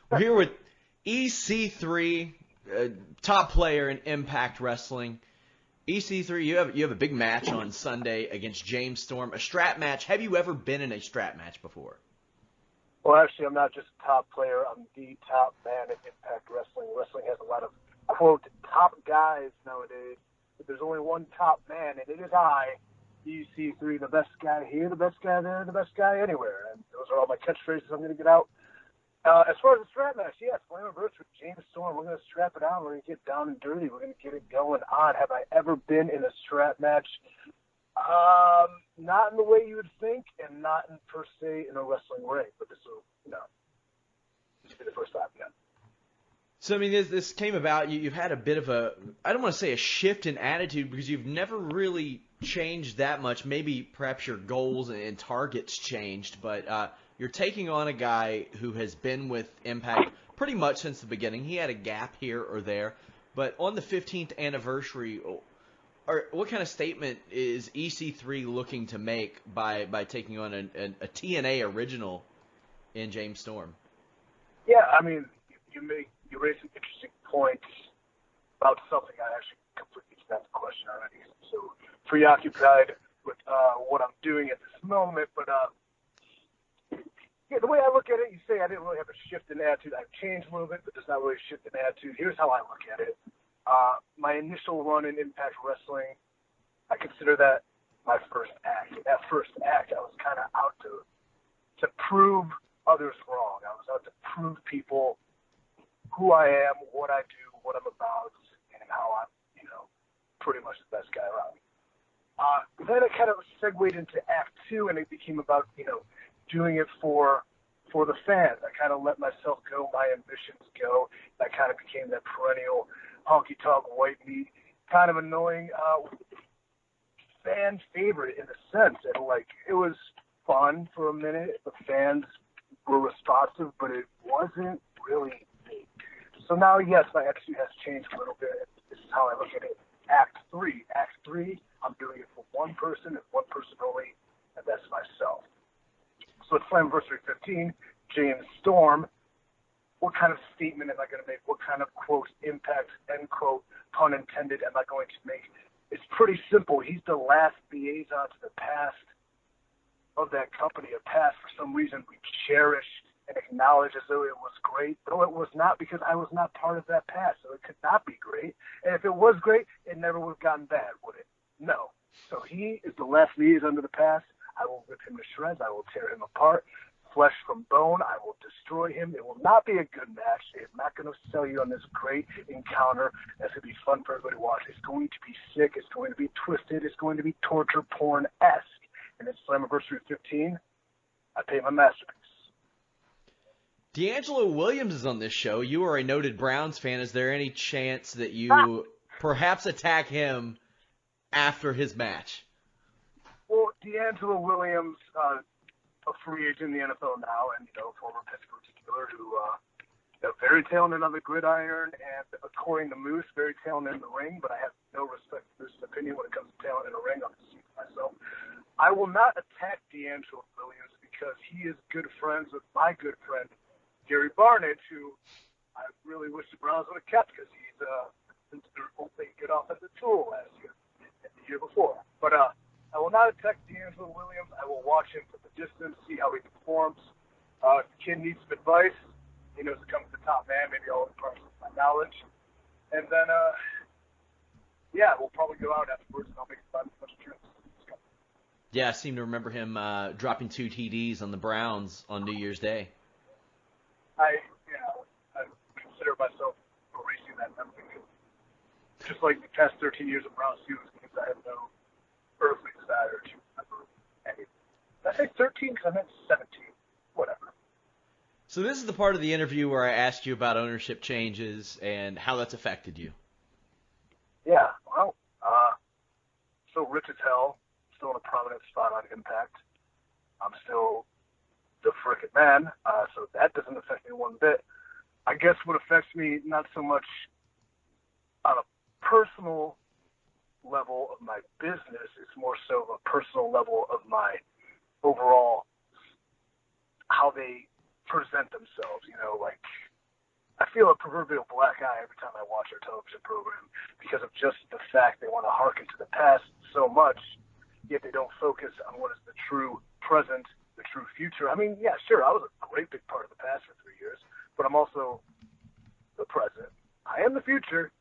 We're here with EC3, top player in Impact Wrestling. EC3, you have a big match on Sunday against James Storm, a strap match. Have you ever been in a strap match before? Well, actually, I'm not just a top player. I'm the top man in Impact Wrestling. Wrestling has a lot of, quote, top guys nowadays. But there's only one top man, and it is I, EC3, the best guy here, the best guy there, the best guy anywhere. And those are all my catchphrases I'm going to get out. As far as the strap match, yes, Flammiversary, James Storm, we're going to strap it on. We're going to get down and dirty. We're going to get it going on. Have I ever been in a strap match? Not in the way you would think, and not in, per se, in a wrestling ring. But this will, this will be the first time, yeah. So, I mean, this came about, you've had a bit of a, I don't want to say a shift in attitude, because you've never really changed that much. Maybe perhaps your goals and targets changed, but you're taking on a guy who has been with Impact pretty much since the beginning. He had a gap here or there, but on the 15th anniversary, what kind of statement is EC3 looking to make by taking on a TNA original in James Storm? Yeah, I mean, you raise some interesting points about something I actually completely forgot the question already. So preoccupied with what I'm doing at this moment, but yeah, the way I look at it, you say I didn't really have a shift in attitude. I've changed a little bit, but there's not really a shift in attitude. Here's how I look at it. My initial run in Impact Wrestling, I consider that my first act. In that first act, I was kind of out to prove others wrong. I was out to prove people who I am, what I do, what I'm about, and how I'm, pretty much the best guy around. Then it kind of segued into Act 2, and it became about, doing it for the fans. I kind of let myself go, my ambitions go. I kind of became that perennial honky-tonk white meat, kind of annoying fan favorite in a sense. And, it was fun for a minute. The fans were responsive, but it wasn't really me. So now, yes, my attitude has changed a little bit. This is how I look at it. Act 3. Act 3, I'm doing it for one person and one person only, and that's myself. So it's Flammiversary 15, James Storm. What kind of statement am I going to make? What kind of, quote, impact, end quote, pun intended, am I going to make? It's pretty simple. He's the last liaison to the past of that company, a past for some reason we cherish and acknowledge as though it was great. No, it was not, because I was not part of that past, so it could not be great. And if it was great, it never would have gotten bad, would it? No. So he is the last liaison to the past. I will rip him to shreds. I will tear him apart, flesh from bone. I will destroy him. It will not be a good match. It's not going to sell you on this great encounter. That's going to be fun for everybody to watch. It's going to be sick. It's going to be twisted. It's going to be torture porn-esque. And it's Slammiversary 15. I pay my masterpiece. D'Angelo Williams is on this show. You are a noted Browns fan. Is there any chance that you perhaps attack him after his match? Well, D'Angelo Williams, a free agent in the NFL now, and former Pittsburgh Steeler, who very talented on the gridiron, and according to Moose, very talented in the ring. But I have no respect for Moose's opinion when it comes to talent in the ring. I'm just speaking for myself. I will not attack D'Angelo Williams because he is good friends with my good friend Gary Barnett, who I really wish the Browns would have kept because he's their only good offensive tool last year and the year before. But I will not attack D'Angelo Williams. I will watch him from the distance, see how he performs. If the kid needs some advice, he knows to come to the top man. Maybe I'll impart some of my knowledge. And then, we'll probably go out afterwards, and I'll make a bunch of trips. Yeah, I seem to remember him dropping 2 TDs on the Browns on New Year's Day. I consider myself erasing that memory. Just like the past 13 years of Browns seasons, because I have no earthly desire to remember anything. Did I say 13? Because I meant 17. Whatever. So this is the part of the interview where I asked you about ownership changes and how that's affected you. Yeah, well, still rich as hell, still in a prominent spot on Impact. I'm still the frickin' man, so that doesn't affect me one bit. I guess what affects me not so much on a personal level of my business, it's more so a personal level of my overall how they present themselves, I feel a proverbial black eye every time I watch our television program because of just the fact they want to hearken to the past so much, yet they don't focus on what is the true present, the true future. I mean, yeah, sure, I was a great big part of the past for 3 years, but I'm also the present. I am the future,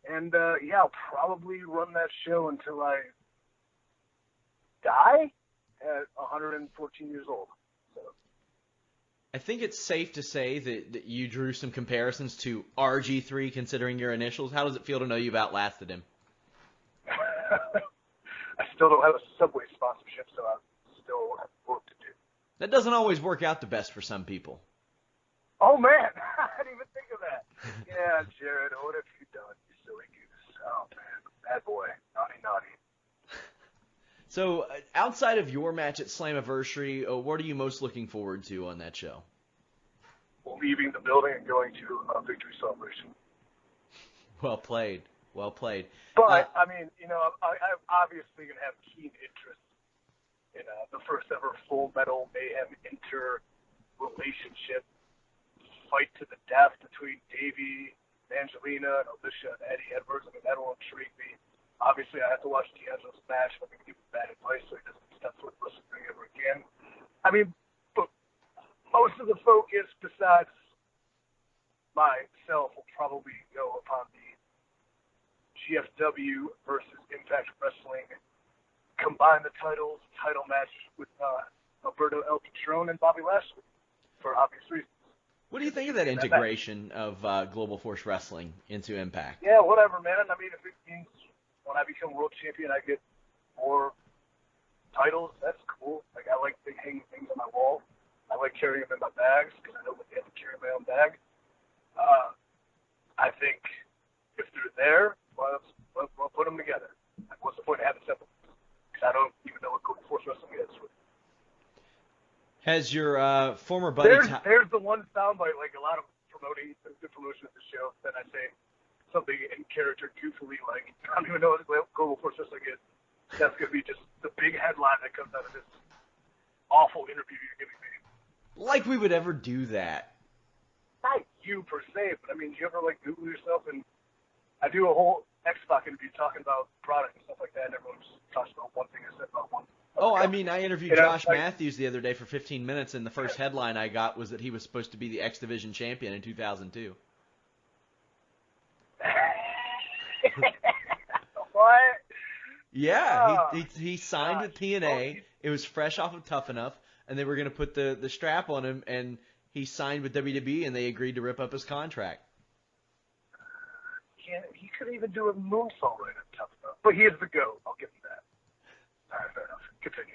and yeah, I'll probably run that show until I die at 114 years old. So. I think it's safe to say that you drew some comparisons to RG3 considering your initials. How does it feel to know you've outlasted him? I still don't have a Subway sponsorship, so I still have work to do. That doesn't always work out the best for some people. Oh, man. I didn't even think of that. Yeah, Jared, what have you done, you silly goose? Oh, man. Bad boy. Naughty, naughty. So, outside of your match at Slammiversary, what are you most looking forward to on that show? Leaving the building and going to a victory celebration. Well played. Well played. But, I mean, you know, I'm obviously going to have keen interest in the first ever Full Metal Mayhem inter-relationship fight to the death between Davey, Angelina, and Alicia, and Eddie Edwards. I mean, that will intrigue me. Obviously, I have to watch D'Angelo's match. I'm going to give him bad advice so he doesn't step foot in wrestling ever again. I mean, but most of the focus, besides myself, will probably go upon the GFW versus Impact Wrestling combine the title match with Alberto El Patron and Bobby Lashley for obvious reasons. What do you think of that integration of Global Force Wrestling into Impact? Yeah, whatever, man. I mean, if it means when I become world champion, I get more titles. That's cool. Like, I like hanging things on my wall. I like carrying them in my bags because I know what they have to carry in my own bag. I think if they're there, well, we'll put them together. Like, what's the point of having separate? Because I don't even know what Global Force Wrestling is. Has your former buddy... There's the one soundbite, like a lot of good promotion at the show, that I say something in character goofily, like, I don't even know what Global Force Wrestling is. That's going to be just the big headline that comes out of this awful interview you're giving me. Like we would ever do that. Not you per se, but I mean, you ever like Google yourself? And I do a whole X-Pac interview talking about product and stuff like that, and everyone just talks about one thing I said about one. Oh, I mean, I interviewed Josh Matthews the other day for 15 minutes, and the first headline I got was that he was supposed to be the X Division champion in 2002. What? Yeah, he signed with TNA. It was fresh off of Tough Enough, and they were going to put the strap on him, and he signed with WWE, and they agreed to rip up his contract. He couldn't even do a moonsault right at Tough Enough. But he is the GOAT. I'll give him that. All right, fair enough. Continue.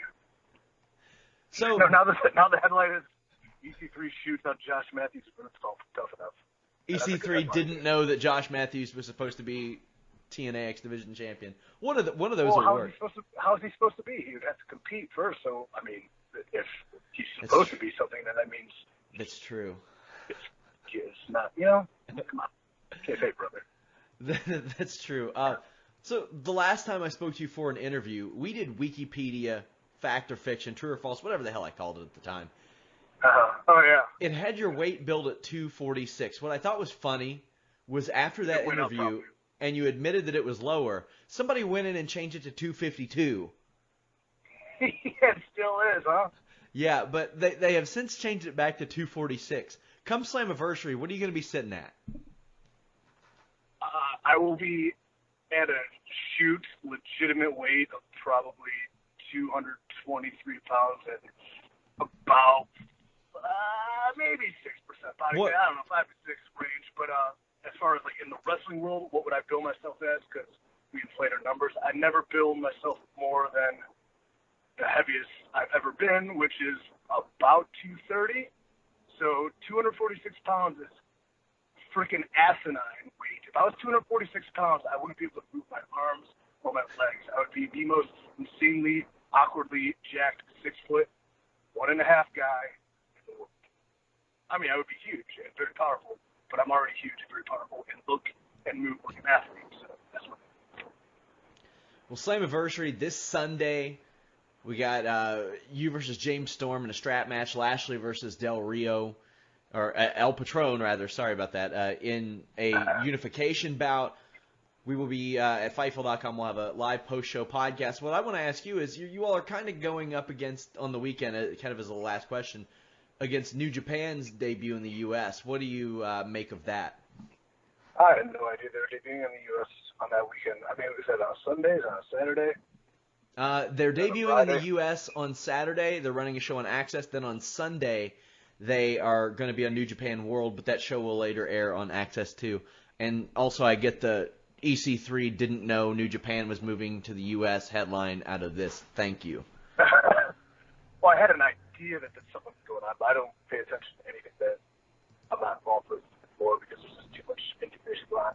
So now the headline is EC3 shoots on Josh Matthews for Tough Enough. EC3 didn't know that Josh Matthews was supposed to be TNA X Division champion. One of those will work. How is he supposed to be? He would have to compete first. So I mean, if he's supposed to be something, then that means that's true. It's not. You know, come on, can't say brother. That's true. So the last time I spoke to you for an interview, we did Wikipedia, fact or fiction, true or false, whatever the hell I called it at the time. Oh, yeah. It had your weight billed at 246. What I thought was funny was after that interview, and you admitted that it was lower, somebody went in and changed it to 252. It still is, huh? Yeah, but they have since changed it back to 246. Come Slammiversary, what are you going to be sitting at? I will be at a shoot legitimate weight of probably 223 pounds and about maybe 6% body weight. I don't know, 5 to 6 range. But as far as like in the wrestling world, what would I bill myself as? Because we inflate our numbers. I never bill myself more than the heaviest I've ever been, which is about 230. So 246 pounds is freaking asinine weight. If I was 246 pounds, I wouldn't be able to move my arms or my legs. I would be the most insanely, awkwardly jacked 6 foot, 1.5 guy in the world. I mean, I would be huge and very powerful, but I'm already huge and very powerful and look and move like an athlete. So that's what. Well, Slammiversary this Sunday. We got you versus James Storm in a strap match. Lashley versus Del Rio. or El Patron rather, sorry about that, in a unification bout. We will be at Fightful.com. We'll have a live post-show podcast. What I want to ask you is, you all are kind of going up against, on the weekend, kind of as a last question, against New Japan's debut in the U.S. What do you make of that? I had no idea they were debuting in the U.S. on that weekend. I mean, was that on Sundays, on a Saturday? They're debuting in the U.S. on Saturday. They're running a show on Access. Then on Sunday, they are going to be on New Japan World, but that show will later air on Access too. And also, I get the EC3 didn't know New Japan was moving to the U.S. headline out of this. Thank you. Well, I had an idea that there's something going on, but I don't pay attention to anything that I'm not involved with before because there's just too much integration going on.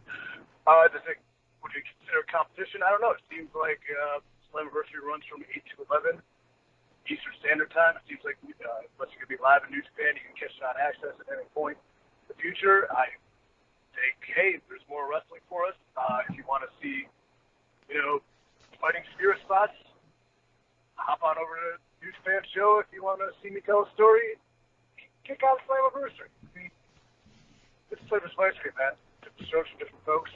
Would you consider competition? I don't know. It seems like Slammiversary runs from 8 to 11 Eastern Standard Time. It seems like unless you're going to be live in New Japan, you can catch it on Access at any point in the future. I think, hey, there's more wrestling for us. If you want to see, fighting spirit spots, hop on over to New Japan show. If you want to see me tell a story, kick out Slammiversary. It's flavors of ice cream, man. Different shows from different folks.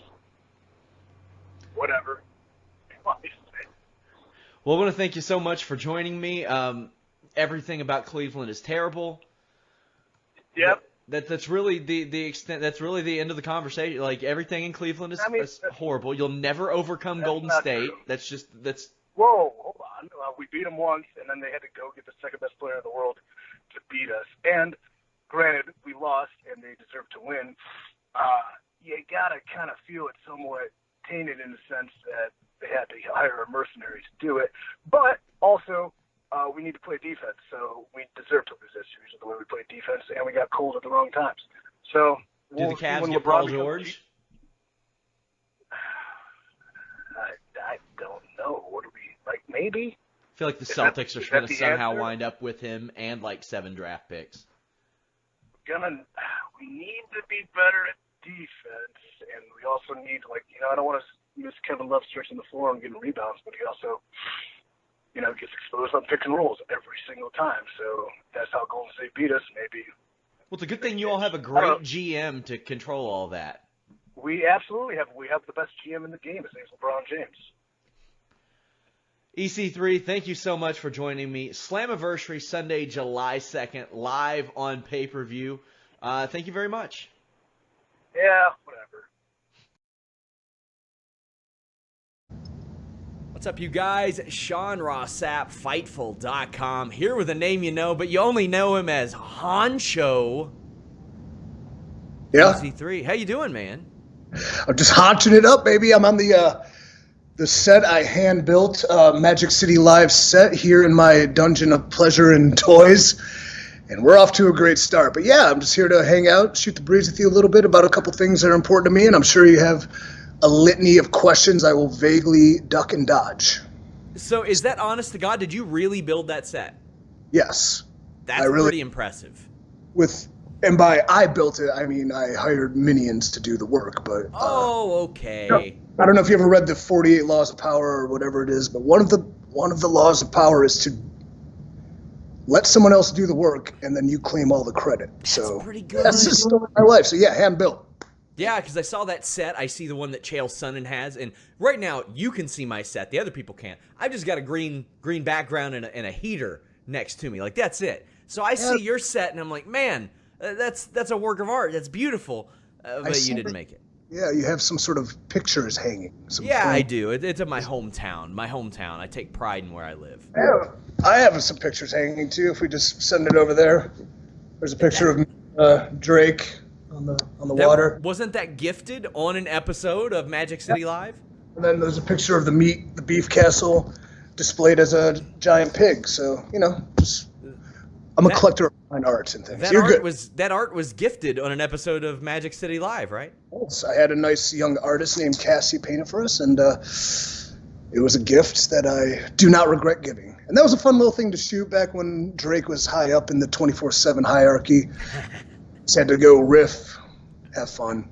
Whatever. Well, I want to thank you so much for joining me. Everything about Cleveland is terrible. Yep. That's really the extent. That's really the end of the conversation. Like, everything in Cleveland is horrible. You'll never overcome Golden State. True. That's. Whoa, hold on. We beat them once, and then they had to go get the second best player in the world to beat us. And granted, we lost, and they deserved to win. You gotta kind of feel it somewhat tainted in the sense that they had to hire a mercenary to do it. But also, we need to play defense, so we deserve to lose this series the way we played defense, and we got cold at the wrong times. So do the Cavs get Paul George? I don't know. What do we like? Maybe. I feel like the Celtics are going to somehow wind up with him and like 7 draft picks. We need to be better at defense, and we also need I don't want to miss Kevin Love stretching the floor and getting rebounds, but he also gets exposed on pick and rolls every single time. So that's how Golden State beat us, maybe. Well, it's a good thing you all have a great GM to control all that. We absolutely have. We have the best GM in the game. His name's LeBron James. EC3, thank you so much for joining me. Slammiversary Sunday, July 2nd, live on pay-per-view. Thank you very much. Yeah, whatever. What's up, you guys? Sean Ross Sapp, Fightful.com, here with a name you know, but you only know him as Honcho. Yeah. EC3, how you doing, man? I'm just haunching it up, baby. I'm on the set I hand-built, Magic City Live set here in my Dungeon of Pleasure and Toys, and we're off to a great start. But yeah, I'm just here to hang out, shoot the breeze with you a little bit about a couple things that are important to me, and I'm sure you have a litany of questions I will vaguely duck and dodge. So is that honest to God? Did you really build that set? Yes. That's pretty impressive. And by I built it, I mean I hired minions to do the work. But okay. I don't know if you ever read the 48 Laws of Power or whatever it is, but one of the laws of power is to let someone else do the work, and then you claim all the credit. That's pretty good. That's the story of my life. So yeah, hand built. Yeah, because I saw that set. I see the one that Chael Sonnen has, and right now you can see my set. The other people can't. I've just got a green background and a heater next to me. Like, that's it. So I see your set, and I'm like, man, that's a work of art. That's beautiful. But you didn't make it. Yeah, you have some sort of pictures hanging. I do. It's in my hometown. I take pride in where I live. Yeah, I have some pictures hanging too. If we just send it over there, there's a picture of Drake on the water. Wasn't that gifted on an episode of Magic City Live? And then there's a picture of the beef castle displayed as a giant pig. So I'm a collector of fine arts and things. That art was gifted on an episode of Magic City Live, right? Yes, I had a nice young artist named Cassie paint it for us, and it was a gift that I do not regret giving. And that was a fun little thing to shoot back when Drake was high up in the 24/7 hierarchy. Just had to go riff, have fun,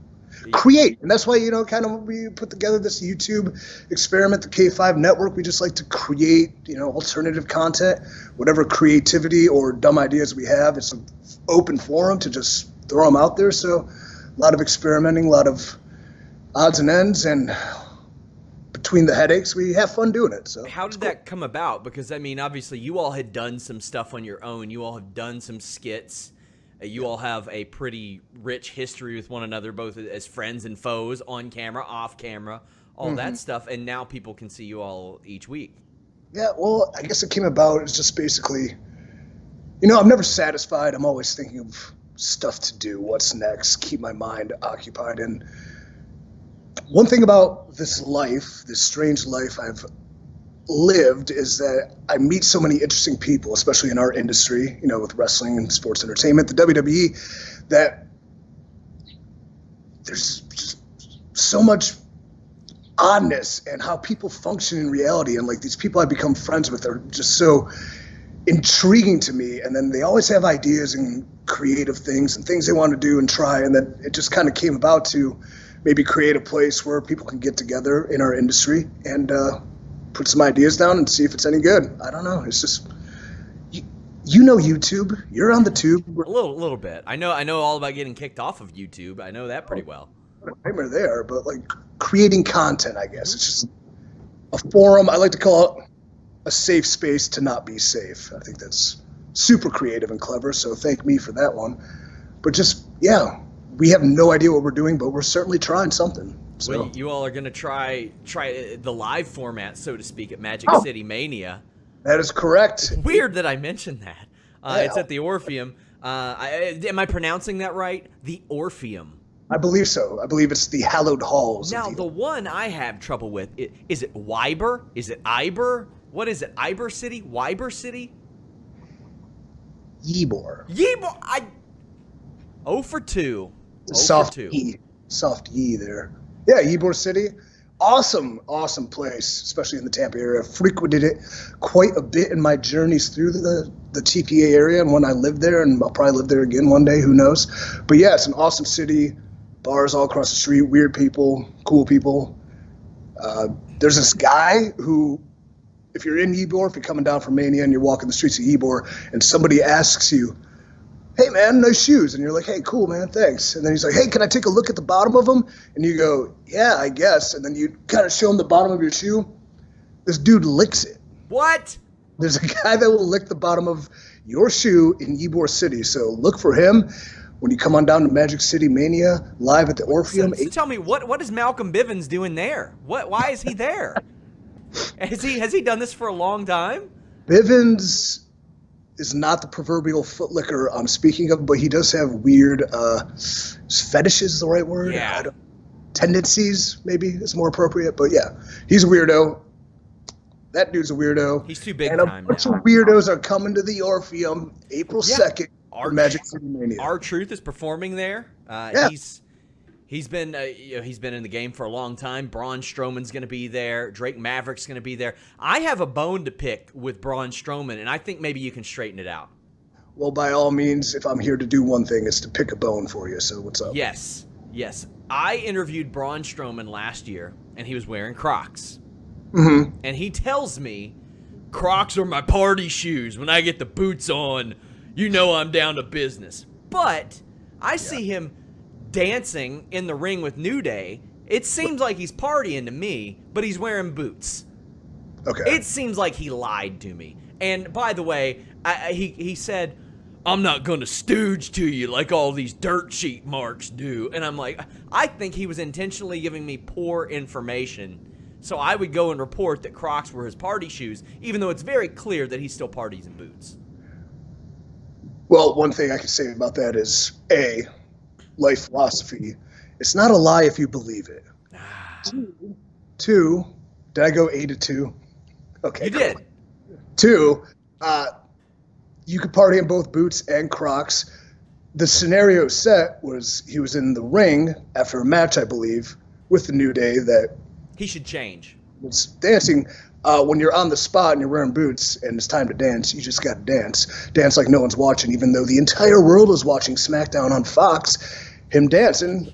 create. And that's why, we put together this YouTube experiment, the K5 Network. We just like to create, alternative content, whatever creativity or dumb ideas we have. It's an open forum to just throw them out there. So a lot of experimenting, a lot of odds and ends, and between the headaches, we have fun doing it. So how did that come about? Because, I mean, obviously you all had done some stuff on your own. You all have done some skits. You all have a pretty rich history with one another, both as friends and foes, on camera, off camera, all that stuff. And now people can see you all each week. Yeah, well, I guess it came about. It's just basically, you know, I'm never satisfied. I'm always thinking of stuff to do, what's next, keep my mind occupied. And one thing about this life, this strange life I've lived, is that I meet so many interesting people, especially in our industry, you know, with wrestling and sports entertainment, the WWE, that there's just so much oddness and how people function in reality. And like these people I've become friends with are just so intriguing to me. And then they always have ideas and creative things and things they want to do and try. And then it just kind of came about to maybe create a place where people can get together in our industry and put some ideas down and see if it's any good. I don't know. It's just, you know, YouTube. You're on the tube. A little bit. I know all about getting kicked off of YouTube. I know that pretty well. I'm there, but like creating content, I guess. It's just a forum. I like to call it a safe space to not be safe. I think that's super creative and clever, so thank me for that one. But just, yeah, we have no idea what we're doing, but we're certainly trying something. So. Well, you all are going to try the live format, so to speak, at Magic City Mania. That is correct. Weird that I mentioned that. It's at the Orpheum. Am I pronouncing that right? The Orpheum. I believe so. I believe it's the hallowed halls. Now, the one I have trouble with, is it Wyber? Is it Iber? What is it? Iber City? Wyber City? Ybor. Ybor. 0 for 2. Soft E. Soft E there. Yeah, Ybor City. Awesome place, especially in the Tampa area. I've frequented it quite a bit in my journeys through the TPA area and when I lived there, and I'll probably live there again one day, who knows. But yeah, it's an awesome city. Bars all across the street, weird people, cool people. There's this guy who, if you're in Ybor, if you're coming down from Mania and you're walking the streets of Ybor and somebody asks you, hey man, nice shoes. And you're like, hey, cool man, thanks. And then he's like, hey, can I take a look at the bottom of them? And you go, yeah, I guess. And then you kind of show him the bottom of your shoe. This dude licks it. What? There's a guy that will lick the bottom of your shoe in Ybor City. So look for him when you come on down to Magic City Mania, live at the Orpheum. So tell me, what is Malcolm Bivens doing there? Why is he there? Has he done this for a long time? Bivens is not the proverbial footlicker I'm speaking of, but he does have weird fetishes is the right word? Yeah. Tendencies, maybe is more appropriate. But yeah, he's a weirdo. That dude's a weirdo. He's too big and time a bunch now. of weirdos are coming to the Orpheum April 2nd for Magic City Mania. R-Truth is performing there. Yeah. He's been in the game for a long time. Braun Strowman's going to be there. Drake Maverick's going to be there. I have a bone to pick with Braun Strowman, and I think maybe you can straighten it out. Well, by all means, if I'm here to do one thing, it's to pick a bone for you. So what's up? Yes. I interviewed Braun Strowman last year, and he was wearing Crocs. Mm-hmm. And he tells me, Crocs are my party shoes. When I get the boots on, you know I'm down to business. But I see him dancing in the ring with New Day. It seems like he's partying to me, but he's wearing boots. Okay. It seems like he lied to me. And by the way, he said, I'm not going to stooge to you like all these dirt sheet marks do. And I'm like, I think he was intentionally giving me poor information. So I would go and report that Crocs were his party shoes, even though it's very clear that he still parties in boots. Well, one thing I can say about that is, A, life philosophy. It's not a lie if you believe it. Two, did I go A to 2? Okay. You did. 2, you could party in both boots and Crocs. The scenario set was he was in the ring after a match, I believe, with the New Day that he should change. Was dancing. When you're on the spot and you're wearing boots and it's time to dance, you just got to dance. Dance like no one's watching, even though the entire world is watching SmackDown on Fox. Him dancing.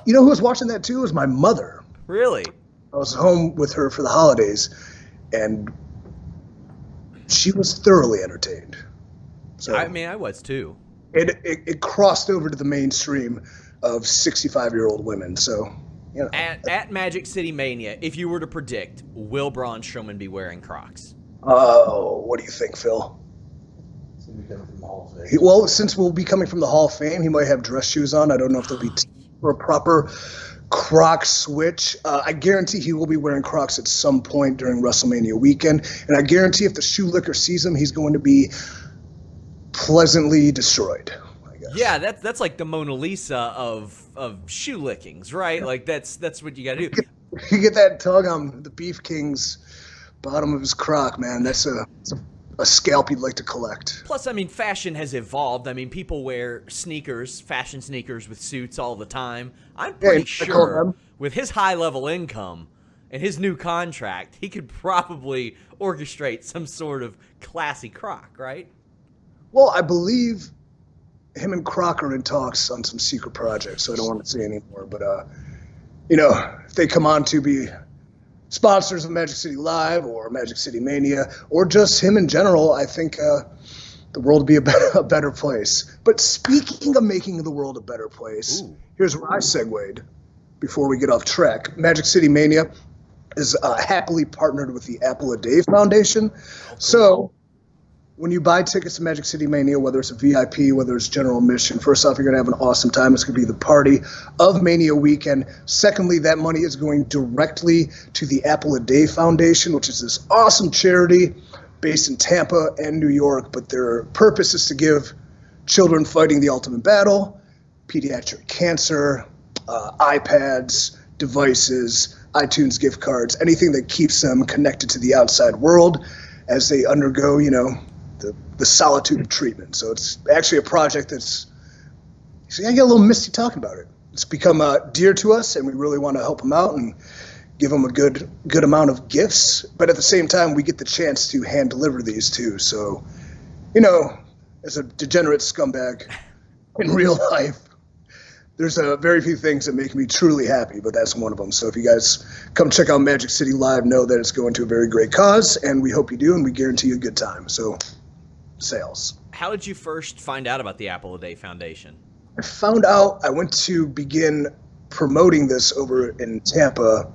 You know who was watching that too? It was my mother. Really? I was home with her for the holidays, and she was thoroughly entertained. So I mean, I was too. it crossed over to the mainstream of 65-year-old women. So, you know. At Magic City Mania, if you were to predict, will Braun Strowman be wearing Crocs? Oh, what do you think, Phil? Well, since we'll be coming from the Hall of Fame, he might have dress shoes on. I don't know if they'll be for a proper Crocs switch. I guarantee he will be wearing Crocs at some point during WrestleMania weekend, and I guarantee if the shoe licker sees him, he's going to be pleasantly destroyed. Yeah, that's like the Mona Lisa of shoe lickings, right? Like that's what you got to do. You get that tug on the Beef King's bottom of his croc, man. That's a scalp you'd like to collect. Plus, I mean, fashion has evolved. I mean, people wear sneakers, fashion sneakers with suits all the time. I'm pretty sure with his high-level income and his new contract, he could probably orchestrate some sort of classy croc, right? Well, I believe him and Croc are in talks on some secret projects, so I don't want to say anymore. But, if they come on to be sponsors of Magic City Live or Magic City Mania or just him in general, I think the world would be a better place. But speaking of making the world a better place, here's where I segued before we get off track. Magic City Mania is happily partnered with the Apple a Day Foundation. So when you buy tickets to Magic City Mania, whether it's a VIP, whether it's general admission, first off, you're going to have an awesome time. It's going to be the party of Mania weekend. Secondly, that money is going directly to the Apple a Day Foundation, which is this awesome charity based in Tampa and New York. But their purpose is to give children fighting the ultimate battle, pediatric cancer, iPads, devices, iTunes gift cards, anything that keeps them connected to the outside world as they undergo, the solitude of treatment. So it's actually a project that's, I get a little misty talking about it. It's become dear to us, and we really want to help them out and give them a good amount of gifts. But at the same time, we get the chance to hand deliver these too. So, as a degenerate scumbag in real life, there's very few things that make me truly happy, but that's one of them. So if you guys come check out Magic City Live, know that it's going to a very great cause, and we hope you do, and we guarantee you a good time. So, sales. How did you first find out about the Apple a Day Foundation? I found out, I went to begin promoting this over in Tampa,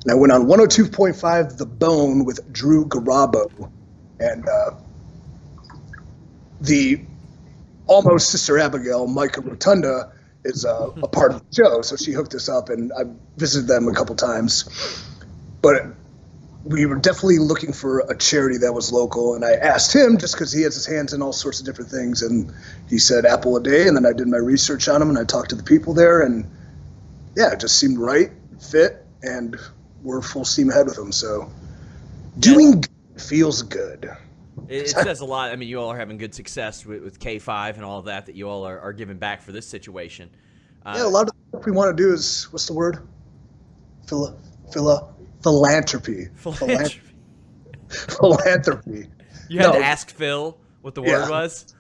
and I went on 102.5 The Bone with Drew Garabo, and the almost Sister Abigail, Micah Rotunda, is a part of the show, so she hooked us up, and I visited them a couple times. But we were definitely looking for a charity that was local, and I asked him just because he has his hands in all sorts of different things, and he said Apple a Day, and then I did my research on him, and I talked to the people there, and yeah, it just seemed right, fit, and we're full steam ahead with them. So doing good feels good. It says a lot. I mean, you all are having good success with K5 and all of that you all are giving back for this situation. Yeah, a lot of what we want to do is, what's the word? Philanthropy. Philanthropy. You had to ask Phil what the word was?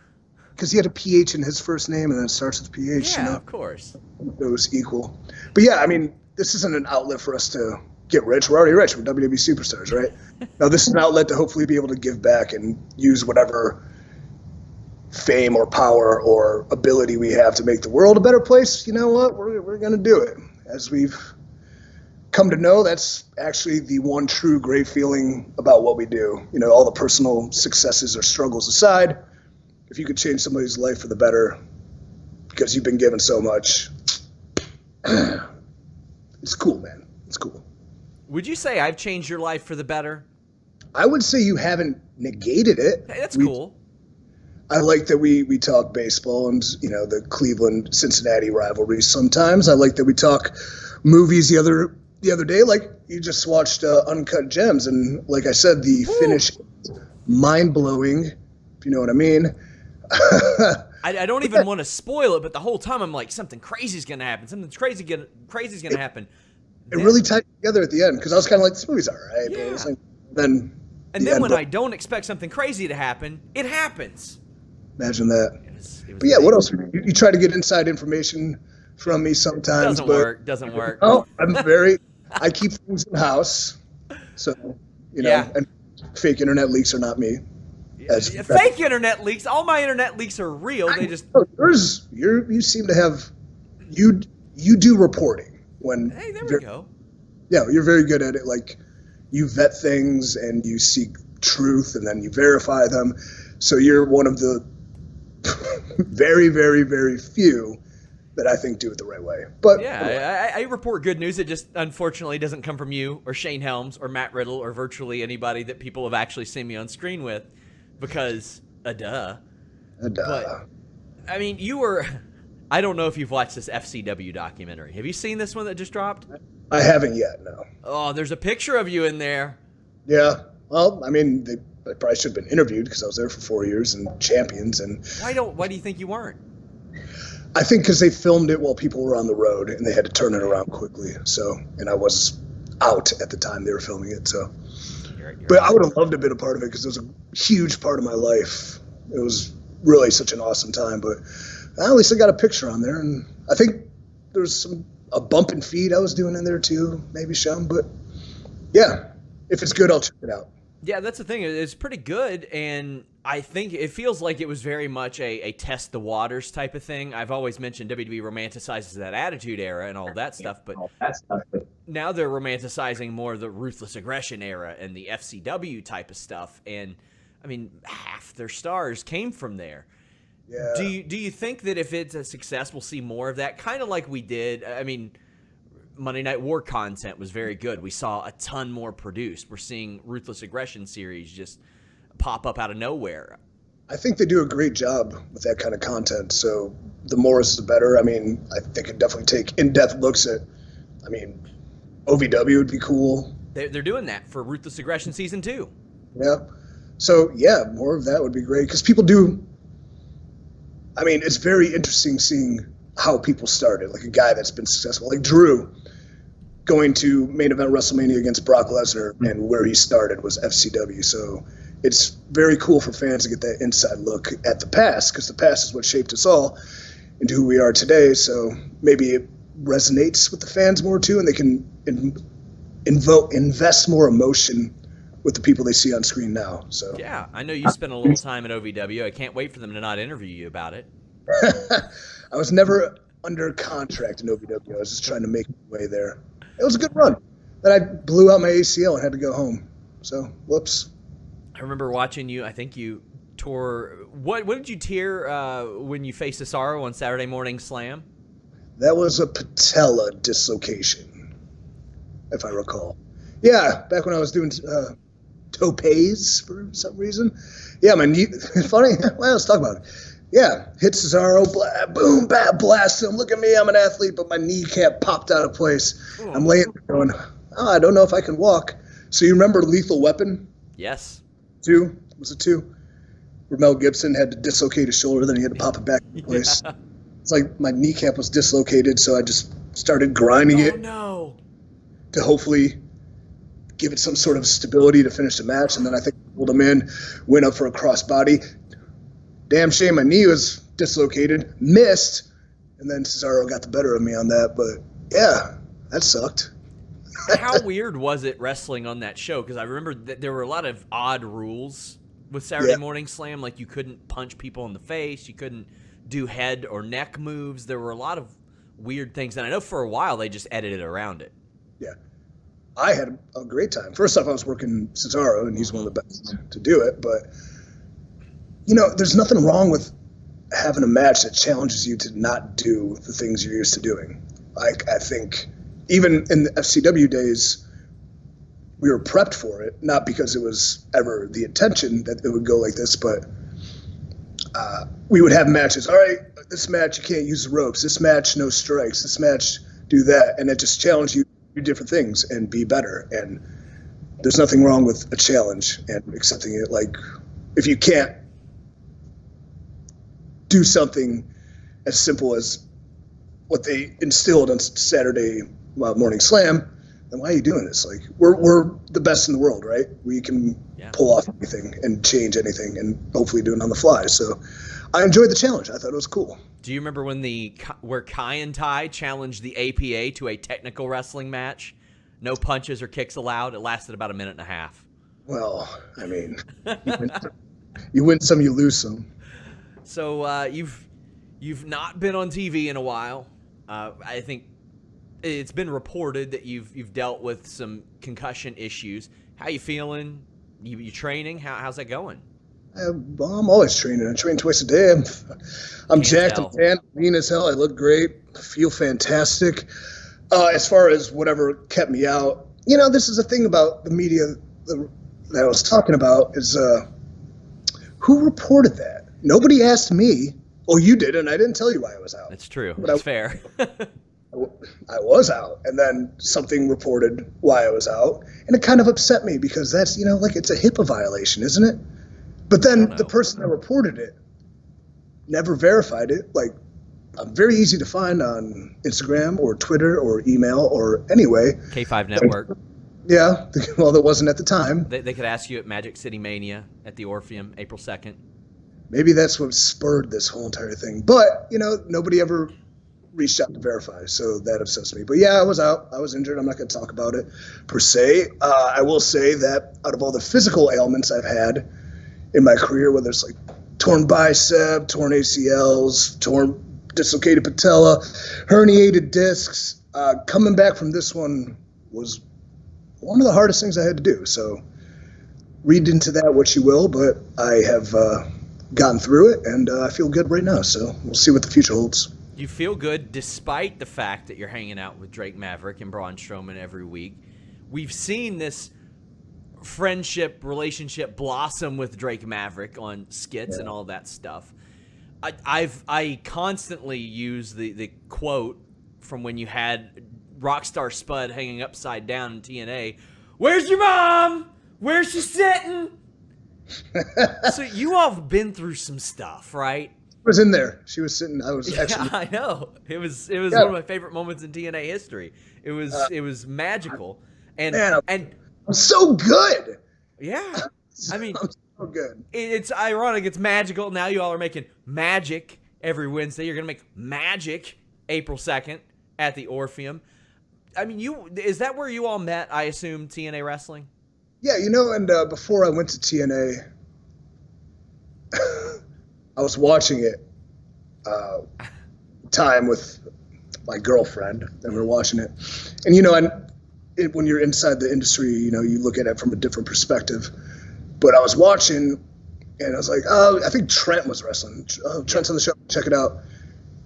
Because he had a PH in his first name, and then it starts with PH. Yeah, of course. It was equal. But yeah, I mean, this isn't an outlet for us to get rich. We're already rich. We're WWE superstars, right? Now, this is an outlet to hopefully be able to give back and use whatever fame or power or ability we have to make the world a better place. You know what? We're going to do it. As we've come to know, that's actually the one true great feeling about what we do. All the personal successes or struggles aside, if you could change somebody's life for the better because you've been given so much, it's cool, man. It's cool. Would you say I've changed your life for the better? I would say you haven't negated it. Hey, that's cool. I like that we talk baseball and, the Cleveland-Cincinnati rivalry sometimes. I like that we talk movies the other day. Like, you just watched Uncut Gems, and like I said, the finish mind-blowing, if you know what I mean. I don't even want to spoil it, but the whole time I'm like, something crazy's going to happen. Something crazy's going to happen. It really tied together at the end, because I was kind of like, this movie's all right. Yeah. But it was like, then when I don't expect something crazy to happen, it happens. Imagine that. It was but yeah, what else? You try to get inside information from me sometimes. Doesn't work. Oh, I keep things in house. So, and fake internet leaks are not me. Fake internet leaks. All my internet leaks are real. They just you seem to have you do reporting when. Hey, there we go. Yeah, you're very good at it. Like you vet things and you seek truth and then you verify them. So you're one of the very, very, very few that I think do it the right way. But yeah, I report good news. It just unfortunately doesn't come from you or Shane Helms or Matt Riddle or virtually anybody that people have actually seen me on screen with, because But I mean, I don't know if you've watched this FCW documentary. Have you seen this one that just dropped? I haven't yet. No. Oh, there's a picture of you in there. Yeah. Well, I mean, I probably should have been interviewed because I was there for 4 years and champions. And why do you think you weren't? I think because they filmed it while people were on the road and they had to turn it around quickly. So, and I was out at the time they were filming it. So, but I would have loved to have been a part of it because it was a huge part of my life. It was really such an awesome time. But at least I got a picture on there, and I think there's a bump and feed I was doing in there too, maybe some. But yeah, if it's good, I'll check it out. Yeah, that's the thing. It's pretty good, and I think it feels like it was very much a test the waters type of thing. I've always mentioned WWE romanticizes that Attitude Era and all that stuff, but now they're romanticizing more of the Ruthless Aggression Era and the FCW type of stuff. And, I mean, half their stars came from there. Yeah. Do you think that if it's a success, we'll see more of that? Kind of like we did. I mean, Monday Night War content was very good. We saw a ton more produced. We're seeing Ruthless Aggression series just pop up out of nowhere. I think they do a great job with that kind of content. So the more is the better. I mean, I think it definitely take in-depth looks at, I mean, OVW would be cool. They're doing that for Ruthless Aggression Season 2. Yeah. So, yeah, more of that would be great because people do. I mean, it's very interesting seeing how people started. Like a guy that's been successful, like Drew, going to main event WrestleMania against Brock Lesnar, and where he started was FCW. So it's very cool for fans to get that inside look at the past, because the past is what shaped us all into who we are today. So maybe it resonates with the fans more too, and they can invest more emotion with the people they see on screen now. So yeah, I know you spent a little time at OVW. I can't wait for them to not interview you about it. I was never under contract in OVW. I was just trying to make my way there. It was a good run. Then I blew out my ACL and had to go home. So, whoops. I remember watching you. I think you tore. What did you tear when you faced Cesaro on Saturday Morning Slam? That was a patella dislocation, if I recall. Yeah, back when I was doing topes for some reason. Yeah, my knee. Funny. Well, let's talk about it. Yeah, hit Cesaro, boom, blast him. Look at me, I'm an athlete, but my kneecap popped out of place. Ooh. I'm laying there going, I don't know if I can walk. So you remember Lethal Weapon? Yes. 2? Was it 2? Where Mel Gibson had to dislocate his shoulder, then he had to pop it back in place. Yeah. It's like my kneecap was dislocated, so I just started grinding it to hopefully give it some sort of stability to finish the match. And then I think I pulled him in, went up for a crossbody. Damn shame my knee was dislocated, missed, and then Cesaro got the better of me on that. But, yeah, that sucked. How weird was it wrestling on that show? Because I remember that there were a lot of odd rules with Saturday Morning Slam. Like you couldn't punch people in the face. You couldn't do head or neck moves. There were a lot of weird things. And I know for a while they just edited around it. Yeah. I had a great time. First off, I was working Cesaro, and he's one of the best to do it. But, you know, there's nothing wrong with having a match that challenges you to not do the things you're used to doing. Like, I think even in the FCW days, we were prepped for it, not because it was ever the intention that it would go like this, but we would have matches. All right, this match, you can't use the ropes. This match, no strikes. This match, do that. And it just challenged you to do different things and be better. And there's nothing wrong with a challenge and accepting it. Like, if you can't do something as simple as what they instilled on Saturday Morning Slam, then why are you doing this? Like, we're the best in the world, right? We can pull off anything and change anything and hopefully do it on the fly. So I enjoyed the challenge. I thought it was cool. Do you remember where Kai and Tai challenged the APA to a technical wrestling match? No punches or kicks allowed. It lasted about a minute and a half. Well, I mean, You win some, you lose some. So you've not been on TV in a while. I think it's been reported that you've dealt with some concussion issues. How you feeling? You training? How's that going? I'm always training. I train twice a day. I'm jacked. I'm tan, lean as hell. I look great. I feel fantastic. As far as whatever kept me out, this is the thing about the media that I was talking about is who reported that? Nobody asked me. Oh, you did, and I didn't tell you why I was out. That's true. That's fair. I was out, and then something reported why I was out, and it kind of upset me because that's, like it's a HIPAA violation, isn't it? But then the person that reported it never verified it. Like, I'm very easy to find on Instagram or Twitter or email or anyway. K5 Network. Yeah, well, that wasn't at the time. They could ask you at Magic City Mania at the Orpheum, April 2nd. Maybe that's what spurred this whole entire thing. But, nobody ever reached out to verify, so that upsets me. But yeah, I was out. I was injured. I'm not going to talk about it per se. I will say that out of all the physical ailments I've had in my career, whether it's like torn bicep, torn ACLs, torn dislocated patella, herniated discs, coming back from this one was one of the hardest things I had to do. So read into that what you will, but I have gotten through it, and I feel good right now. So we'll see what the future holds. You feel good despite the fact that you're hanging out with Drake Maverick and Braun Strowman every week. We've seen this relationship blossom with Drake Maverick on skits and all that stuff. I constantly use the quote from when you had Rockstar Spud hanging upside down in TNA. Where's your mom? Where's she sitting? So you all have been through some stuff, right? I was in there. She was sitting. I was actually. Yeah, I know. It was one of my favorite moments in TNA history. It was magical, and I'm so good. Yeah, I mean, I'm so good. It's ironic. It's magical. Now you all are making magic every Wednesday. You're gonna make magic April 2nd at the Orpheum. I mean, is that where you all met? I assume TNA wrestling. Yeah, and before I went to TNA, I was watching it time with my girlfriend, and we were watching it. And, when you're inside the industry, you look at it from a different perspective. But I was watching, and I was like, oh, I think Trent was wrestling. Oh, Trent's on the show. Check it out.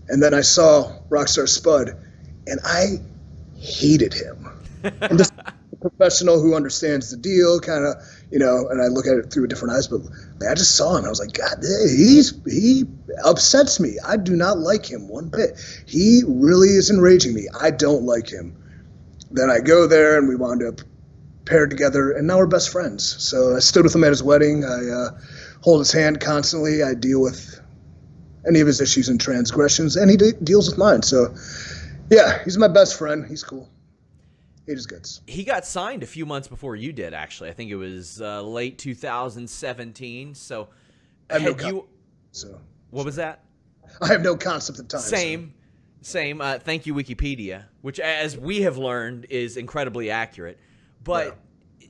And then I saw Rockstar Spud, and I hated him. And this professional who understands the deal, kind of, and I look at it through different eyes, but I just saw him. I was like, God, he upsets me. I do not like him one bit. He really is enraging me. I don't like him. Then I go there, and we wound up paired together, and now we're best friends. So I stood with him at his wedding. I hold his hand constantly. I deal with any of his issues and transgressions, and he deals with mine. So, yeah, he's my best friend. He's cool. Hate his guts. He got signed a few months before you did, actually. I think it was late 2017. So, what was that? I have no concept of time. Same. Thank you, Wikipedia, which, as we have learned, is incredibly accurate. But,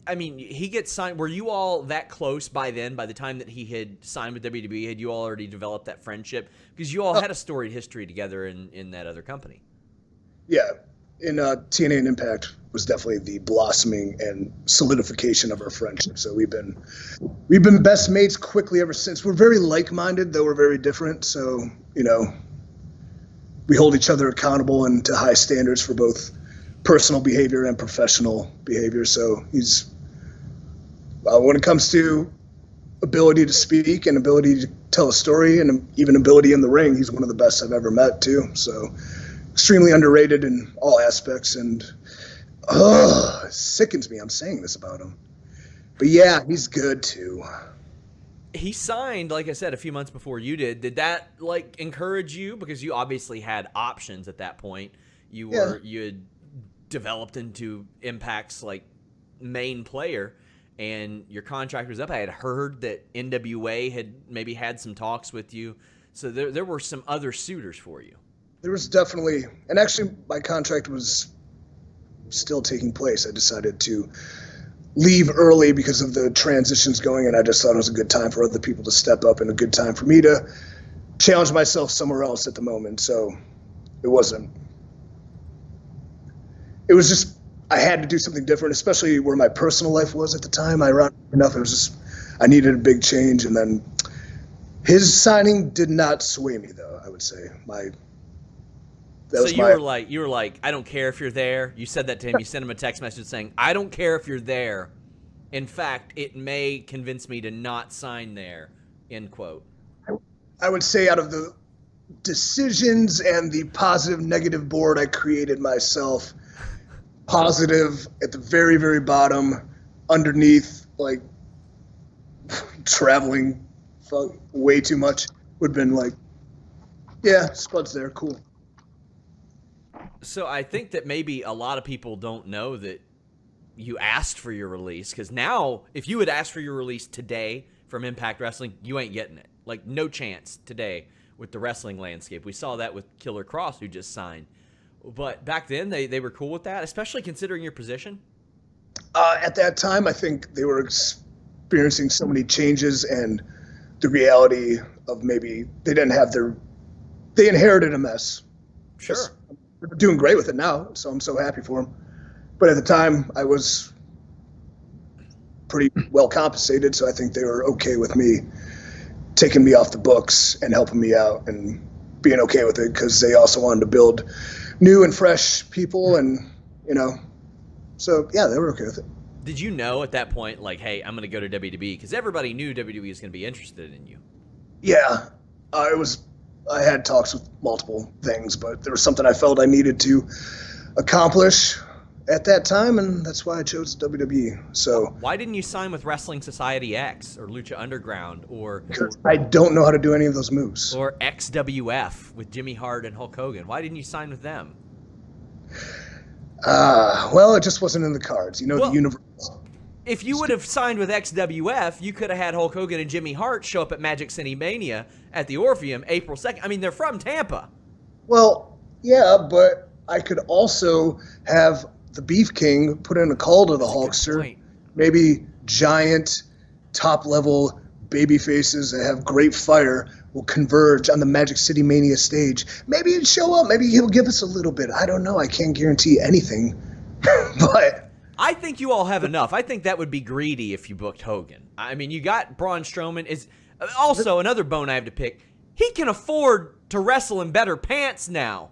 I mean, he gets signed. Were you all that close by then? By the time that he had signed with WWE, had you all already developed that friendship? Because you all had a storied history together in that other company. Yeah. In TNA and Impact was definitely the blossoming and solidification of our friendship. So we've been best mates quickly ever since. We're very like-minded, though we're very different. So, we hold each other accountable and to high standards for both personal behavior and professional behavior. So he's, when it comes to ability to speak and ability to tell a story and even ability in the ring, he's one of the best I've ever met too. So extremely underrated in all aspects, and it sickens me I'm saying this about him. But yeah, he's good too. He signed, like I said, a few months before you did. Did that encourage you? Because you obviously had options at that point. You had developed into Impact's main player, and your contract was up. I had heard that NWA had maybe had some talks with you, so there were some other suitors for you. There was definitely, and actually my contract was still taking place. I decided to leave early because of the transitions going, and I just thought it was a good time for other people to step up and a good time for me to challenge myself somewhere else at the moment. So it was just, I had to do something different, especially where my personal life was at the time. Ironically enough, it was just, I needed a big change. And then his signing did not sway me, though, I would say. You were like, I don't care if you're there. You said that to him. You sent him a text message saying, I don't care if you're there. In fact, it may convince me to not sign there, end quote. I would say out of the decisions and the positive negative board I created myself, positive at the very, very bottom, underneath, like, traveling way too much, would have been like, yeah, Spud's there, cool. So I think that maybe a lot of people don't know that you asked for your release, because now, if you had asked for your release today from Impact Wrestling, you ain't getting it. Like, no chance today with the wrestling landscape. We saw that with Killer Cross, who just signed. But back then, they were cool with that, especially considering your position? At that time, I think they were experiencing so many changes, and the reality of maybe they inherited a mess. Sure. They're doing great with it now, so I'm so happy for them. But at the time, I was pretty well compensated, so I think they were okay with me taking me off the books and helping me out and being okay with it, because they also wanted to build new and fresh people, and, so yeah, they were okay with it. Did you know at that point, like, hey, I'm going to go to WWE? Because everybody knew WWE was going to be interested in you. Yeah, I had talks with multiple things, but there was something I felt I needed to accomplish at that time, and that's why I chose WWE. So why didn't you sign with Wrestling Society X or Lucha Underground because I don't know how to do any of those moves. Or XWF with Jimmy Hart and Hulk Hogan? Why didn't you sign with them? Well, it just wasn't in the cards. The universe. If you would have signed with XWF, you could have had Hulk Hogan and Jimmy Hart show up at Magic City Mania at the Orpheum April 2nd. I mean, they're from Tampa. Well, yeah, but I could also have the Beef King put in a call to the Hulkster. Maybe giant, top-level baby faces that have great fire will converge on the Magic City Mania stage. Maybe he'd show up. Maybe he'll give us a little bit. I don't know. I can't guarantee anything. But I think you all have enough. I think that would be greedy if you booked Hogan. I mean, you got Braun Strowman. Is also another bone I have to pick. He can afford to wrestle in better pants now.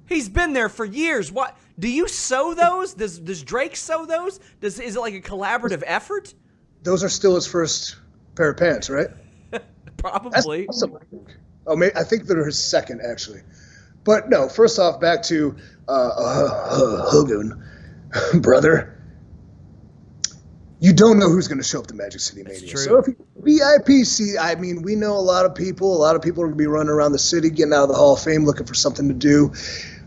He's been there for years. What do you sew those? Does Drake sew those? Is it like a collaborative effort? Those are still his first pair of pants, right? Probably. That's awesome. I think they're his second, actually. But no, first off, back to Hogan, brother. You don't know who's going to show up to Magic City Mania. That's true. So if you VIP seat, I mean, we know a lot of people. A lot of people are going to be running around the city, getting out of the Hall of Fame, looking for something to do.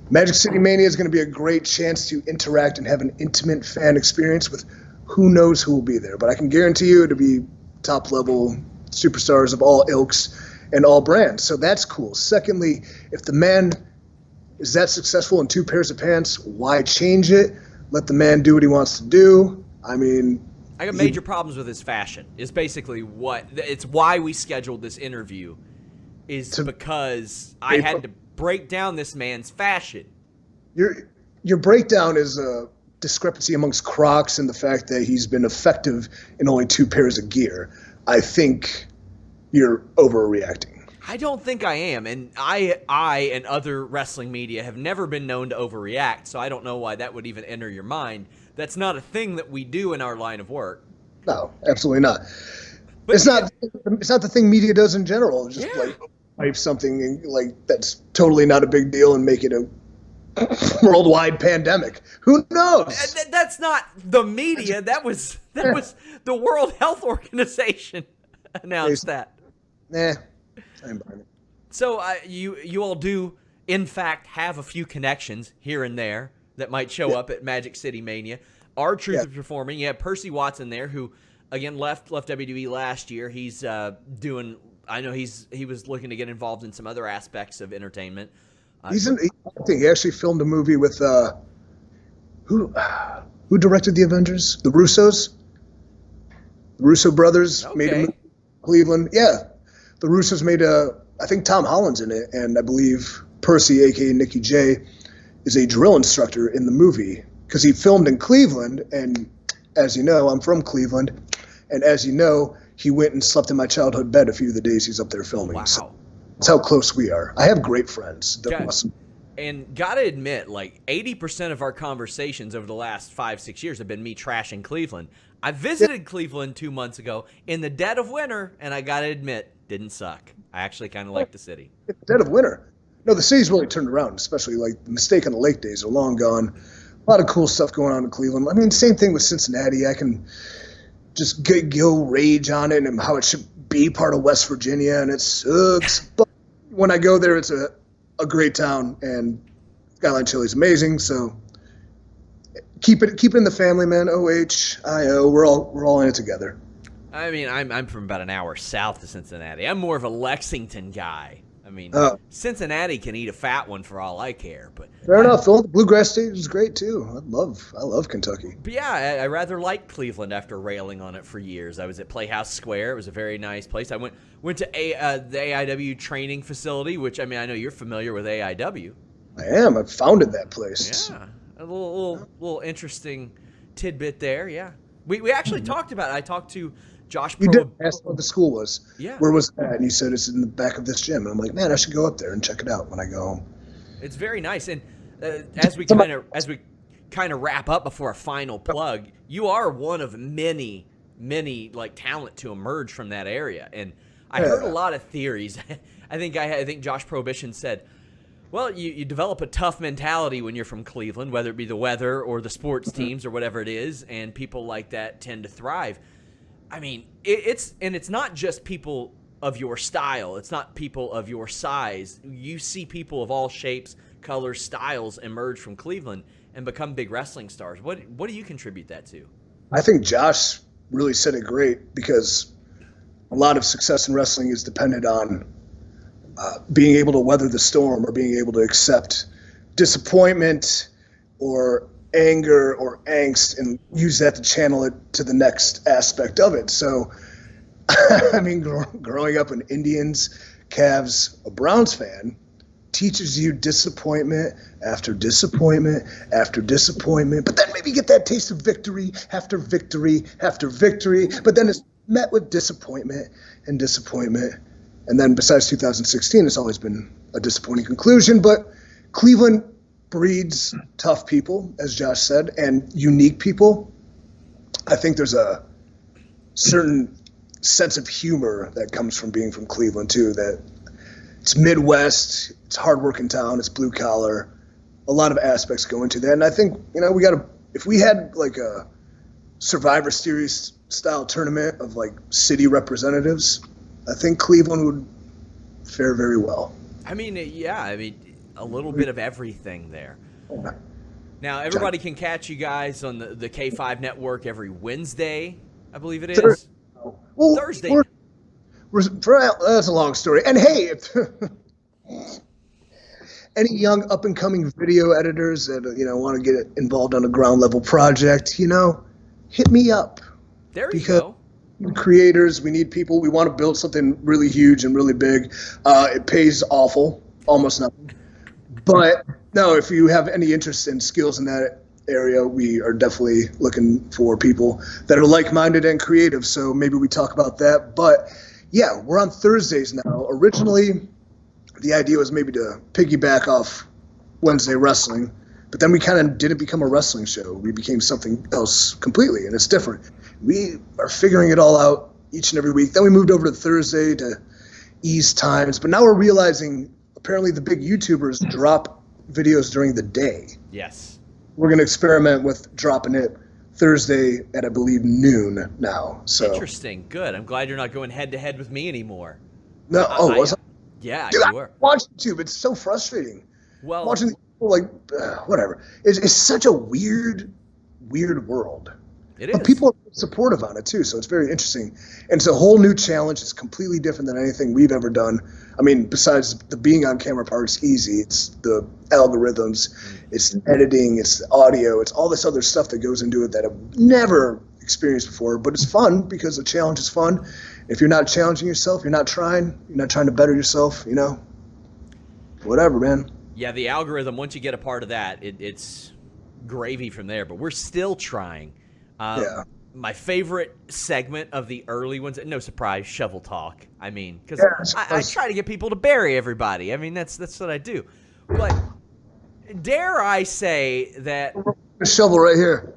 Magic City Mania is going to be a great chance to interact and have an intimate fan experience with who knows who will be there. But I can guarantee you it'll be top-level superstars of all ilks and all brands. So that's cool. Secondly, if the man is that successful in 2 pairs of pants, why change it? Let the man do what he wants to do. I mean, I got major problems with his fashion. Is basically it's why we scheduled this interview, because I had to break down this man's fashion. Your breakdown is a discrepancy amongst Crocs and the fact that he's been effective in only 2 pairs of gear. I think you're overreacting. I don't think I am, and I and other wrestling media have never been known to overreact, so I don't know why that would even enter your mind. That's not a thing that we do in our line of work. No, absolutely not. But it's not the thing media does in general. Just like hype something like that's totally not a big deal and make it a worldwide pandemic. Who knows? That's not the media. That was the World Health Organization announced that. Nah, I'm buying it. So you all do in fact have a few connections here and there that might show up at Magic City Mania. R-Truth is performing. You have Percy Watson there, who again left WWE last year. He's doing. I know he was looking to get involved in some other aspects of entertainment. I think he actually filmed a movie with who Who directed the Avengers? The Russos. The Russo brothers made a movie in Cleveland. Yeah, the Russos made I think Tom Holland's in it, and I believe Percy, aka Nicky J, is a drill instructor in the movie because he filmed in Cleveland. And as you know, I'm from Cleveland, and as you know, he went and slept in my childhood bed a few of the days he's up there filming. Wow. So that's how close we are. I have great friends. They're awesome. And gotta admit, like 80% of our conversations over the last 5-6 years have been me trashing Cleveland. I visited Cleveland 2 months ago in the dead of winter, and I gotta admit, didn't suck. I actually kind of like the city. In the dead of winter. No, the city's really turned around, especially like the Mistake on the Lake days are long gone. A lot of cool stuff going on in Cleveland. I mean, same thing with Cincinnati. I can just go rage on it and how it should be part of West Virginia, and it sucks. But when I go there, it's a great town, and Skyline Chili is amazing. So keep it in the family, man. OH, IO, we're all in it together. I mean, I'm from about an hour south of Cincinnati. I'm more of a Lexington guy. I mean, Cincinnati can eat a fat one for all I care. But fair enough. The Bluegrass State is great too. I love Kentucky. But yeah, I rather like Cleveland after railing on it for years. I was at Playhouse Square. It was a very nice place. I went to the AIW training facility, which I mean I know you're familiar with AIW. I am. I founded that place. Yeah, a little interesting tidbit there. Yeah, we actually talked about it. I talked to Josh. You did ask what the school was. Yeah. Where was that? And you said it's in the back of this gym. And I'm like, man, I should go up there and check it out when I go home. It's very nice. And as we kind of wrap up before a final plug, you are one of many like talent to emerge from that area. And I heard a lot of theories. I think Josh Prohibition said, well, you develop a tough mentality when you're from Cleveland, whether it be the weather or the sports teams or whatever it is, and people like that tend to thrive. I mean, it's not just people of your style. It's not people of your size. You see people of all shapes, colors, styles emerge from Cleveland and become big wrestling stars. What do you contribute that to? I think Josh really said it great because a lot of success in wrestling is dependent on being able to weather the storm or being able to accept disappointment or anger or angst and use that to channel it to the next aspect of it. So, I mean, growing up an Indians, Cavs, a Browns fan teaches you disappointment after disappointment after disappointment, but then maybe get that taste of victory after victory after victory, but then it's met with disappointment and disappointment. And then besides 2016, it's always been a disappointing conclusion, but Cleveland breeds tough people, as Josh said, and unique people. I think there's a certain sense of humor that comes from being from Cleveland too, that it's Midwest, it's hardworking town, it's blue collar, a lot of aspects go into that. And I think, if we had like a Survivor Series style tournament of like city representatives, I think Cleveland would fare very well. I mean, a little bit of everything there. Now, everybody can catch you guys on the K5 network every Wednesday, I believe it is. Thursday. That's a long story. And hey, any young up-and-coming video editors that want to get involved on a ground-level project, hit me up. There you go. Creators, we need people. We want to build something really huge and really big. It pays awful, almost nothing. But no, if you have any interest in skills in that area, we are definitely looking for people that are like-minded and creative. So maybe we talk about that. But yeah, we're on Thursdays now. Originally, the idea was maybe to piggyback off Wednesday wrestling, but then we kind of didn't become a wrestling show. We became something else completely, and it's different. We are figuring it all out each and every week. Then we moved over to Thursday to ease times, but now we're realizing apparently the big YouTubers drop videos during the day. Yes. We're going to experiment with dropping it Thursday at, I believe, noon now. So interesting. Good. I'm glad you're not going head-to-head with me anymore. No. Was I? Yeah, dude, you were. Watch YouTube. It's so frustrating. Well, watching people whatever. It's such a weird world. It But is. people are supportive on it too, so it's very interesting. And it's a whole new challenge. It's completely different than anything we've ever done. I mean, besides the being on camera part, it's easy. It's the algorithms, it's editing, it's the audio, it's all this other stuff that goes into it that I've never experienced before. But it's fun because the challenge is fun. If you're not challenging yourself, you're not trying to better yourself, whatever, man. Yeah, the algorithm, once you get a part of that, it's gravy from there. But we're still trying. Yeah. My favorite segment of the early ones, no surprise, shovel talk. I mean, because I try to get people to bury everybody. I mean, that's what I do. But dare I say that A shovel right here.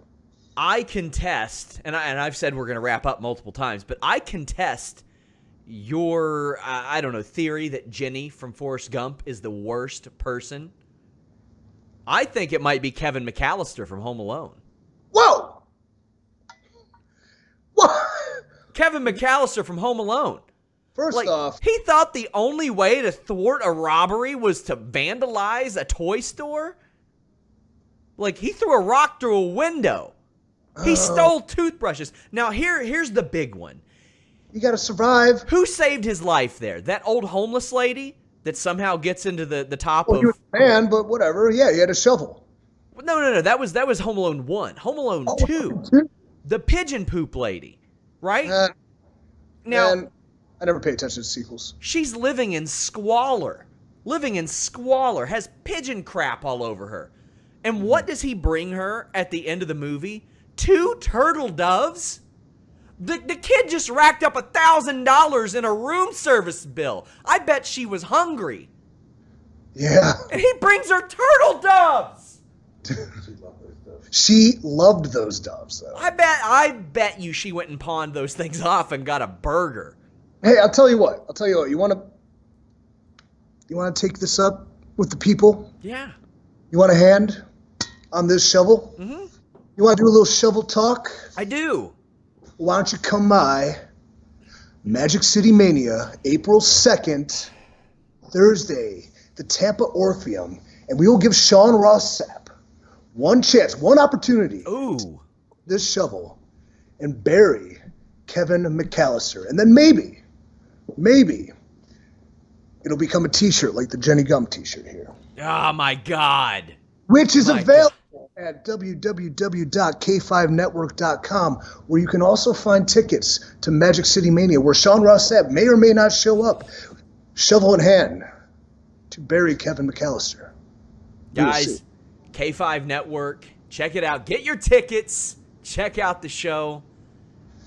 I contest, and I've said we're going to wrap up multiple times, but I contest your, I don't know, theory that Jenny from Forrest Gump is the worst person. I think it might be Kevin McAllister from Home Alone. Whoa! What? Kevin McAllister from Home Alone. First off, he thought the only way to thwart a robbery was to vandalize a toy store? Like, he threw a rock through a window. He stole toothbrushes. Now, here's the big one. you got to survive. Who saved his life there? That old homeless lady that somehow gets into the top Well, of... he was a man, but whatever. Yeah, he had a shovel. No. That was Home Alone 1. Home Alone 2. The pigeon poop lady, right? Now, Man, I never pay attention to sequels. she's living in squalor. Has pigeon crap all over her. And what does he bring her at the end of the movie? 2 turtle doves? The kid just racked up $1,000 in a room service bill. I bet she was hungry. Yeah. And he brings her turtle doves. She loved those doves, though. I bet you she went and pawned those things off and got a burger. Hey, I'll tell you what. You want to take this up with the people? Yeah. You want a hand on this shovel? Mm-hmm. You want to do a little shovel talk? I do. Why don't you come by Magic City Mania, April 2nd, Thursday, the Tampa Orpheum, and we will give Sean Ross Sapp one chance, one opportunity. Ooh. This shovel and bury Kevin McAllister. And then maybe it'll become a t-shirt like the Jenny Gum t-shirt here. Oh, my God. Which is available at www.k5network.com, where you can also find tickets to Magic City Mania, where Sean Ross Sapp may or may not show up, shovel in hand, to bury Kevin McAllister. Guys, K5 Network, check it out. Get your tickets. Check out the show.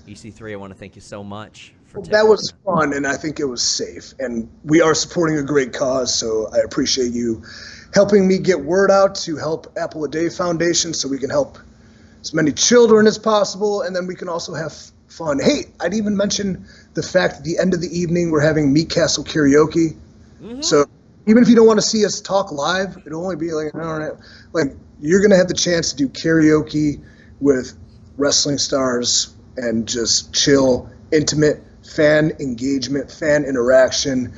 EC3, I want to thank you so much. That was fun, and I think it was safe. And we are supporting a great cause, so I appreciate you helping me get word out to help Apple a Day Foundation so we can help as many children as possible, and then we can also have fun. Hey, I'd even mention the fact at the end of the evening we're having Meat Castle karaoke. Mm-hmm. So even if you don't want to see us talk live, it'll only be like an hour and a half. Like, you're going to have the chance to do karaoke with wrestling stars and just chill, intimate fan engagement, fan interaction.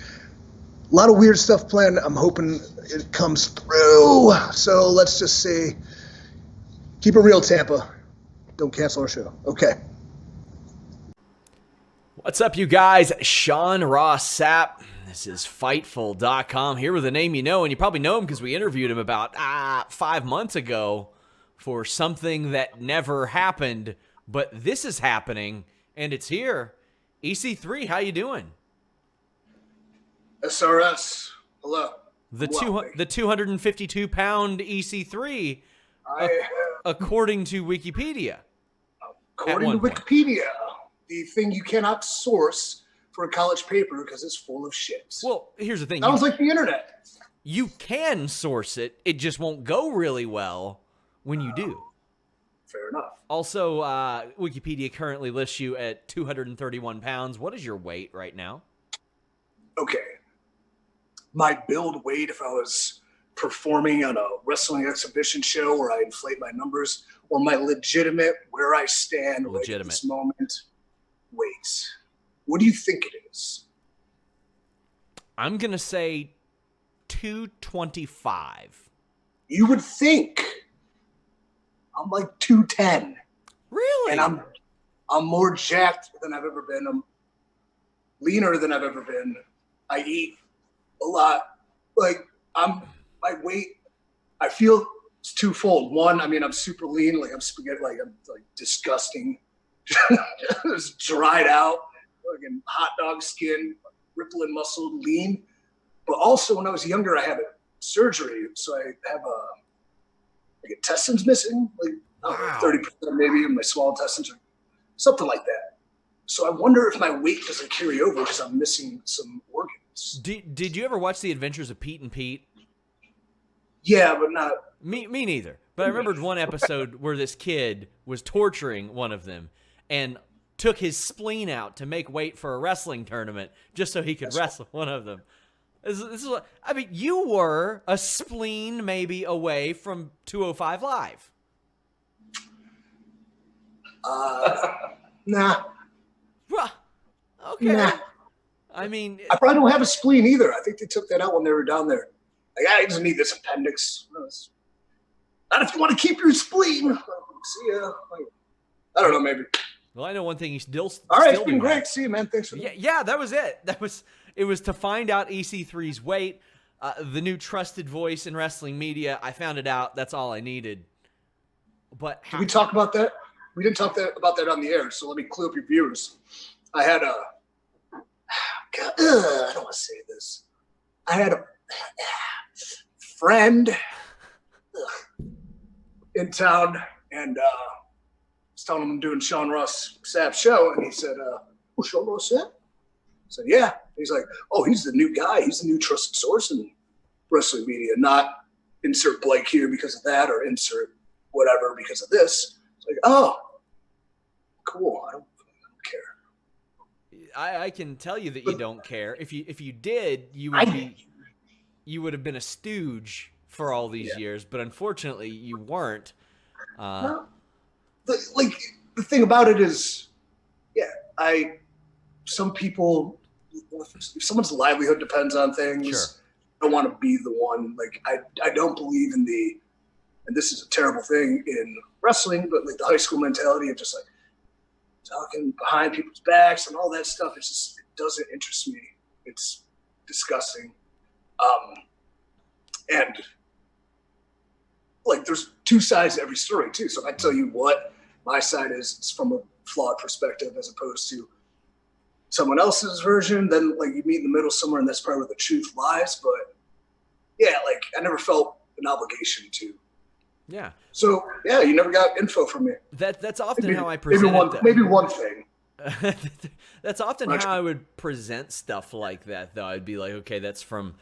A lot of weird stuff planned. I'm hoping it comes through. So let's just say, keep it real, Tampa. Don't cancel our show. Okay. What's up, you guys? Sean Ross Sapp. This is Fightful.com, here with a name you know, and you probably know him because we interviewed him about 5 months ago for something that never happened, but this is happening, and it's here. EC3, how you doing? SRS, hello. The 252-pound EC3, according to Wikipedia. According to Wikipedia, the thing you cannot source for a college paper because it's full of shit. Well, here's the thing. Sounds like the internet. You can source it. It just won't go really well when you do. Fair enough. Also, Wikipedia currently lists you at 231 pounds. What is your weight right now? Okay. My build weight, if I was performing on a wrestling exhibition show where I inflate my numbers, or my legitimate, where I stand right at this moment, weight. What do you think it is? I'm going to say 225. You would think. I'm like 210. Really? And I'm more jacked than I've ever been. I'm leaner than I've ever been. I eat a lot. Like my weight, I feel it's twofold. One, I mean, I'm super lean. Like I'm spaghetti. Like I'm like disgusting, just dried out, fucking hot dog skin, rippling muscle, lean. But also, when I was younger, I had a surgery, so I have like intestines missing, like Wow. 30% maybe of my small intestines, or something like that. So I wonder if my weight doesn't carry over because I'm missing some organs. Did you ever watch The Adventures of Pete and Pete? Yeah, but not. Me neither. But I remembered one episode where this kid was torturing one of them and took his spleen out to make weight for a wrestling tournament just so he could wrestle one of them. This is what, I mean, you were a spleen maybe away from 205 Live. Nah. Okay. Nah. I mean, I probably don't have a spleen either. I think they took that out when they were down there. Like, I just need this appendix. Not if you want to keep your spleen. See ya. I don't know, maybe. well, I know one thing you still All right, still it's been do great. have. See you, man. Thanks for that. Yeah, that was it. It was to find out EC3's weight, the new trusted voice in wrestling media. I found it out. That's all I needed. But Did we talk about that? We didn't talk about that on the air, so let me clue up your viewers. I had a God, I don't want to say this. I had a friend in town, and I was telling him I'm doing Sean Ross Sapp show, and he said, "Oh, Sean Ross Sapp?" I said, "Yeah." He's like, "Oh, he's the new guy. He's the new trusted source in wrestling media. Not insert blank here because of that, or insert whatever because of this." It's like, "Oh, cool. I don't care." I can tell you that you don't care. If you did, you would have been a stooge for all these years. But unfortunately, you weren't. No. The thing about it is, some people, if someone's livelihood depends on things, Sure. I don't want to be the one. Like I don't believe in and this is a terrible thing in wrestling, but like the high school mentality of just like talking behind people's backs and all that stuff. It doesn't interest me. It's disgusting. And like there's two sides to every story too. So if I tell you what my side is, it's from a flawed perspective as opposed to someone else's version, then like you meet in the middle somewhere, and that's probably where the truth lies. But yeah, like I never felt an obligation to. Yeah. So yeah, you never got info from me. That's often how I present it. Maybe one thing. That's often how I would present stuff like that, though. I'd be like, okay, that's from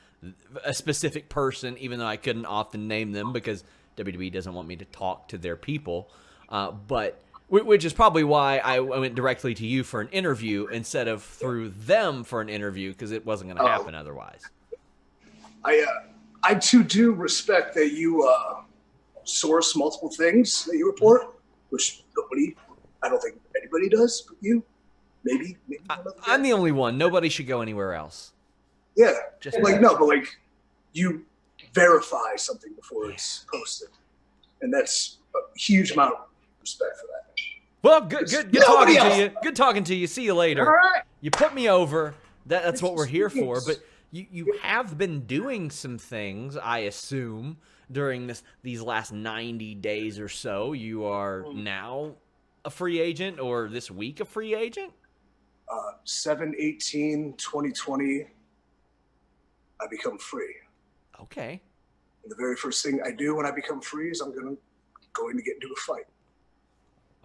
a specific person, even though I couldn't often name them because WWE doesn't want me to talk to their people. But which is probably why I went directly to you for an interview instead of through them for an interview, because it wasn't going to happen otherwise. I too do respect that you source multiple things that you report, which I don't think anybody does, but you, maybe I'm the only one. Nobody should go anywhere else. Yeah, Just but you verify something before it's posted, and that's a huge amount of respect for that. Well, good talking to you. Good talking to you. See you later. All right. You put me over. That's what we're here for. But you have been doing some things, I assume, during these last 90 days or so. You are now a free agent, or this week a free agent? 7/18/2020, I become free. Okay. And the very first thing I do when I become free is I'm going to get into a fight.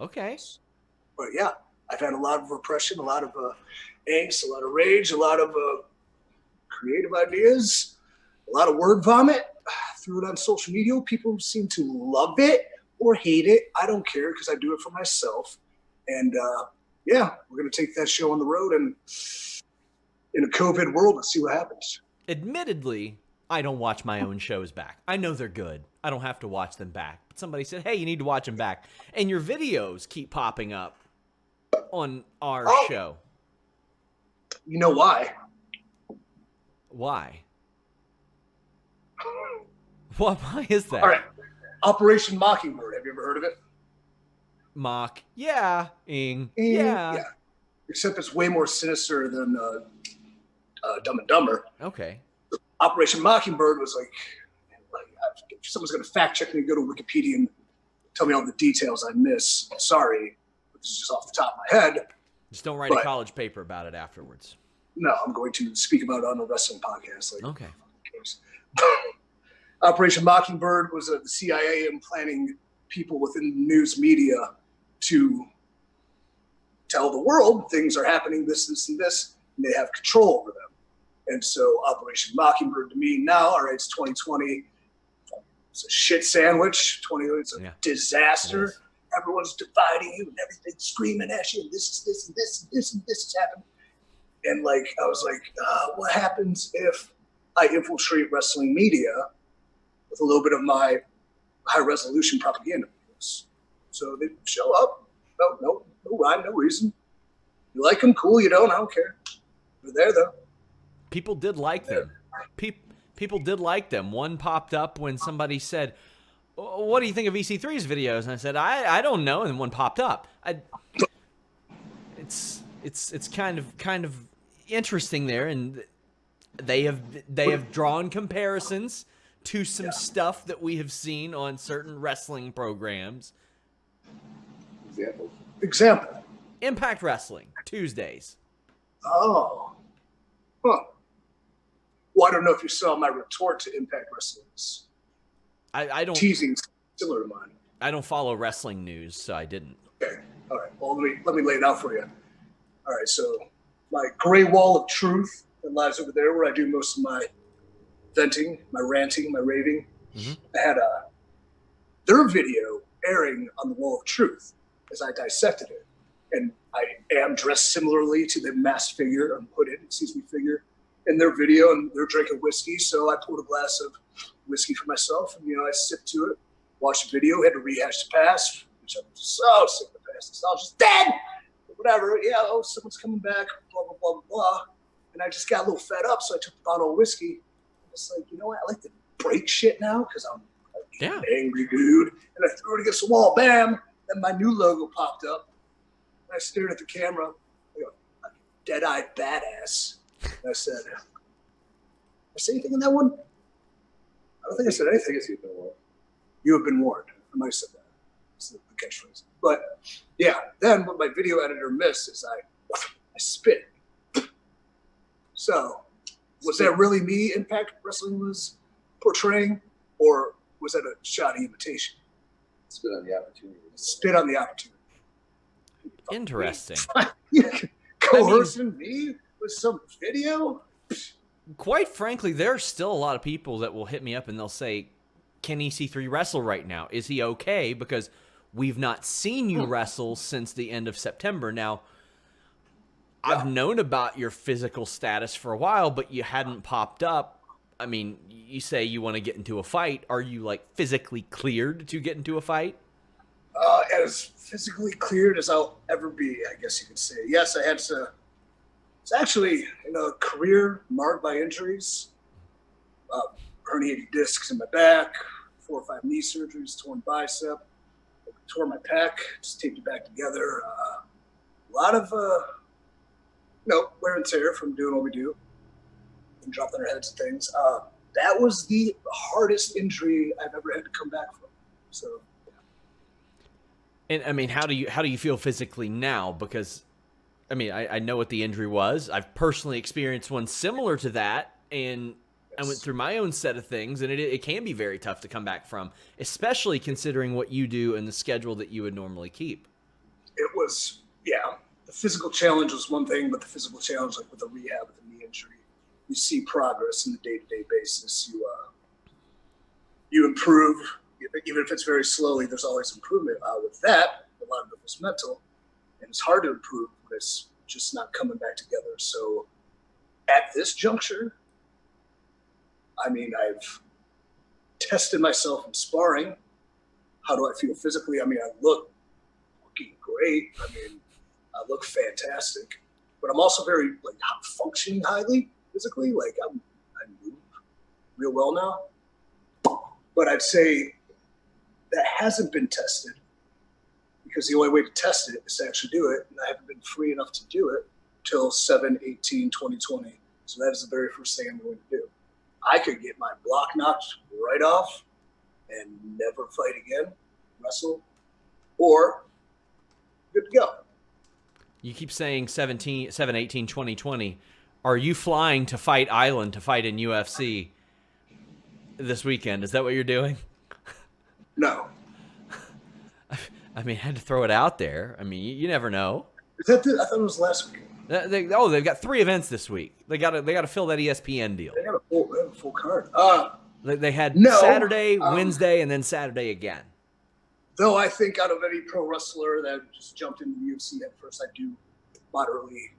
Okay. But yeah, I've had a lot of repression, a lot of angst, a lot of rage, a lot of creative ideas, a lot of word vomit. Threw it on social media. People seem to love it or hate it. I don't care because I do it for myself. And yeah, we're going to take that show on the road and in a COVID world, let's see what happens. Admittedly, I don't watch my own shows back. I know they're good. I don't have to watch them back. But somebody said, hey, you need to watch them back. And your videos keep popping up on our show. You know why? Why? Why is that? All right. Operation Mockingbird. Have you ever heard of it? mock, yeah, ing, Yeah. Except it's way more sinister than Dumb and Dumber. Okay. Operation Mockingbird was like if someone's going to fact check me, go to Wikipedia and tell me all the details I miss. Sorry, but this is just off the top of my head. Just don't write a college paper about it afterwards. No, I'm going to speak about it on a wrestling podcast. Like, okay. Operation Mockingbird was the CIA implanting people within the news media to tell the world things are happening, this, and this, and they have control over them. And so Operation Mockingbird to me now, all right, it's 2020. It's a shit sandwich. It's a disaster. Everyone's dividing you and everything's screaming at you. And this is this and this and this and this is happening. And like, I was like, what happens if I infiltrate wrestling media with a little bit of my high resolution propaganda videos? So they show up. No rhyme, no reason. You like them, cool. You don't, I don't care. They're there though. People did like them. People did like them. One popped up when somebody said, "What do you think of EC3's videos?" And I said, "I don't know." And one popped up. It's kind of interesting there, and they have drawn comparisons to some stuff that we have seen on certain wrestling programs. Example. Impact Wrestling Tuesdays. Oh. Huh. Well, I don't know if you saw my retort to Impact Wrestling's. I don't teasing similar to mine. I don't follow wrestling news, so I didn't. Okay. All right. Well, let me lay it out for you. All right. So my gray wall of truth that lies over there, where I do most of my venting, my ranting, my raving. Mm-hmm. I had their video airing on the wall of truth as I dissected it, and I am dressed similarly to the masked figure, hooded, figure in their video, and they're drinking whiskey. So I poured a glass of whiskey for myself, and I sipped to it, watched the video, had to rehash the past, which I'm so sick of the past. It's all just dead. Whatever. Yeah. Oh, someone's coming back. Blah blah blah blah blah. And I just got a little fed up, so I took the bottle of whiskey. I'm just like, you know what? I like to break shit now because I'm an angry dude. And I threw it against the wall. Bam. Then my new logo popped up. And I stared at the camera, like a dead-eyed badass. And I said, "Did I say anything in that one? I don't think I said anything." You've been warned. You have been warned. I might have said that. It's the catchphrase. But yeah, then what my video editor missed is I spit. So was that really me Impact Wrestling was portraying, or was that a shoddy imitation? Spit on the opportunity. Spit on the opportunity. Interesting. Coercing me with some video? Quite frankly, there are still a lot of people that will hit me up and they'll say, "Can EC3 wrestle right now? Is he okay? Because we've not seen you wrestle since the end of September." Now, I've known about your physical status for a while, but you hadn't popped up. I mean, you say you want to get into a fight. Are you, like, physically cleared to get into a fight? As physically cleared as I'll ever be, I guess you could say. Yes, I had to. It's actually a career marred by injuries. Herniated discs in my back, 4 or 5 knee surgeries, torn bicep, tore my pec, just taped it back together. A lot of wear and tear from doing what we do and dropping our heads and things. That was the hardest injury I've ever had to come back from. So. And I mean, how do you feel physically now? Because, I mean, I know what the injury was. I've personally experienced one similar to that, and I went through my own set of things, and it can be very tough to come back from, especially considering what you do and the schedule that you would normally keep. It was, the physical challenge was one thing, but the physical challenge, like with the rehab of the knee injury, you see progress on the day-to-day basis. You improve. Even if it's very slowly, there's always improvement. With that, a lot of it was mental, and it's hard to improve when it's just not coming back together. So at this juncture, I mean, I've tested myself in sparring. How do I feel physically? I mean, I look looking great. I mean, I look fantastic, but I'm also very functioning highly physically. Like I move real well now, but I'd say that hasn't been tested because the only way to test it is to actually do it, and I haven't been free enough to do it till 7/18/2020. So that is the very first thing I'm going to do. I could get my block knocked right off and never fight again, wrestle, or good to go. You keep saying 7/18/2020. Are you flying to Fight Island to fight in UFC this weekend? Is that what you're doing? No. I mean, I had to throw it out there. I mean, you never know. Is that I thought it was last week. They've got 3 events this week. They got to fill that ESPN deal. They have a full card. They had No, Saturday, Wednesday, and then Saturday again. Though I think out of any pro wrestler that just jumped into the UFC at first, I do moderately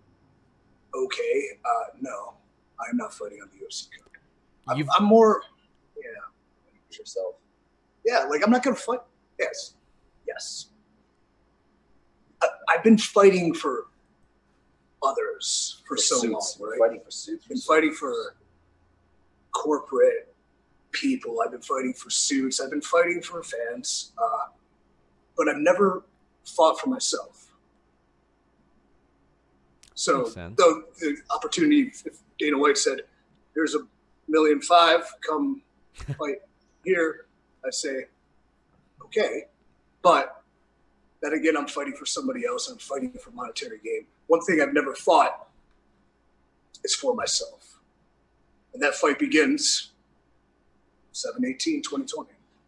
okay. No, I am not fighting on the UFC card. I'm more, Yourself. yeah, like I'm not going to fight. Yes. I've been fighting for others for so long, right? Fighting for suits. Been fighting for corporate people. I've been fighting for suits. I've been fighting for fans. But I've never fought for myself. So the opportunity, if Dana White said, "Here's $1.5 million, come fight here," I say, okay. But then again, I'm fighting for somebody else. I'm fighting for monetary gain. One thing I've never fought is for myself. And that fight begins 7/18/2020.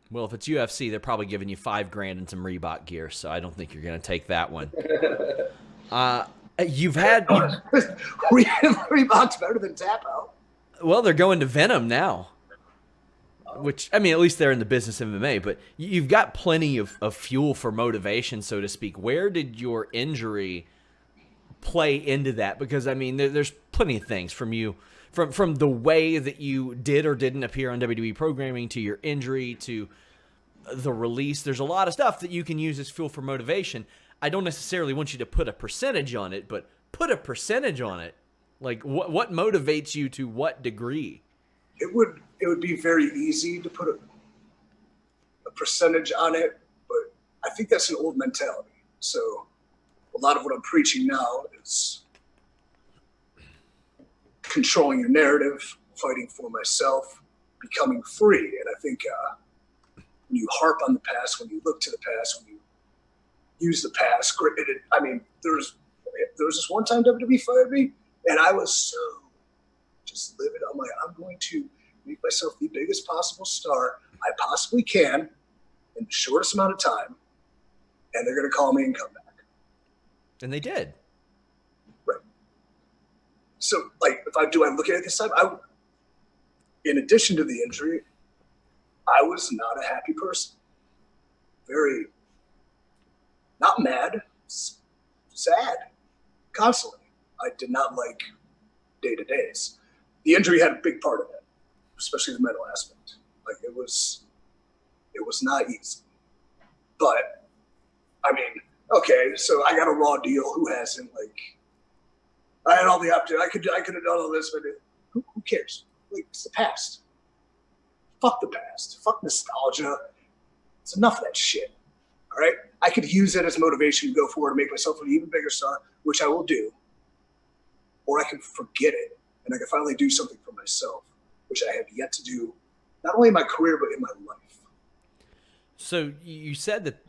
Well, if it's UFC, they're probably giving you $5,000 and some Reebok gear, so I don't think you're going to take that one. You've had Reebok's better than Tap Out. Well, they're going to Venom now. Which, I mean, at least they're in the business of MMA, but you've got plenty of fuel for motivation, so to speak. Where did your injury play into that? Because, I mean, there's plenty of things from you, from the way that you did or didn't appear on WWE programming to your injury to the release. There's a lot of stuff that you can use as fuel for motivation. I don't necessarily want you to put a percentage on it, but put a percentage on it. Like, what motivates you to what degree? It would be very easy to put a percentage on it, but I think that's an old mentality. So a lot of what I'm preaching now is controlling your narrative, fighting for myself, becoming free. And I think when you harp on the past, when you look to the past, when you use the past, I mean, there was this one time WWE fired me, and I was so just livid. I'm like, I'm going to make myself the biggest possible star I possibly can in the shortest amount of time, and they're going to call me and come back. And they did. Right. So, like, I look at it this time, in addition to the injury, I was not a happy person. Very, not mad, sad, constantly. I did not like day-to-days. The injury had a big part of it, especially the mental aspect. Like, it was not easy. But, I mean, okay, so I got a raw deal. Who hasn't? Like, I had all the opportunity. I could have done all this, but who cares? Like, it's the past. Fuck the past. Fuck nostalgia. It's enough of that shit. All right? I could use it as motivation to go forward and make myself an even bigger star, which I will do. Or I can forget it, and I can finally do something for myself, which I have yet to do, not only in my career, but in my life. So you said that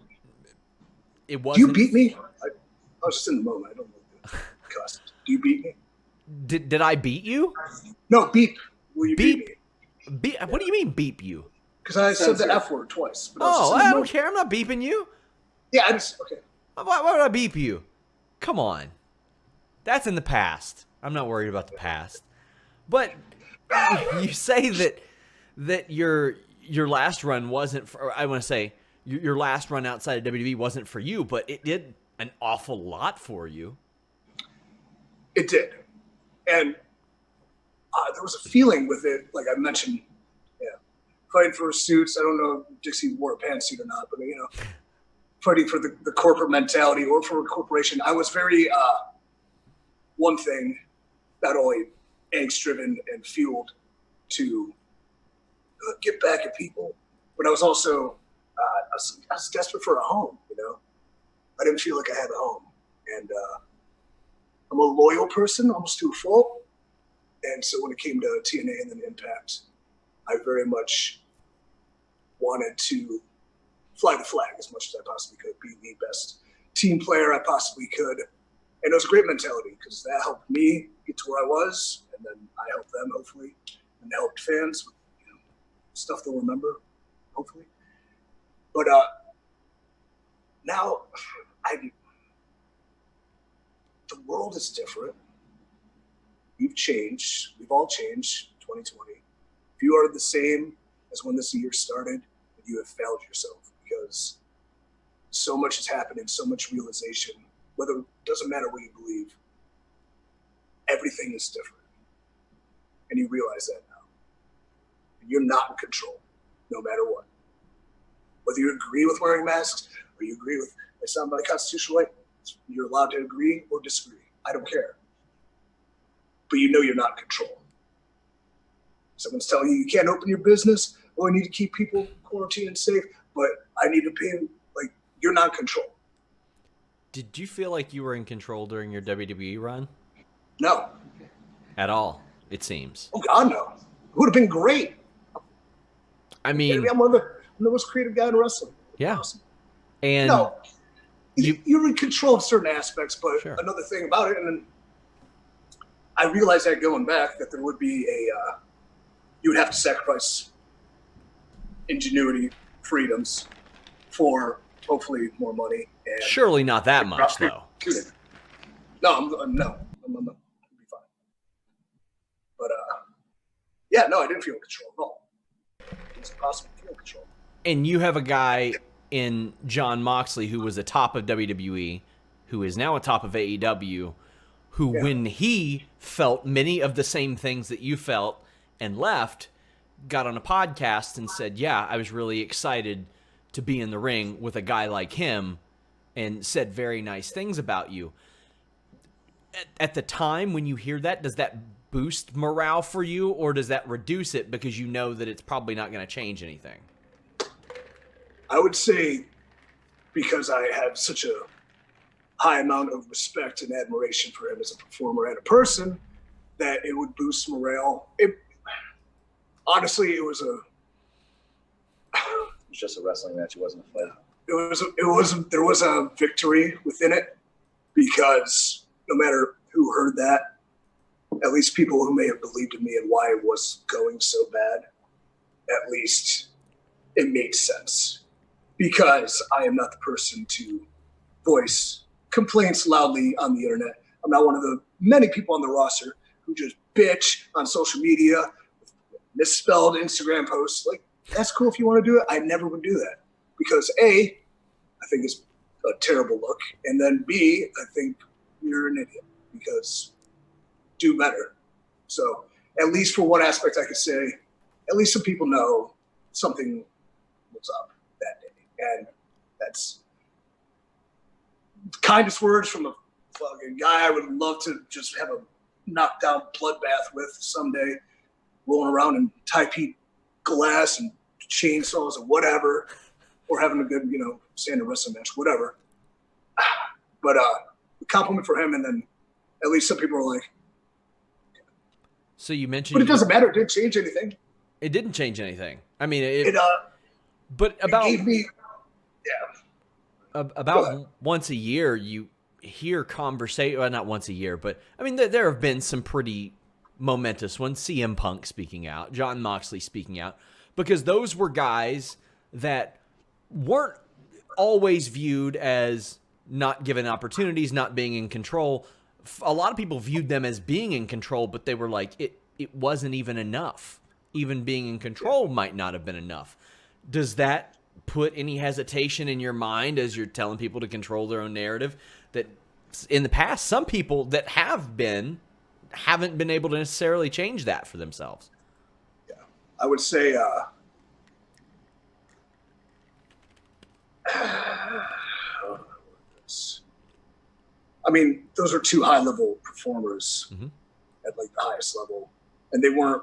it wasn't... Do you beat me? I was just in the moment. I don't know the cuss. Do you beat me? Did I beat you? No, beep. Will you beat me? What do you mean beep you? Because I said the F word twice. I don't care. I'm not beeping you. Yeah, okay. Why would I beep you? Come on. That's in the past. I'm not worried about the past. But you say that your last run wasn't for, I want to say your last run outside of WWE wasn't for you, but it did an awful lot for you. It did. And there was a feeling with it, like I mentioned, fighting for suits. I don't know if Dixie wore a pantsuit or not, but, fighting for the corporate mentality or for a corporation. I was very, one thing, not only angst-driven and fueled to get back at people, but I was also, I was desperate for a home, I didn't feel like I had a home. And I'm a loyal person, almost to a fault. And so when it came to TNA and then Impact, I very much wanted to fly the flag as much as I possibly could, be the best team player I possibly could. And it was a great mentality because that helped me get to where I was, and then I helped them, hopefully, and helped fans with stuff they'll remember, hopefully. But now, the world is different. We've changed. We've all changed. 2020. If you are the same as when this year started, you have failed yourself because so much has happened and so much realization. Whether it doesn't matter what you believe, everything is different, and you realize that now. And you're not in control, no matter what. Whether you agree with wearing masks or you agree with it's not my constitutional right, you're allowed to agree or disagree. I don't care. But you know you're not in control. Someone's telling you can't open your business, or I need to keep people quarantined and safe, but I need to pay. Like, you're not in control. Did you feel like you were in control during your WWE run? No. At all, it seems. Oh, God, no. It would have been great. I mean, I'm the most creative guy in wrestling. Yeah. Awesome. And no, you're in control of certain aspects, but Sure. Another thing about it, and then I realized that going back, that there would be you would have to sacrifice ingenuity, freedoms for hopefully more money. And surely not that much, though. No, I'm be fine. But yeah, no, I didn't feel in control at all. It's impossible to feel in control. And you have a guy in Jon Moxley who was atop of WWE, who is now atop of AEW, who when he felt many of the same things that you felt and left, got on a podcast and said, yeah, I was really excited to be in the ring with a guy like him, and said very nice things about you. At the time when you hear that, does that boost morale for you, or does that reduce it because you know that it's probably not going to change anything? I would say, because I have such a high amount of respect and admiration for him as a performer and a person, that it would boost morale. Honestly, it was just a wrestling match. It wasn't a fight. There was a victory within it, because no matter who heard that, at least people who may have believed in me and why it was going so bad, at least it made sense. Because I am not the person to voice complaints loudly on the internet. I'm not one of the many people on the roster who just bitch on social media, misspelled Instagram posts. Like, that's cool if you want to do it. I never would do that. Because A, I think it's a terrible look. And then B, I think you're an idiot. Because do better. So at least for one aspect I could say, at least some people know something was up that day. And that's the kindest words from a fucking guy I would love to just have a knockdown bloodbath with someday, rolling around in Taipei glass and chainsaws and whatever, or having a good, standing wrestling match, whatever. But a compliment for him, and then at least some people are like, so you mentioned, but it doesn't matter. It didn't change anything. It didn't change anything. I mean, but about it gave me, about once a year, you hear conversation. Well, not once a year, but I mean, there have been some pretty momentous ones. CM Punk speaking out, Jon Moxley speaking out, because those were guys that weren't always viewed as not given opportunities, not being in control. A lot of people viewed them as being in control, but they were like, it wasn't even enough. Even being in control might not have been enough. Does that put any hesitation in your mind as you're telling people to control their own narrative? That in the past, some people that haven't been able to necessarily change that for themselves. Yeah, I would say, I mean, those are two high-level performers at like the highest level, and they weren't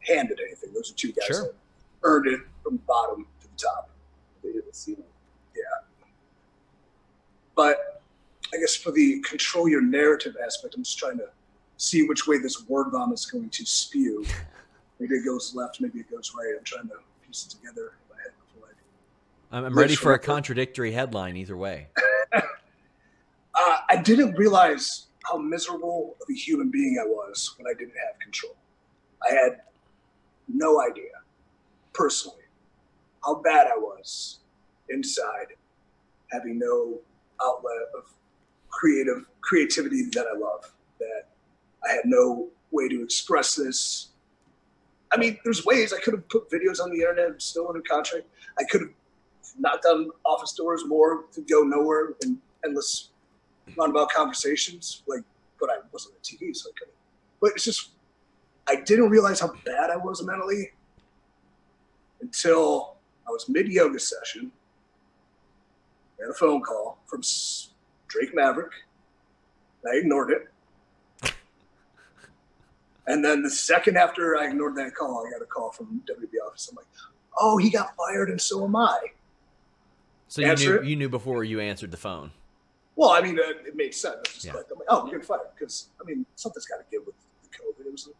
handed anything. Those are two guys that earned it from the bottom to the top. They hit the ceiling. Yeah. But I guess for the control your narrative aspect, I'm just trying to see which way this word vomit is going to spew. Maybe it goes left, maybe it goes right. I'm trying to piece it together in my head before I'm ready for a contradictory headline either way. I didn't realize how miserable of a human being I was when I didn't have control. I had no idea, personally, how bad I was inside, having no outlet of creativity that I love, that I had no way to express this. I mean, there's ways I could have put videos on the internet, still under contract. I could have knocked on office doors more to go nowhere and endless roundabout conversations, but I wasn't on TV, so I couldn't. But it's just, I didn't realize how bad I was mentally until I was mid-yoga session. I had a phone call from Drake Maverick. I ignored it. And then the second after I ignored that call, I got a call from WWE office. I'm like, oh, he got fired and so am I. So you knew before you answered the phone. Well, I mean, it made sense. I was just like, I'm like, oh, you're getting fired because I mean, something's got to give with the COVID. It was like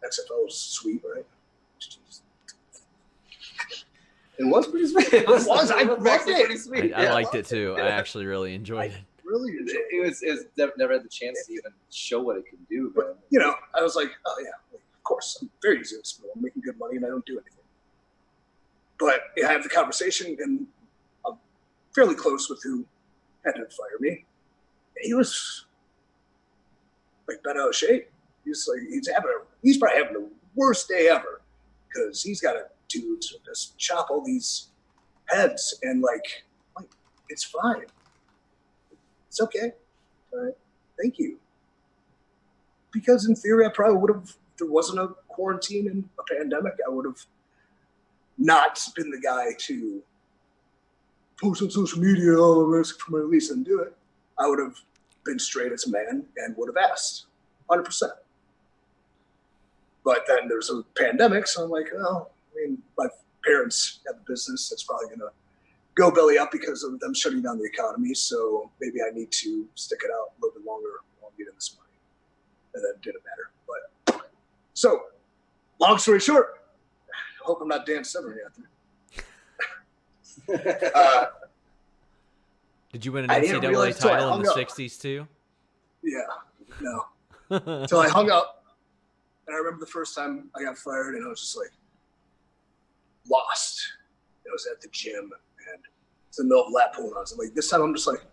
XFL was sweet, right? Jeez. It was pretty sweet. It was. I loved it. Pretty sweet. I liked it too. I actually really enjoyed it. Really enjoyed it. It was never had the chance to even show what it can do. But I was like, oh yeah, of course, I'm very easy to explain. I'm making good money and I don't do anything. But I have the conversation, and I'm fairly close with who had to fire me. And he was like bent out of shape. He's probably having the worst day ever because he's got to just chop all these heads and like it's fine. It's okay. All right. Thank you. Because in theory, I probably would have, if there wasn't a quarantine and a pandemic, I would have not been the guy to post on social media, all the risk for my release and do it. I would have been straight as a man and would have asked 100%. But then there's a pandemic, so I'm like, well, I mean, my parents have a business that's probably going to go belly up because of them shutting down the economy. So maybe I need to stick it out a little bit longer while I'm getting this money. And that didn't matter. But so, long story short, I hope I'm not Dan Severn out there. Did you win an NCAA title in the 60s too? Yeah, no. So I hung up, and I remember the first time I got fired, and I was just like lost. I was at the gym, and it's in the middle of lat pull downs. I'm like, this time I'm just like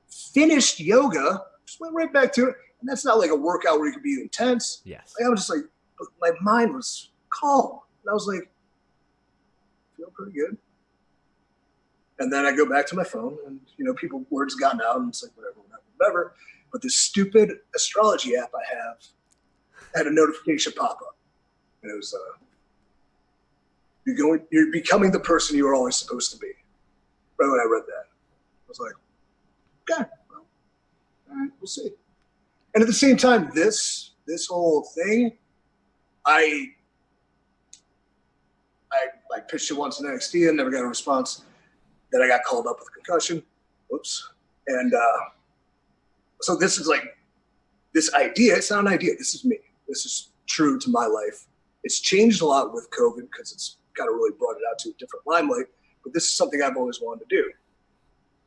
finished yoga, just went right back to it, and that's not like a workout where you can be intense. Yes. Like, I was just like, my mind was calm, and I was like, feel pretty good. And then I go back to my phone, and words gotten out, and it's like whatever. But this stupid astrology app I have had a notification pop up, and it was you're becoming the person you were always supposed to be. Right when I read that, I was like, okay, well, all right, we'll see. And at the same time, this whole thing, I pitched it once in NXT and never got a response. Then I got called up with a concussion. Whoops. And so this is like this idea. It's not an idea. This is me. This is true to my life. It's changed a lot with COVID because it's kind of really brought it out to a different limelight. But this is something I've always wanted to do.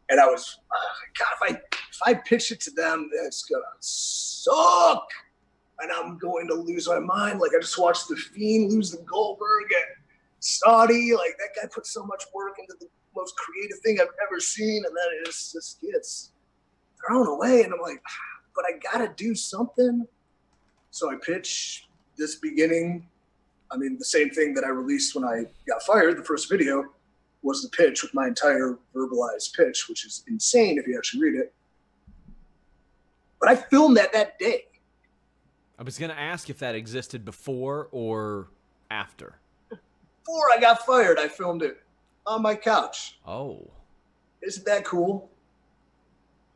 And I was, God, if I pitch it to them, it's going to suck. And I'm going to lose my mind. Like I just watched The Fiend lose the Goldberg at Saudi. Like that guy put so much work into the most creative thing I've ever seen, and then it just gets thrown away. And I'm like, but I gotta do something. So I pitch this beginning. I mean, the same thing that I released when I got fired. The first video was the pitch with my entire verbalized pitch, which is insane if you actually read it. But I filmed that day. I was gonna ask if that existed before or after. Before I got fired, I filmed it on my couch. Oh. Isn't that cool?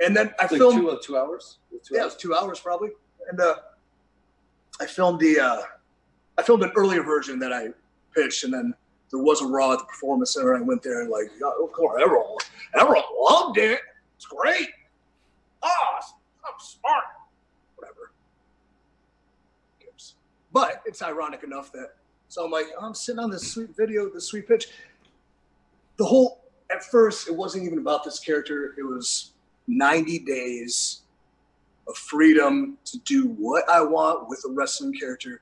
And then I filmed filmed 2 hours. Yeah, it was 2 hours probably. And I filmed an earlier version that I pitched, and then there was a Raw at the Performance Center. I went there and like, oh, come on, everyone loved it. It's great. Oh, I'm smart. Whatever. But it's ironic enough that, so I'm like, I'm sitting on this sweet video, this sweet pitch. At first, it wasn't even about this character. It was 90 days of freedom to do what I want with a wrestling character,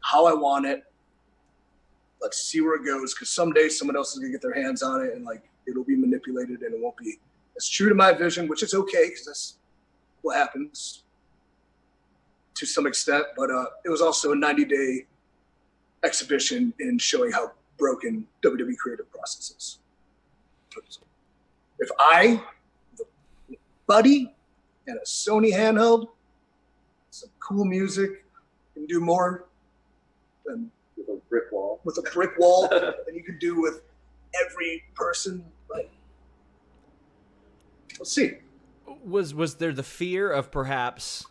how I want it. Let's see where it goes, because someday someone else is going to get their hands on it, and like it'll be manipulated, and it won't be as true to my vision, which is okay, because that's what happens to some extent. But it was also a 90-day exhibition in showing how broken WWE creative process is. If I, the buddy, and a Sony handheld, some cool music, can do more than with a brick wall than you could do with every person. Like, let's see. Was there the fear of perhaps,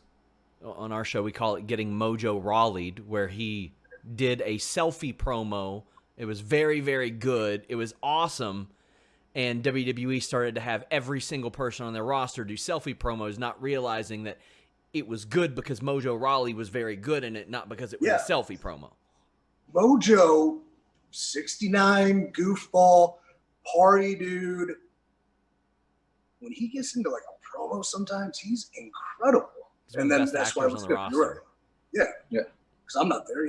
on our show we call it getting Mojo Rawley'd, where he did a selfie promo? It was very, very good. It was awesome. And WWE started to have every single person on their roster do selfie promos, not realizing that it was good because Mojo Rawley was very good in it, not because it was a selfie promo. Mojo, 69, goofball, party dude. When he gets into like a promo sometimes, he's incredible. And then that's why I was good. Right. Yeah. Because I'm not there,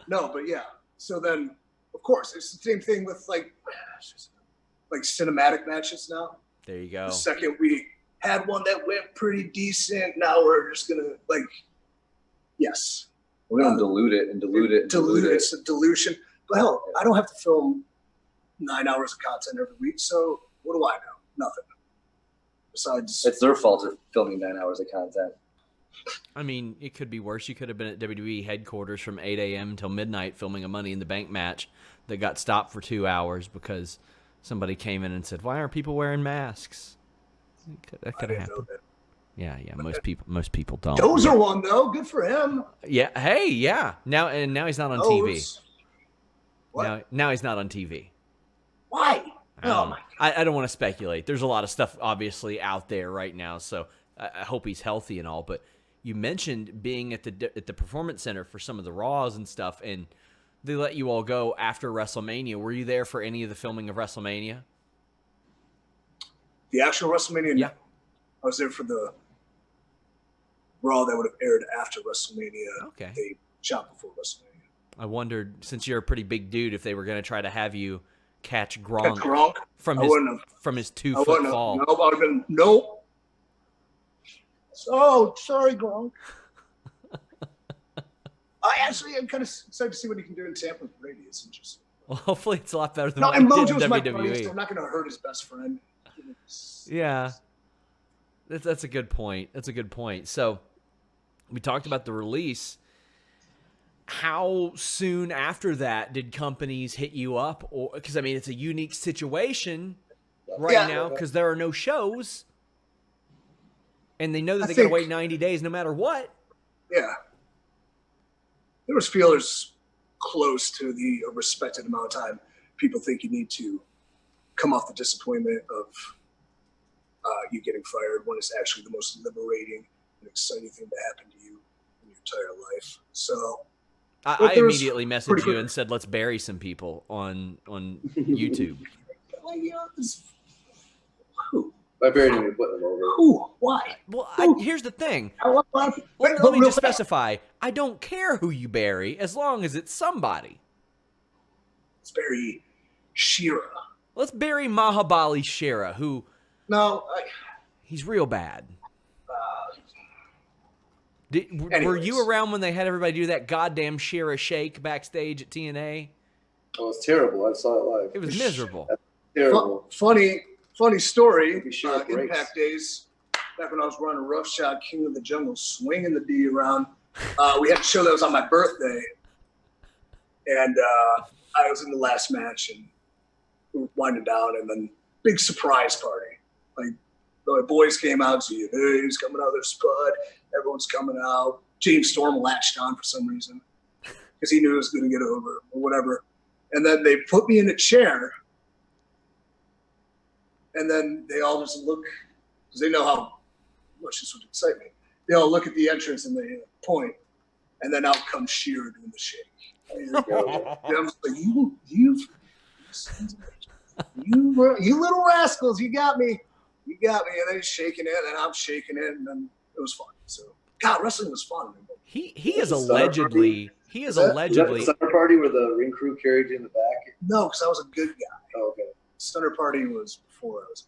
No, but yeah. So then, of course, it's the same thing with like cinematic matches now. There you go. The second we had one that went pretty decent, now we're just gonna yes. We're gonna dilute it. It's a dilution. But hell, I don't have to film 9 hours of content every week, so what do I know? Nothing. Besides, it's their fault for filming 9 hours of content. I mean, it could be worse. You could have been at WWE headquarters from 8 a.m. until midnight filming a Money in the Bank match that got stopped for 2 hours because somebody came in and said, "Why aren't people wearing masks?" That could have happened. Yeah. Most people don't. Dozer won though. Good for him. Yeah. Hey. Yeah. Now he's not on TV. What? Now he's not on TV. Why? I don't want to speculate. There's a lot of stuff obviously out there right now, so I hope he's healthy and all. But you mentioned being at the Performance Center for some of the Raws and stuff, and they let you all go after WrestleMania. Were you there for any of the filming of WrestleMania? The actual WrestleMania? Yeah. I was there for the Raw that would have aired after WrestleMania. Okay. They shot before WrestleMania. I wondered, since you're a pretty big dude, if they were going to try to have you catch Gronk, from his 2-foot fall. No, I would have been, nope. Oh, sorry, Gronk. I'm kind of excited to see what he can do in Tampa with Brady. It's interesting. Well, hopefully it's a lot better than what and he did in Mojo's my WWE. buddy, so I'm not going to hurt his best friend. Yeah. That's a good point. That's a good point. So we talked about the release. How soon after that did companies hit you up? Or because, I mean, it's a unique situation right now because there are no shows. And they know that they got to wait 90 days no matter what. Yeah. There was feelers close to the respected amount of time people think you need to come off the disappointment of you getting fired when it's actually the most liberating and exciting thing to happen to you in your entire life. So I immediately messaged you and said, let's bury some people on YouTube. Who? I buried him and put him over. Who? Why? Well, here's the thing. Let me just specify. I don't care who you bury as long as it's somebody. Let's bury Shira. Let's bury Mahabali Shira, who... No. He's real bad. Were you around when they had everybody do that goddamn Shira shake backstage at TNA? Oh, it's terrible. I saw it live. It was miserable. Terrible. Funny story. Sure Impact days, back when I was running Roughshod King of the Jungle, swinging the D around. We had a show that was on my birthday, and I was in the last match, and we were winding down, and then big surprise party. Like, the boys came out, so hey, who's coming out of their spud? Everyone's coming out. James Storm latched on for some reason because he knew it was going to get over or whatever. And then they put me in a chair, and then they all just look, because they know how much this would excite me. They all look at the entrance and they point, and then out comes Shearer doing the shake. And I'm just like, you little rascals, you got me. You got me. And then he's shaking it, and I'm shaking it, and then it was fun. So, God, wrestling was fun. He is allegedly Was that the Stunner Party where the ring crew carried you in the back? No, because I was a good guy. Oh, okay. Stunner Party was before I was.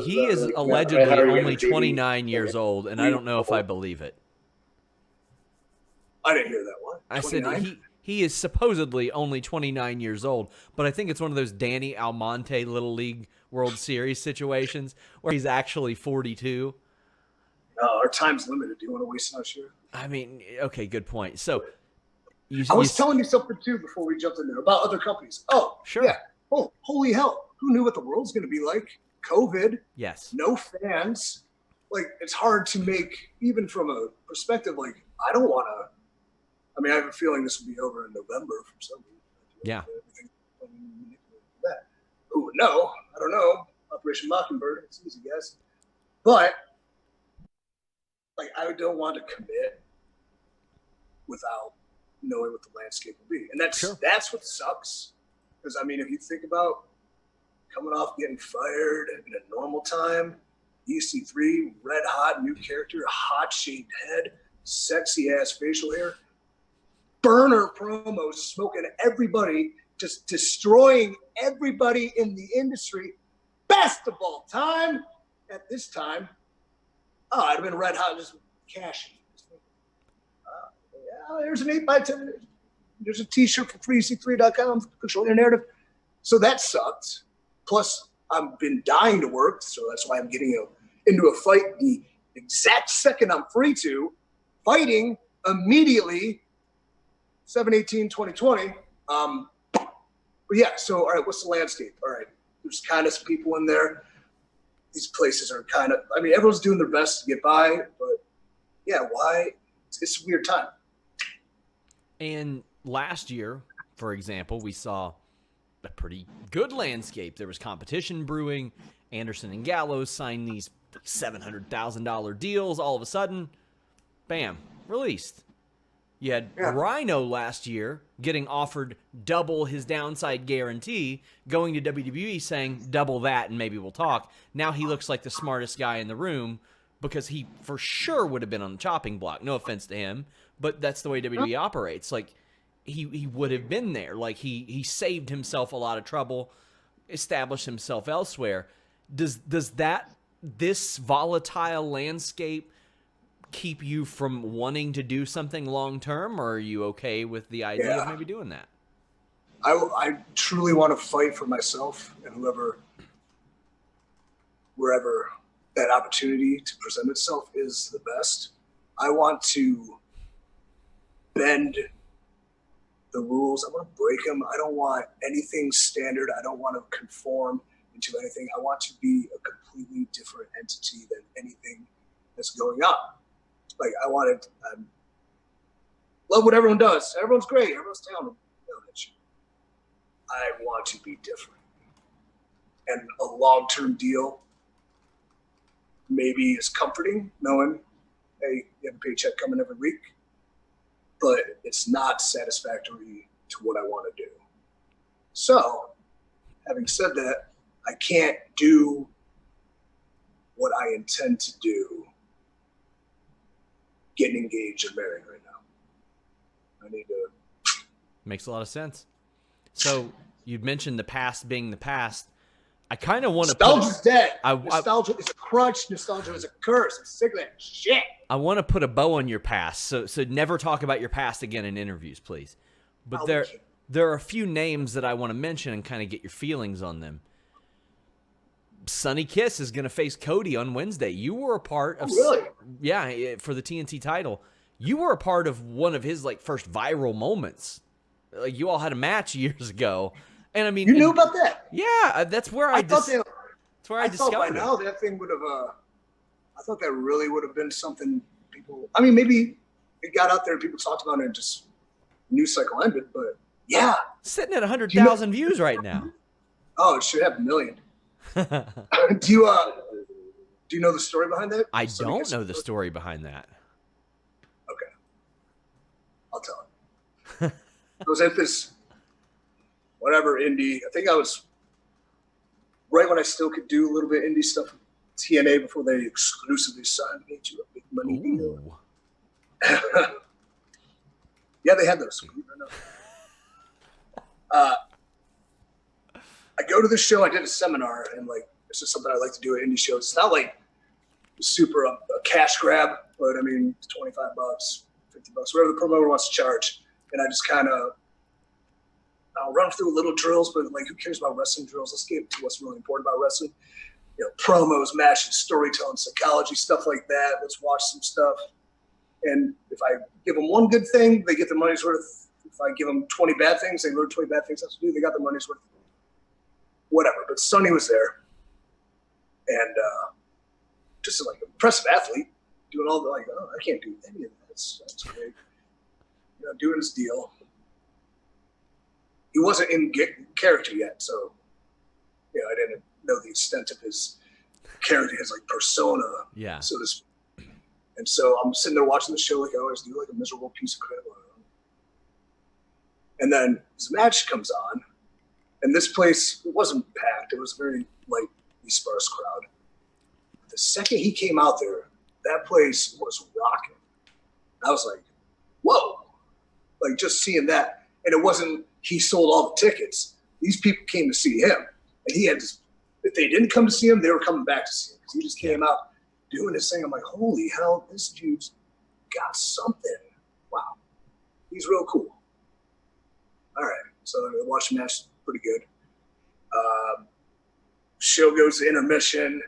He is allegedly only 29 years old, and I don't know if I believe it. I didn't hear that one. I said he is supposedly only 29 years old, but I think it's one of those Danny Almonte Little League World Series situations where he's actually 42. Our time's limited. Do you want to waste another year? I mean, okay, good point. So I was telling you something, too, before we jumped in there about other companies. Oh, sure. Yeah. Oh, holy hell. Who knew what the world's going to be like? COVID. Yes. No fans. Like, it's hard to make, even from a perspective, like, I don't want to. I mean, I have a feeling this will be over in November for some reason. Yeah. That. Who would know? I don't know. Operation Mockingbird. It's easy, guys. But, like, I don't want to commit without knowing what the landscape will be. And that's what sucks. Because, I mean, if you think about coming off getting fired in a normal time, EC3, red hot new character, a hot shaved head, sexy ass facial hair, burner promos, smoking everybody, just destroying everybody in the industry. Best of all time at this time. Oh, I'd have been red hot, just cashing. There's an 8x10. There's a t-shirt from freec3.com. Control your narrative. So that sucked. Plus, I've been dying to work, so that's why I'm getting into a fight the exact second I'm free to, fighting immediately, 7/18/2020. But yeah, so all right, what's the landscape? All right, there's kind of some people in there. These places are kind of, I mean, everyone's doing their best to get by, but yeah, why? It's a weird time. And last year, for example, we saw a pretty good landscape. There was competition brewing. Anderson and Gallows signed these $700,000 deals. All of a sudden, bam, released. You had Rhino last year getting offered double his downside guarantee, going to WWE saying double that and maybe we'll talk. Now he looks like the smartest guy in the room because he for sure would have been on the chopping block. No offense to him, but that's the way WWE operates. Like, he would have been there. Like, he saved himself a lot of trouble, established himself elsewhere. Does this volatile landscape keep you from wanting to do something long term, or are you okay with the idea of maybe doing that? I truly want to fight for myself and wherever that opportunity to present itself is the best. I want to bend the rules. I want to break them. I don't want anything standard. I don't want to conform into anything. I want to be a completely different entity than anything that's going on. Like, I love what everyone does. Everyone's great. Everyone's talented. I want to be different. And a long-term deal maybe is comforting, knowing, hey, you have a paycheck coming every week, but it's not satisfactory to what I want to do. So, having said that, I can't do what I intend to do getting engaged or married right now. I need to. Makes a lot of sense. So you'd mentioned the past being the past. I kind of want to. Nostalgia's dead. Nostalgia is a crutch. Nostalgia is a curse. I'm sick of that shit. I want to put a bow on your past. So never talk about your past again in interviews, please. But there are a few names that I want to mention and kind of get your feelings on them. Sonny Kiss is going to face Cody on Wednesday. You were a part of, yeah, for the TNT title. You were a part of one of his first viral moments. Like, you all had a match years ago, and I mean, you knew about that? Yeah, that's where I discovered. I thought by now that thing would have. I thought that really would have been something people. I mean, maybe it got out there and people talked about it and just news cycle ended. But yeah, sitting at 100,000 views right now. Oh, it should have 1 million. Do you know the story behind that? I don't know the story behind that. Okay, I'll tell it. I was at this whatever indie. I think I was right when I still could do a little bit indie stuff with TNA before they exclusively signed me to a big money deal. Yeah, they had those. I go to this show. I did a seminar, and like it's just something I like to do at indie shows. It's not like super a cash grab, but I mean, it's $25, $50, whatever the promoter wants to charge. And I just kind of I'll run through little drills, but like who cares about wrestling drills? Let's get to what's really important about wrestling. You know, promos, matches, storytelling, psychology, stuff like that. Let's watch some stuff. And if I give them one good thing, they get their money's worth. If I give them 20 bad things, they learn 20 bad things. That's what they do. They got their money's worth. Whatever. But Sonny was there, and just like an impressive athlete, doing all the like. Oh, I can't do any of that. That's great. You know, doing his deal. He wasn't in character yet, so you know, I didn't know the extent of his character, his like persona, so to speak. And so I'm sitting there watching the show like I always do, like a miserable piece of crap. And then this match comes on, and this place, it wasn't packed. It was a very lightly sparse crowd. The second he came out there, that place was rocking. I was like, whoa. Like just seeing that. And it wasn't, he sold all the tickets. These people came to see him. And he had to, if they didn't come to see him, they were coming back to see him. Because he just came out doing his thing. I'm like, holy hell, this dude's got something. Wow. He's real cool. All right. So I watched the match, pretty good. Show goes to intermission.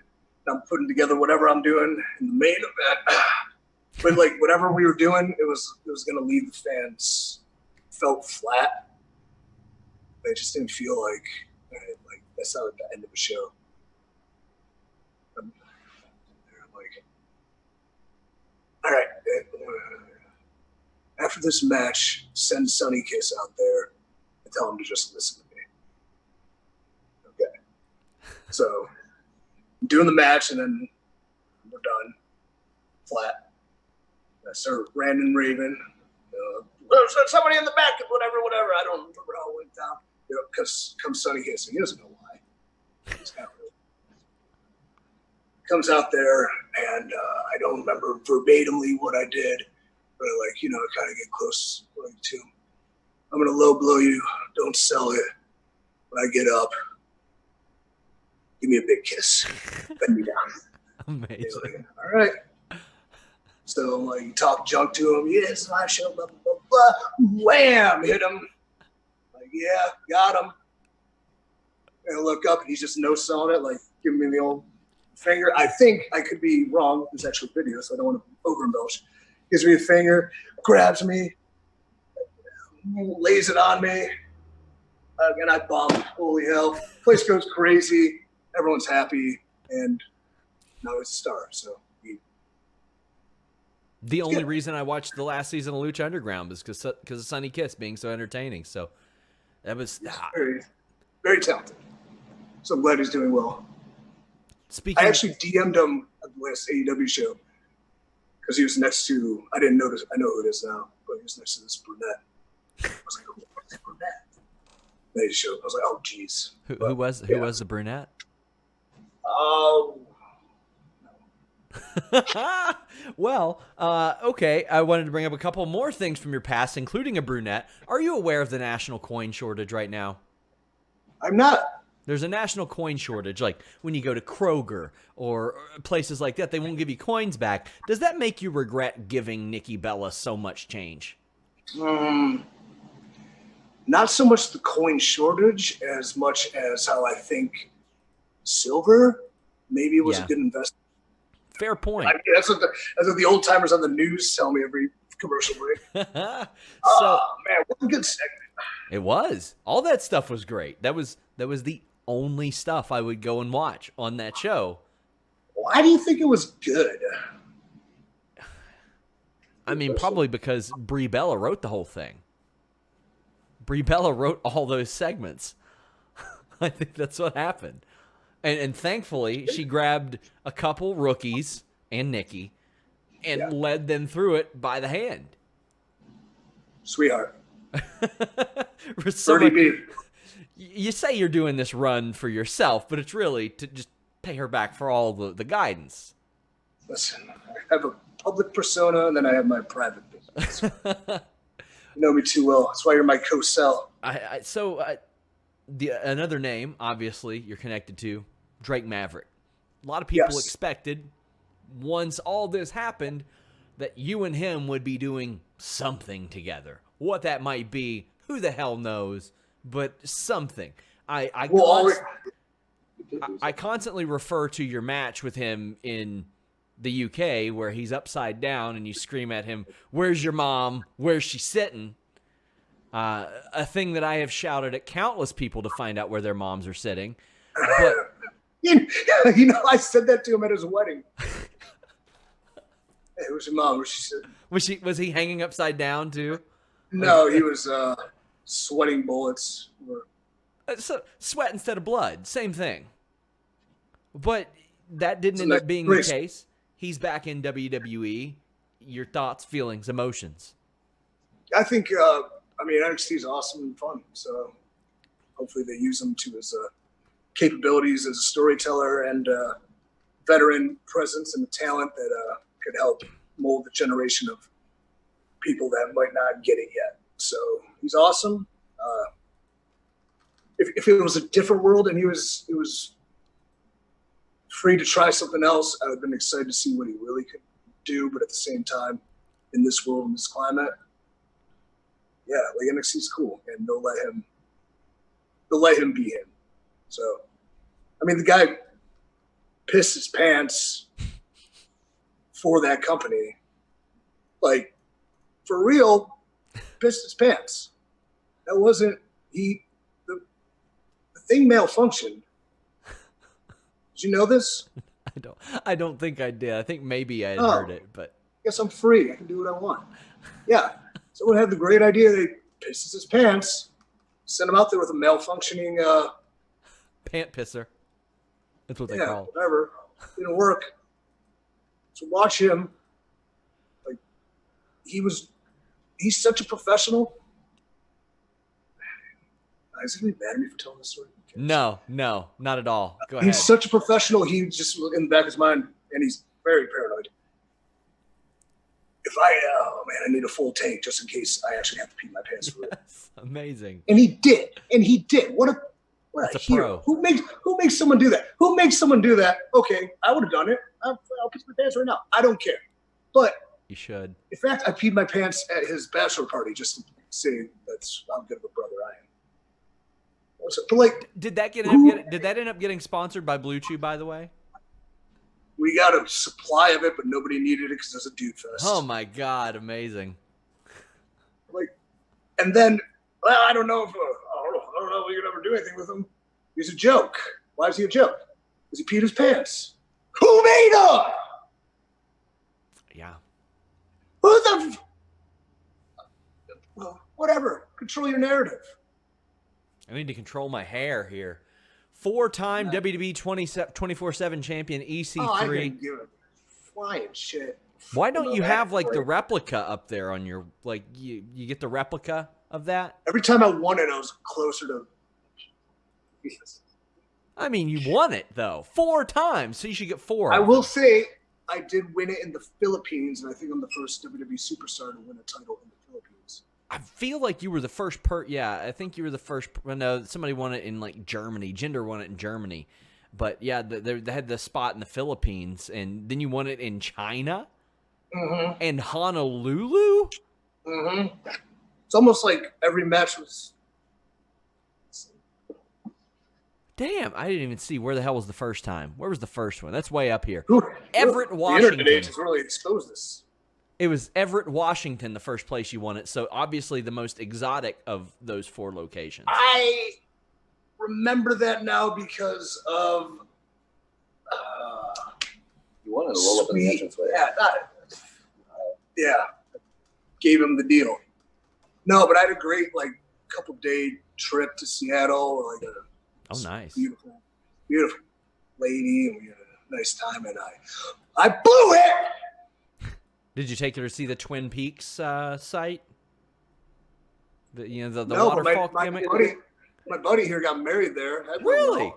I'm putting together whatever I'm doing in the main event. But like whatever we were doing, it was going to leave the fans. Felt flat. They just didn't feel like that's not the end of a show. I'm like, all right. After this match, send Sonny Kiss out there and tell him to just listen to me. Okay. So I'm doing the match, and then we're done. Flat. I start ranting and raving. Somebody in the back, whatever. I don't remember how it went down. You know, because comes Sonny Kiss, and he doesn't know why. He's not really. Comes out there, and I don't remember verbatimly what I did, but I kind of get close to him. I'm going to low blow you. Don't sell it. When I get up, give me a big kiss. Bend me down. Amazing. Like, all right. So like talk junk to him. Yeah, it's my show. Blah blah blah blah. Wham! Hit him. Like yeah, got him. And I look up and he's just no selling it, like giving me the old finger. I think I could be wrong. There's actual video, so I don't want to over embellish. Gives me a finger, grabs me, lays it on me, and I bomb. Holy hell! Place goes crazy. Everyone's happy, and now it's a star. So. The only reason I watched the last season of Lucha Underground was because of Sonny Kiss being so entertaining. So that was very, very talented. So I'm glad he's doing well. I actually DM'd him at the last AEW show because he was next to. I didn't notice. I know who it is now, but he was next to this brunette. I was like, "Who's that brunette?" They showed. I was like, "Oh, geez." Who was the brunette? Oh. Well, okay. I wanted to bring up a couple more things from your past, including a brunette. Are you aware of the national coin shortage right now? I'm not. There's a national coin shortage. Like when you go to Kroger or places like that, they won't give you coins back. Does that make you regret giving Nikki Bella so much change? Not so much the coin shortage as much as how I think silver maybe it was a good investment. Fair point. I mean, that's what the old timers on the news tell me every commercial break. Man, what a good segment. It was. All that stuff was great. That was the only stuff I would go and watch on that show. Why do you think it was good? I mean, probably because Brie Bella wrote the whole thing. Brie Bella wrote all those segments. I think that's what happened. And thankfully, she grabbed a couple rookies and Nikki and led them through it by the hand. Sweetheart. You say you're doing this run for yourself, but it's really to just pay her back for all the guidance. Listen, I have a public persona, and then I have my private business. You know me too well. That's why you're my co-cell. Another name, obviously, you're connected to, Drake Maverick. A lot of people expected, once all this happened, that you and him would be doing something together. What that might be, who the hell knows, but something. I constantly refer to your match with him in the UK where he's upside down and you scream at him, "Where's your mom? Where's she sitting?" A thing that I have shouted at countless people to find out where their moms are sitting. But you know, I said that to him at his wedding. Hey, where's your mom? Where's she sitting? Was he hanging upside down too? No, he was sweating bullets. So, sweat instead of blood, same thing. But that didn't end up being the case. He's back in WWE. Your thoughts, feelings, emotions? I think, NXT is awesome and fun. So hopefully they use him to his capabilities as a storyteller and veteran presence and the talent that could help mold the generation of people that might not get it yet. So he's awesome. If it was a different world and it was free to try something else, I would have been excited to see what he really could do. But at the same time, in this world, in this climate, yeah, like NXT's cool, and they'll let him be him. So, I mean, the guy pissed his pants for that company, like for real, pissed his pants. That wasn't the thing malfunctioned. Did you know this? I don't think I did. I think maybe I had heard it, but guess I'm free. I can do what I want. Yeah. Someone had the great idea. They pisses his pants, sent him out there with a malfunctioning pant pisser. That's what they call it. Whatever. Didn't work. So watch him. Like he's such a professional. Is he gonna be mad at me for telling this story? No, not at all. Go ahead. He's such a professional. He just in the back of his mind, and he's very paranoid. If I need a full tank just in case I actually have to pee my pants for it. Amazing. And he did. What a hero. Pro. Who makes someone do that? Who makes someone do that? Okay, I would have done it. I'll pee my pants right now. I don't care. But you should. In fact, I peed my pants at his bachelor party just to say that's how good of a brother I am. But like, did that end up getting sponsored by Blue Chew, by the way? We got a supply of it, but nobody needed it because it's a dude fest. Oh my god, amazing! Like, and then I don't know if we could ever do anything with him. He's a joke. Why is he a joke? Because he peed his pants. Who made him? Yeah. Who the? Whatever. Control your narrative. I need to control my hair here. 4-time WWE 24/7 champion EC3. Oh, I didn't give a flying shit. Why don't you have like the replica up there on your you get the replica of that? Every time I won it, I was closer to. I mean, you won it though 4 times, so you should get 4. I will say I did win it in the Philippines, and I think I'm the first WWE superstar to win a title in the Philippines. I feel like you were the first I think you were the first. No, somebody won it in like Germany. Jinder won it in Germany. But yeah, they had the spot in the Philippines, and then you won it in China and Honolulu. It's almost like every match was. Damn, I didn't even see where the hell was the first time. Where was the first one? That's way up here. Everett, Washington. The internet age has really exposed this. It was Everett, Washington, the first place you won it. So obviously the most exotic of those 4 locations. I remember that now because of. You wanted to roll up in the entranceway. Yeah, gave him the deal. No, but I had a great couple day trip to Seattle. Nice. Beautiful lady, and we had a nice time. And I blew it. Did you take her to see the Twin Peaks site? The No, waterfall but gimmick? my buddy here got married there. Really?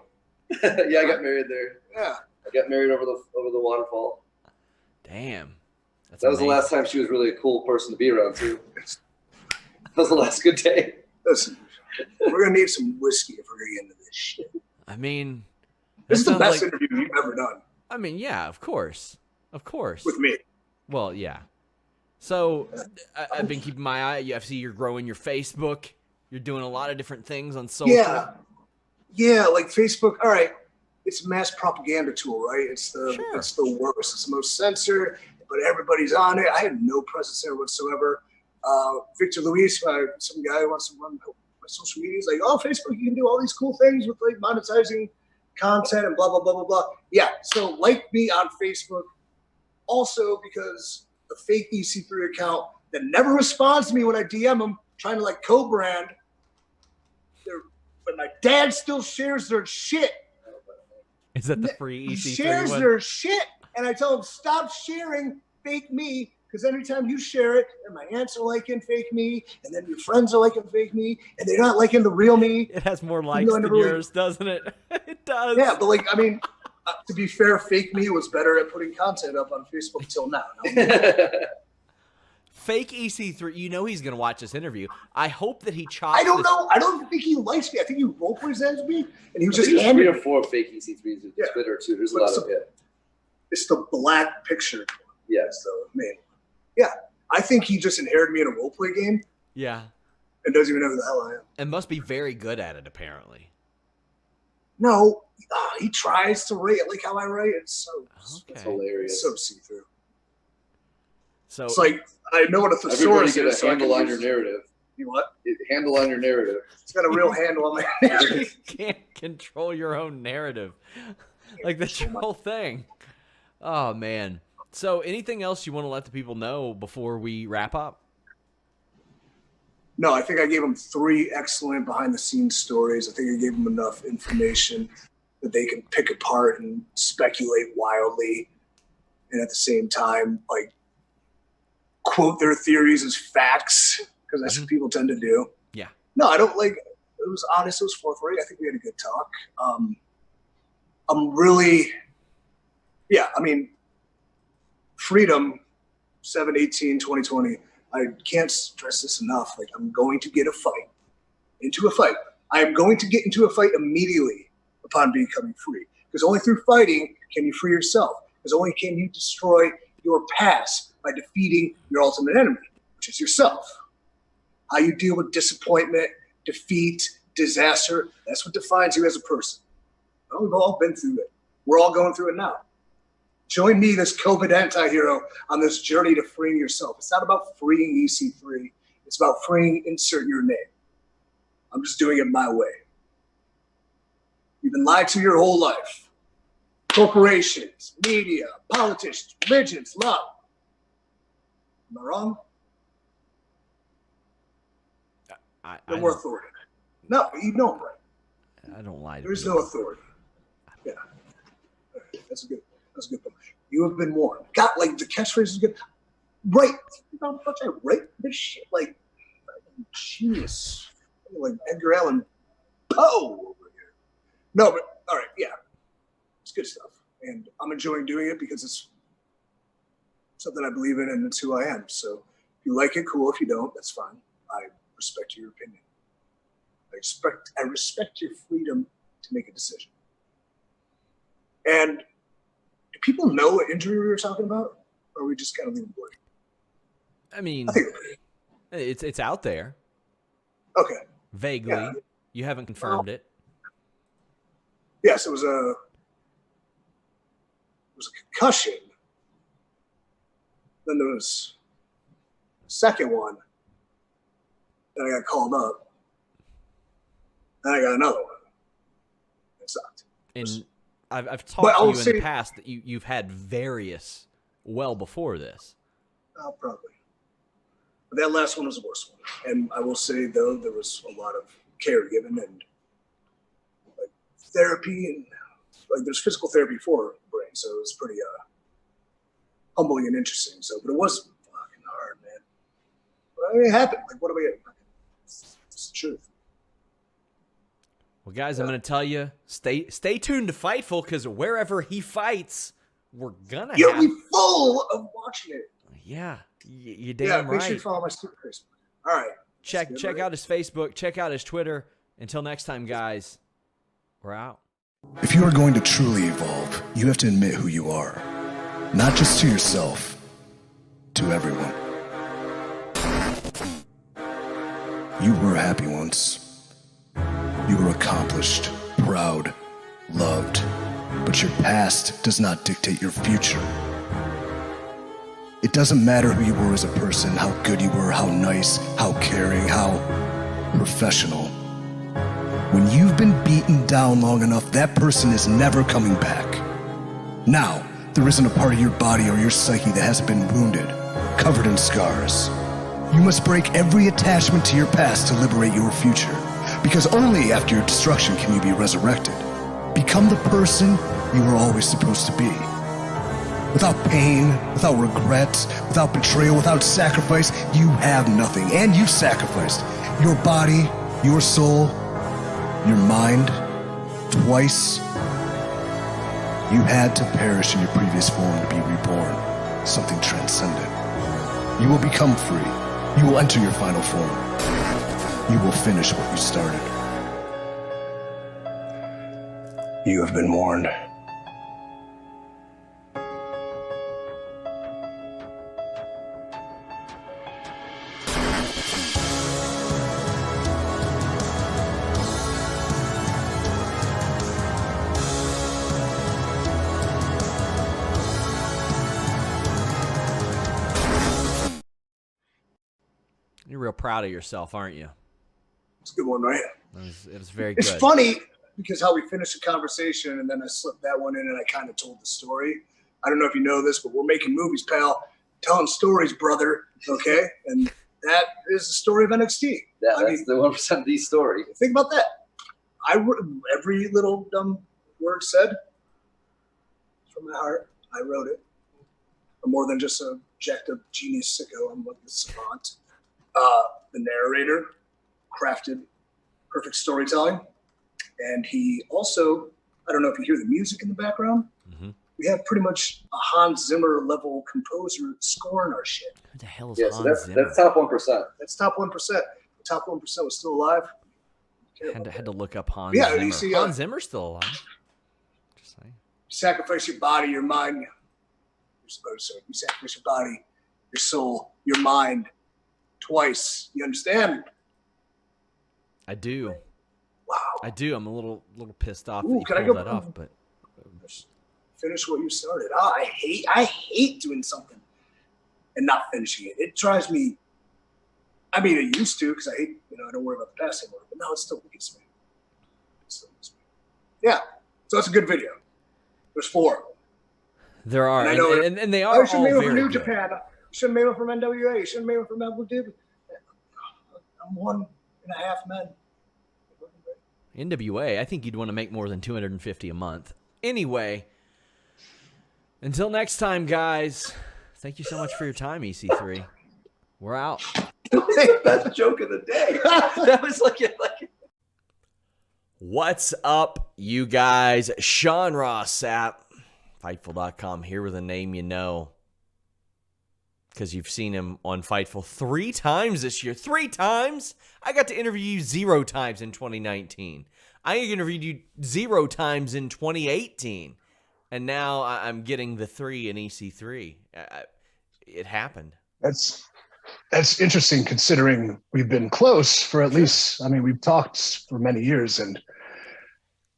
Yeah, I got married there. Yeah. I got married over the waterfall. Damn. That's that was amazing. the last time she was really a cool person to be around too. That was the last good day. Listen, we're gonna need some whiskey if we're gonna get into this shit. I mean, This is the sounds best like- interview you've ever done. I mean, yeah, of course. With me. Well, yeah. So I've been keeping my eye. I see you're growing your Facebook. You're doing a lot of different things on social. Yeah, like Facebook. All right, it's a mass propaganda tool, right? It's the worst. It's the most censored, but everybody's on it. I had no presence there whatsoever. Victor Luis, some guy who wants to run my social media, he's like, "Oh, Facebook, you can do all these cool things with monetizing content and blah blah blah blah blah." Yeah, so like me on Facebook. Also, because a fake EC3 account that never responds to me when I DM them, trying to co-brand. But my dad still shares their shit. Is that the free EC3 He shares one? their shit, and I tell him stop sharing fake me, because every time you share it, and my aunts are liking fake me, and then your friends are liking fake me, and they're not liking the real me. It has more likes than yours, doesn't it? It does. Yeah, but to be fair, fake me was better at putting content up on Facebook until now. Fake EC3, he's going to watch this interview. I hope that he chops I don't know. I don't think he likes me. I think he role presents me, and he was just There's handing 3 or 4 fake EC3s on Twitter too. There's a lot of it. It's the black picture. Yeah. So, man. Yeah. I think he just inherited me in a role play game. Yeah. And doesn't even know who the hell I am. And must be very good at it, apparently. No. He tries to write it like how I write it. It's hilarious. It's so see-through. So it's like, I know what a thesaurus everybody is. Get a handle on your narrative. You what? Handle on your narrative. It's got a real handle on my narrative. You can't control your own narrative. That's your whole thing. Oh, man. So anything else you want to let the people know before we wrap up? No, I think I gave them 3 excellent behind-the-scenes stories. I think I gave them enough information that they can pick apart and speculate wildly, and at the same time, quote their theories as facts, because that's what people tend to do. Yeah. No, I don't it was honest. It was forthright. I think we had a good talk. I'm really, freedom, 7/18/2020. I can't stress this enough. I'm going to get into a fight. I am going to get into a fight immediately upon becoming free. Because only through fighting can you free yourself. Because only can you destroy your past by defeating your ultimate enemy, which is yourself. How you deal with disappointment, defeat, disaster, that's what defines you as a person. Well, we've all been through it. We're all going through it now. Join me, this COVID anti-hero, on this journey to freeing yourself. It's not about freeing EC3. It's about freeing insert your name. I'm just doing it my way. You've been lied to your whole life. Corporations, media, politicians, religions, love. Am I wrong? No more authority. No, you know I'm right. I don't lie to There's people. no authority. Yeah. That's a good point. You have been warned. God, the catchphrase is good. Right. You know how much I write this shit? Genius. Edgar Allan Poe over here. No, but all right, yeah. It's good stuff. And I'm enjoying doing it because it's something I believe in and it's who I am. So if you like it, cool. If you don't, that's fine. I respect your opinion. I respect your freedom to make a decision. And do people know what injury we were talking about? Or are we just kind of leaving blank? I mean, I think it's out there. Okay. Vaguely. Yeah. You haven't confirmed it. Yes, it was a concussion. Then there was a second one. Then I got called up. Then I got another one. It sucked. And I've talked to you in the past that you've had various well before this. Oh, probably. But that last one was the worst one. And I will say, though, there was a lot of care given and like therapy, and like there's physical therapy for the brain, so it was pretty humbling and interesting. So, but it was fucking hard, man. But I mean, it happened. Like, what do we? It's the truth. Well, guys, I'm going to tell you, stay tuned to Fightful, because wherever he fights, we're gonna You'll have. be full of watching it. Yeah, you damn right. Make sure you follow my stupid Facebook. All right. Check out his Facebook. Check out his Twitter. Until next time, guys, we're out. If you are going to truly evolve, you have to admit who you are. Not just to yourself, to everyone. You were happy once. You were accomplished, proud, loved. But your past does not dictate your future. It doesn't matter who you were as a person, how good you were, how nice, how caring, how professional. When you've been beaten down long enough, that person is never coming back. Now, there isn't a part of your body or your psyche that hasn't been wounded, covered in scars. You must break every attachment to your past to liberate your future, because only after your destruction can you be resurrected. Become the person you were always supposed to be. Without pain, without regret, without betrayal, without sacrifice, you have nothing. And you've sacrificed your body, your soul, your mind, twice. You had to perish in your previous form to be reborn, something transcendent. You will become free. You will enter your final form. You will finish what you started. You have been warned. You're real proud of yourself, aren't you? It's a good one, right? It was very good. It's funny because how we finished the conversation and then I slipped that one in and I kind of told the story. I don't know if you know this, but we're making movies, pal. Telling stories, brother. Okay? And that is the story of NXT. Yeah, that's the 1% D story. Think about that. Every little dumb word said from my heart. I wrote it. I'm more than just a jacked up genius sicko. I'm like a savant. The narrator crafted perfect storytelling. And he also, I don't know if you hear the music in the background. Mm-hmm. We have pretty much a Hans Zimmer level composer scoring our shit. Who the hell is Hans Zimmer? That's top 1%. That's top 1%. The top 1% was still alive. Had to look up Hans Zimmer. You see, Hans Zimmer's still alive. Just saying. Sacrifice your body, your mind. You're supposed to. You sacrifice your body, your soul, your mind twice. You understand? I do. Wow. I do. I'm a little pissed off Ooh, that you pulled that off, but finish what you started. I hate doing something and not finishing it. It drives me. I mean, it used to because I hate, I don't worry about the past anymore. But now it still gets me. Yeah. So it's a good video. There's 4. There are, and they are all very good. New Japan. Shouldn't made one from NWA. Shouldn't made one from MLW. I'm 1.5 men. NWA, I think you'd want to make more than $250 a month. Anyway, until next time, guys, thank you so much for your time, EC3. We're out. Best joke of the day. That was like. What's up, you guys? Sean Ross Sapp, Fightful.com, here with a name you know. Because you've seen him on Fightful 3 times this year. 3 times? I got to interview you 0 times in 2019. I interviewed you 0 times in 2018. And now I'm getting the 3 in EC3. It happened. That's interesting considering we've been close for at least, we've talked for many years. And,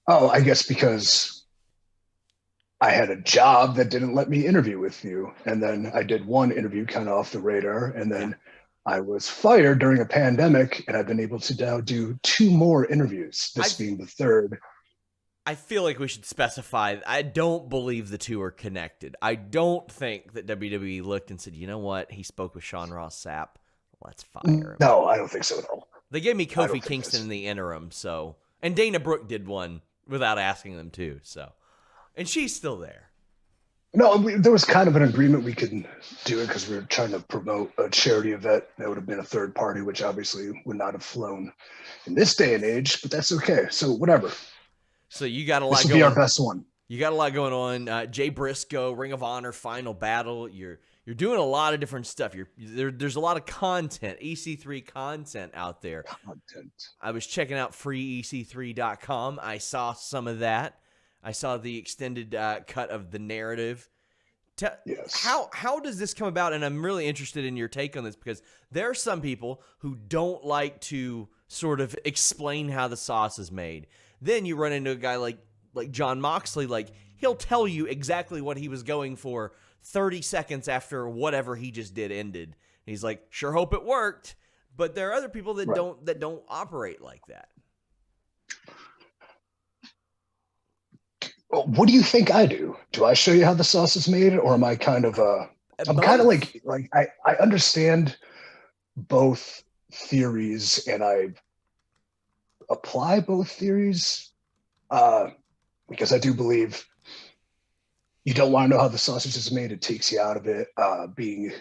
I guess because I had a job that didn't let me interview with you. And then I did one interview kind of off the radar. And then I was fired during a pandemic. And I've been able to now do 2 more interviews, this being the 3rd. I feel like we should specify, I don't believe the 2 are connected. I don't think that WWE looked and said, you know what? He spoke with Sean Ross Sapp. let's fire him. No, I don't think so at all. They gave me I don't Kofi think Kingston this- in the interim, so, and Dana Brooke did one without asking them to, so, and she's still there. No, there was kind of an agreement we could do it because we were trying to promote a charity event that would have been a third party, which obviously would not have flown in this day and age, but that's okay. So whatever. So you got a lot This will going be our on. best one. You got a lot going on. Jay Briscoe, Ring of Honor, Final Battle. You're doing a lot of different stuff. There's a lot of content, EC3 content out there. Content. I was checking out freeec3.com. I saw some of that. I saw the extended cut of the narrative. Yes. How does this come about? And I'm really interested in your take on this because there are some people who don't like to sort of explain how the sauce is made. Then you run into a guy like Jon Moxley, like he'll tell you exactly what he was going for 30 seconds after whatever he just did ended. He's like, sure hope it worked. But there are other people that don't operate like that. What do you think I do? Do I show you how the sauce is made, or am I kind of I'm kind of like I understand both theories and I apply both theories because I do believe you don't want to know how the sausage is made. It takes you out of it. Being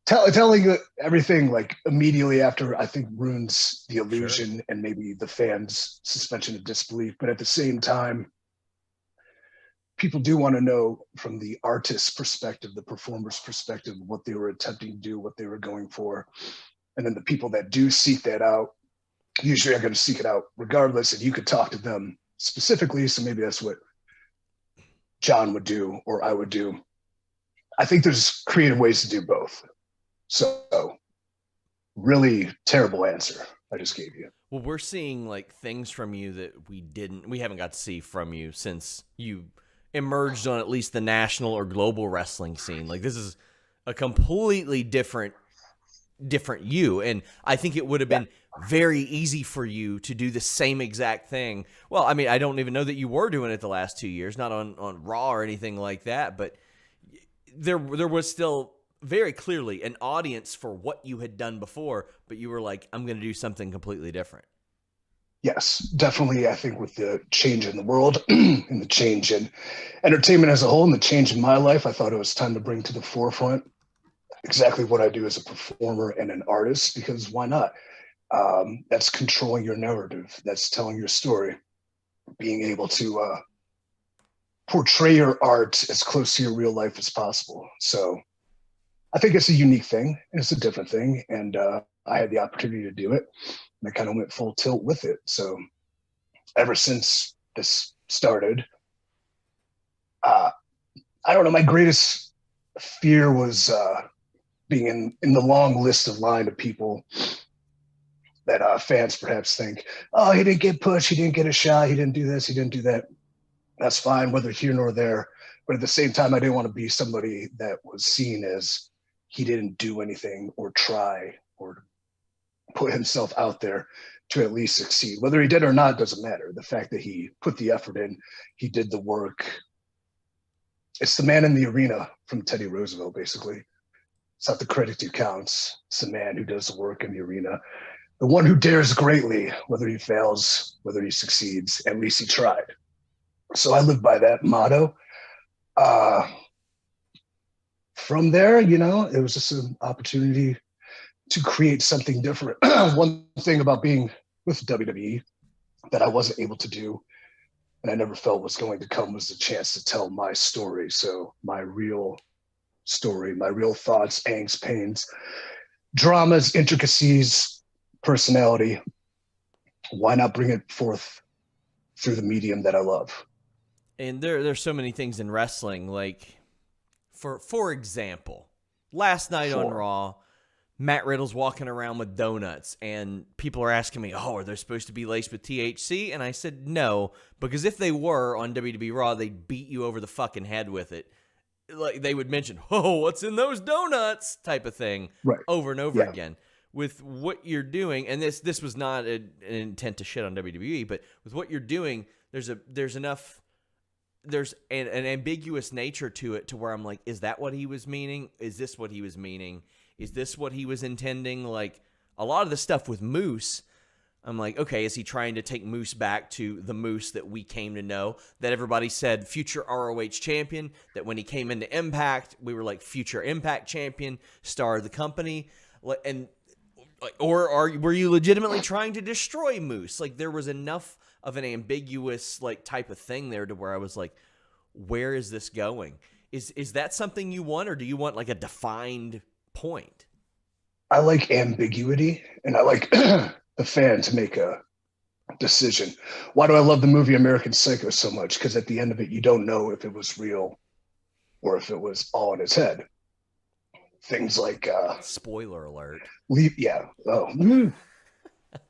telling everything like immediately after, I think ruins the illusion and maybe the fans' suspension of disbelief. But at the same time, people do want to know from the artist's perspective, the performer's perspective, what they were attempting to do, what they were going for. And then the people that do seek that out usually are going to seek it out regardless. And you could talk to them specifically. So maybe that's what John would do or I would do. I think there's creative ways to do both. So really terrible answer I just gave you. Well, we're seeing like things from you that we haven't got to see from you since you emerged on at least the national or global wrestling scene. Like this is a completely different you. And I think it would have been very easy for you to do the same exact thing. Well, I mean, I don't even know that you were doing it the last 2 years, not on Raw or anything like that, but there was still very clearly an audience for what you had done before, but you were like, I'm going to do something completely different. Yes, definitely. I think with the change in the world and the change in entertainment as a whole and the change in my life, I thought it was time to bring to the forefront exactly what I do as a performer and an artist, because why not? That's controlling your narrative. That's telling your story, being able to portray your art as close to your real life as possible. So I think it's a unique thing. It's a different thing. And I had the opportunity to do it. And I kind of went full tilt with it. So ever since this started, I don't know, my greatest fear was being in the long list of line of people that fans perhaps think, oh, he didn't get pushed, he didn't get a shot, he didn't do this, he didn't do that. That's fine, whether here nor there. But at the same time, I didn't want to be somebody that was seen as he didn't do anything or try or put himself out there to at least succeed. Whether he did or not doesn't matter. The fact that he put the effort in, he did the work. It's the man in the arena from Teddy Roosevelt, basically. It's not the critic who counts. It's the man who does the work in the arena. The one who dares greatly, whether he fails, whether he succeeds, at least he tried. So I live by that motto. From there, it was just an opportunity to create something different. One thing about being with WWE that I wasn't able to do, and I never felt was going to come, was the chance to tell my story. So my real story, my real thoughts, angst, pains, dramas, intricacies, personality. Why not bring it forth through the medium that I love? And there's so many things in wrestling, like, for example, last night on Raw, Matt Riddle's walking around with donuts, and people are asking me, oh, are they supposed to be laced with THC? And I said no, because if they were on WWE Raw, they'd beat you over the fucking head with it. Like, they would mention, oh, what's in those donuts, type of thing, over and over again. With what you're doing, and this was not an intent to shit on WWE, but with what you're doing, there's enough there's an ambiguous nature to it, to where I'm like, is that what he was meaning? Is this what he was meaning? Is this what he was intending? Like, a lot of the stuff with Moose, I'm like, okay, is he trying to take Moose back to the Moose that we came to know, that everybody said future ROH champion, that when he came into Impact, we were like future Impact champion, star of the company, and or were you legitimately trying to destroy Moose? Like, there was enough of an ambiguous like type of thing there to where I was like, where is this going? Is that something you want, or do you want like a defined point? I like ambiguity, and I like the fan to make a decision. Why do I love the movie American Psycho so much? Because at the end of it, you don't know if it was real or if it was all in his head. Things like spoiler alert.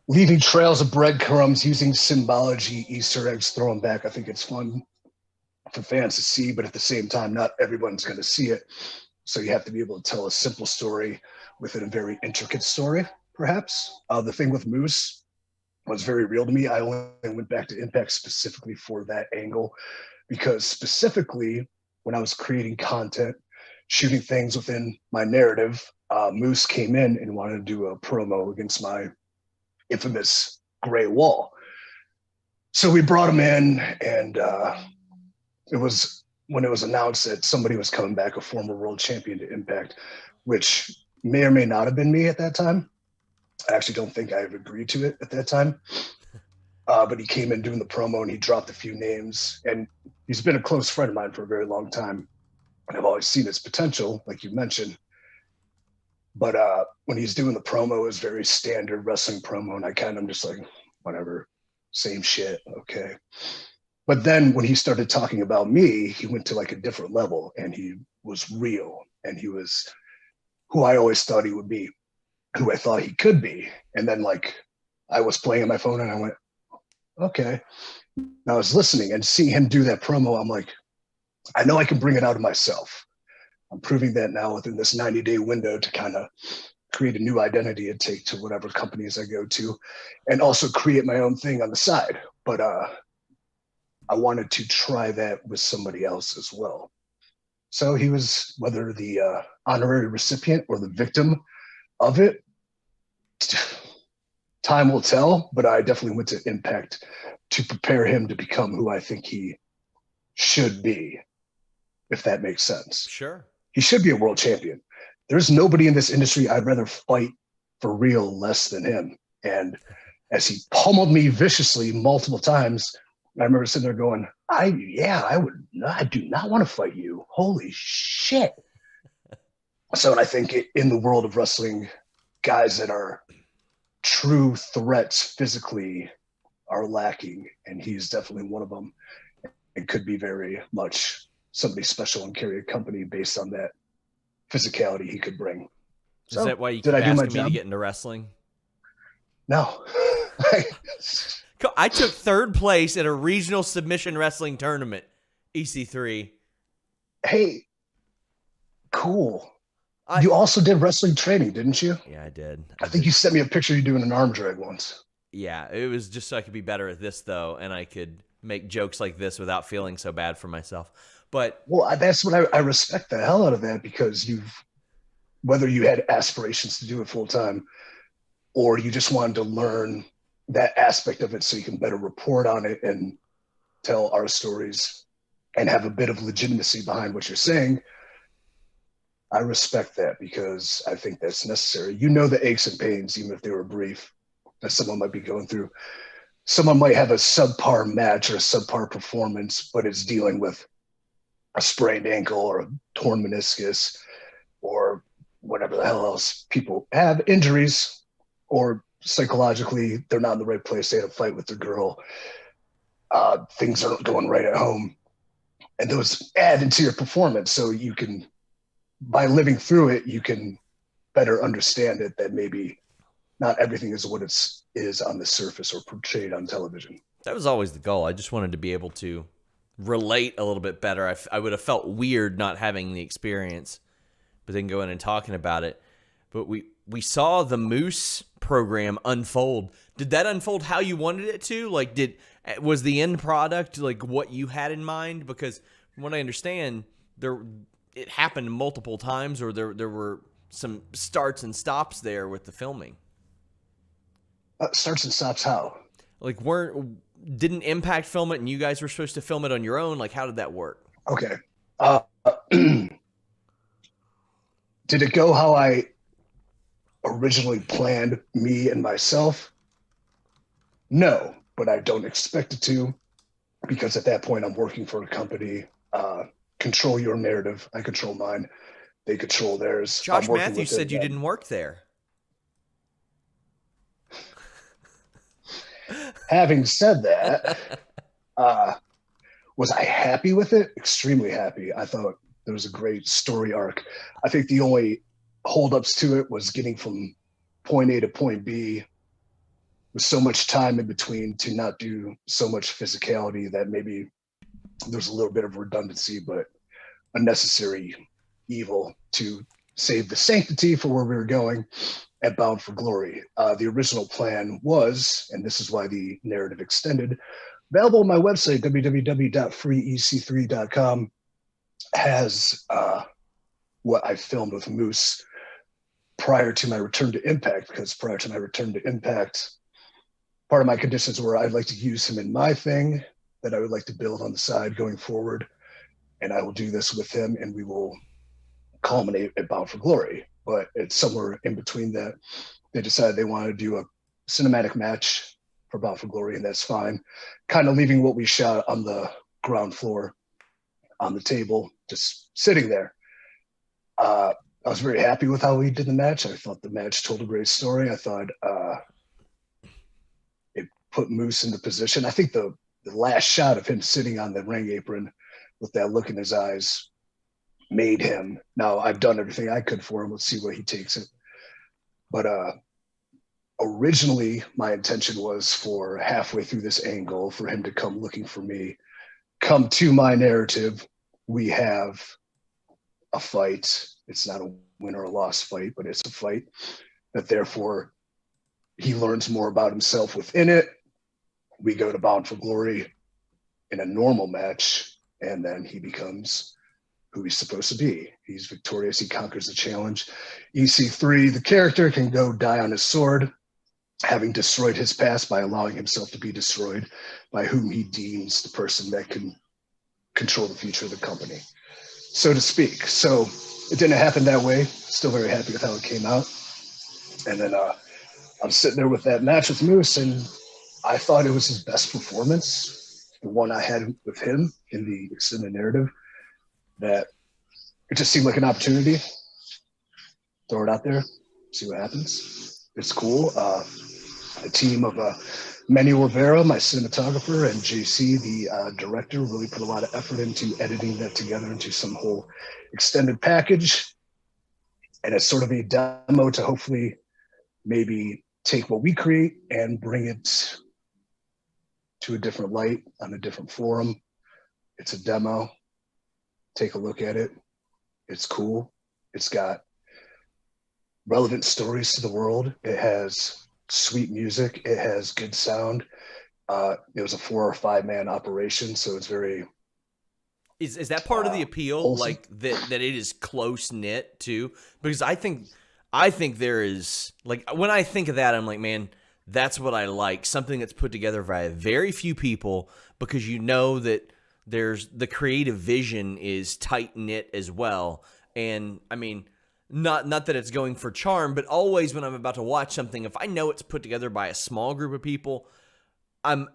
Leaving trails of breadcrumbs, using symbology, Easter eggs, throw them back. I think it's fun for fans to see, but at the same time, not everyone's going to see it. So you have to be able to tell a simple story within a very intricate story, perhaps. The thing with Moose was very real to me. I only went back to Impact specifically for that angle, because specifically when I was creating content, shooting things within my narrative, Moose came in and wanted to do a promo against my infamous gray wall. So we brought him in, and it was when it was announced that somebody was coming back, a former world champion, to Impact, which may or may not have been me at that time. I actually don't think I have agreed to it at that time. But he came in doing the promo, and he dropped a few names, and he's been a close friend of mine for a very long time. And I've always seen his potential, like you mentioned. But when he's doing the promo, it was very standard wrestling promo, and I'm just like, whatever, same shit, okay. But then when he started talking about me, he went to like a different level, and he was real, and he was who I always thought he would be, who I thought he could be. And then like I was playing on my phone, and I went, okay. And I was listening and seeing him do that promo. I'm like, I know I can bring it out of myself. I'm proving that now within this 90-day window to kind of create a new identity and take to whatever companies I go to, and also create my own thing on the side. But I wanted to try that with somebody else as well. So he was, whether the honorary recipient or the victim of it, time will tell, but I definitely went to Impact to prepare him to become who I think he should be, if that makes sense. Sure. He should be a world champion. There's nobody in this industry I'd rather fight for real less than him. And as he pummeled me viciously multiple times, I remember sitting there going, I do not want to fight you. Holy shit. So I think in the world of wrestling, guys that are true threats physically are lacking, and he's definitely one of them. It could be very much somebody special and carry a company based on that physicality he could bring. Is that why you keep asking me to get into wrestling? No. I took third place at a regional submission wrestling tournament, EC3. Hey, cool. You also did wrestling training, didn't you? Yeah, I did. I think you sent me a picture of you doing an arm drag once. Yeah, it was just so I could be better at this, though, and I could make jokes like this without feeling so bad for myself. But that's what I respect the hell out of that, because whether you had aspirations to do it full time or you just wanted to learn that aspect of it so you can better report on it and tell our stories and have a bit of legitimacy behind what you're saying, I respect that, because I think that's necessary. You know the aches and pains, even if they were brief, that someone might be going through. Someone might have a subpar match or a subpar performance, but it's dealing with a sprained ankle or a torn meniscus or whatever the hell else people have, injuries, or psychologically they're not in the right place. They had a fight with their girl. Things aren't going right at home. And those add into your performance. So you can, by living through it, you can better understand it, that maybe not everything is what it is on the surface or portrayed on television. That was always the goal. I just wanted to be able to relate a little bit better. I would have felt weird not having the experience, but then going and talking about it. But we saw the Moose program unfold. Did that unfold how you wanted it to? Like, Was the end product like what you had in mind? Because from what I understand, it happened multiple times, or there were some starts and stops there with the filming. Starts and stops how? Like, didn't Impact film it, and you guys were supposed to film it on your own? Like, how did that work? Okay. Did it go how I originally planned, me and myself? No, but I don't expect it to, because at that point I'm working for a company. Control your narrative. I control mine. They control theirs. Josh Matthews said you didn't work there. Having said that, was I happy with it? Extremely happy. I thought there was a great story arc. I think the only holdups to it was getting from point A to point B with so much time in between to not do so much physicality that maybe there's a little bit of redundancy, but a necessary evil to save the sanctity for where we were going at Bound for Glory. The original plan was, and this is why the narrative extended, available on my website, www.freeec3.com, has what I filmed with Moose prior to my return to Impact, because prior to my return to Impact, part of my conditions were I'd like to use him in my thing that I would like to build on the side going forward. And I will do this with him, and we will culminate at Bound for Glory. But it's somewhere in between that they decided they wanted to do a cinematic match for Bound for Glory, and that's fine. Kind of leaving what we shot on the ground floor on the table, just sitting there. I was very happy with how we did the match. I thought the match told a great story. I thought it put Moose into position. I think the last shot of him sitting on the ring apron with that look in his eyes made him. Now, I've done everything I could for him. Let's see where he takes it. But originally, my intention was for halfway through this angle for him to come looking for me, come to my narrative. We have a fight. It's not a win or a loss fight, but it's a fight that therefore he learns more about himself within it. We go to Bound for Glory in a normal match, and then he becomes who he's supposed to be. He's victorious. He conquers the challenge. EC3, the character, can go die on his sword, having destroyed his past by allowing himself to be destroyed by whom he deems the person that can control the future of the company, so to speak. So it didn't happen that way. Still very happy with how it came out. And then I'm sitting there with that match with Moose, and I thought it was his best performance, the one I had with him in the extended narrative, that it just seemed like an opportunity. Throw it out there, see what happens. It's cool. The team of Manny Rivera, my cinematographer, and JC, the director, really put a lot of effort into editing that together into some whole extended package. And it's sort of a demo to hopefully maybe take what we create and bring it to a different light on a different forum. It's a demo. Take a look at it. It's cool. It's got relevant stories to the world. It has sweet music. It has good sound. It was a 4 or 5 man operation, so it's very. Is that part of the appeal, wholesome. like that it is close knit too? Because I think there is, like, when I think of that, I'm like, man, that's what I like. Something that's put together by very few people, because you know that there's the creative vision is tight knit as well. And I mean, not that it's going for charm, but always when I'm about to watch something, if I know it's put together by a small group of people, I'm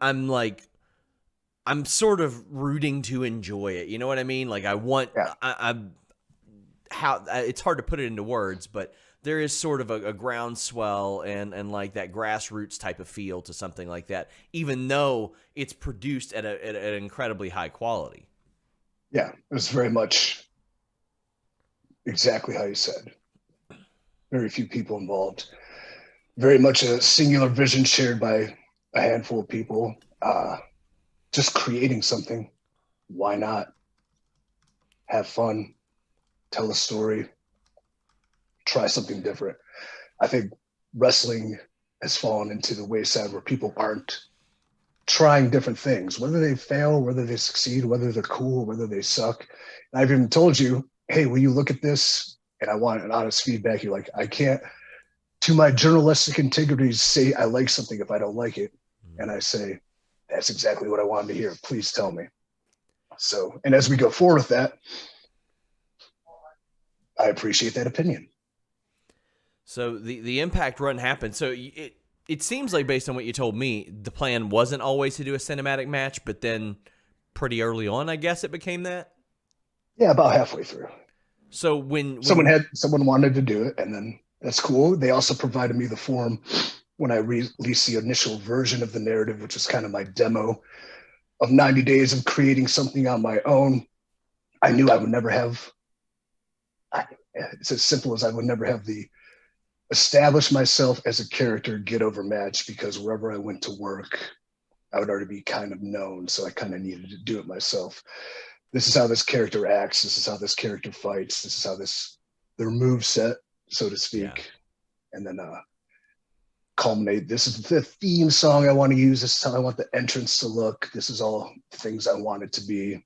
sort of rooting to enjoy it. You know what I mean? Like, I want, yeah. It's hard to put it into words, but there is sort of a groundswell and like that grassroots type of feel to something like that, even though it's produced at an incredibly high quality. Yeah, it was very much exactly how you said. Very few people involved. Very much a singular vision shared by a handful of people. Just creating something. Why not? Have fun. Tell a story. Try something different. I think wrestling has fallen into the wayside where people aren't trying different things, whether they fail, whether they succeed, whether they're cool, whether they suck. And I've even told you, hey, will you look at this? And I want an honest feedback. You're like, I can't, to my journalistic integrity, say I like something if I don't like it. And I say, that's exactly what I wanted to hear. Please tell me. So, and as we go forward with that, I appreciate that opinion. So the Impact run happened. So it seems like, based on what you told me, the plan wasn't always to do a cinematic match, but then pretty early on, I guess it became that? Yeah, about halfway through. So when someone wanted to do it, and then that's cool. They also provided me the form when I released the initial version of the narrative, which was kind of my demo of 90 days of creating something on my own. I knew I would never have, it's as simple as I would never have the establish myself as a character get over match, because wherever I went to work, I would already be kind of known. So I kind of needed to do it myself. This is how this character acts. This is how this character fights. This is how their move set, so to speak. Yeah. And then culminate. This is the theme song I want to use. This is how I want the entrance to look. This is all things I want it to be,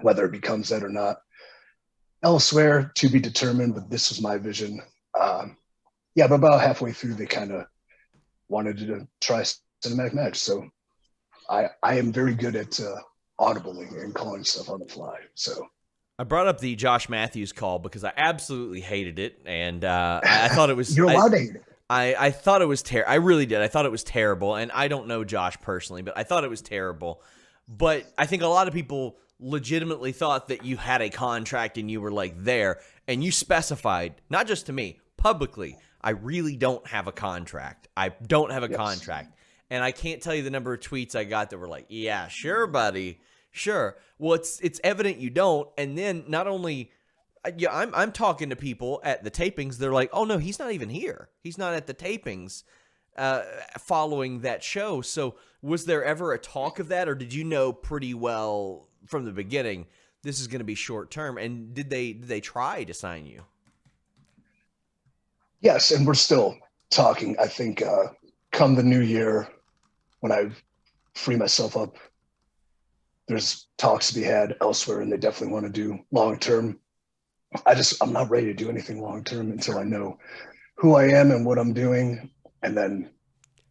whether it becomes that or not. Elsewhere, to be determined, but this was my vision. Yeah, but about halfway through, they kind of wanted to try cinematic match. So I am very good at audibling and calling stuff on the fly. So I brought up the Josh Matthews call because I absolutely hated it, and I thought it was. You're allowed to hate it. I thought it was terrible. I really did. I thought it was terrible, and I don't know Josh personally, but I thought it was terrible. But I think a lot of people legitimately thought that you had a contract and you were like there, and you specified, not just to me, publicly, I really don't have a contract. I don't have a contract. And I can't tell you the number of tweets I got that were like, yeah, sure, buddy, sure. Well, it's evident you don't. And then not only... Yeah, I'm talking to people at the tapings. They're like, oh, no, he's not even here. He's not at the tapings following that show. So was there ever a talk of that, or did you know pretty well from the beginning this is going to be short term? And did they try to sign you? Yes, and we're still talking. I think come the new year, when I free myself up, there's talks to be had elsewhere, and they definitely want to do long-term. I'm not ready to do anything long-term until I know who I am and what I'm doing. And then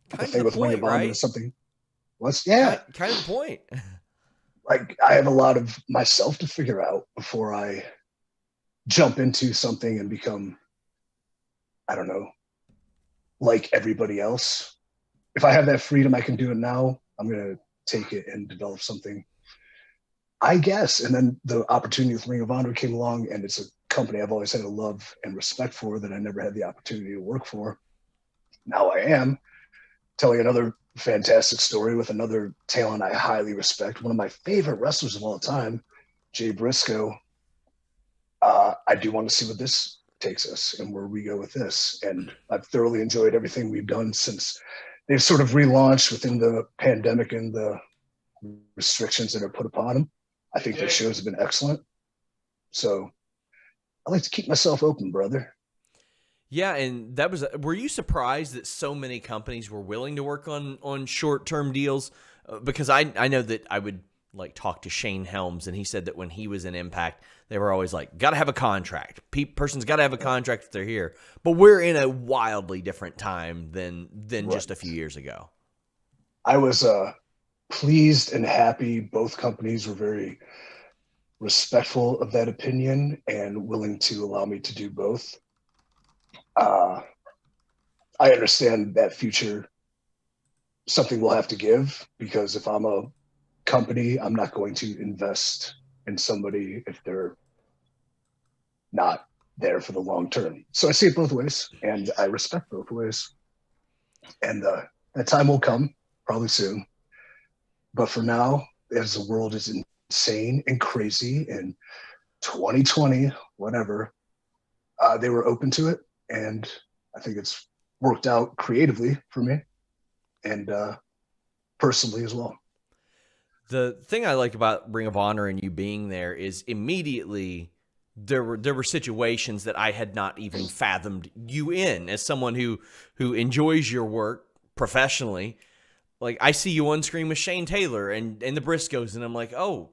the thing with Ring of Honor is something. Kind of the point. Like, I have a lot of myself to figure out before I jump into something and become, I don't know, like everybody else. If I have that freedom, I can do it now. I'm going to take it and develop something, I guess. And then the opportunity with Ring of Honor came along, and it's a company I've always had a love and respect for that I never had the opportunity to work for. Now I am telling another fantastic story with another talent I highly respect. One of my favorite wrestlers of all time, Jay Briscoe. I do want to see what this takes us and where we go with this. And I've thoroughly enjoyed everything we've done since they've sort of relaunched within the pandemic and the restrictions that are put upon them. I think their shows have been excellent. So I like to keep myself open, brother. Yeah, and were you surprised that so many companies were willing to work on short-term deals? Because I know that I would like talk to Shane Helms, and he said that when he was in Impact, they were always like, got to have a contract. Person's got to have a contract if they're here. But we're in a wildly different time than just a few years ago. I was pleased and happy. Both companies were very respectful of that opinion and willing to allow me to do both. I understand that future, something we'll have to give, because if I'm a company, I'm not going to invest in somebody if they're not there for the long term. So I see it both ways, and I respect both ways. And that time will come, probably soon. But for now, as the world is insane and crazy in 2020, whatever, they were open to it. And I think it's worked out creatively for me and personally as well. The thing I like about Ring of Honor and you being there is immediately there were situations that I had not even fathomed you in as someone who enjoys your work professionally. Like, I see you on screen with Shane Taylor and the Briscoes, and I'm like, oh,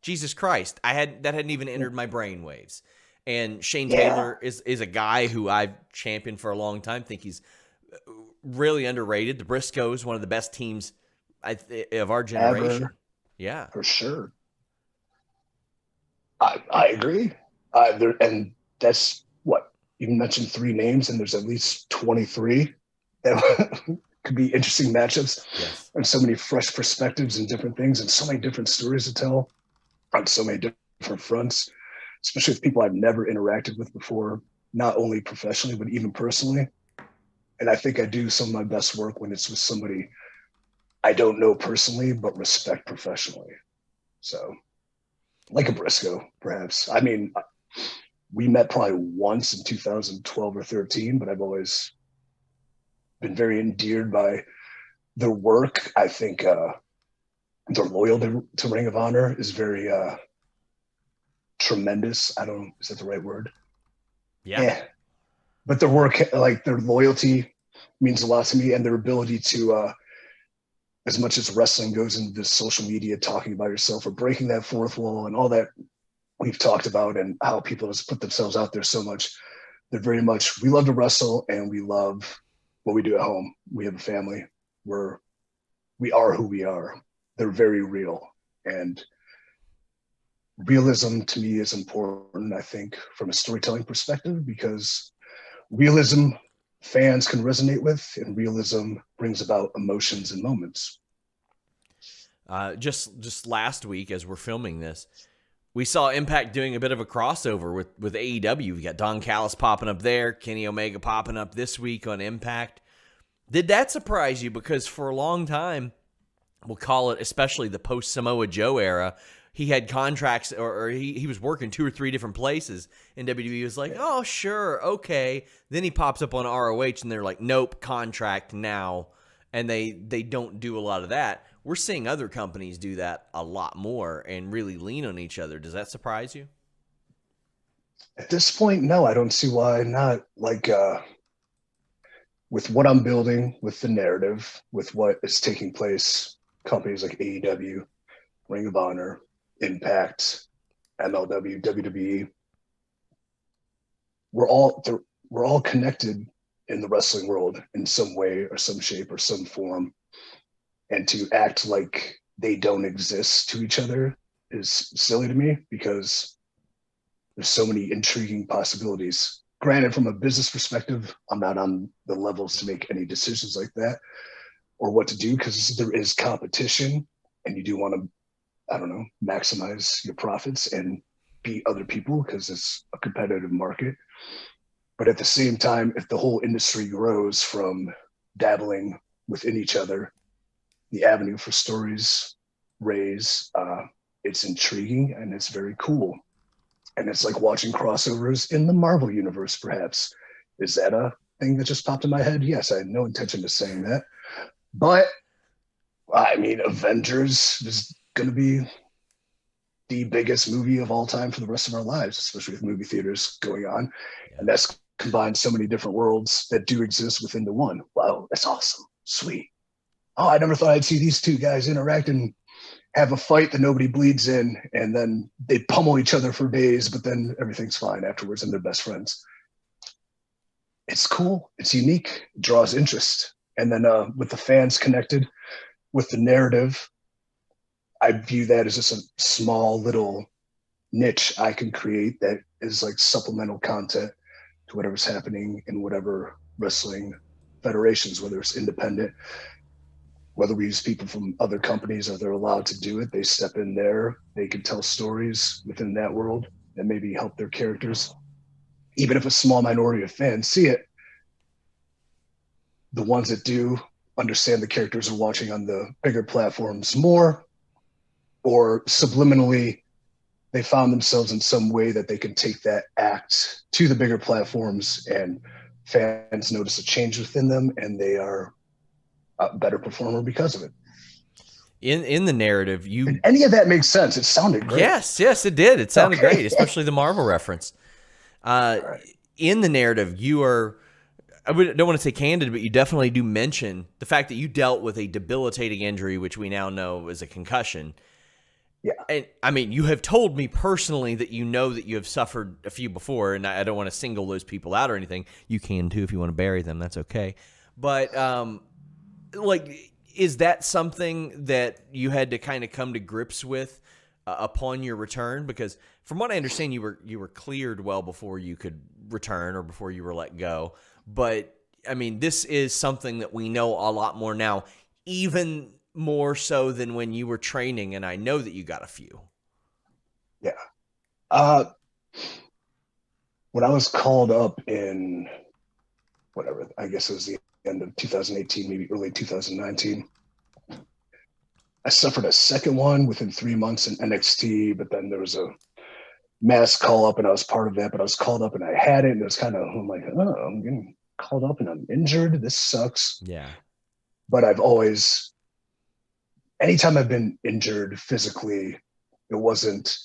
Jesus Christ. That hadn't even entered my brain waves. And Shane Taylor is a guy who I've championed for a long time. Think he's really underrated. The Briscoes, one of the best teams of our generation. Ever. Yeah. For sure. I agree. And that's what you mentioned 3 names, and there's at least 23 that could be interesting matchups. Yes. And so many fresh perspectives and different things, and so many different stories to tell on so many different fronts, especially with people I've never interacted with before, not only professionally, but even personally. And I think I do some of my best work when it's with somebody I don't know personally, but respect professionally. So, like a Briscoe, perhaps. I mean, we met probably once in 2012 or 13, but I've always been very endeared by their work. I think their loyalty to Ring of Honor is very tremendous. Is that the right word? Yeah. But their work, like their loyalty, means a lot to me, and their ability to, as much as wrestling goes into this social media, talking about yourself or breaking that fourth wall and all that we've talked about, and how people just put themselves out there so much. They're very much, we love to wrestle and we love what we do at home. We have a family. We are who we are. They're very real. And realism to me is important, I think, from a storytelling perspective, because realism fans can resonate with, and realism brings about emotions and moments. Just last week, as we're filming this, we saw Impact doing a bit of a crossover with AEW. We got Don Callis popping up there, Kenny Omega popping up this week on Impact. Did that surprise you? Because for a long time, we'll call it, especially the post-Samoa Joe era, he had contracts, or he was working 2 or 3 different places, and WWE was like, oh, sure, okay. Then he pops up on ROH, and they're like, nope, contract now. And they don't do a lot of that. We're seeing other companies do that a lot more and really lean on each other. Does that surprise you? At this point, no, I don't see why not. Like, with what I'm building, with the narrative, with what is taking place, companies like AEW, Ring of Honor, Impact, MLW, WWE, we're all connected in the wrestling world in some way or some shape or some form. And to act like they don't exist to each other is silly to me, because there's so many intriguing possibilities. Granted, from a business perspective, I'm not on the levels to make any decisions like that or what to do, because there is competition, and you do want to, maximize your profits and beat other people, because it's a competitive market. But at the same time, if the whole industry grows from dabbling within each other, the avenue for stories raise, it's intriguing and it's very cool. And it's like watching crossovers in the Marvel universe, perhaps. Is that a thing that just popped in my head? Yes, I had no intention of saying that. But, I mean, Avengers is going to be the biggest movie of all time for the rest of our lives, especially with movie theaters going on. And that's combined so many different worlds that do exist within the one. Wow, that's awesome. Sweet. Oh, I never thought I'd see these 2 guys interact and have a fight that nobody bleeds in, and then they pummel each other for days, but then everything's fine afterwards and they're best friends. It's cool. It's unique. It draws interest. And then with the fans connected, with the narrative, I view that as just a small little niche I can create that is like supplemental content to whatever's happening in whatever wrestling federations, whether it's independent, whether we use people from other companies or they're allowed to do it, they step in there, they can tell stories within that world and maybe help their characters. Even if a small minority of fans see it, the ones that do understand the characters are watching on the bigger platforms more, or subliminally, they found themselves in some way that they can take that act to the bigger platforms, and fans notice a change within them and they are a better performer because of it. In the narrative, Did any of that makes sense? It sounded great. Yes, it did. It sounded great, especially the Marvel reference. Right. In the narrative, you are, don't want to say candid, but you definitely do mention the fact that you dealt with a debilitating injury, which we now know is a concussion. Yeah. And I mean, you have told me personally that you know that you have suffered a few before, and I don't want to single those people out or anything. You can too if you want to bury them. That's okay. But like, is that something that you had to kind of come to grips with upon your return? Because from what I understand, you were cleared well before you could return or before you were let go. But I mean, this is something that we know a lot more now, even more so than when you were training, and I know that you got a few. Yeah. When I was called up in whatever, I guess it was the end of 2018, maybe early 2019, I suffered a second one within 3 months in NXT, but then there was a mass call up and I was part of that, but I was called up and I had it, and it was kind of, I'm like, oh, I'm getting called up and I'm injured. This sucks. Yeah. But I've always, anytime I've been injured physically, it wasn't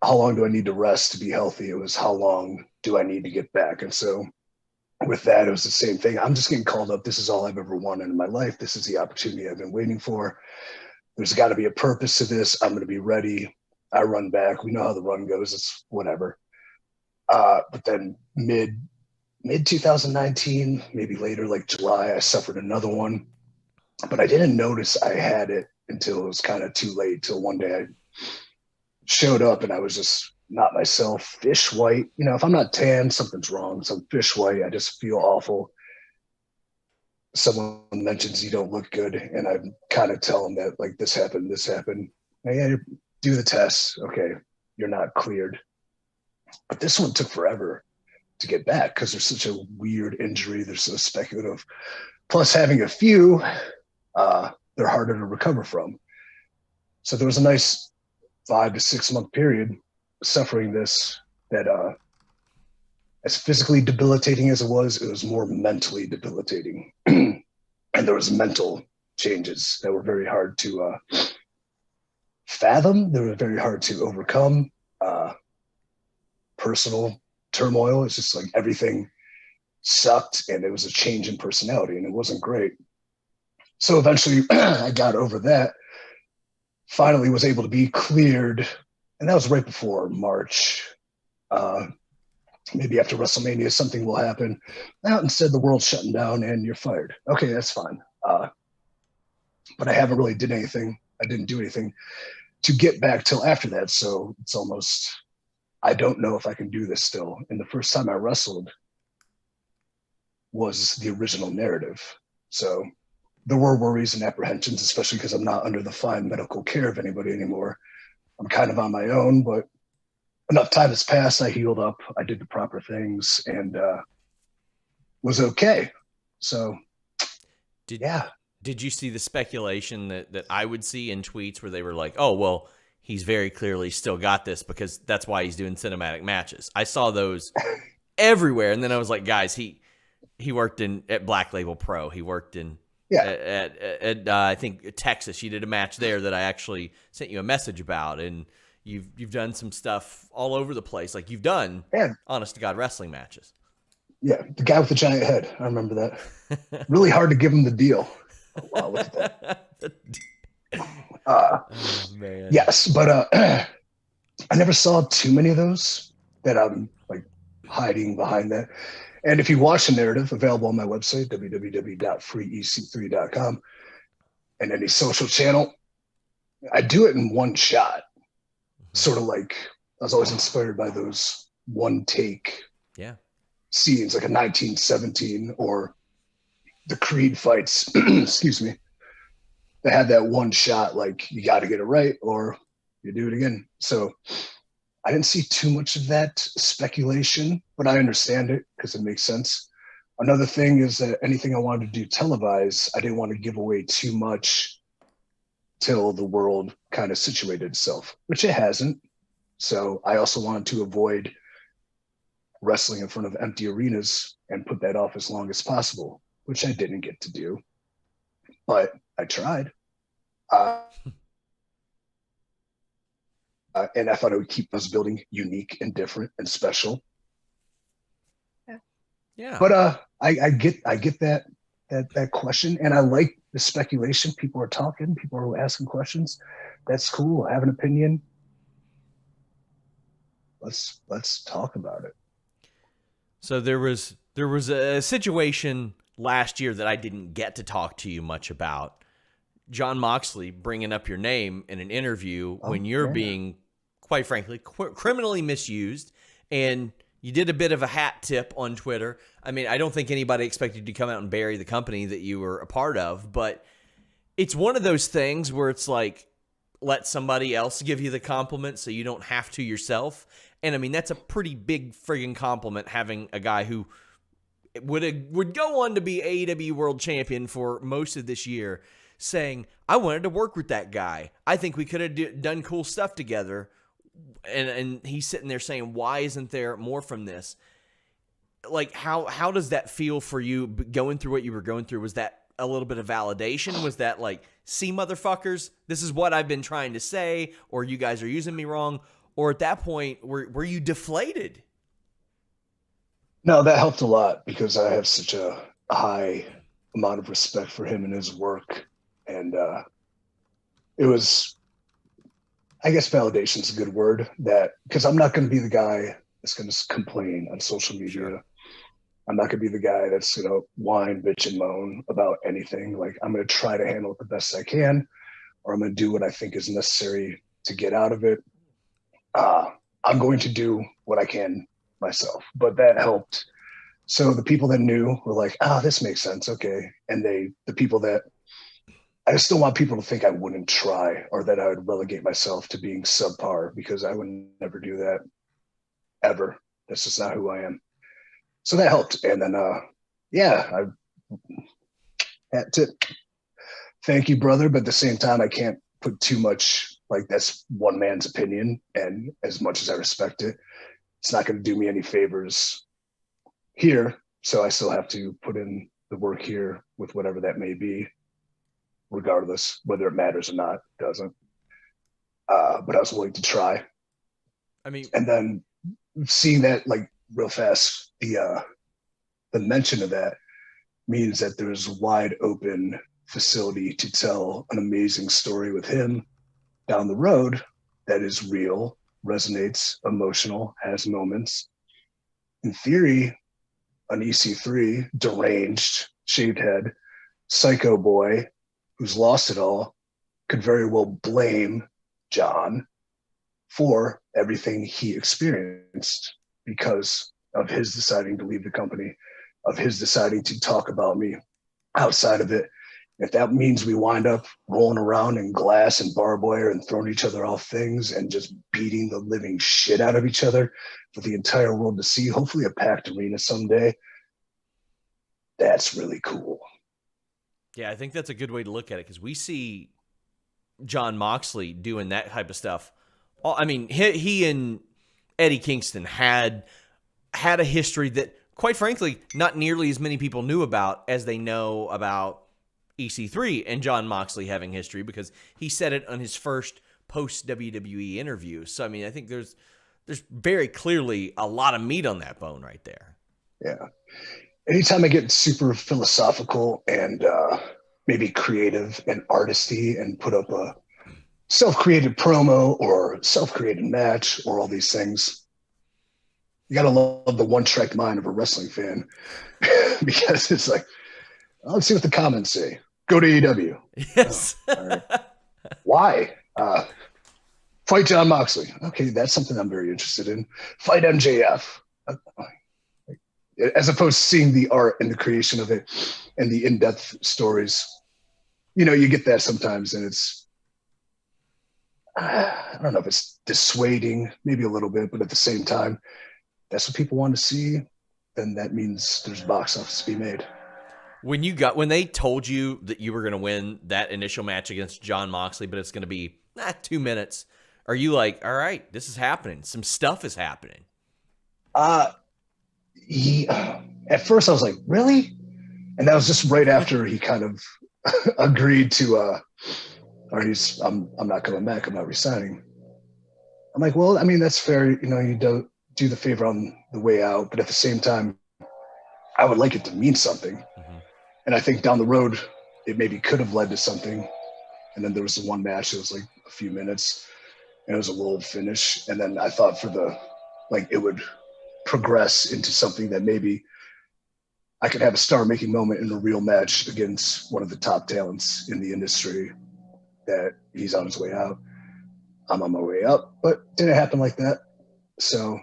how long do I need to rest to be healthy? It was how long do I need to get back? And so with that, it was the same thing. I'm just getting called up. This is all I've ever wanted in my life. This is the opportunity I've been waiting for. There's got to be a purpose to this. I'm going to be ready. I run back. We know how the run goes. It's whatever. But then mid 2019, maybe later, like July, I suffered another one. But I didn't notice I had it until it was kind of too late. Till one day I showed up and I was just not myself, fish white. You know, if I'm not tan, something's wrong. So I'm fish white. I just feel awful. Someone mentions you don't look good, and I kind of tell them that, like, this happened. Hey, do the test. Okay, you're not cleared. But this one took forever to get back because there's such a weird injury. They're so speculative. Plus, having a few, they're harder to recover from. So there was a nice 5 to 6 month period suffering this that as physically debilitating as it was more mentally debilitating. And there was mental changes that were very hard to fathom. They were very hard to overcome. Personal turmoil. It's just like everything sucked, and it was a change in personality, and it wasn't great. So eventually I got over that, finally was able to be cleared, and that was right before March. Maybe after WrestleMania, something will happen. Instead, the world's shutting down and you're fired. Okay, that's fine. But I haven't really did anything. I didn't do anything to get back till after that. So it's almost, I don't know if I can do this still. And the first time I wrestled was the original narrative. So there were worries and apprehensions, especially because I'm not under the fine medical care of anybody anymore. I'm kind of on my own, but enough time has passed. I healed up. I did the proper things and was okay. So, Did you see the speculation that I would see in tweets where they were like, oh, well, he's very clearly still got this because that's why he's doing cinematic matches? I saw those everywhere. And then I was like, guys, he worked at Black Label Pro. He worked in at I think Texas. You did a match there that I actually sent you a message about, and you've done some stuff all over the place. Like you've done honest to God wrestling matches. Yeah, the guy with the giant head. I remember that. Really hard to give him the deal. Oh, wow, look at that. Man. Yes, but I never saw too many of those that I'm like hiding behind that. And if you watch the narrative, available on my website, www.freeec3.com, and any social channel, I do it in one shot. Sort of like I was always inspired by those one take scenes, like a 1917 or the Creed fights, excuse me, they had that one shot, like you got to get it right or you do it again. So I didn't see too much of that speculation, but I understand it because it makes sense. Another thing is that anything I wanted to do televised, I didn't want to give away too much till the world kind of situated itself, which it hasn't. So I also wanted to avoid wrestling in front of empty arenas and put that off as long as possible, which I didn't get to do, but I tried. And I thought it would keep us building unique and different and special. Yeah. But I get that question, and I like the speculation. People are talking, people are asking questions. That's cool. I have an opinion. Let's talk about it. So there was a situation last year that I didn't get to talk to you much about. Jon Moxley bringing up your name in an interview when you're being, quite frankly, criminally misused, and you did a bit of a hat tip on Twitter. I mean, I don't think anybody expected you to come out and bury the company that you were a part of, but it's one of those things where it's like, let somebody else give you the compliment so you don't have to yourself. And I mean, that's a pretty big friggin' compliment, having a guy who would go on to be AEW World Champion for most of this year saying, I wanted to work with that guy. I think we could have done cool stuff together. And he's sitting there saying, why isn't there more from this? Like, how does that feel for you going through what you were going through? Was that a little bit of validation? Was that like, see, motherfuckers, this is what I've been trying to say, or you guys are using me wrong? Or at that point, were you deflated? No, that helped a lot because I have such a high amount of respect for him and his work. And it was, I guess validation is a good word, that because I'm not going to be the guy that's going to complain on social media. Sure. I'm not going to be the guy that's going to whine, bitch, and moan about anything. Like, I'm going to try to handle it the best I can, or I'm going to do what I think is necessary to get out of it. I'm going to do what I can myself, but that helped. So the people that knew were like, this makes sense. Okay. And the people that, I just don't want people to think I wouldn't try, or that I would relegate myself to being subpar, because I would never do that ever. That's just not who I am. So that helped. And then, I had to thank you, brother. But at the same time, I can't put too much, like, that's one man's opinion. And as much as I respect it, it's not going to do me any favors here. So I still have to put in the work here with whatever that may be, regardless whether it matters or not. It doesn't. But I was willing to try. I mean, and then seeing that, like, real fast, the mention of that means that there's wide open facility to tell an amazing story with him down the road that is real, resonates, emotional, has moments. In theory, an EC3, deranged, shaved head, psycho boy who's lost it all could very well blame John for everything he experienced because of his deciding to leave the company, of his deciding to talk about me outside of it. If that means we wind up rolling around in glass and barbed wire and throwing each other off things and just beating the living shit out of each other for the entire world to see, hopefully a packed arena someday, that's really cool. Yeah, I think that's a good way to look at it, because we see Jon Moxley doing that type of stuff. I mean, he and Eddie Kingston had a history that, quite frankly, not nearly as many people knew about as they know about EC3 and Jon Moxley having history, because he said it on his first post-WWE interview. So, I mean, I think there's very clearly a lot of meat on that bone right there. Yeah. Anytime I get super philosophical and maybe creative and artisty and put up a self-created promo or self-created match or all these things, you got to love the one-track mind of a wrestling fan because it's like, let's see what the comments say. Go to AEW. Yes. All right. Why? Fight Jon Moxley. Okay, that's something I'm very interested in. Fight MJF. As opposed to seeing the art and the creation of it and the in-depth stories. You know, you get that sometimes, and it's, I don't know if it's dissuading, maybe a little bit, but at the same time, that's what people want to see, then that means there's box office to be made. When they told you that you were going to win that initial match against Jon Moxley, but it's going to be 2 minutes, are you like, all right, this is happening, some stuff is happening? At first I was like, really? And that was just right after he kind of agreed to, all right, I'm not coming back, I'm not resigning. I'm like, well, I mean, that's fair. You know, you do the favor on the way out, but at the same time, I would like it to mean something. Mm-hmm. And I think down the road, it maybe could have led to something. And then there was the one match that was like a few minutes, and it was a roll finish. And then I thought it would progress into something that maybe I could have a star-making moment in a real match against one of the top talents in the industry, that he's on his way out. I'm on my way up, but didn't happen like that. So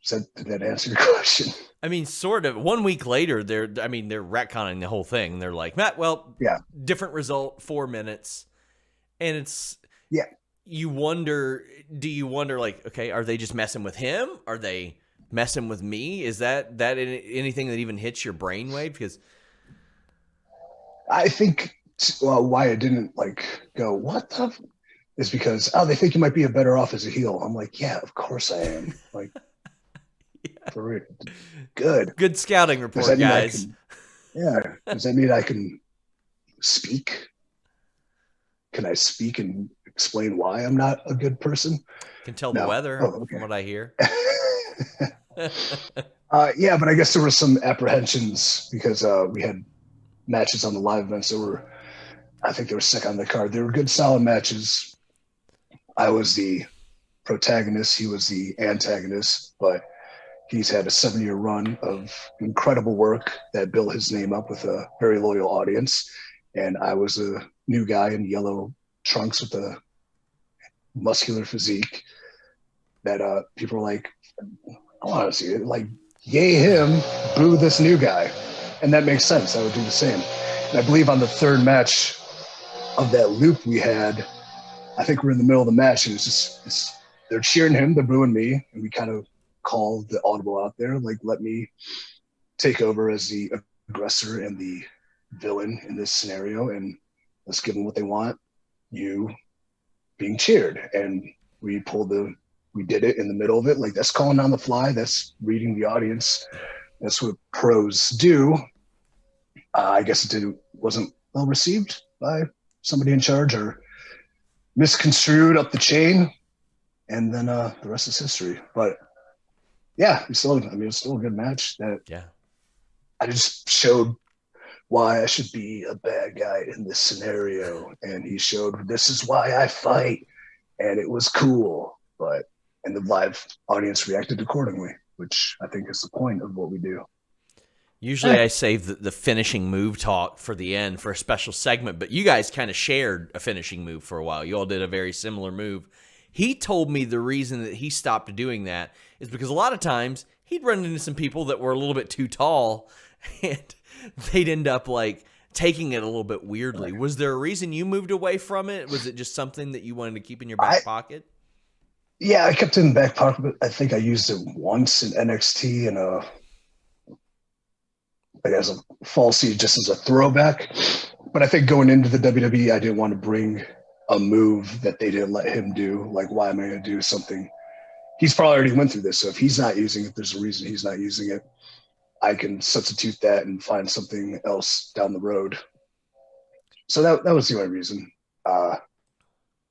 did that answer your question? I mean, sort of. 1 week later, they're retconning the whole thing. They're like, Matt, well, yeah, different result, 4 minutes. And it's, yeah. do you wonder, like, okay, are they just messing with him? Are they messing with me? Is that anything that even hits your brainwave? Because I think why I didn't go, what the is because, they think you might be better off as a heel. I'm like, yeah, of course I am. Like, yeah. For real. Good scouting report, guys. Does that mean I can speak? Can I speak and explain why I'm not a good person? Can tell the weather from what I hear. Yeah, but I guess there were some apprehensions because we had matches on the live events that I think they were sick on the card. They were good, solid matches. I was the protagonist. He was the antagonist, but he's had a 7-year run of incredible work that built his name up with a very loyal audience. And I was a new guy in yellow trunks with a muscular physique that people were like, I want to see it. Like, yay him, boo this new guy. And that makes sense. I would do the same. And I believe on the third match of that loop we had, I think we're in the middle of the match, and they're cheering him, they're booing me, and we kind of called the audible out there, like, let me take over as the aggressor and the villain in this scenario, and let's give them what they want, you being cheered. And we did it in the middle of it. Like, that's calling on the fly, that's reading the audience. That's what pros do. I guess it wasn't well received by somebody in charge, or misconstrued up the chain, and then the rest is history. But yeah, it was still a good match. I just showed why I should be a bad guy in this scenario, and he showed this is why I fight, and it was cool. And the live audience reacted accordingly, which I think is the point of what we do. Usually I save the finishing move talk for the end for a special segment, but you guys kind of shared a finishing move for a while. You all did a very similar move. He told me the reason that he stopped doing that is because a lot of times he'd run into some people that were a little bit too tall, and they'd end up like taking it a little bit weirdly. Was there a reason you moved away from it? Was it just something that you wanted to keep in your back pocket? Yeah, I kept it in the back pocket, but I think I used it once in NXT and as a falsie, just as a throwback. But I think going into the WWE, I didn't want to bring a move that they didn't let him do. Like, why am I going to do something? He's probably already went through this. So if he's not using it, there's a reason he's not using it. I can substitute that and find something else down the road. So that was the only reason.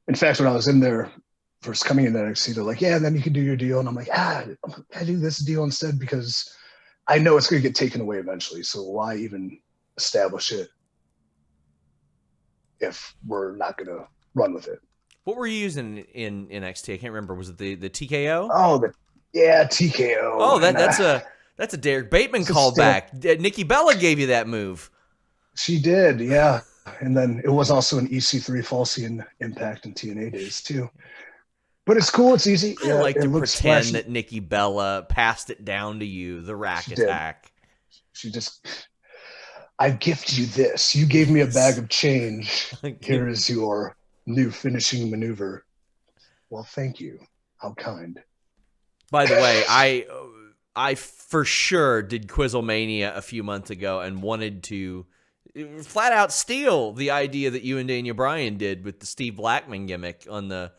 In fact, when I was in there, first coming into NXT, they're like, yeah, then you can do your deal. And I'm like, I do this deal instead because I know it's going to get taken away eventually. So why even establish it if we're not going to run with it? What were you using in NXT? I can't remember. Was it the TKO? Oh, TKO. Oh, that's a Derek Bateman callback. Nikki Bella gave you that move. She did, yeah. And then it was also an EC3 falsie in Impact and TNA days too. But it's cool. It's easy. I like to pretend that Nikki Bella passed it down to you, the rack attack. I gift you this. You gave me a bag of change. Here is your new finishing maneuver. Well, thank you. How kind. By the way, I for sure did Quizzlemania a few months ago and wanted to flat out steal the idea that you and Daniel Bryan did with the Steve Blackman gimmick on the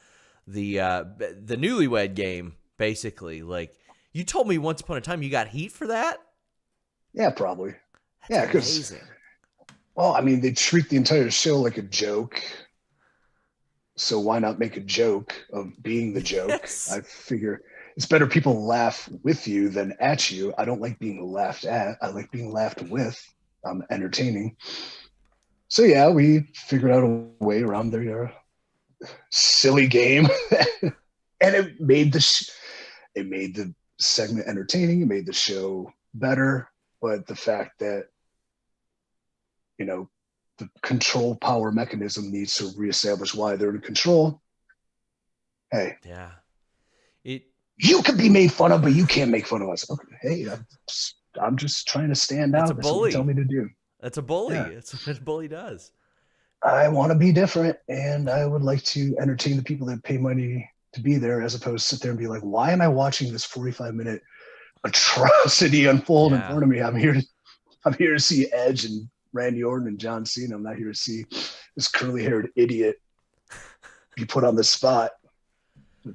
Newlywed Game, basically. Like, you told me once upon a time you got heat for that? Yeah, probably. That's because, well, I mean, they treat the entire show like a joke. So why not make a joke of being the joke? Yes. I figure it's better people laugh with you than at you. I don't like being laughed at. I like being laughed with. I'm entertaining. So yeah, we figured out a way around their silly game, and it made the segment entertaining. It made the show better. But the fact that the control power mechanism needs to reestablish why they're in control. Hey, Yeah, you can be made fun of, but you can't make fun of us. Okay, hey, I'm just trying to stand out. That's what you tell me to do. That's a bully. Yeah. That's what a bully does. I want to be different, and I would like to entertain the people that pay money to be there, as opposed to sit there and be like, why am I watching this 45-minute atrocity unfold in front of me? I'm here to see Edge and Randy Orton and John Cena. I'm not here to see this curly-haired idiot be put on the spot.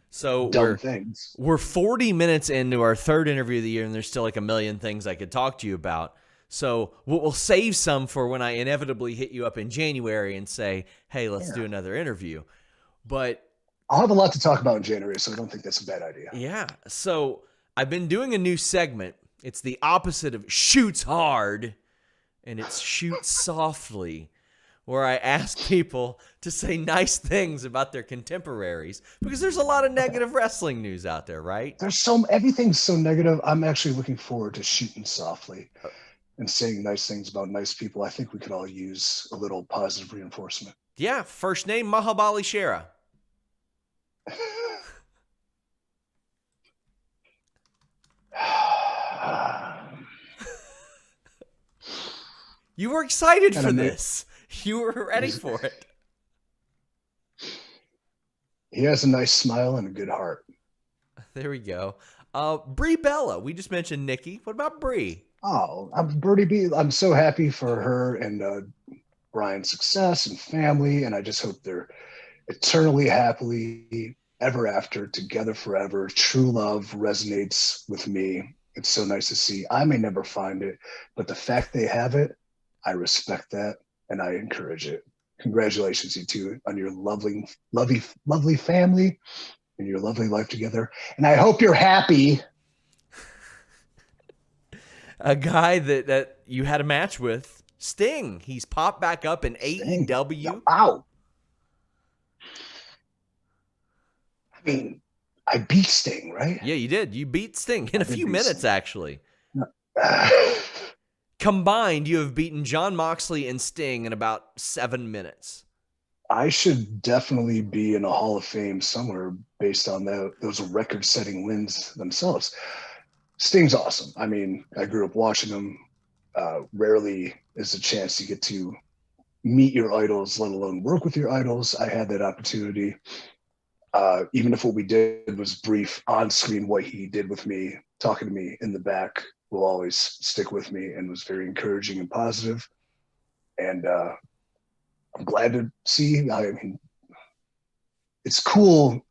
So things. We're 40 minutes into our third interview of the year, and there's still like a million things I could talk to you about. So we'll save some for when I inevitably hit you up in January and say, hey, let's do another interview. But I'll have a lot to talk about in January, so I don't think that's a bad idea. Yeah. So I've been doing a new segment. It's the opposite of shoots hard, and it's shoot softly, where I ask people to say nice things about their contemporaries, because there's a lot of negative wrestling news out there, right? Everything's so negative. I'm actually looking forward to shooting softly and saying nice things about nice people. I think we could all use a little positive reinforcement. Yeah. First name, Mahabali Shera. You were excited for this. You were ready for it. He has a nice smile and a good heart. There we go. Brie Bella. We just mentioned Nikki. What about Brie? Oh, Birdie B. I'm so happy for her and Brian's success and family, and I just hope they're eternally happily ever after, together forever. True love resonates with me. It's so nice to see. I may never find it, but the fact they have it, I respect that and I encourage it. Congratulations, you two, on your lovely family and your lovely life together. And I hope you're happy. A guy that you had a match with, Sting. He's popped back up in AEW. Wow. I mean, I beat Sting, right? Yeah, you did. You beat Sting in a few minutes, actually. No. Combined, you have beaten Jon Moxley and Sting in about 7 minutes. I should definitely be in a Hall of Fame somewhere based on those record-setting wins themselves. Sting's awesome. I mean, I grew up watching him. Rarely is a chance to get to meet your idols, let alone work with your idols. I had that opportunity. Even if what we did was brief on screen, what he did with me, talking to me in the back, will always stick with me and was very encouraging and positive. And I'm glad to see. I mean, it's cool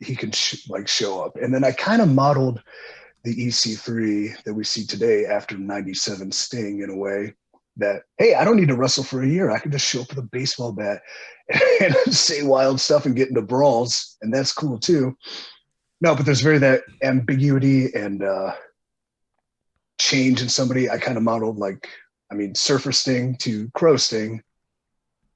he can show up. And then I kind of modeled the EC3 that we see today after 97 Sting in a way that, hey, I don't need to wrestle for a year. I can just show up with a baseball bat and say wild stuff and get into brawls. And that's cool too. No, but there's that ambiguity and change in somebody. I kind of modeled Surfer Sting to Crow Sting.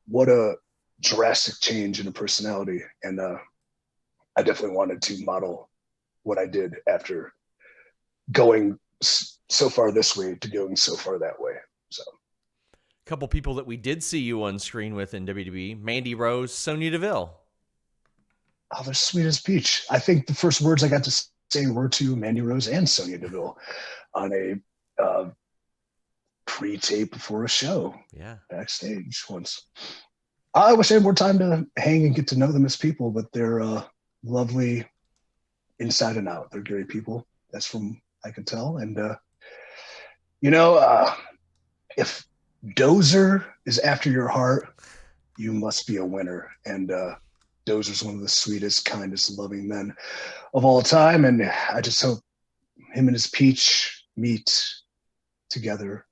What a drastic change in a personality. And I definitely wanted to model what I did after going so far this way to going so far that way. So, a couple people that we did see you on screen with in WWE, Mandy Rose, Sonya Deville. Oh, they're sweet as peach. I think the first words I got to say were to Mandy Rose and Sonya Deville on a pre-tape before a show. Yeah, backstage once. I wish I had more time to hang and get to know them as people, but they're lovely inside and out. They're great people. That's from I can tell. And if Dozer is after your heart, you must be a winner. And Dozer's one of the sweetest, kindest, loving men of all time. And I just hope him and his peach meet together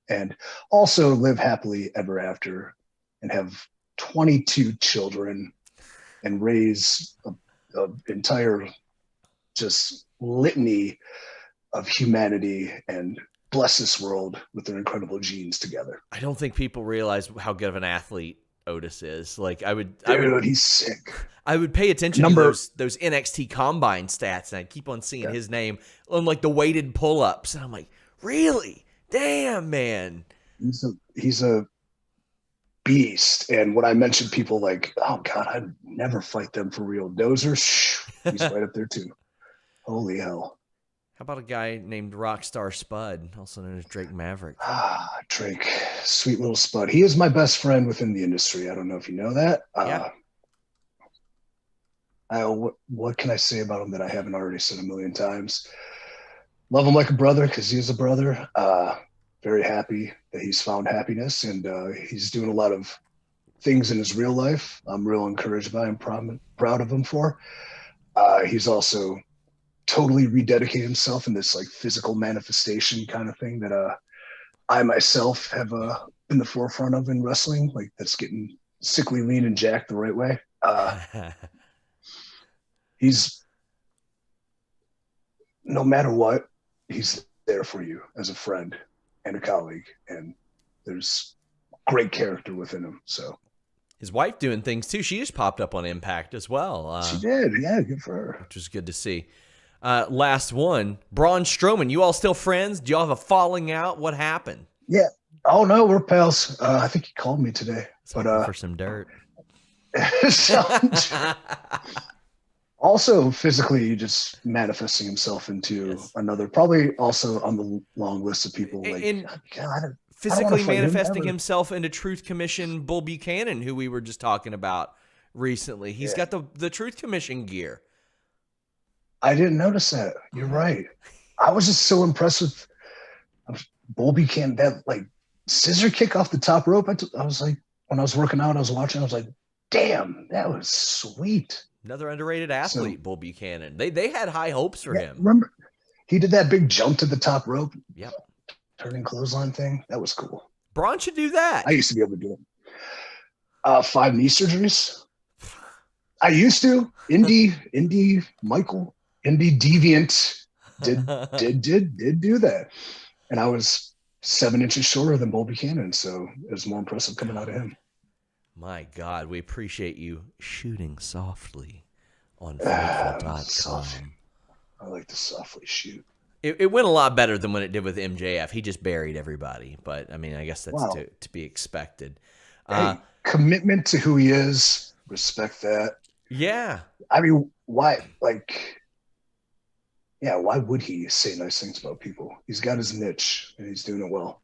and also live happily ever after and have 22 children and raise an entire just litany of humanity and bless this world with their incredible genes together. I don't think people realize how good of an athlete Otis is. Like He's sick. I would pay attention to those NXT Combine stats, and I'd keep on seeing his name on like the weighted pull-ups, and I'm like, really? Damn, man. He's a beast. And when I mentioned people like, oh God, I'd never fight them for real. Dozer, he's right up there too. Holy hell. How about a guy named Rockstar Spud, also known as Drake Maverick? Drake, sweet little Spud. He is my best friend within the industry. I don't know if you know that. What can I say about him that I haven't already said a million times? Love him like a brother because he is a brother. Very happy that he's found happiness, and he's doing a lot of things in his real life. I'm real encouraged by him, proud of him for. He's also totally rededicated himself in this like physical manifestation kind of thing that I myself have been the forefront of in wrestling, like that's getting sickly lean and jacked the right way. He's, no matter what, he's there for you as a friend and a colleague, and there's great character within him. So his wife doing things too. She just popped up on Impact as well. She did, yeah, good for her. Which was good to see. Last one, Braun Strowman. You all still friends? Do y'all have a falling out? What happened? Yeah. Oh no, we're pals. I think he called me today, but for some dirt. Also, physically, just manifesting himself into another. Probably also on the long list of people. Like, God, physically manifesting himself into Truth Commission Bull Buchanan, who we were just talking about recently. He's got the Truth Commission gear. I didn't notice that. You're right. I was just so impressed with Bull Buchanan, that like scissor kick off the top rope. I was like, when I was working out, I was watching, I was like, damn, that was sweet. Another underrated athlete, Bull Buchanan. They had high hopes for him. Remember, he did that big jump to the top rope. Yep. Turning clothesline thing. That was cool. Braun should do that. I used to be able to do it. 5 knee surgeries. I used to. Indy Michael, Indy Deviant did do that. And I was 7 inches shorter than Bull Buchanan, so it was more impressive coming out of him. My God, we appreciate you shooting softly on Fightful.com. I like to softly shoot. It went a lot better than when it did with MJF. He just buried everybody, but I mean, I guess that's to be expected. Hey, commitment to who he is, respect that. Yeah. I mean, why? Like, yeah, why would he say nice things about people? He's got his niche, and he's doing it well.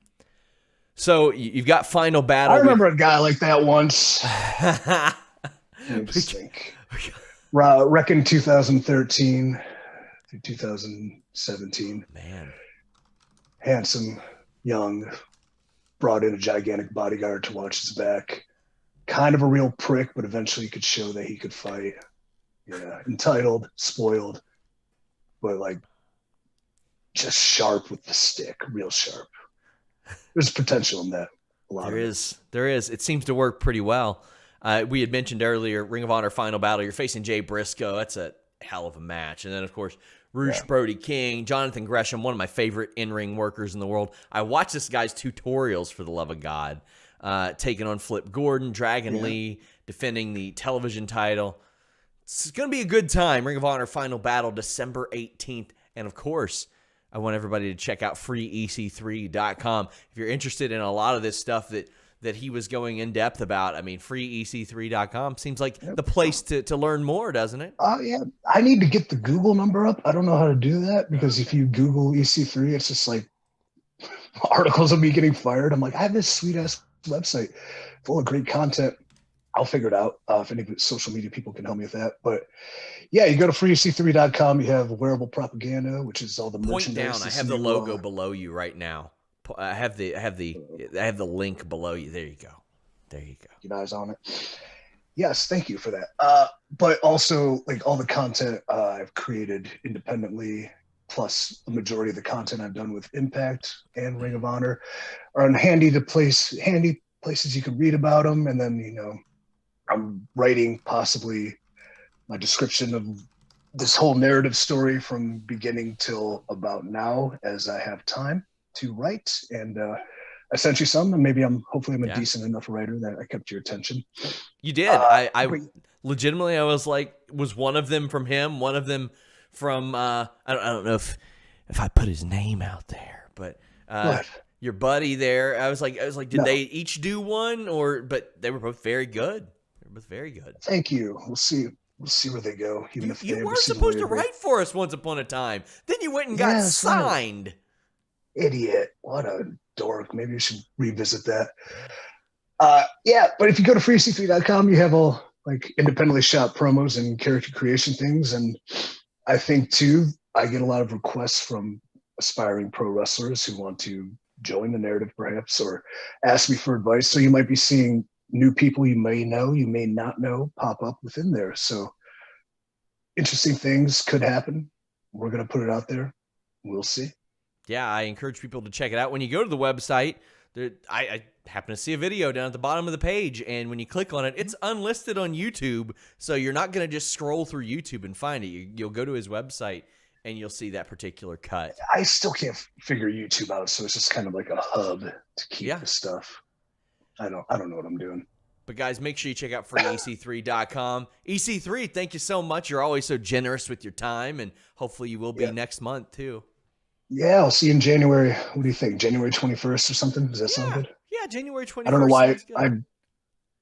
So you've got Final Battle. I remember a guy like that once. Let me just think. Reckon 2013 through 2017. Man. Handsome, young, brought in a gigantic bodyguard to watch his back. Kind of a real prick, but eventually he could show that he could fight. Yeah, entitled, spoiled, but like just sharp with the stick, real sharp. There's potential in that. There is. It seems to work pretty well. We had mentioned earlier, Ring of Honor Final Battle. You're facing Jay Briscoe. That's a hell of a match. And then, of course, Rouge Brody King, Jonathan Gresham, one of my favorite in-ring workers in the world. I watched this guy's tutorials, for the love of God, taking on Flip Gordon, Dragon Lee, defending the television title. It's going to be a good time. Ring of Honor Final Battle, December 18th. And, of course, I want everybody to check out freeec3.com. If you're interested in a lot of this stuff that he was going in depth about, I mean, freeec3.com seems like the place to learn more, doesn't it? Oh, yeah. I need to get the Google number up. I don't know how to do that because if you Google EC3, it's just like articles of me getting fired. I'm like, I have this sweet-ass website full of great content. I'll figure it out if any social media people can help me with that. But yeah, you go to freeec3.com. You have Wearable Propaganda, which is all the merchandise. Point down. I have the logo below you right now. I have the link below you. There you go. Keep eyes on it. Yes, thank you for that. But also, like all the content I've created independently, plus the majority of the content I've done with Impact and Ring of Honor, are on handy places you can read about them. And then I'm writing possibly my description of this whole narrative story from beginning till about now, as I have time to write. And I sent you some, and maybe hopefully I'm a decent enough writer that I kept your attention. You did. I legitimately, I was like, was one of them from him? One of them from I don't know if I put his name out there, but your buddy there. I was like, did they each do one, but they were both very good. They were both very good. Thank you. We'll see where they go. Even if you were supposed to write for us once upon a time, then you went and got signed. Right. Idiot! What a dork. Maybe you should revisit that. But if you go to freec3.com, you have all like independently shot promos and character creation things, and I think too, I get a lot of requests from aspiring pro wrestlers who want to join the narrative perhaps, or ask me for advice. So you might be seeing new people you may know, you may not know, pop up within there. So interesting things could happen. We're going to put it out there. We'll see. Yeah, I encourage people to check it out. When you go to the website, I happen to see a video down at the bottom of the page, and when you click on it, it's unlisted on YouTube, so you're not going to just scroll through YouTube and find it. You'll go to his website, and you'll see that particular cut. I still can't figure YouTube out, so it's just kind of like a hub to keep the stuff. I don't know what I'm doing. But guys, make sure you check out freeec3.com. EC3, thank you so much. You're always so generous with your time, and hopefully you will be next month too. Yeah, I'll see you in January. What do you think? January 21st or something? Does that sound good? Yeah, January 21st. I don't know why.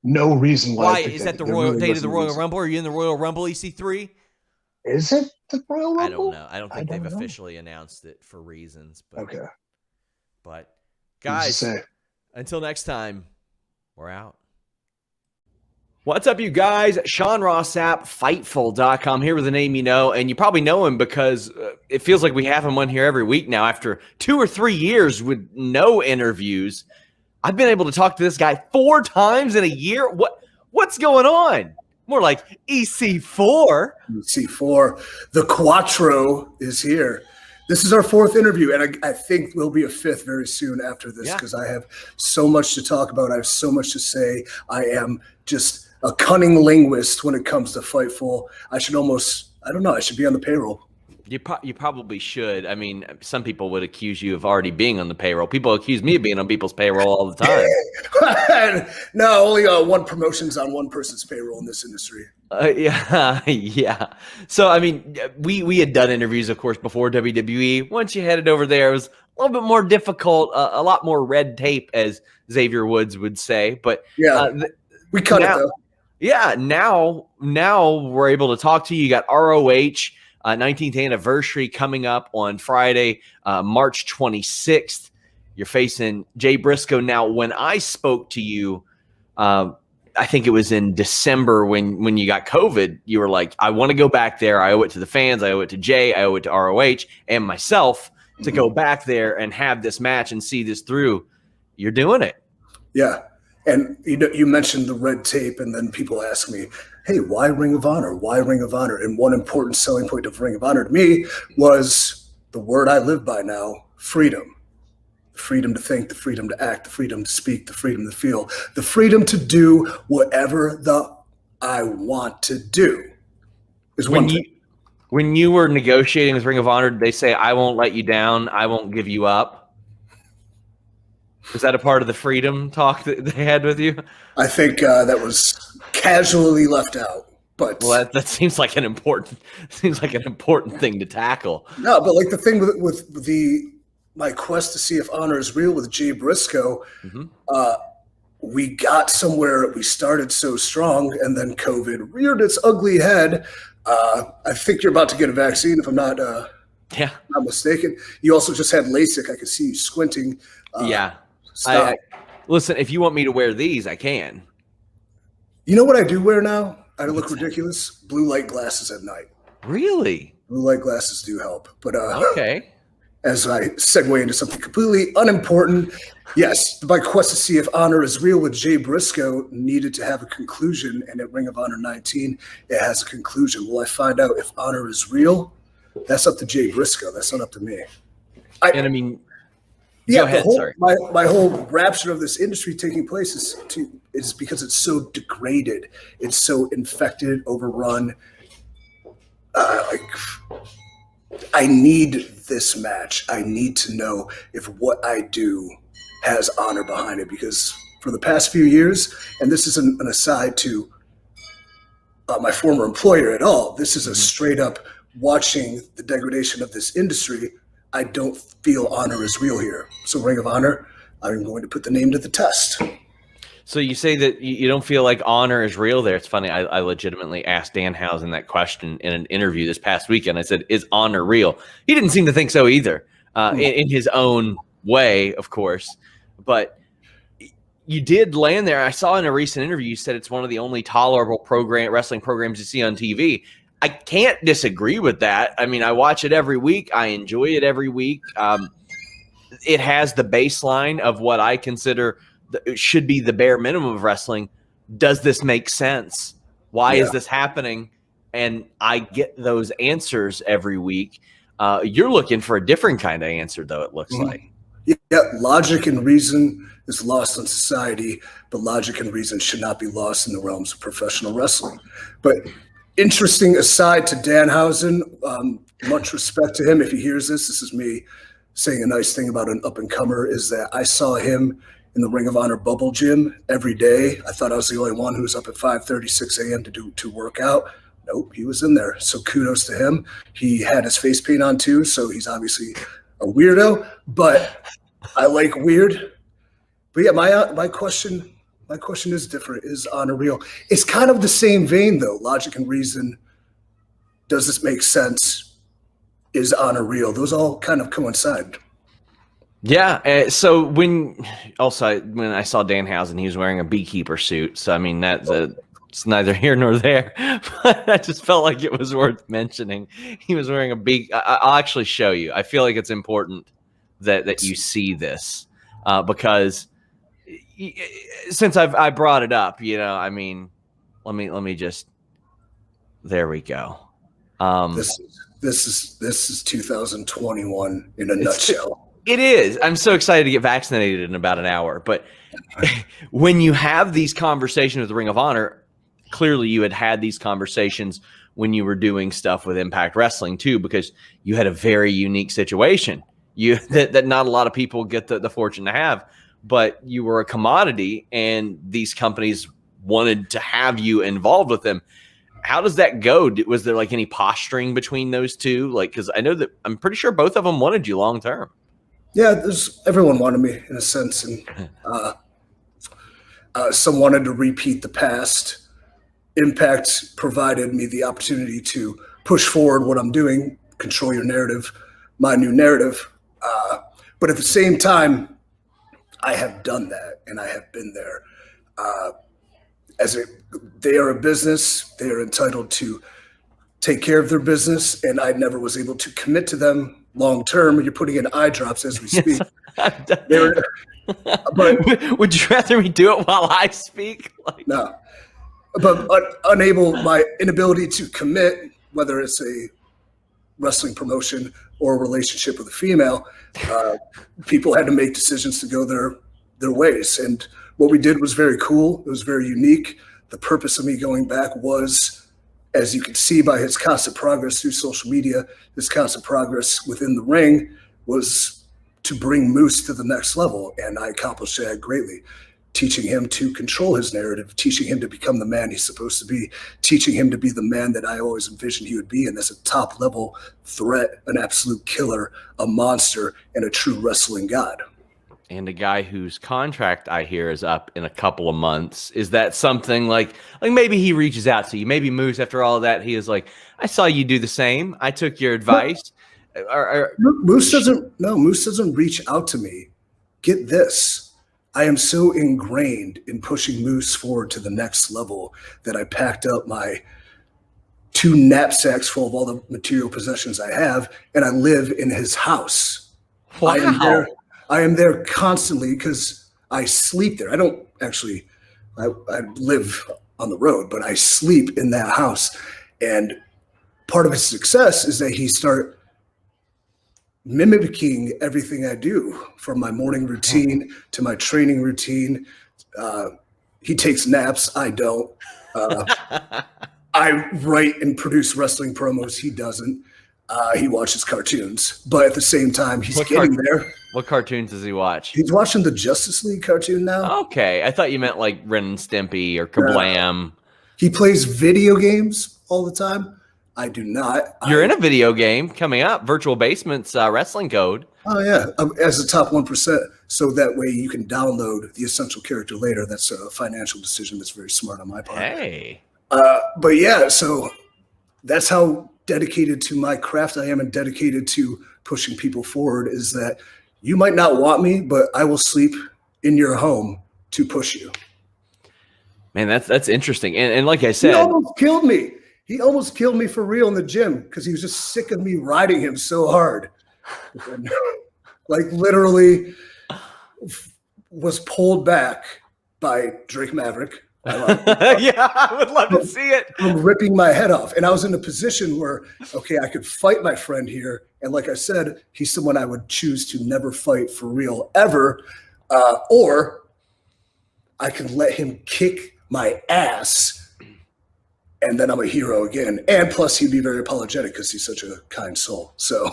No reason why. Why? Is that the date of the Royal Rumble? Are you in the Royal Rumble, EC3? Is it the Royal Rumble? I don't know. I don't think they've officially announced it for reasons. But, okay. But, guys, until next time, we're out. What's up, you guys? Sean Ross Sapp, Fightful.com, here with a name you know, and you probably know him because it feels like we have him on here every week now. After 2 or 3 years with no interviews, I've been able to talk to this guy 4 times in a year. What's going on? More like EC4. EC4. The Quattro is here. This is our 4th interview, and I think there'll be a 5th very soon after this because I have so much to talk about. I have so much to say. I am just a cunning linguist when it comes to Fightful. I should I should be on the payroll. You probably should. I mean, some people would accuse you of already being on the payroll. People accuse me of being on people's payroll all the time. No, only one promotion's on one person's payroll in this industry. Yeah. So, I mean, we had done interviews, of course, before WWE. Once you headed over there, it was a little bit more difficult, a lot more red tape, as Xavier Woods would say. But we cut it, though. Yeah, now we're able to talk to you. You got ROH 19th anniversary coming up on Friday, March 26th. You're facing Jay Briscoe. Now, when I spoke to you, I think it was in December when you got COVID, you were like, I want to go back there. I owe it to the fans. I owe it to Jay. I owe it to ROH and myself to go back there and have this match and see this through. You're doing it. Yeah. And you mentioned the red tape, and then people ask me, hey, why Ring of Honor? Why Ring of Honor? And one important selling point of Ring of Honor to me was the word I live by now, freedom. The freedom to think, the freedom to act, the freedom to speak, the freedom to feel, the freedom to do whatever I want to do is one thing. When you were negotiating with Ring of Honor, did they say, I won't let you down, I won't give you up? Was that a part of the freedom talk that they had with you? I think that was casually left out. But that seems like an important thing to tackle. No, but like the thing with my quest to see if honor is real with Jay Briscoe, we got somewhere. We started so strong, and then COVID reared its ugly head. I think you're about to get a vaccine, if I'm not mistaken. You also just had LASIK. I could see you squinting. Listen, if you want me to wear these, I can. You know what I do wear now? I look ridiculous. Blue light glasses at night. Really? Blue light glasses do help. But okay. As I segue into something completely unimportant, yes, my quest to see if honor is real with Jay Briscoe needed to have a conclusion, and at Ring of Honor 19, it has a conclusion. Will I find out if honor is real? That's up to Jay Briscoe. That's not up to me. Go ahead, sorry. My whole rapture of this industry taking place is because it's so degraded. It's so infected, overrun. I need this match. I need to know if what I do has honor behind it, because for the past few years, and this isn't an aside to my former employer at all, this is a straight up watching the degradation of this industry. I don't feel honor is real here. So Ring of Honor, I'm going to put the name to the test. So you say that you don't feel like honor is real there. It's funny. I legitimately asked Danhausen that question in an interview this past weekend. I said, is honor real? He didn't seem to think so either, in his own way, of course. But you did land there. I saw in a recent interview, you said it's one of the only tolerable wrestling programs you see on TV. I can't disagree with that. I mean, I watch it every week. I enjoy it every week. It has the baseline of what I consider it should be the bare minimum of wrestling. Does this make sense? Why is this happening? And I get those answers every week. You're looking for a different kind of answer, though, it looks like. Yeah, logic and reason is lost in society, but logic and reason should not be lost in the realms of professional wrestling. But interesting aside to Danhausen, much respect to him. If he hears this is me saying a nice thing about an up-and-comer, is that I saw him in the Ring of Honor bubble gym every day. I thought I was the only one who was up at 5:36 a.m. to work out. Nope, he was in there. So kudos to him. He had his face paint on too, so he's obviously a weirdo, but I like weird. But yeah, my question is different. Is honor real? It's kind of the same vein though. Logic and reason. Does this make sense? Is honor real? Those all kind of coincide. Yeah. So when I saw Danhausen, he was wearing a beekeeper suit. So I mean it's neither here nor there, but I just felt like it was worth mentioning. He was wearing a I'll actually show you. I feel like it's important that you see this because since I brought it up, I mean, let me just, there we go. This is 2021 in a nutshell. It is. I'm so excited to get vaccinated in about an hour. But when you have these conversations with the Ring of Honor, clearly you had these conversations when you were doing stuff with Impact Wrestling too, because you had a very unique situation that not a lot of people get the fortune to have, but you were a commodity and these companies wanted to have you involved with them. How does that go? Was there like any posturing between those two? Like, because I know that I'm pretty sure both of them wanted you long term. Yeah, everyone wanted me in a sense, and some wanted to repeat the past. Impact provided me the opportunity to push forward what I'm doing, control your narrative, my new narrative. But at the same time, I have done that, and I have been there. They are a business. They are entitled to take care of their business, and I never was able to commit to them long term. You're putting in eye drops as we speak. But would you rather me do it while I speak? No, but my inability to commit, whether it's a wrestling promotion or a relationship with a female, people had to make decisions to go their ways. And what we did was very cool. It was very unique. The purpose of me going back was, as you can see by his constant progress through social media, his constant progress within the ring, was to bring Moose to the next level. And I accomplished that greatly, teaching him to control his narrative, teaching him to become the man he's supposed to be, teaching him to be the man that I always envisioned he would be. And as a top level threat, an absolute killer, a monster, and a true wrestling god. And a guy whose contract I hear is up in a couple of months. Is that something like maybe he reaches out to you? Maybe Moose, after all of that, he is like, I saw you do the same. I took your advice. Moose doesn't reach out to me. Get this. I am so ingrained in pushing Moose forward to the next level that I packed up my 2 knapsacks full of all the material possessions I have, and I live in his house. Wow. I am there constantly because I sleep there. I don't actually, I live on the road, but I sleep in that house. And part of his success is that he started mimicking everything I do, from my morning routine to my training routine. He takes naps. I don't. I write and produce wrestling promos. He doesn't. He watches cartoons, but at the same time, he's getting there. What cartoons does he watch? He's watching the Justice League cartoon now. Okay, I thought you meant like Ren and Stimpy or Kablam. He plays video games all the time. I do not. You're in a video game coming up, Virtual Basement's wrestling code. Oh, yeah, as a top 1%. So that way you can download the essential character later. That's a financial decision that's very smart on my part. Hey. But yeah, so that's how dedicated to my craft I am and dedicated to pushing people forward is that you might not want me, but I will sleep in your home to push you. Man, that's interesting. And like I said, he almost killed me. He almost killed me for real in the gym because he was just sick of me riding him so hard. Like literally was pulled back by Drake Maverick. Yeah, I would love to see it. From ripping my head off. And I was in a position where, okay, I could fight my friend here. And like I said, he's someone I would choose to never fight for real ever. Or I can let him kick my ass and then I'm a hero again. And plus he'd be very apologetic because he's such a kind soul. So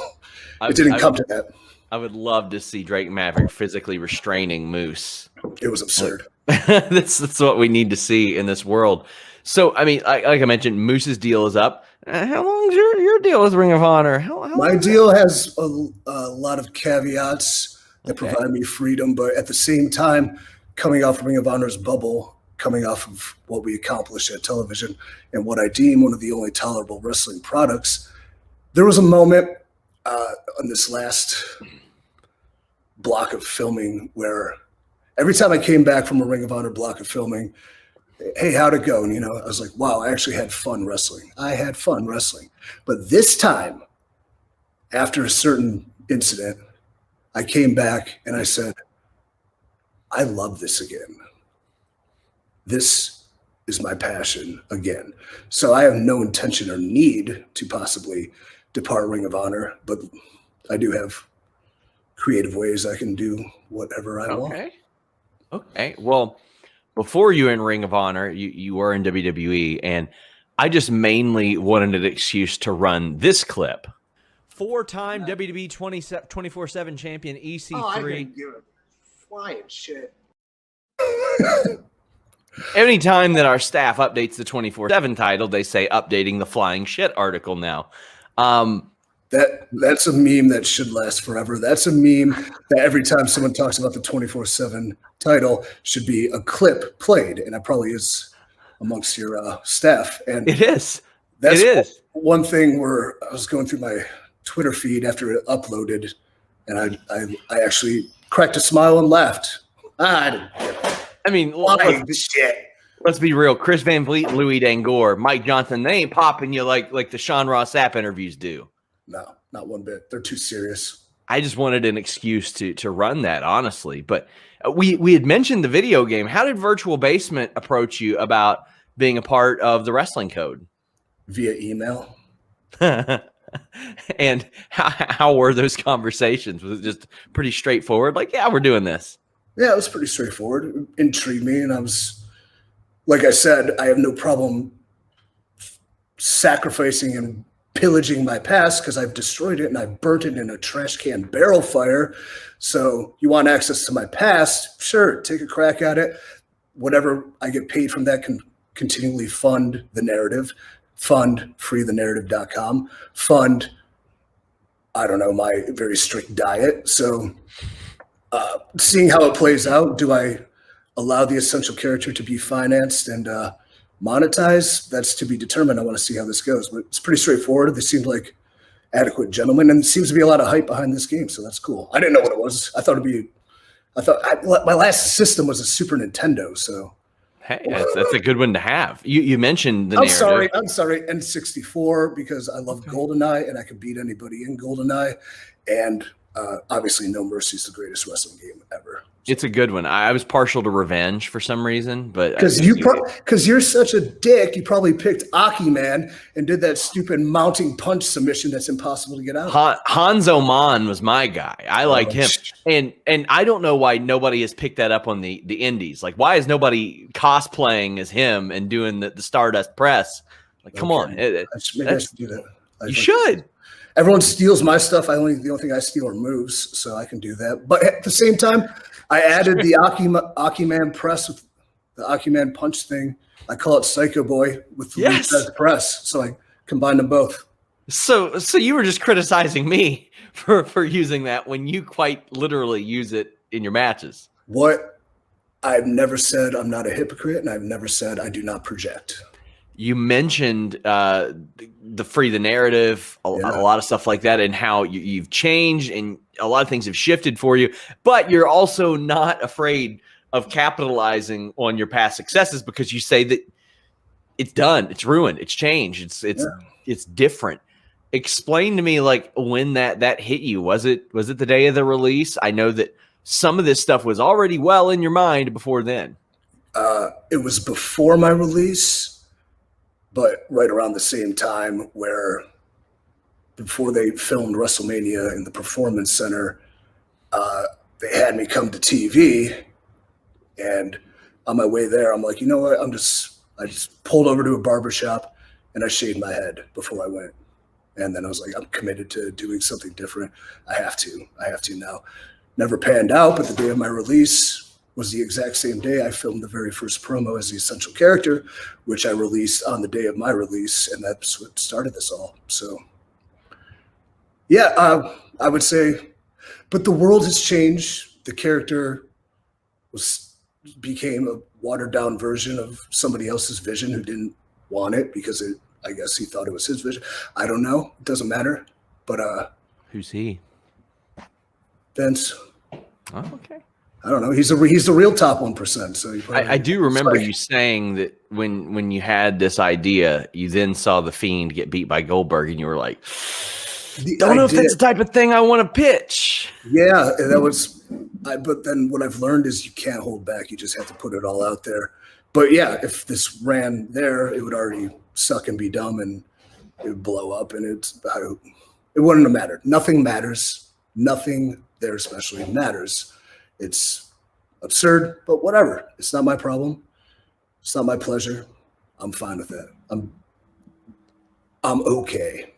it didn't come to that. I would love to see Drake Maverick physically restraining Moose. It was absurd. That's what we need to see in this world. So, I mean, like I mentioned, Moose's deal is up. How long is your deal with Ring of Honor? My deal has a lot of caveats that provide me freedom, but at the same time, coming off Ring of Honor's bubble, coming off of what we accomplished at television and what I deem one of the only tolerable wrestling products, there was a moment on this last block of filming where every time I came back from a Ring of Honor block of filming, hey, how'd it go? And, I was like, wow, I actually had fun wrestling. I had fun wrestling. But this time, after a certain incident, I came back and I said, I love this again. This is my passion again. So I have no intention or need to possibly depart Ring of Honor, but I do have creative ways I can do whatever I want. Okay. Well, before you were in Ring of Honor, you were in WWE, and I just mainly wanted an excuse to run this clip. Four-time WWE 24/7 champion EC3. Oh, I didn't give a flying shit. Anytime that our staff updates the 24/7 title, they say updating the flying shit article now. That's a meme that should last forever. That's a meme that every time someone talks about the 24/7 title should be a clip played, and that probably is amongst your staff. And it is. That's one thing where I was going through my Twitter feed after it uploaded, and I actually cracked a smile and laughed. I mean, let's be real. Chris Van Vliet, Louis Dangor, Mike Johnson, they ain't popping you like the Sean Ross Sapp interviews do. No, not one bit. They're too serious. I just wanted an excuse to run that, honestly. But we had mentioned the video game. How did Virtual Basement approach you about being a part of the Wrestling Code? Via email. And how were those conversations? Was it just pretty straightforward? Like, yeah, we're doing this. Yeah, it was pretty straightforward. It intrigued me, and I was, like I said, I have no problem sacrificing and pillaging my past because I've destroyed it and I've burnt it in a trash can barrel fire. So you want access to my past? Sure, take a crack at it. Whatever I get paid from that can continually fund the narrative, fund freethenarrative.com, fund, I don't know, my very strict diet. So seeing how it plays out, do I allow the essential character to be financed and monetized? That's to be determined. I want to see how this goes, but it's pretty straightforward. They seem like adequate gentlemen, and there seems to be a lot of hype behind this game, so that's cool. I didn't know what it was. My last system was a Super Nintendo, so. Hey, that's a good one to have. You mentioned the narrative. I'm sorry, N64, because I love GoldenEye, and I could beat anybody in GoldenEye, and obviously No Mercy is the greatest wrestling game ever. It's a good one. I was partial to Revenge for some reason, but because you're such a dick, you probably picked Aki Man and did that stupid mounting punch submission that's impossible to get out of. Hanzo Man was my guy. I liked him, and I don't know why nobody has picked that up on the indies. Like, why is nobody cosplaying as him and doing the Stardust press Like, come on. Maybe I should do that. You should. Everyone steals my stuff. The only thing I steal are moves, so I can do that. But at the same time, I added the Akiman press with the Akiman punch thing. I call it Psycho Boy with the press. So I combined them both. So you were just criticizing me for using that when you quite literally use it in your matches. What I've never said I'm not a hypocrite, and I've never said I do not project. You mentioned the free the narrative, a lot of stuff like that, and how you've changed and a lot of things have shifted for you, but you're also not afraid of capitalizing on your past successes because you say that it's done, it's ruined, it's changed, it's different. Explain to me, like, when that hit you. Was it the day of the release? I know that some of this stuff was already well in your mind before then. It was before my release. But right around the same time where before they filmed WrestleMania in the Performance Center, they had me come to TV, and on my way there, I'm like, you know what? I just pulled over to a barbershop and I shaved my head before I went. And then I was like, I'm committed to doing something different. I have to now. Never panned out, but the day of my release was the exact same day I filmed the very first promo as the essential character, which I released on the day of my release, and that's what started this all. So, yeah, I would say, but the world has changed. The character became a watered-down version of somebody else's vision who didn't want it because I guess he thought it was his vision. I don't know. It doesn't matter. But who's he? Vince. Oh, okay. I don't know. He's the real top 1%. So I do remember you saying that when you had this idea, you then saw The Fiend get beat by Goldberg, and you were like, "Don't know if that's the type of thing I want to pitch." Yeah, that was. But then what I've learned is you can't hold back. You just have to put it all out there. But yeah, if this ran there, it would already suck and be dumb, and it would blow up, and it wouldn't have mattered. Nothing matters. Nothing there especially matters. It's absurd, but whatever. It's not my problem. It's not my pleasure. I'm fine with that. I'm okay.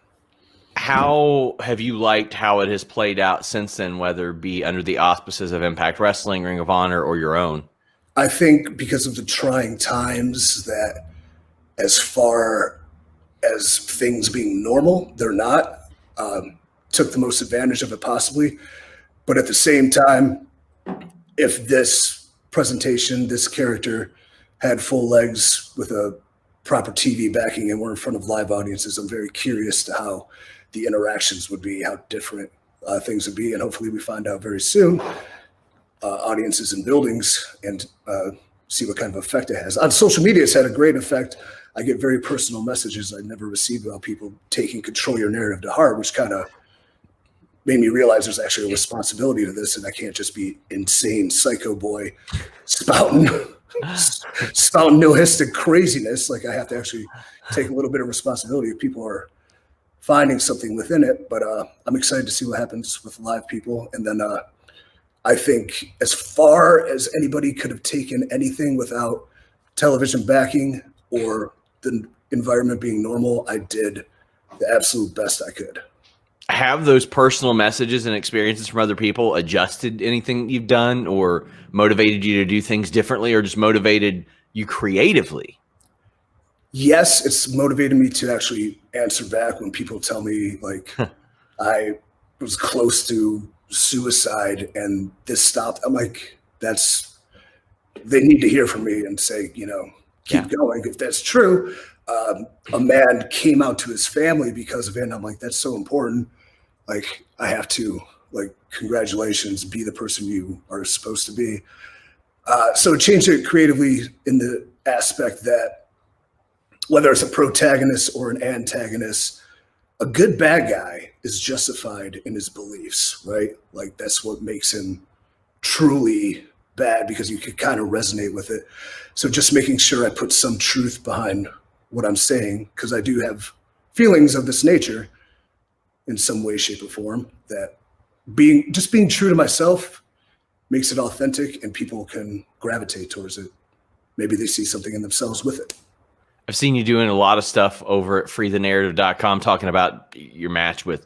How have you liked how it has played out since then, whether it be under the auspices of Impact Wrestling, Ring of Honor, or your own? I think because of the trying times that as far as things being normal, they're not. Took the most advantage of it possibly. But at the same time, if this presentation, this character had full legs with a proper TV backing and we're in front of live audiences, I'm very curious to how the interactions would be, how different things would be. And hopefully we find out very soon, audiences in buildings, and see what kind of effect it has. On social media, it's had a great effect. I get very personal messages I never received about people taking control of your narrative to heart, which kind of made me realize there's actually a responsibility to this, and I can't just be insane psycho boy spouting nihilistic craziness. Like, I have to actually take a little bit of responsibility if people are finding something within it. But I'm excited to see what happens with live people. And then I think as far as anybody could have taken anything without television backing or the environment being normal, I did the absolute best I could. Have those personal messages and experiences from other people adjusted anything you've done, or motivated you to do things differently, or just motivated you creatively? Yes, it's motivated me to actually answer back when people tell me, like, I was close to suicide and this stopped. I'm like, they need to hear from me and say, keep going. If that's true, a man came out to his family because of it. And I'm like, that's so important. Like, I have to, congratulations, be the person you are supposed to be. So change it creatively in the aspect that whether it's a protagonist or an antagonist, a good bad guy is justified in his beliefs, right? Like, that's what makes him truly bad, because you could kind of resonate with it. So just making sure I put some truth behind what I'm saying, because I do have feelings of this nature in some way, shape, or form, that being true to myself makes it authentic and people can gravitate towards it. Maybe they see something in themselves with it. I've seen you doing a lot of stuff over at freethenarrative.com talking about your match with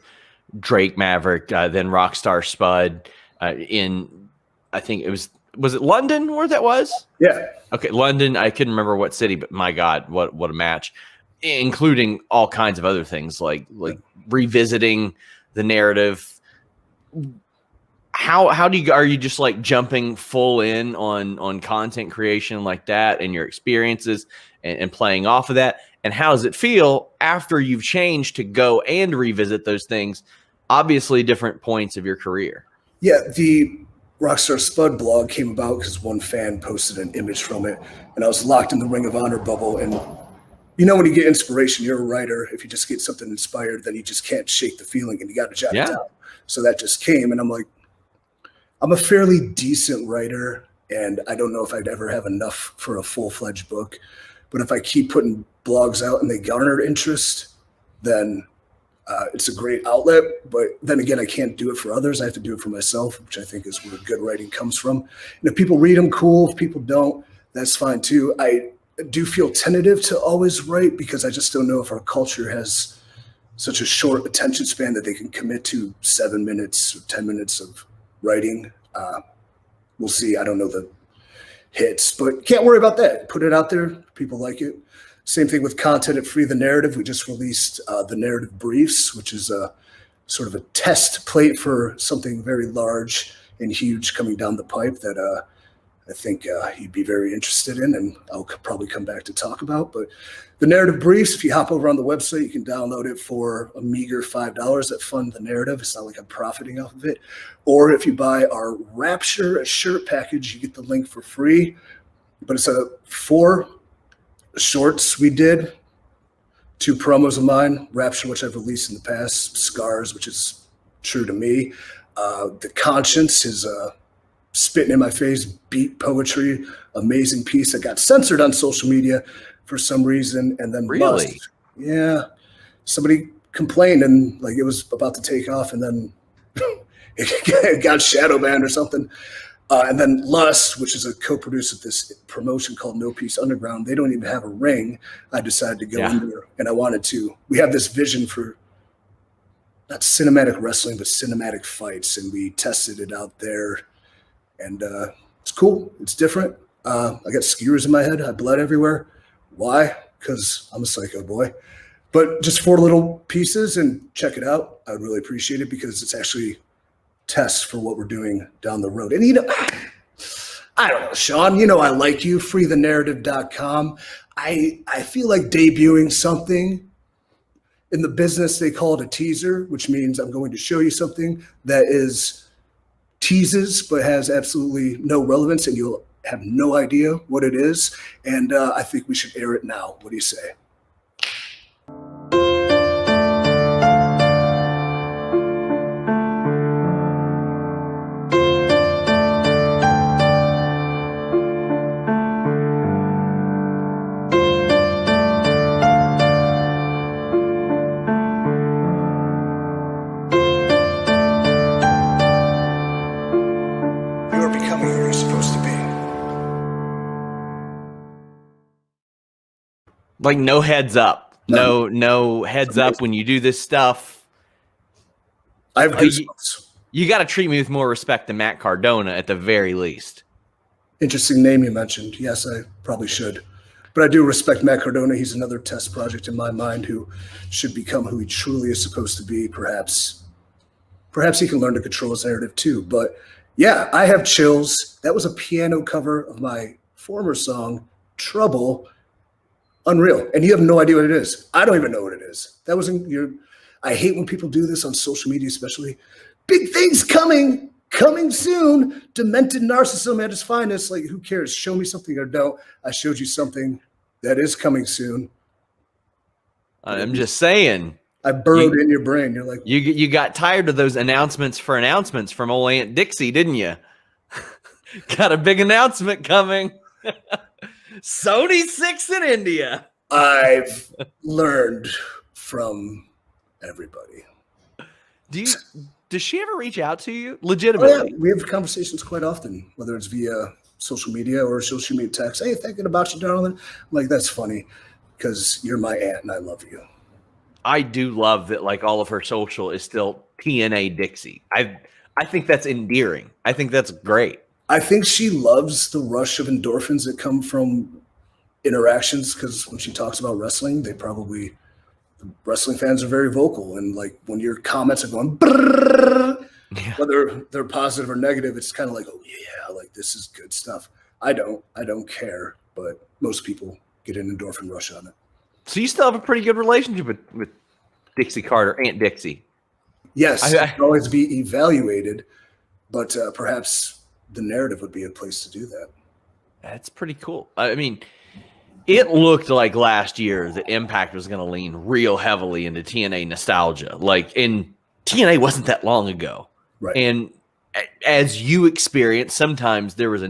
Drake Maverick, then Rockstar Spud in, I think it was it London where that was? Yeah. Okay, London. I couldn't remember what city, but my God, what a match, including all kinds of other things like revisiting the narrative. How are you just like jumping full in on content creation like that and your experiences and playing off of that? And how does it feel after you've changed to go and revisit those things? Obviously different points of your career. Yeah, the Rockstar Spud blog came about because one fan posted an image from it, and I was locked in the Ring of Honor bubble. And you know, when you get inspiration, you're a writer. If you just get something inspired, then you just can't shake the feeling, and you got to jot it down. So that just came, and I'm like, I'm a fairly decent writer, and I don't know if I'd ever have enough for a full-fledged book. But if I keep putting blogs out and they garner interest, then it's a great outlet. But then again, I can't do it for others. I have to do it for myself, which I think is where good writing comes from. And if people read them, cool. If people don't, that's fine too. I do feel tentative to always write because I just don't know if our culture has such a short attention span that they can commit to 7 minutes or 10 minutes of writing. We'll see. I don't know the hits, but can't worry about that. Put it out there. People like it. Same thing with content at Free the Narrative. We just released the Narrative Briefs, which is a sort of a test plate for something very large and huge coming down the pipe that I think you'd be very interested in, and I'll probably come back to talk about. But the Narrative Briefs, if you hop over on the website, you can download it for a meager $5 that fund the narrative. It's not like I'm profiting off of it. Or if you buy our Rapture shirt package, you get the link for free. But it's 4 shorts we did, 2 promos of mine, Rapture, which I've released in the past, Scars, which is true to me. The Conscience is spitting in my face, beat poetry, amazing piece that got censored on social media for some reason. And then Really? Lust. Yeah. Somebody complained and like it was about to take off and then it got shadow banned or something. And then Lust, which is a co-producer of this promotion called No Peace Underground, they don't even have a ring. I decided to go in there and I wanted to. We have this vision for not cinematic wrestling, but cinematic fights. And we tested it out there. And it's cool. It's different. I got skewers in my head. I bled everywhere. Why? Because I'm a psycho boy. But just 4 little pieces and check it out. I would really appreciate it because it's actually tests for what we're doing down the road. And you know, I don't know, Sean, you know I like you, freethenarrative.com. I feel like debuting something. In the business, they call it a teaser, which means I'm going to show you something that is teases but has absolutely no relevance and you'll have no idea what it is. And I think we should air it now. What do you say? Like no heads up, no heads up when you do this stuff. I have goosebumps. You got to treat me with more respect than Matt Cardona at the very least. Interesting name you mentioned. Yes, I probably should. But I do respect Matt Cardona. He's another test project in my mind who should become who he truly is supposed to be. Perhaps he can learn to control his narrative too. But yeah, I have chills. That was a piano cover of my former song, Trouble. Unreal. And you have no idea what it is. I don't even know what it is. That wasn't your. I hate when people do this on social media, especially. Big things coming soon. Demented narcissism at its finest. Like, who cares? Show me something or don't. I showed you something that is coming soon. I'm just saying. I burrowed in your brain. You're like, you got tired of those announcements from old Aunt Dixie, didn't you? Got a big announcement coming. Sony 6 in India. I've learned from everybody. Does she ever reach out to you? Legitimately? Oh, yeah. We have conversations quite often, whether it's via social media or social media text. Hey, thinking about you, darling. I'm like, that's funny. because you're my aunt and I love you. I do love that, like, all of her social is still TNA Dixie. I think that's endearing. I think that's great. I think she loves the rush of endorphins that come from interactions, because when she talks about wrestling, wrestling fans are very vocal, and like when your comments are going brrr, whether they're positive or negative, it's kind of like, oh yeah, like this is good stuff. I don't care, but most people get an endorphin rush on it. So you still have a pretty good relationship with Dixie Carter, Aunt Dixie. Yes, it can always be evaluated, but perhaps the narrative would be a place to do that. That's pretty cool. I mean, it looked like last year that Impact was going to lean real heavily into TNA nostalgia. Like, in TNA wasn't that long ago. Right. And as you experienced, sometimes there was a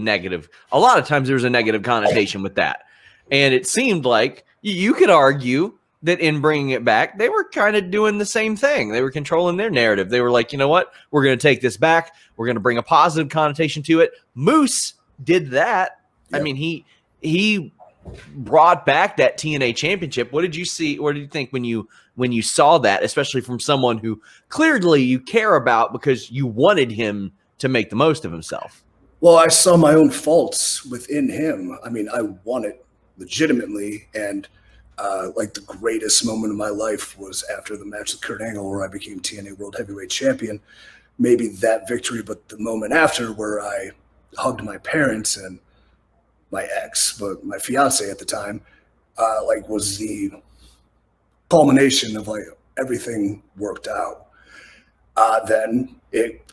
lot of times there was a negative connotation with that. And it seemed like you could argue that in bringing it back, they were kind of doing the same thing. They were controlling their narrative. They were like, you know what? We're going to take this back. We're going to bring a positive connotation to it. Moose did that. Yep. I mean, he brought back that TNA championship. What did you see? What did you think when you saw that, especially from someone who clearly you care about because you wanted him to make the most of himself? Well, I saw my own faults within him. I mean, I won it legitimately, and like the greatest moment of my life was after the match with Kurt Angle where I became TNA World Heavyweight Champion. Maybe that victory, but the moment after where I hugged my parents and my ex, but my fiance at the time, like was the culmination of like everything worked out. Then it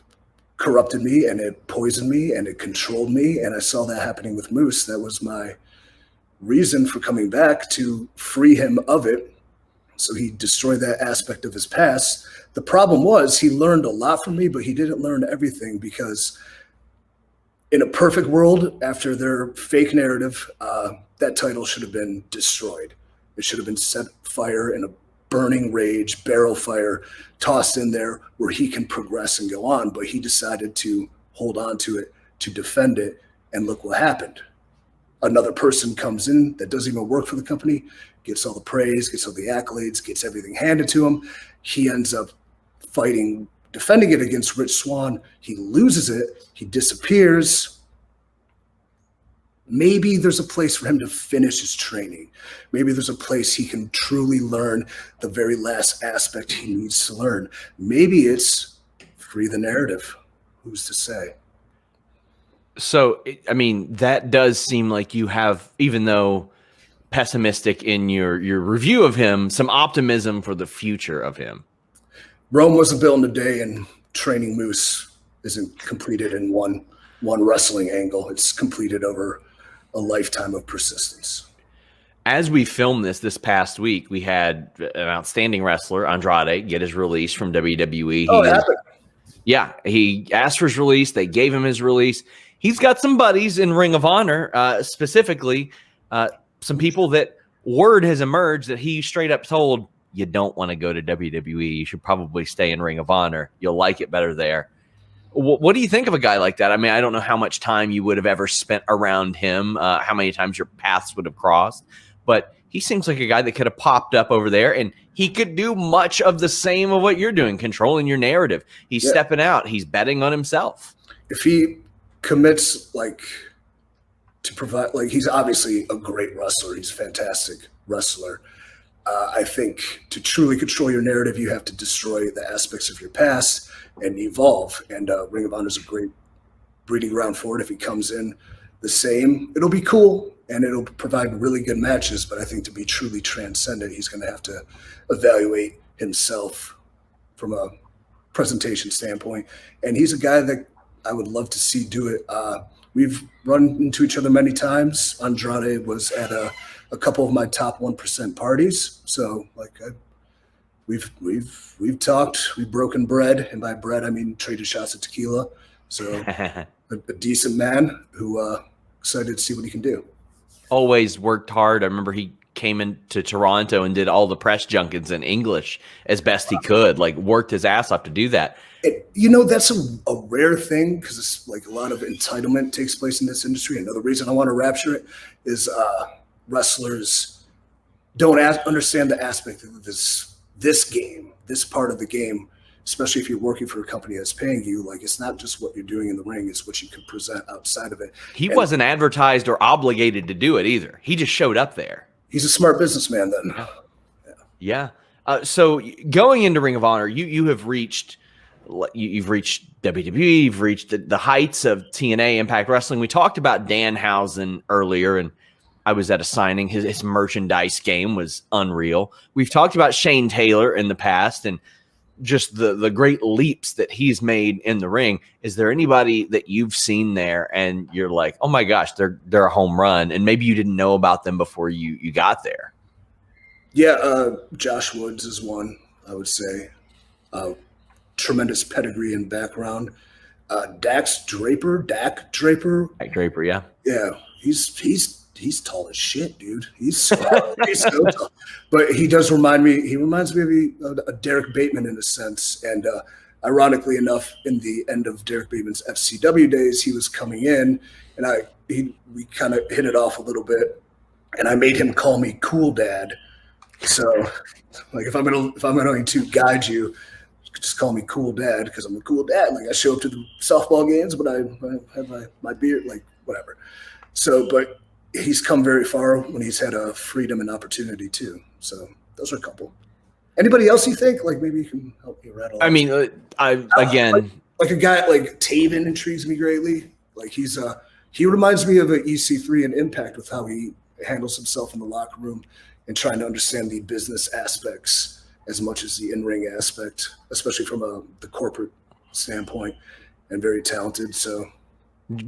corrupted me and it poisoned me and it controlled me. And I saw that happening with Moose. That was my reason for coming back, to free him of it. So he destroyed that aspect of his past. The problem was he learned a lot from me, but he didn't learn everything, because in a perfect world, after their fake narrative, that title should have been destroyed. It should have been set fire in a burning rage, barrel fire, tossed in there where he can progress and go on. But he decided to hold on to it, to defend it, and look what happened. Another person comes in that doesn't even work for the company, gets all the praise, gets all the accolades, gets everything handed to him. He ends up defending it against Rich Swann. He loses it. He disappears. Maybe there's a place for him to finish his training. Maybe there's a place he can truly learn the very last aspect he needs to learn. Maybe it's free the narrative. Who's to say? So, I mean, that does seem like you have, even though pessimistic in your review of him, some optimism for the future of him. Rome wasn't built in a day, and training Moose isn't completed in one wrestling angle. It's completed over a lifetime of persistence. As we filmed this past week, we had an outstanding wrestler, Andrade, get his release from WWE. Yeah, he asked for his release. They gave him his release. He's got some buddies in Ring of Honor, specifically some people that word has emerged that he straight up told, you don't want to go to WWE. You should probably stay in Ring of Honor. You'll like it better there. What do you think of a guy like that? I mean, I don't know how much time you would have ever spent around him, how many times your paths would have crossed, but he seems like a guy that could have popped up over there, and he could do much of the same of what you're doing, controlling your narrative. He's stepping out. He's betting on himself. If he commits, like, to provide, like, he's obviously a great wrestler. He's a fantastic wrestler. I think to truly control your narrative, you have to destroy the aspects of your past and evolve. And Ring of Honor is a great breeding ground for it. If he comes in the same, it'll be cool and it'll provide really good matches. But I think to be truly transcendent, he's going to have to evaluate himself from a presentation standpoint. And he's a guy that I would love to see do it. We've run into each other many times. Andrade was at a couple of my top 1% parties. So like we've talked, we've broken bread, and by bread I mean traded shots of tequila. So a decent man who excited to see what he can do. Always worked hard. I remember he came into Toronto and did all the press junkets in English as best he could, like worked his ass off to do that. That's a rare thing, because it's like a lot of entitlement takes place in this industry. Another reason I want to rapture it is wrestlers don't understand the aspect of this game, this part of the game, especially if you're working for a company that's paying you. Like, it's not just what you're doing in the ring, it's what you can present outside of it. He wasn't advertised or obligated to do it either. He just showed up there. He's a smart businessman then. Yeah. So going into Ring of Honor, you've reached WWE, you've reached the heights of TNA, Impact Wrestling. We talked about Danhausen earlier, and I was at a signing. His merchandise game was unreal. We've talked about Shane Taylor in the past and just the great leaps that he's made in the ring. Is there anybody that you've seen there and you're like, oh my gosh, they're a home run, and maybe you didn't know about them before you got there? Yeah, Josh Woods is one, I would say. Tremendous pedigree and background. Dak Draper, Yeah. Yeah, he's tall as shit, dude. He's so tall. But he reminds me of a Derek Bateman in a sense. And ironically enough, in the end of Derek Bateman's FCW days, he was coming in, and we kind of hit it off a little bit, and I made him call me Cool Dad. So, like, if I'm going to guide you, just call me Cool Dad, because I'm a cool dad. Like, I show up to the softball games, but I have my beard, like, whatever. So, but he's come very far when he's had a freedom and opportunity too. So those are a couple. Anybody else you think? Like, maybe you can help me rattle. I mean, like a guy like Taven intrigues me greatly. Like, he reminds me of an EC3 in Impact with how he handles himself in the locker room and trying to understand the business aspects as much as the in-ring aspect, especially from the corporate standpoint, and very talented. So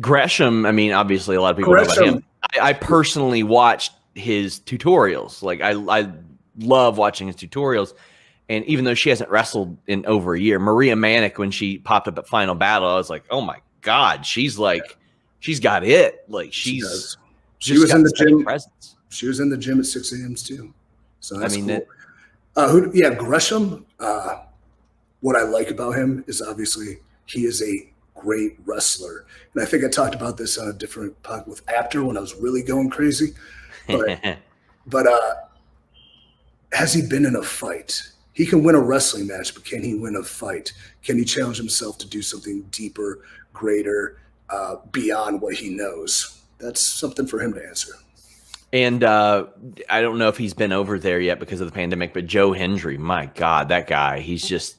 Gresham, I mean, obviously a lot of people know about him. I personally watched his tutorials. Like, I love watching his tutorials. And even though she hasn't wrestled in over a year, Maria Manic, when she popped up at Final Battle, I was like, oh my God, she's she's got it. Like, she was in the gym. Presence. She was in the gym at 6 a.m. too. So that's cool. Gresham. What I like about him is obviously he is a great wrestler, and I think I talked about this on a different podcast with Apter when I was really going crazy. But has he been in a fight? He can win a wrestling match, but can he win a fight? Can he challenge himself to do something deeper, greater, beyond what he knows? That's something for him to answer. And I don't know if he's been over there yet because of the pandemic, but Joe Hendry, my God, that guy, he's just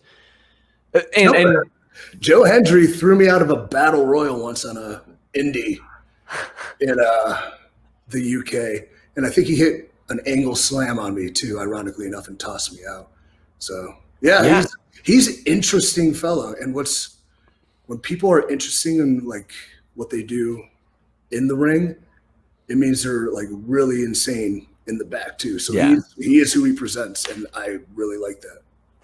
Joe Hendry threw me out of a battle royal once on a indie in the UK, and I think he hit an angle slam on me too, ironically enough, and tossed me out. So yeah. He's an interesting fellow, and when people are interesting in like what they do in the ring, it means they're like really insane in the back too. So he is who he presents, and I really like that.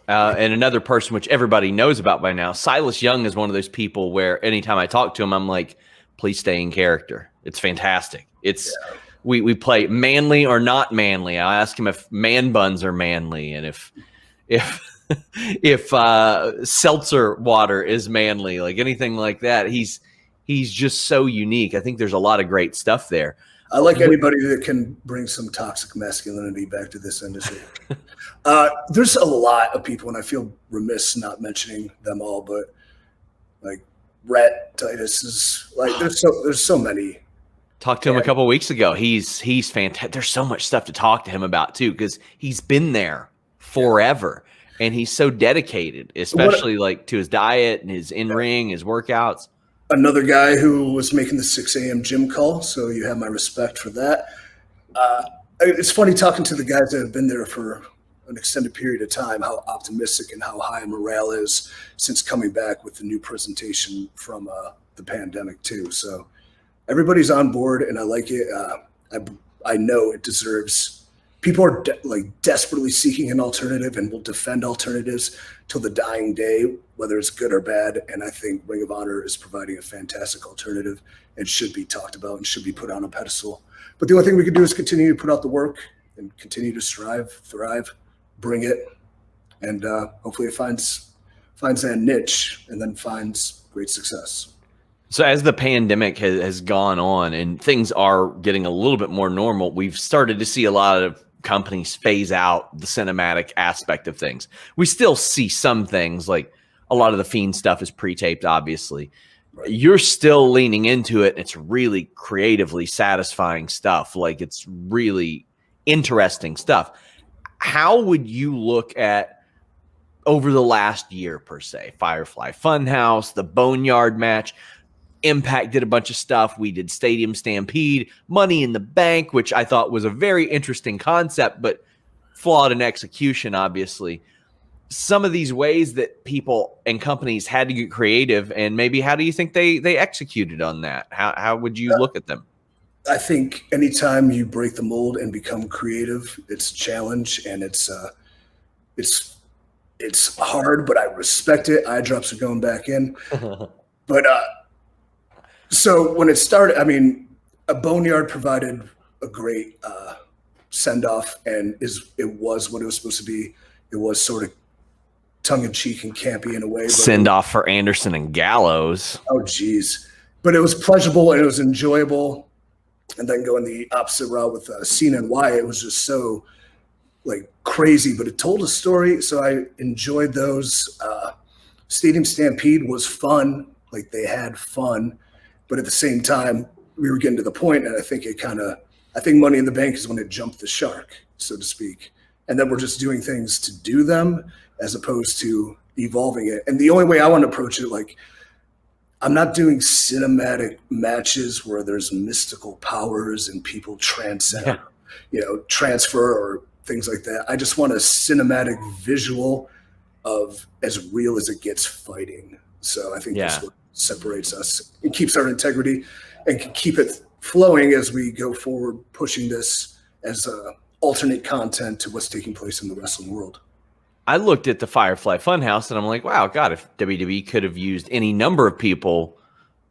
And another person which everybody knows about by now, Silas Young, is one of those people where anytime I talk to him, I'm like, please stay in character. It's fantastic. We play manly or not manly. I ask him if man buns are manly, and if seltzer water is manly, like anything like that. He's just so unique. I think there's a lot of great stuff there. I like anybody that can bring some toxic masculinity back to this industry. There's a lot of people, and I feel remiss not mentioning them all, but like Rhett Titus is like, there's so many. Talked to him a couple of weeks ago. He's fantastic. There's so much stuff to talk to him about too, because he's been there forever, and he's so dedicated, especially like to his diet and his in-ring, his workouts. Another guy who was making the 6 a.m. gym call, so you have my respect for that. It's funny talking to the guys that have been there for an extended period of time, how optimistic and how high morale is since coming back with the new presentation from the pandemic too. So everybody's on board, and I like it. I know it deserves. People are desperately seeking an alternative and will defend alternatives till the dying day, whether it's good or bad. And I think Ring of Honor is providing a fantastic alternative and should be talked about and should be put on a pedestal. But the only thing we can do is continue to put out the work and continue to strive, thrive, bring it, and hopefully it finds that niche and then finds great success. So as the pandemic has gone on and things are getting a little bit more normal, we've started to see a lot of companies phase out the cinematic aspect of things. We still see some things, like a lot of the Fiend stuff is pre-taped, obviously. Right. You're still leaning into it. It's really creatively satisfying stuff. Like, it's really interesting stuff. How would you look at over the last year, per se? Firefly Funhouse, the Boneyard match, Impact did a bunch of stuff. We did Stadium Stampede, Money in the Bank, which I thought was a very interesting concept, but flawed in execution, obviously. Some of these ways that people and companies had to get creative, and maybe how do you think they executed on that? How would you look at them? I think anytime you break the mold and become creative, it's a challenge, and it's hard, but I respect it. Eye drops are going back in. But so when it started, I mean, a Boneyard provided a great send-off, and it was what it was supposed to be. It was sort of tongue-in-cheek and campy in a way. Send-off for Anderson and Gallows. Oh, geez. But it was pleasurable, and it was enjoyable. And then going the opposite route with Cena and Wyatt, it was just so like crazy, but it told a story. So I enjoyed those. Stadium Stampede was fun. Like, they had fun. But at the same time, we were getting to the point, and I think Money in the Bank is when it jumped the shark, so to speak. And then we're just doing things to do them as opposed to evolving it. And the only way I want to approach it, like, I'm not doing cinematic matches where there's mystical powers and people transcend, transfer or things like that. I just want a cinematic visual of as real as it gets fighting. So I think that's what separates us and keeps our integrity and can keep it flowing as we go forward, pushing this as alternate content to what's taking place in the wrestling world. I looked at the Firefly Funhouse and I'm like, wow, God, if WWE could have used any number of people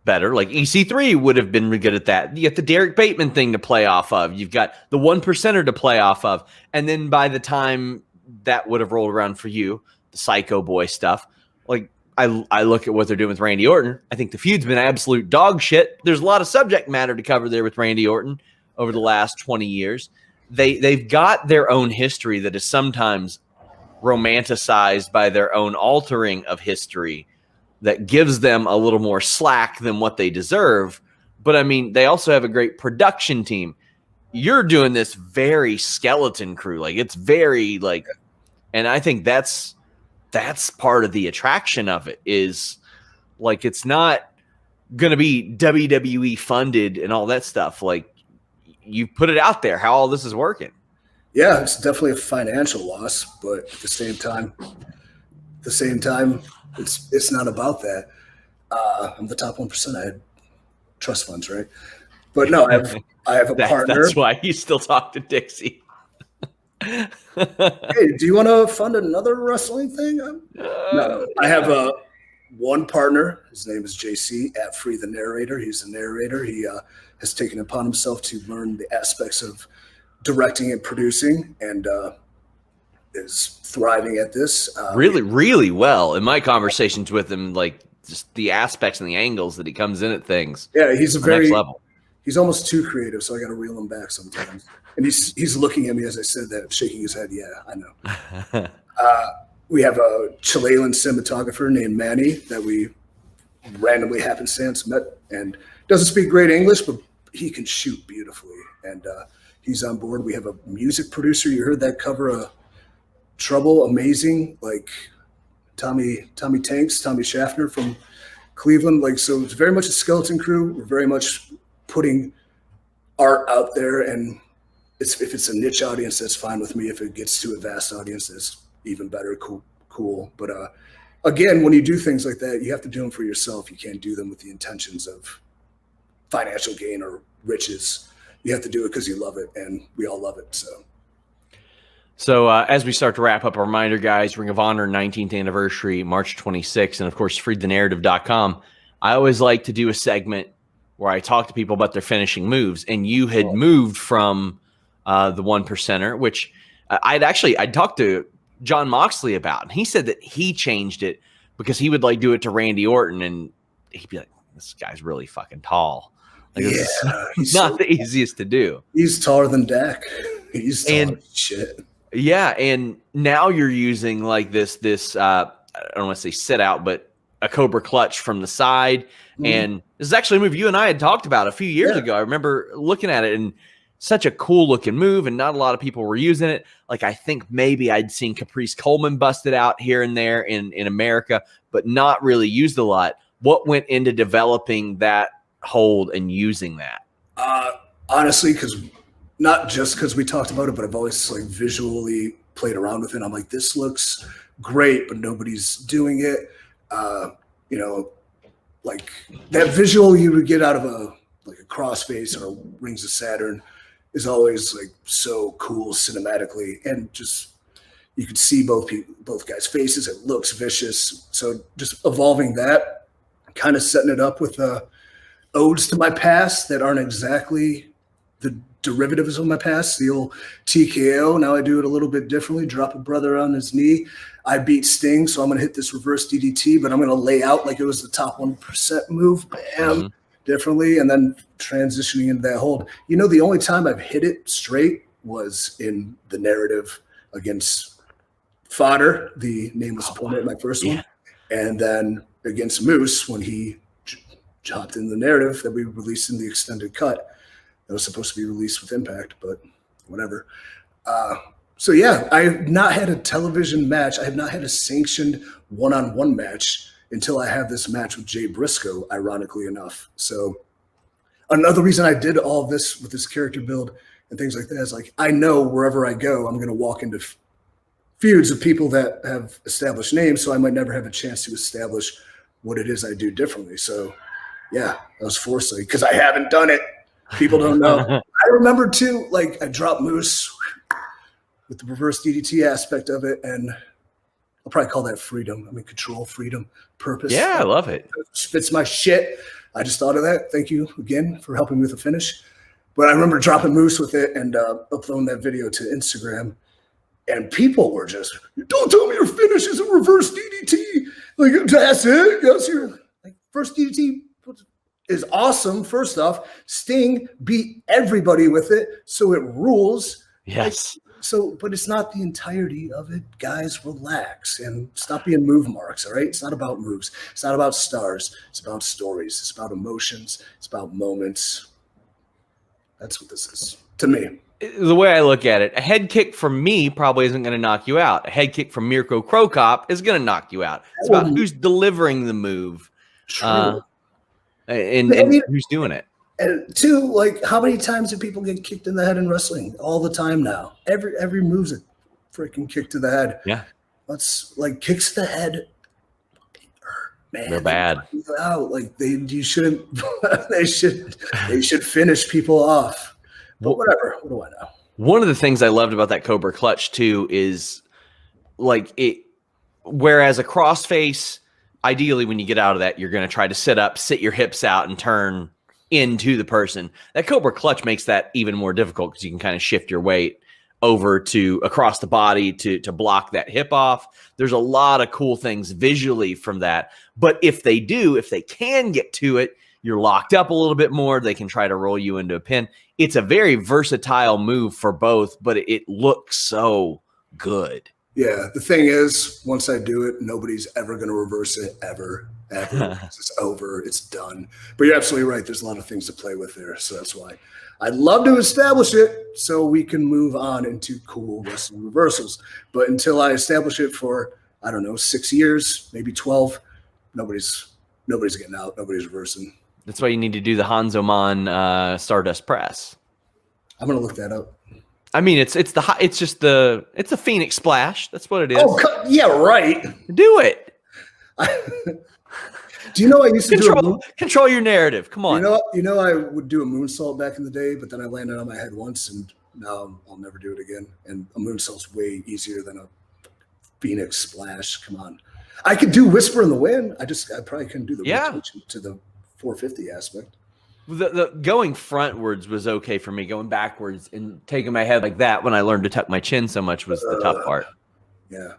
better, like EC3 would have been good at that. You got the Derek Bateman thing to play off of. You've got the 1%er to play off of. And then by the time that would have rolled around for you, the Psycho Boy stuff, like, I look at what they're doing with Randy Orton. I think the feud's been absolute dog shit. There's a lot of subject matter to cover there with Randy Orton over the last 20 years. They've got their own history that is sometimes romanticized by their own altering of history that gives them a little more slack than what they deserve. But I mean, they also have a great production team. You're doing this very skeleton crew. Like, it's very like, and I think that's part of the attraction of it, is like, it's not going to be WWE funded and all that stuff. Like, you put it out there how all this is working. Yeah, it's definitely a financial loss, but at the same time, it's not about that. I'm the top 1%. I had trust funds, right? But no, I have a partner. That's why you still talk to Dixie. Hey, do you want to fund another wrestling thing? No, I have one partner. His name is JC at Free the Narrator. He's a narrator. He has taken it upon himself to learn the aspects of directing and producing, and is thriving at this. Really, really well. In my conversations with him, like, just the aspects and the angles that he comes in at things. Yeah, he's next level. He's almost too creative, so I got to reel him back sometimes. And he's looking at me as I said that, shaking his head. Yeah, I know. We have a Chilean cinematographer named Manny that we randomly happenstance met, and doesn't speak great English, but he can shoot beautifully, and he's on board. We have a music producer. You heard that cover of Trouble, amazing, like Tommy Schaffner from Cleveland. Like, so it's very much a skeleton crew. We're very much putting art out there, and if it's a niche audience, that's fine with me. If it gets to a vast audience, that's even better. Cool. But again, when you do things like that, you have to do them for yourself. You can't do them with the intentions of financial gain or riches. You have to do it because you love it, and we all love it. So as we start to wrap up, a reminder, guys, Ring of Honor 19th anniversary, March 26th, and of course, freethenarrative.com. I always like to do a segment where I talk to people about their finishing moves, and you had moved from the 1%er, which I'd talked to John Moxley about, and he said that he changed it because he would like do it to Randy Orton, and he'd be like, this guy's really fucking tall. Like, yeah, he's not the easiest to do. He's taller than Dak. He's tall as shit. Yeah, and now you're using like this I don't want to say sit out, but a Cobra clutch from the side. And this is actually a move you and I had talked about a few years ago. I remember looking at it, and such a cool looking move, and not a lot of people were using it. Like, I think maybe I'd seen Caprice Coleman busted out here and there in America, but not really used a lot. What went into developing that hold and using that? Honestly, not just because we talked about it, but I've always like visually played around with it. I'm like, this looks great, but nobody's doing it. Like that visual you would get out of a crossface or Rings of Saturn is always like so cool cinematically, and just you could see both guys' faces. It looks vicious. So just evolving that, kind of setting it up with odes to my past that aren't exactly the derivatives of my past. The old TKO. Now I do it a little bit differently. Drop a brother on his knee. I beat Sting, so I'm going to hit this reverse DDT, but I'm going to lay out like it was the top 1% move. Bam. Differently, and then transitioning into that hold. The only time I've hit it straight was in the narrative against Fodder, the nameless opponent, my first one, and then against Moose when he hopped in the narrative that we released in the extended cut. That was supposed to be released with Impact, but whatever. So yeah, I have not had a television match. I have not had a sanctioned one-on-one match until I have this match with Jay Briscoe, ironically enough. So another reason I did all of this with this character build and things like that is like, I know wherever I go, I'm going to walk into feuds of people that have established names, so I might never have a chance to establish what it is I do differently. So yeah, that was foresight because I haven't done it. People don't know. I remember too, like I dropped Moose with the reverse DDT aspect of it, and I'll probably call that freedom. I mean, control, freedom, purpose. Yeah, I love it. Fits my shit. I just thought of that. Thank you again for helping me with the finish. But I remember dropping Moose with it and uploading that video to Instagram, and people were just, "Don't tell me your finish is a reverse DDT. Like, that's it. That's your like first DDT is awesome. First off, Sting beat everybody with it, so it rules. Yes. But it's not the entirety of it. Guys, relax and stop being move marks, all right? It's not about moves. It's not about stars. It's about stories. It's about emotions. It's about moments. That's what this is to me. The way I look at it, a head kick from me probably isn't going to knock you out. A head kick from Mirko Krokop is going to knock you out. It's about who's delivering the move. True. And who's doing it. And two, like, how many times do people get kicked in the head in wrestling? All the time now. Every move's a freaking kick to the head. Yeah. Let's like kicks to the head. Man, they're bad. Out like you shouldn't. they should finish people off. But whatever. What do I know? One of the things I loved about that Cobra clutch too is like it. Whereas a crossface, ideally, when you get out of that, you're going to try to sit up, sit your hips out, and turn into the person. That Cobra clutch makes that even more difficult because you can kind of shift your weight over to across the body to block that hip off. There's a lot of cool things visually from that. But if they can get to it, you're locked up a little bit more. They can try to roll you into a pin. It's a very versatile move for both, but it looks so good. Yeah, the thing is, once I do it, nobody's ever going to reverse it, ever. It's over. It's done. But you're absolutely right. There's a lot of things to play with there. So that's why I'd love to establish it so we can move on into cool wrestling reversals. But until I establish it for, I don't know, 6 years, maybe 12, nobody's getting out. Nobody's reversing. That's why you need to do the Hanzo Man Stardust press. I'm going to look that up. I mean, it's a Phoenix Splash. That's what it is. Oh, yeah, right. Do it. Do you know I used to control your narrative? Come on. You know I would do a moonsault back in the day, but then I landed on my head once, and now I'll never do it again. And a moonsault's way easier than a Phoenix Splash. Come on, I could do Whisper in the Wind. I probably couldn't do the rotation to the 450 aspect. The going frontwards was okay for me. Going backwards and taking my head like that when I learned to tuck my chin so much was the tough part. Yeah.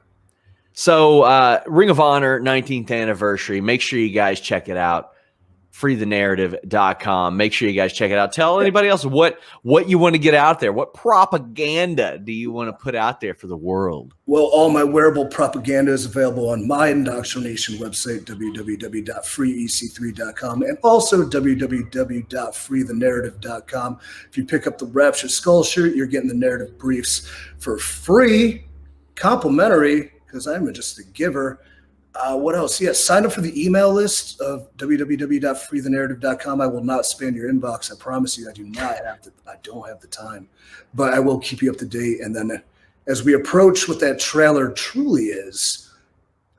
So Ring of Honor 19th anniversary. Make sure you guys check it out. freethenarrative.com. Make sure you guys check it out. Tell anybody else what you want to get out there. What propaganda do you want to put out there for the world? Well, all my wearable propaganda is available on my indoctrination website, www.freeec3.com, and also www.freethenarrative.com. If you pick up the Rapture Skull shirt, you're getting the narrative briefs for free, complimentary, because I'm just a giver. What else? Yeah, sign up for the email list of www.freethenarrative.com. I will not spam your inbox. I promise you, I don't have the time, but I will keep you up to date. And then as we approach what that trailer truly is,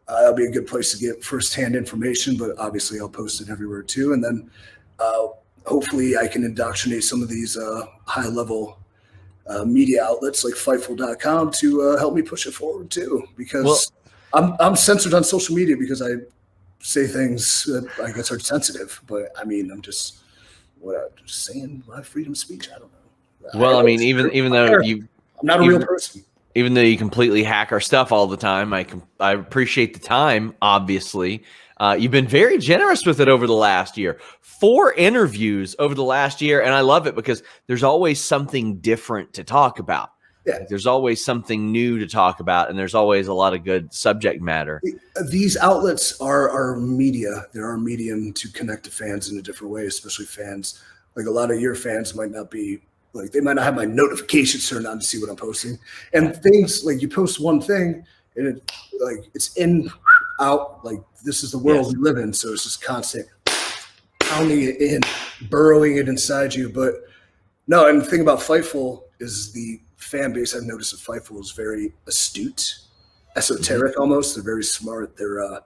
that'll be a good place to get firsthand information, but obviously I'll post it everywhere too. And then hopefully I can indoctrinate some of these high-level media outlets like Fightful.com to help me push it forward too, because I'm censored on social media because I say things that I guess are sensitive, but I mean, I'm just saying my freedom of speech. I don't know. Well, I mean, even though I'm not a real person, even though you completely hack our stuff all the time, I appreciate the time. Obviously, you've been very generous with it over the last year. 4 interviews over the last year, and I love it because there's always something different to talk about. Yeah. There's always something new to talk about, and there's always a lot of good subject matter. These outlets are our media. They're our medium to connect to fans in a different way, especially fans. Like a lot of your fans might not be like, they might not have my notifications turned on to see what I'm posting. And things like you post one thing and it's in, out, like this is the world we live in. So it's just constant pounding it in, burrowing it inside you. But no, and the thing about Fightful is the fan base I've noticed at Fightful is very astute, esoteric almost. They're very smart. They're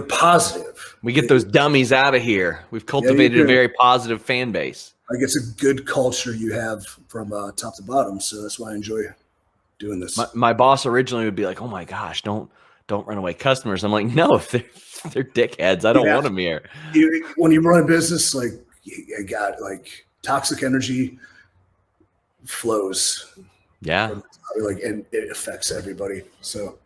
positive. We get those dummies out of here. We've cultivated a very positive fan base. Like it's a good culture you have from top to bottom. So that's why I enjoy doing this. My boss originally would be like, "Oh my gosh, don't run away customers." I'm like, "No, if they're dickheads, I don't want them here." When you run a business, like you got like toxic energy flows. Yeah. And it affects everybody. So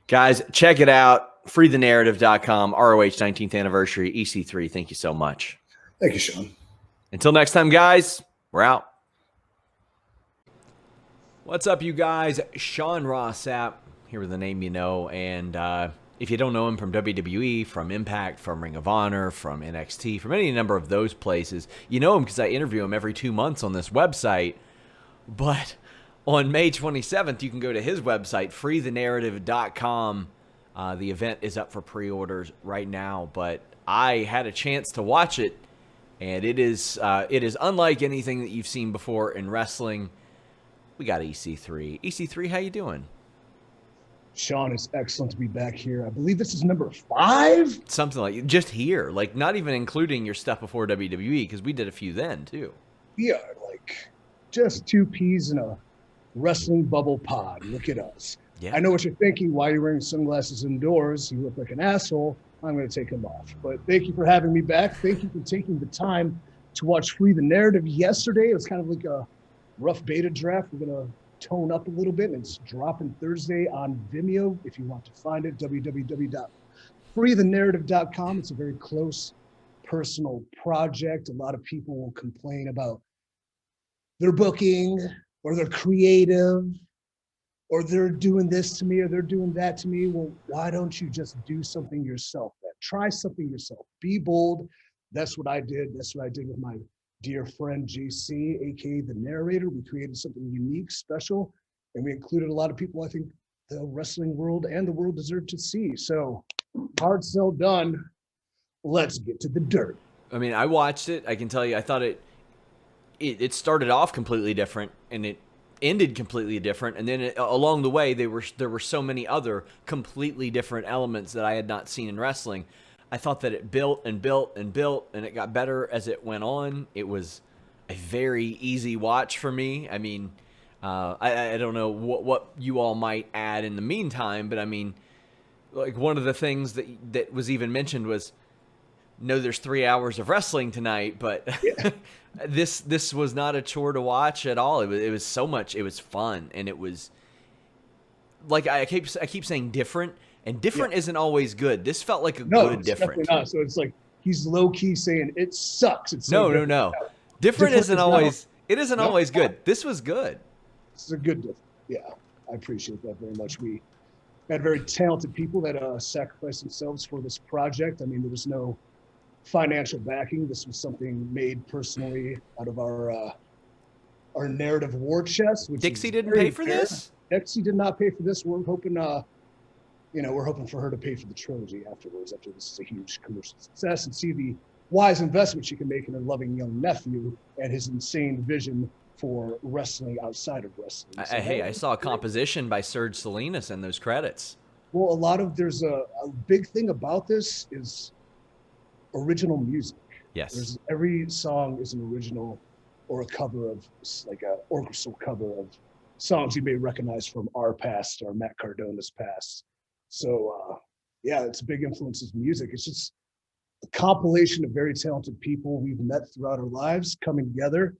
guys, check it out. Freethenarrative.com, ROH 19th anniversary, EC3. Thank you so much. Thank you, Sean. Until next time, guys, we're out. What's up, you guys? Sean Ross Sapp, here with a name you know. And if you don't know him from WWE, from Impact, from Ring of Honor, from NXT, from any number of those places, you know him because I interview him every 2 months on this website. But on May 27th, you can go to his website, freethenarrative.com. The event is up for pre-orders right now, but I had a chance to watch it, and it is unlike anything that you've seen before in wrestling. We got EC3. EC3, how you doing? Sean, it's excellent to be back here. I believe this is number 5? Something like just here, like not even including your stuff before WWE, because we did a few then too. We are like just 2 peas in a wrestling bubble pod. Look at us. Yeah. I know what you're thinking. Why are you wearing sunglasses indoors? You look like an asshole. I'm going to take them off. But thank you for having me back. Thank you for taking the time to watch Free the Narrative yesterday. It was kind of like a rough beta draft. We're going to tone up a little bit. It's dropping Thursday on Vimeo. If you want to find it, www.freethenarrative.com. It's a very close, personal project. A lot of people will complain about their booking or their creative, or they're doing this to me, or they're doing that to me. Well, why don't you just do something yourself? Try something yourself. Be bold. That's what I did. That's what I did with my dear friend JC, aka the narrator. We created something unique, special, and we included a lot of people I think the wrestling world and the world deserve to see. So, hard sell done. Let's get to the dirt. I mean, I watched it. I can tell you, I thought it started off completely different, and it ended completely different, and then along the way there were so many other completely different elements that I had not seen in wrestling. I thought that it built and built and built, and it got better as it went on. It was a very easy watch for me. I mean, I don't know what you all might add in the meantime, but I mean, like one of the things that was even mentioned was, no, there's 3 hours of wrestling tonight, but yeah. This was not a chore to watch at all. It was so much. It was fun, and it was like I keep saying different, And different isn't always good. This felt like a No, good it's different. definitely not. So it's like he's low key saying it sucks. It's No. Different isn't is always. not- It isn't always good. This was good. This is a good different. Yeah, I appreciate that very much. We had very talented people that sacrificed themselves for this project. I mean, there was no financial backing. This was something made personally out of our narrative war chest. Which Dixie didn't pay for this? Dixie did not pay for this. We're hoping, we're hoping for her to pay for the trilogy afterwards, after this is a huge commercial success, and see the wise investment she can make in her loving young nephew and his insane vision for wrestling outside of wrestling. So I saw a composition by Serge Salinas in those credits. Well, there's a big thing about this is original music. Yes. Every song is an original or a cover of, like a orchestral cover of songs you may recognize from our past or Matt Cardona's past. So, it's big influences music. It's just a compilation of very talented people we've met throughout our lives coming together,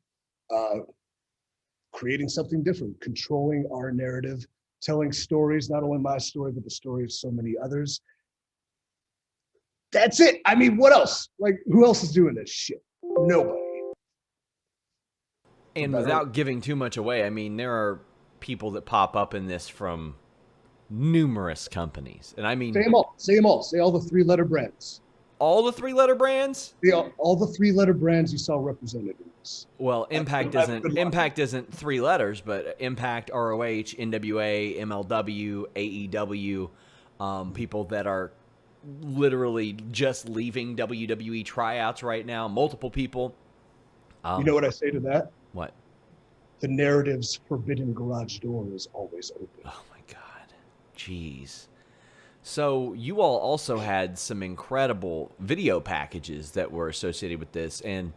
creating something different, controlling our narrative, telling stories, not only my story, but the story of so many others. That's it. I mean, what else? Like, who else is doing this shit? Nobody. And without giving too much away, I mean, there are people that pop up in this from numerous companies. And I mean... Say them all. Say all the three-letter brands. All the three-letter brands? Yeah, all the three-letter brands you saw represented in this. Well, Impact isn't three letters, but Impact, ROH, NWA, MLW, AEW, people that are literally just leaving WWE tryouts right now, multiple people. You know what I say to that? What? The narrative's forbidden garage door is always open. Oh my God. Jeez. So you all also had some incredible video packages that were associated with this, and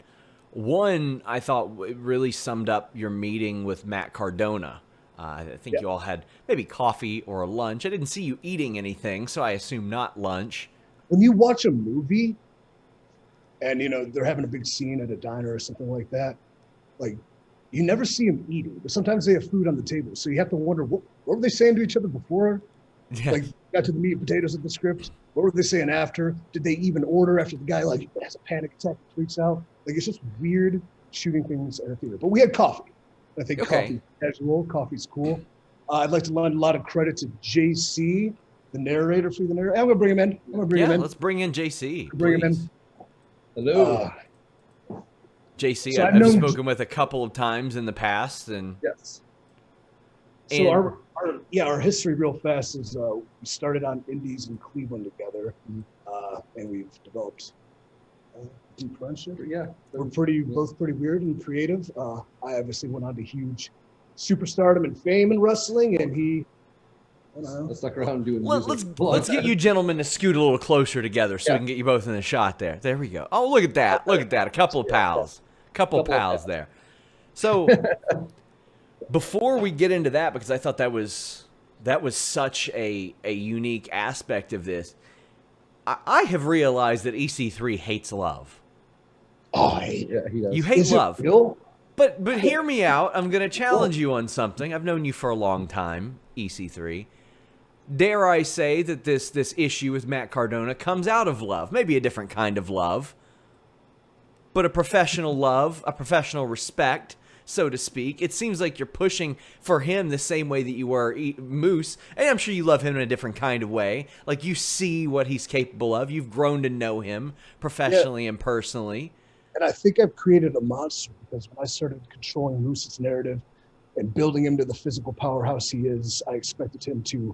one I thought really summed up your meeting with Matt Cardona. I think you all had maybe coffee or a lunch. I didn't see you eating anything, so I assume not lunch. When you watch a movie and, they're having a big scene at a diner or something like that, like, you never see them eating, but sometimes they have food on the table. So you have to wonder, what were they saying to each other before? Yeah. Like, got to the meat and potatoes of the script. What were they saying after? Did they even order after the guy, like, has a panic attack and freaks out? Like, it's just weird shooting things at a theater. But we had coffee. I think coffee's casual. Coffee's cool. I'd like to lend a lot of credit to JC, the narrator for the narrator. I'm going to bring him in. Let's bring in JC. Bring him in. Hello. JC, so I've spoken with a couple of times in the past. And yes. So our history real fast is we started on indies in Cleveland together, and we've developed deep friendship. Yeah. We're both pretty weird and creative. I obviously went on to huge superstardom and fame in wrestling, and he, let's look around doing let's get you gentlemen to scoot a little closer together so we can get you both in the shot there. There we go. Oh, look at that. Look at that. A couple of pals. Couple pals there. So before we get into that, because I thought that was such a unique aspect of this, I have realized that EC3 hates love. Oh, he does. You hate love. Real? But hear me out. I'm going to challenge you on something. I've known you for a long time, EC3. Dare I say that this issue with Matt Cardona comes out of love, maybe a different kind of love, but a professional love, a professional respect, so to speak. It seems like you're pushing for him the same way that you were Moose, and I'm sure you love him in a different kind of way. Like, you see what he's capable of. You've grown to know him professionally and personally. And I think I've created a monster, because when I started controlling Moose's narrative and building him to the physical powerhouse he is, I expected him to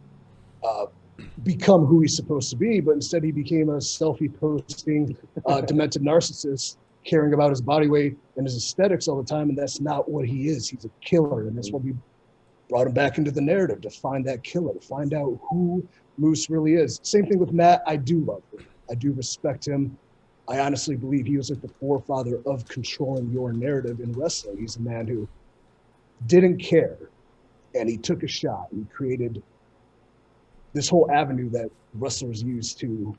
become who he's supposed to be, but instead he became a selfie-posting, demented narcissist, caring about his body weight and his aesthetics all the time, and that's not what he is. He's a killer, and that's what we brought him back into the narrative, to find that killer, to find out who Moose really is. Same thing with Matt. I do love him. I do respect him. I honestly believe he was like the forefather of controlling your narrative in wrestling. He's a man who didn't care, and he took a shot and created this whole avenue that wrestlers use to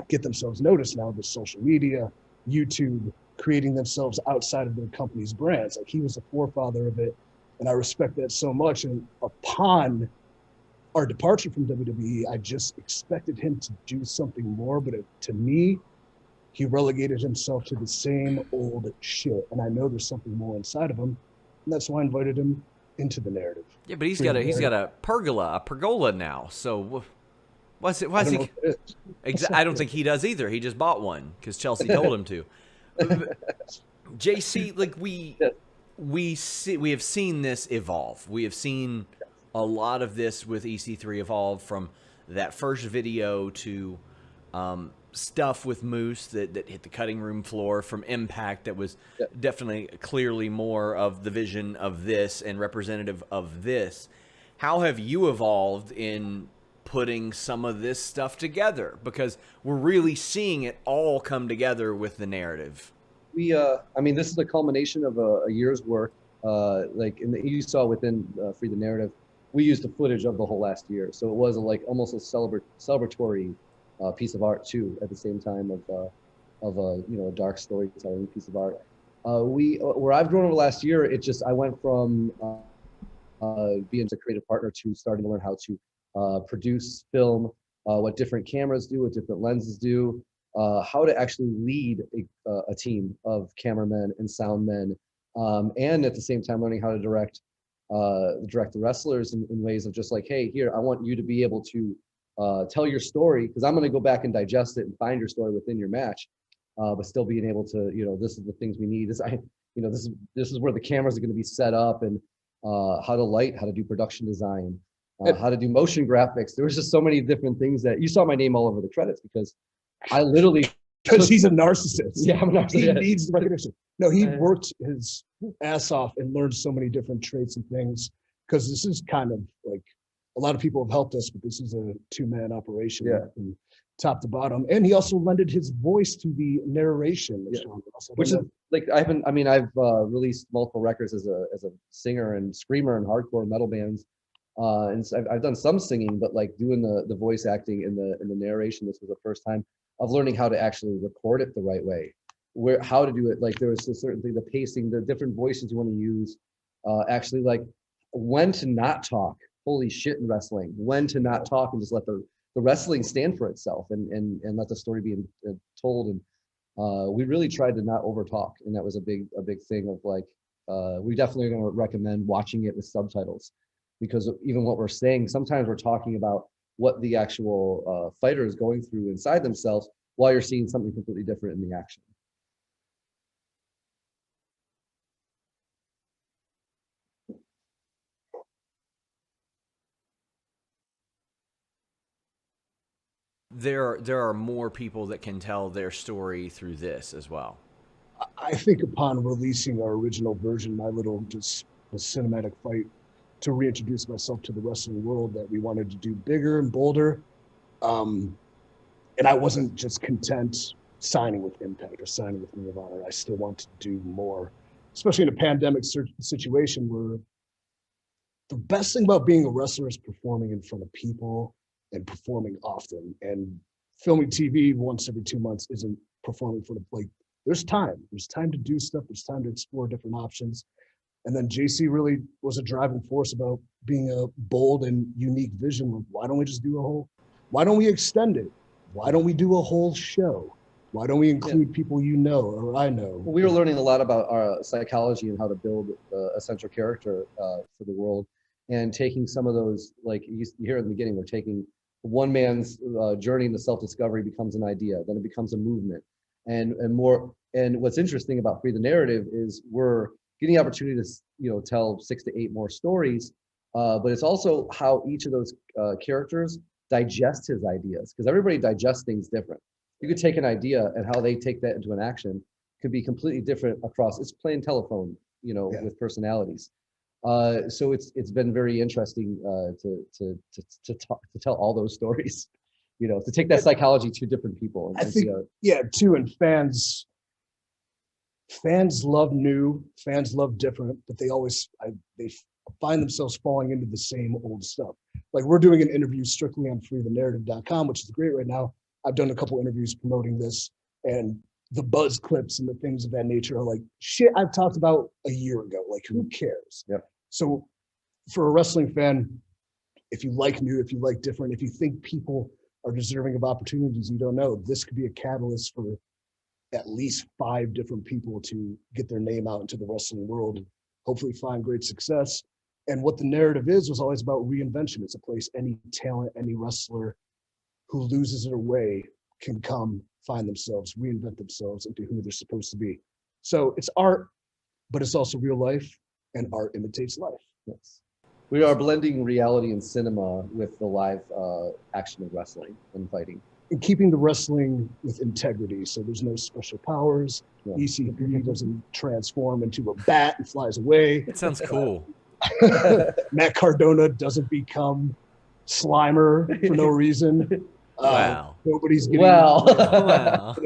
get themselves noticed now with social media, YouTube, creating themselves outside of their company's brands. Like, he was the forefather of it, and I respect that so much. And upon our departure from WWE, I just expected him to do something more, but to me, he relegated himself to the same old shit. And I know there's something more inside of him, and that's why I invited him into the narrative. Yeah, but he's got a pergola now. So why is he? I don't think he does either. He just bought one because Chelsea told him to. JC, like we have seen this evolve. We have seen a lot of this with EC3 evolve from that first video to stuff with Moose that hit the cutting room floor, from Impact that was definitely clearly more of the vision of this and representative of this. How have you evolved in putting some of this stuff together? Because we're really seeing it all come together with the narrative. I mean, this is the culmination of a year's work. Like you saw within Free the Narrative, we used the footage of the whole last year. So it was almost a celebratory piece of art too, at the same time of a dark storytelling piece of art. Where I've grown over the last year, I went from being a creative partner to starting to learn how to produce film, what different cameras do, what different lenses do, how to actually lead a team of cameramen and sound men, and at the same time learning how to direct the wrestlers in ways of just like, hey, here, I want you to be able to tell your story, because I'm going to go back and digest it and find your story within your match, but still being able to, this is the things we need. This is where the cameras are going to be set up, and how to light, how to do production design, how to do motion graphics. There was just so many different things that you saw my name all over the credits, because I literally because he's a narcissist. Yeah, I'm a narcissist. He needs recognition. No, he worked his ass off and learned so many different traits and things, because this is kind of like, a lot of people have helped us, but this is a two-man operation from top to bottom. And he also lended his voice to the narration. Which is like, I've released multiple records as a singer and screamer in hardcore metal bands. And so I've done some singing, but like doing the voice acting in the narration, this was the first time of learning how to actually record it the right way, how to do it. Like there was a certain thing, the pacing, the different voices you want to use, actually like when to not talk. Holy shit in wrestling, when to not talk and just let the wrestling stand for itself and let the story be told. And we really tried to not over talk, and that was a big thing of like, we definitely are going to recommend watching it with subtitles, because even what we're saying, sometimes we're talking about what the actual fighter is going through inside themselves while you're seeing something completely different in the action. There are more people that can tell their story through this as well. I think upon releasing our original version, my little just a cinematic fight to reintroduce myself to the wrestling world, that we wanted to do bigger and bolder. And I wasn't just content signing with Impact or signing with Ring of Honor. I still want to do more, especially in a pandemic situation where the best thing about being a wrestler is performing in front of people and performing often. And filming TV once every 2 months isn't performing for there's time to do stuff. There's time to explore different options. And then JC really was a driving force about being a bold and unique vision. Why don't we just do why don't we extend it? Why don't we do a whole show? Why don't we include people or I know? We were learning a lot about our psychology and how to build a central character for the world, and taking some of those, like you hear in the beginning, we're taking one man's journey into self-discovery becomes an idea, then it becomes a movement, and more. And what's interesting about Free the Narrative is we're getting the opportunity to tell 6 to 8 more stories, but it's also how each of those characters digest his ideas, because everybody digests things different. You could take an idea and how they take that into an action could be completely different across. It's playing telephone, with personalities. So it's been very interesting to tell all those stories, to take that psychology to different people. I think, too, and fans love new, fans love different, but they find themselves falling into the same old stuff. Like, we're doing an interview strictly on freethenarrative.com, which is great right now. I've done a couple interviews promoting this, and the buzz clips and the things of that nature are like shit I've talked about a year ago. Like, who cares? Yep. So for a wrestling fan, if you like new, if you like different, if you think people are deserving of opportunities you don't know, this could be a catalyst for at least 5 different people to get their name out into the wrestling world and hopefully find great success. And what the narrative was always about reinvention. It's a place any talent, any wrestler who loses their way can come, find themselves, reinvent themselves into who they're supposed to be. So it's art, but it's also real life, and art imitates life. Yes. We are blending reality and cinema with the live action of wrestling and fighting. And keeping the wrestling with integrity, so there's no special powers. Yeah. EC3 doesn't transform into a bat and flies away. It sounds cool. Matt Cardona doesn't become Slimer for no reason. Wow. Nobody's getting. Wow.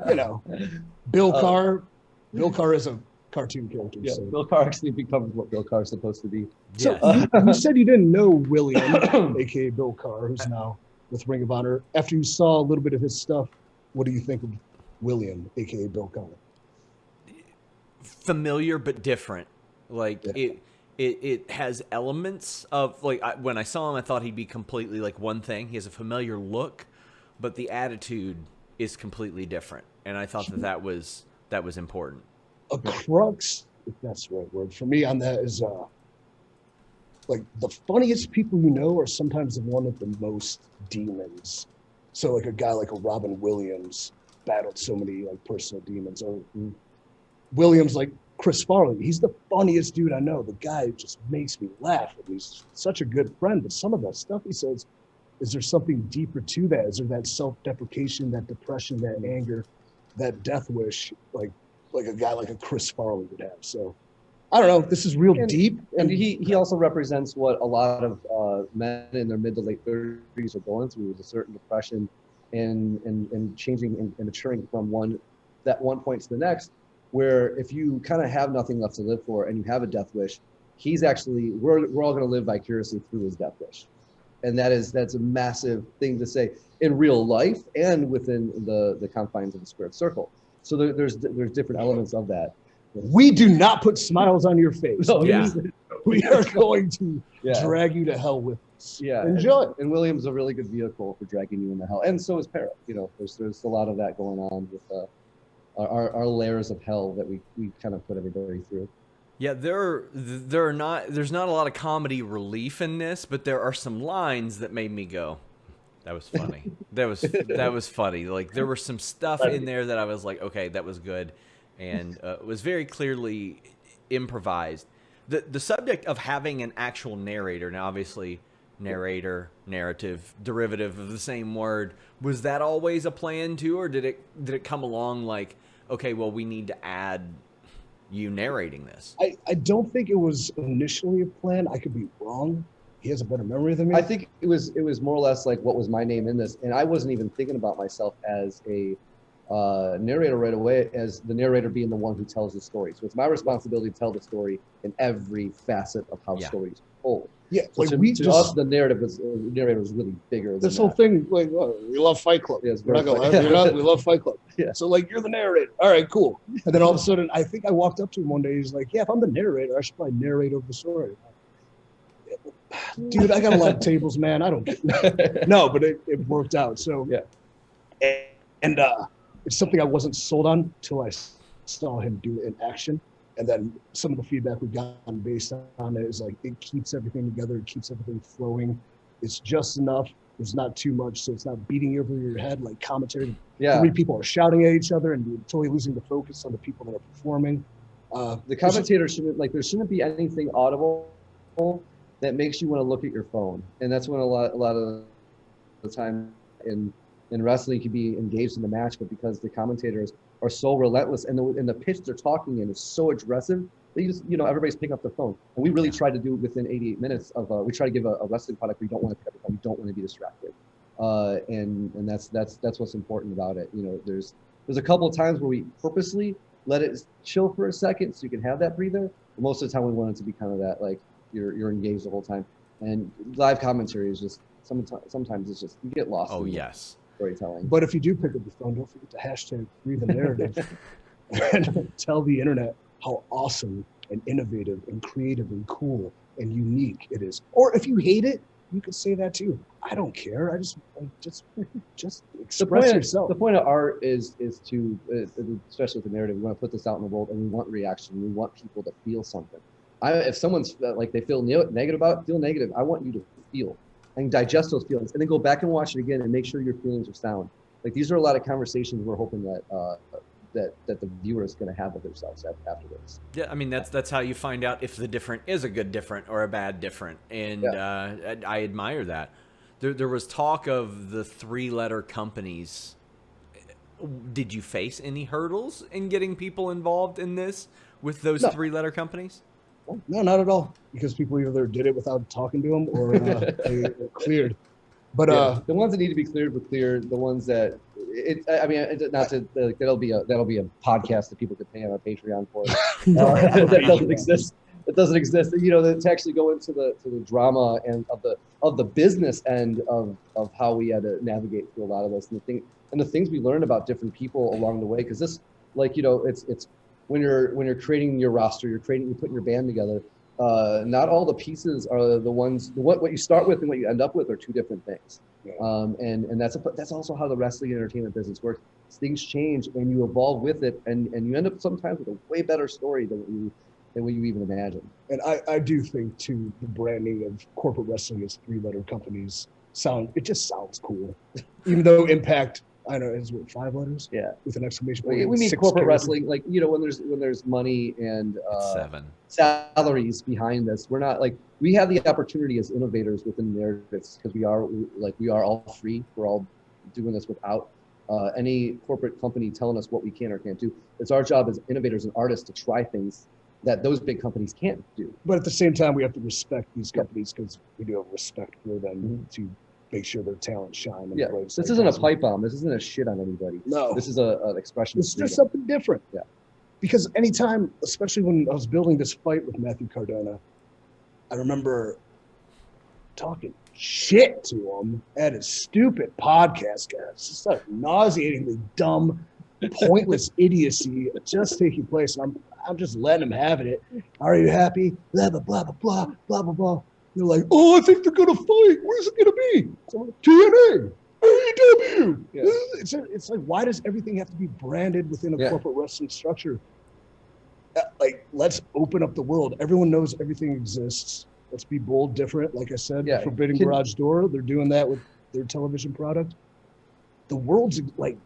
You know, Bill Carr. Bill Carr is a cartoon character. Yeah, So. Bill Carr actually becomes what Bill Carr is supposed to be. So Yes. you said you didn't know William, aka Bill Carr, who's now with Ring of Honor. After you saw a little bit of his stuff, what do you think of William, aka Bill Carr? Familiar but different. Like Yeah. it has elements of like when I saw him, I thought he'd be completely like one thing. He has a familiar look, but the attitude is completely different. And I thought that was important. A crux, if that's the right word for me on that, is like the funniest people you know are sometimes the one with the most demons. So like a guy like a Robin Williams battled so many like personal demons, or Williams like Chris Farley. He's the funniest dude I know. The guy just makes me laugh. And he's such a good friend, but some of that stuff he says, is there something deeper to that? Is there that self-deprecation, that depression, that anger, that death wish, like a guy like a Chris Farley would have? So I don't know. This is real deep. And he also represents what a lot of men in their mid to late 30s are going through, is a certain depression and changing and maturing from one point to the next, where if you kind of have nothing left to live for and you have a death wish, he's actually, we're all going to live vicariously through his death wish. And that's a massive thing to say in real life and within the confines of the squared circle. So there's different elements of that. We do not put smiles on your face. No, Yeah. We are going to Yeah. drag you to hell with us. Yeah, Enjoy. And Williams is a really good vehicle for dragging you into hell, and so is Para. You know, there's a lot of that going on with our layers of hell that we kind of put everybody through. Yeah, there's not a lot of comedy relief in this, but there are some lines that made me go, that was funny. that was funny. Like there was some stuff in there that I was like, okay, that was good, and it was very clearly improvised. The subject of having an actual narrator, now obviously narrator, narrative, derivative of the same word, was that always a plan too, or did it come along like, okay, well, we need to add you narrating this? I don't think it was initially a plan. I could be wrong. He has a better memory than me. I think it was more or less like, what was my name in this? And I wasn't even thinking about myself as a narrator right away, as the narrator being the one who tells the story. So it's my responsibility to tell the story in every facet of how stories are told. Yeah, So like to us, the narrator was really bigger than this whole that. thing, like, we love Fight Club. Yeah, it's We're not very gonna funny. lie, we love Fight Club. Yeah. So like, you're the narrator. All right, cool. And then all of a sudden, I think I walked up to him one day. He's like, "Yeah, if I'm the narrator, I should probably narrate over the story." Dude, I got a lot of tables, man. I don't get no, but it worked out. So Yeah. and it's something I wasn't sold on till I saw him do it in action. And then some of the feedback we've gotten based on it is like, it keeps everything together, it keeps everything flowing. It's just enough. There's not too much, so it's not beating you over your head like commentary. Yeah. 3 people are shouting at each other, and you're totally losing the focus on the people that are performing. The commentator there shouldn't be anything audible that makes you want to look at your phone, and that's when a lot of the time in wrestling you can be engaged in the match, but because the commentators are so relentless and the pitch they're talking in is so aggressive, that everybody's picking up their phone. And we really try to do within 88 minutes of we try to give a wrestling product where you don't want to pick up your phone, you don't want to be distracted, and that's what's important about it. There's a couple of times where we purposely let it chill for a second so you can have that breather. But most of the time we want it to be kind of that, like you're engaged the whole time. And live commentary is just sometimes it's just, you get lost. Oh, in yes. Storytelling. But if you do pick up the phone, don't forget to hashtag free the narrative and tell the internet how awesome and innovative and creative and cool and unique it is. Or if you hate it, you could say that too. I don't care. I just express yourself. The point of art is to, especially with the narrative, we want to put this out in the world, and we want reaction. We want people to feel something. If someone's like they feel negative about it, feel negative. I want you to feel and digest those feelings, and then go back and watch it again and make sure your feelings are sound. Like these are a lot of conversations we're hoping that that the viewer is going to have with themselves afterwards. Yeah, I mean that's how you find out if the different is a good different or a bad different, and I admire that. There was talk of the 3-letter companies. Did you face any hurdles in getting people involved in this with those 3-letter companies? No, not at all. Because people either did it without talking to them or they were cleared. But the ones that need to be cleared were cleared. The ones that that'll be a podcast that people could pay on our Patreon for. That doesn't exist. It doesn't exist. You know, to actually go into the drama and of the business end of how we had to navigate through a lot of this and the things we learned about different people along the way. Because this, like, you know, it's when you're creating your roster, you're putting your band together. Not all the pieces are the ones. What you start with and what you end up with are two different things. Yeah. And that's also how the wrestling and entertainment business works. Things change and you evolve with it, and you end up sometimes with a way better story than what you even imagine. And I do think too, the branding of corporate wrestling as 3-letter companies just sounds cool. Even though Impact, I don't know, is what, 5 letters? Yeah. With an exclamation point. We mean corporate wrestling, like, you know, when there's money and 7 salaries behind this. We're not like, we have the opportunity as innovators within the narratives because we are all free. We're all doing this without any corporate company telling us what we can or can't do. It's our job as innovators and artists to try things that those big companies can't do. But at the same time, we have to respect these companies because we do have respect for them to make sure their talent shine. Yeah, this isn't a pipe bomb. This isn't a shit on anybody. No. This is an expression. It's just something different. Yeah. Because anytime, especially when I was building this fight with Matthew Cardona, I remember talking shit to him at his stupid podcast, guys. It's just like nauseatingly dumb, pointless idiocy just taking place. And I'm just letting him have it. Are you happy? Blah, blah, blah, blah, blah, blah, blah, blah. They're like, oh, I think they're going to fight. Where's it going to be? So like, TNA, AEW. Yeah. It's like, why does everything have to be branded within a corporate wrestling structure? Like, let's open up the world. Everyone knows everything exists. Let's be bold, different. Like I said, Forbidden Garage Door, they're doing that with their television product. The world's like...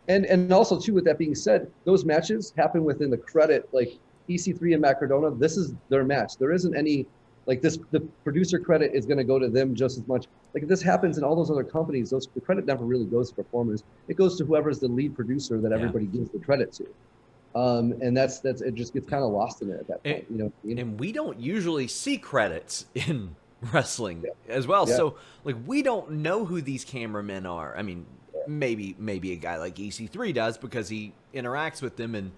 And also, too, with that being said, those matches happen within the credit, like EC3 and Matt Cardona, this is their match. There isn't any, like this, the producer credit is going to go to them just as much. Like if this happens in all those other companies, the credit never really goes to performers. It goes to whoever's the lead producer that everybody gives the credit to. And that's it just gets kind of lost in it at that point. And we don't usually see credits in wrestling as well. Yeah. So like we don't know who these cameramen are. I mean, maybe a guy like EC3 does because he interacts with them and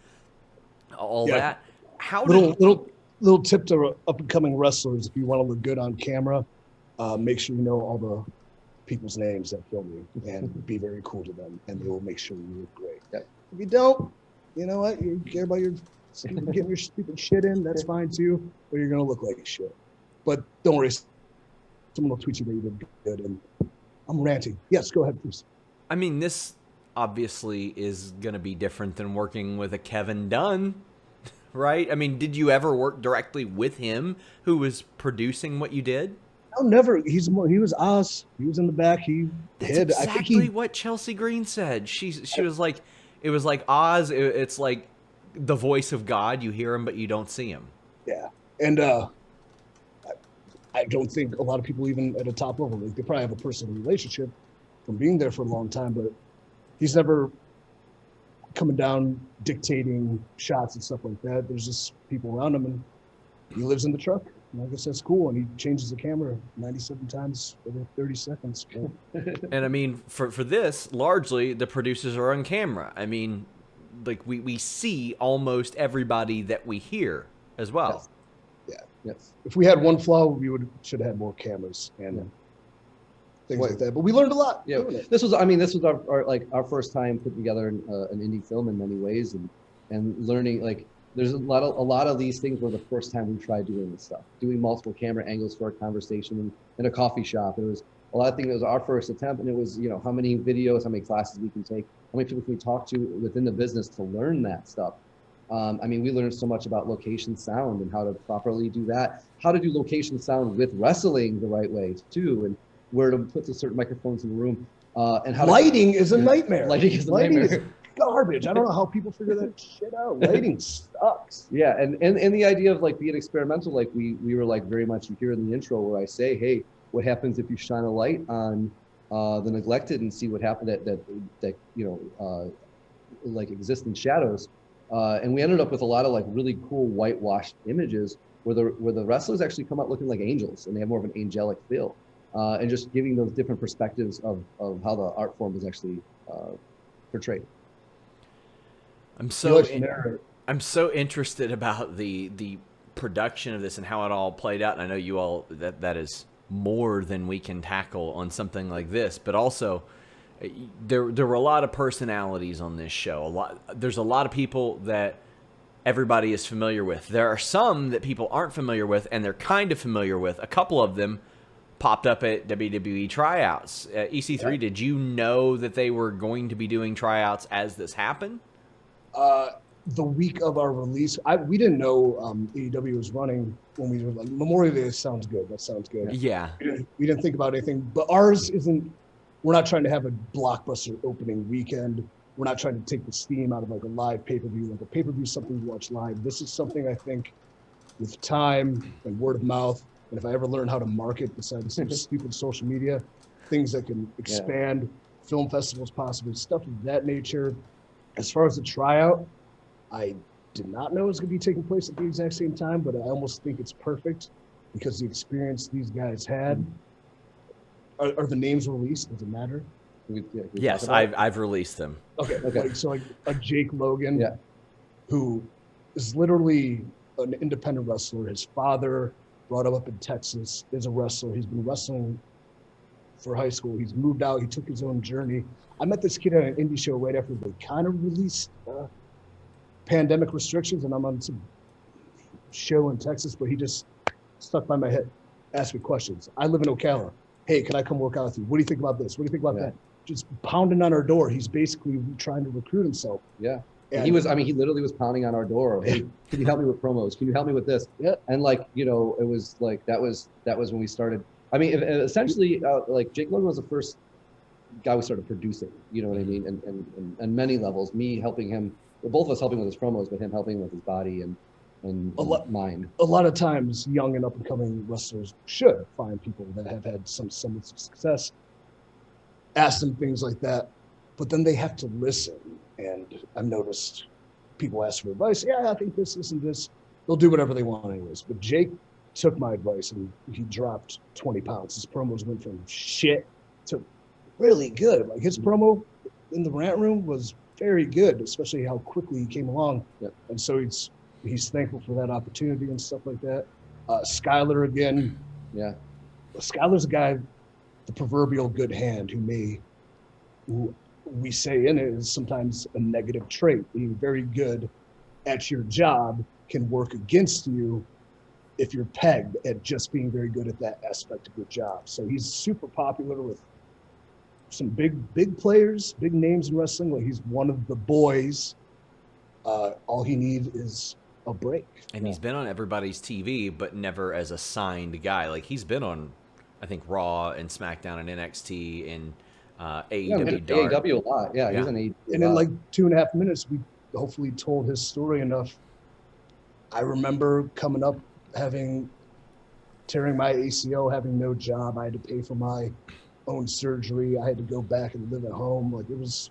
all that. How little tip to up and coming wrestlers: if you want to look good on camera, make sure you know all the people's names that film you and be very cool to them, and they will make sure you look great. If you don't, you know what? You care about getting your stupid shit in. That's fine too, but you're gonna look like shit. But don't worry, someone will tweet you that you did good. And I'm ranting. Yes, go ahead, please. I mean, this obviously is going to be different than working with a Kevin Dunn, right? I mean, did you ever work directly with him who was producing what you did? No, never. He was Oz. He was in the back. That's exactly what Chelsea Green said. She was like, it was like Oz. It's like the voice of God. You hear him, but you don't see him. Yeah. And I don't think a lot of people, even at a top level, they probably have a personal relationship from being there for a long time, but he's never coming down dictating shots and stuff like that. There's just people around him, and he lives in the truck. And I guess that's cool. And he changes the camera 97 times every 30 seconds. And I mean, for this, largely the producers are on camera. I mean, like we see almost everybody that we hear as well. Yes. Yeah. Yes. If we had one flaw, we should have had more cameras and things like that. But we learned a lot. Yeah. This was our first time putting together an indie film in many ways, and learning, like, there's a lot of these things were the first time we tried doing this stuff, doing multiple camera angles for a conversation in a coffee shop. It was a lot of things. It was our first attempt, and it was, you know, how many videos, how many classes we can take, how many people can we talk to within the business to learn that stuff. I mean, we learned so much about location sound and how to properly do that, how to do location sound with wrestling the right way too, and where to put the certain microphones in the room. And how lighting is a nightmare. Lighting is a nightmare. Garbage. I don't know how people figure that shit out. Lighting sucks. Yeah, and the idea of like being experimental, like we were like very much, you hear in the intro where I say, hey, what happens if you shine a light on the neglected and see what happened that you know like exist in shadows. And we ended up with a lot of like really cool whitewashed images where the wrestlers actually come out looking like angels and they have more of an angelic feel, and just giving those different perspectives of how the art form is actually portrayed. I'm so interested about the production of this and how it all played out. And I know you all that is more than we can tackle on something like this, but also there were a lot of personalities on this show. There's a lot of people that everybody is familiar with. There are some that people aren't familiar with, and they're kind of familiar with. A couple of them popped up at WWE tryouts. EC3, yeah. Did you know that they were going to be doing tryouts as this happened? The week of our release, we didn't know AEW was running when we were like, Memorial Day sounds good. That sounds good. Yeah. We didn't think about anything, but ours isn't. We're not trying to have a blockbuster opening weekend. We're not trying to take the steam out of like a live pay-per-view. Like a pay-per-view is something you watch live. This is something I think with time and word of mouth, and if I ever learn how to market besides some stupid social media, things that can expand film festivals possibly, stuff of that nature. As far as the tryout, I did not know it was going to be taking place at the exact same time, but I almost think it's perfect because the experience these guys had. Are the names released? Does it matter? Yes, I've released them. Okay. Like a Jake Logan, who is literally an independent wrestler. His father brought him up in Texas, is a wrestler. He's been wrestling for high school. He's moved out. He took his own journey. I met this kid at an indie show right after they kind of released pandemic restrictions, and I'm on some show in Texas, but he just stuck by my head, asked me questions. I live in Ocala. Hey, can I come work out with you? What do you think about this? What do you think about that? Just pounding on our door. He's basically trying to recruit himself. Yeah. And he literally was pounding on our door. Hey, can you help me with promos? Can you help me with this? Yeah. And like, you know, it was like, that was when we started. I mean, essentially, like Jake Logan was the first guy we started producing, you know what I mean? And many levels, me helping him, both of us helping with his promos, but him helping with his body and mind. A lot of times, young and up-and-coming wrestlers should find people that have had some semblance of success, ask them things like that, but then they have to listen. And I've noticed people ask for advice. Yeah, I think this, and this. They'll do whatever they want anyways. But Jake took my advice, and he dropped 20 pounds. His promos went from shit to really good. Like his promo in the rant room was very good, especially how quickly he came along. Yep. And so he's thankful for that opportunity and stuff like that. Skyler again. Yeah. Skyler's a guy, the proverbial good hand who we say in it is sometimes a negative trait. Being very good at your job can work against you if you're pegged at just being very good at that aspect of your job. So he's super popular with some big players, big names in wrestling. Like he's one of the boys. All he needs is a break. And he's been on everybody's TV, but never as a signed guy. Like he's been on, I think, Raw and SmackDown and NXT and AEW. AEW a lot. Yeah, he's an AEW. And in like 2.5 minutes, we hopefully told his story enough. I remember coming up, tearing my ACL, having no job. I had to pay for my own surgery. I had to go back and live at home. Like it was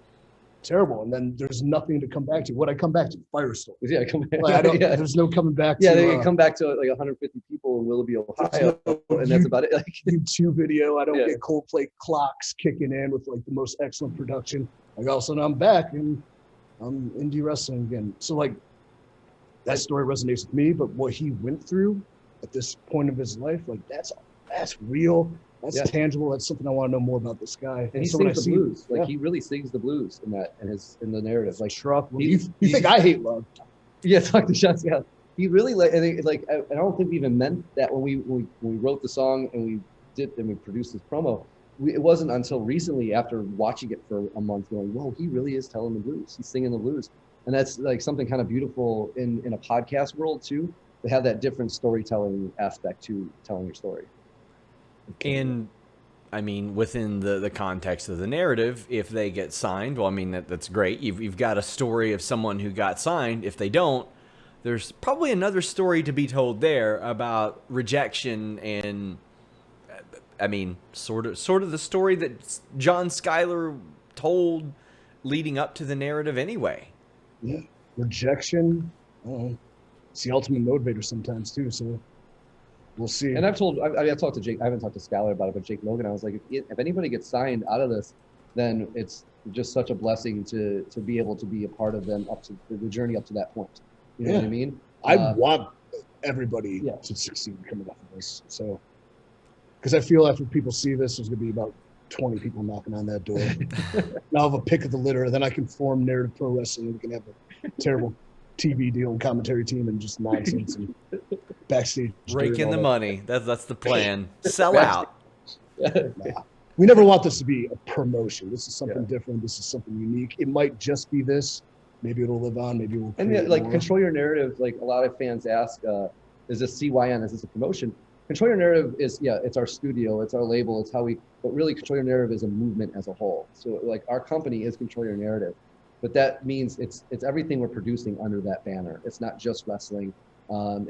terrible. And then there's nothing to come back to. What I come back to? Firestone. Yeah, come back. Like, there's no coming back to. Yeah, they come back to like 150 people in Willoughby, Ohio, and that's about it. Like YouTube video. I don't get Coldplay clocks kicking in with like the most excellent production. Like all of a sudden I'm back and I'm indie wrestling again. So like that story resonates with me, but what he went through at this point of his life, like that's real. That's tangible. That's something I want to know more about this guy. And he sings the blues. Like he really sings the blues in the narrative. Like you think I hate love? Yeah, talk to Sean Scott. He really I think I don't think we even meant that when we wrote the song and we produced this promo. It wasn't until recently, after watching it for a month, going, "Whoa, he really is telling the blues. He's singing the blues," and that's like something kind of beautiful in a podcast world too, to have that different storytelling aspect to telling your story. And I mean, within the context of the narrative, if they get signed, well, I mean, that's great. You've got a story of someone who got signed. If they don't, there's probably another story to be told there about rejection and, I mean, sort of the story that John Schuyler told leading up to the narrative anyway. Yeah, rejection. It's the ultimate motivator sometimes too. So we'll see. And I've talked to Jake. I haven't talked to Schuyler about it, but Jake Logan. I was like, if anybody gets signed out of this, then it's just such a blessing to be able to be a part of them up to the journey up to that point. You know what I mean? I want everybody to succeed coming off of this. So, because I feel after people see this, there's going to be about 20 people knocking on that door. And I'll have a pick of the litter. Then I can form Narrative Pro Wrestling. We can have a terrible TV deal and commentary team and just nonsense and backstage. Rake in the money. That's the plan. Sell out. We never want this to be a promotion. This is something different. This is something unique. It might just be this. Maybe it'll live on. Maybe we'll. And like more. Control Your Narrative. Like a lot of fans ask, is this CYN? Is this a promotion? Control Your Narrative is, it's our studio, it's our label, it's how we, but really Control Your Narrative is a movement as a whole. So like our company is Control Your Narrative, but that means it's everything we're producing under that banner. It's not just wrestling. You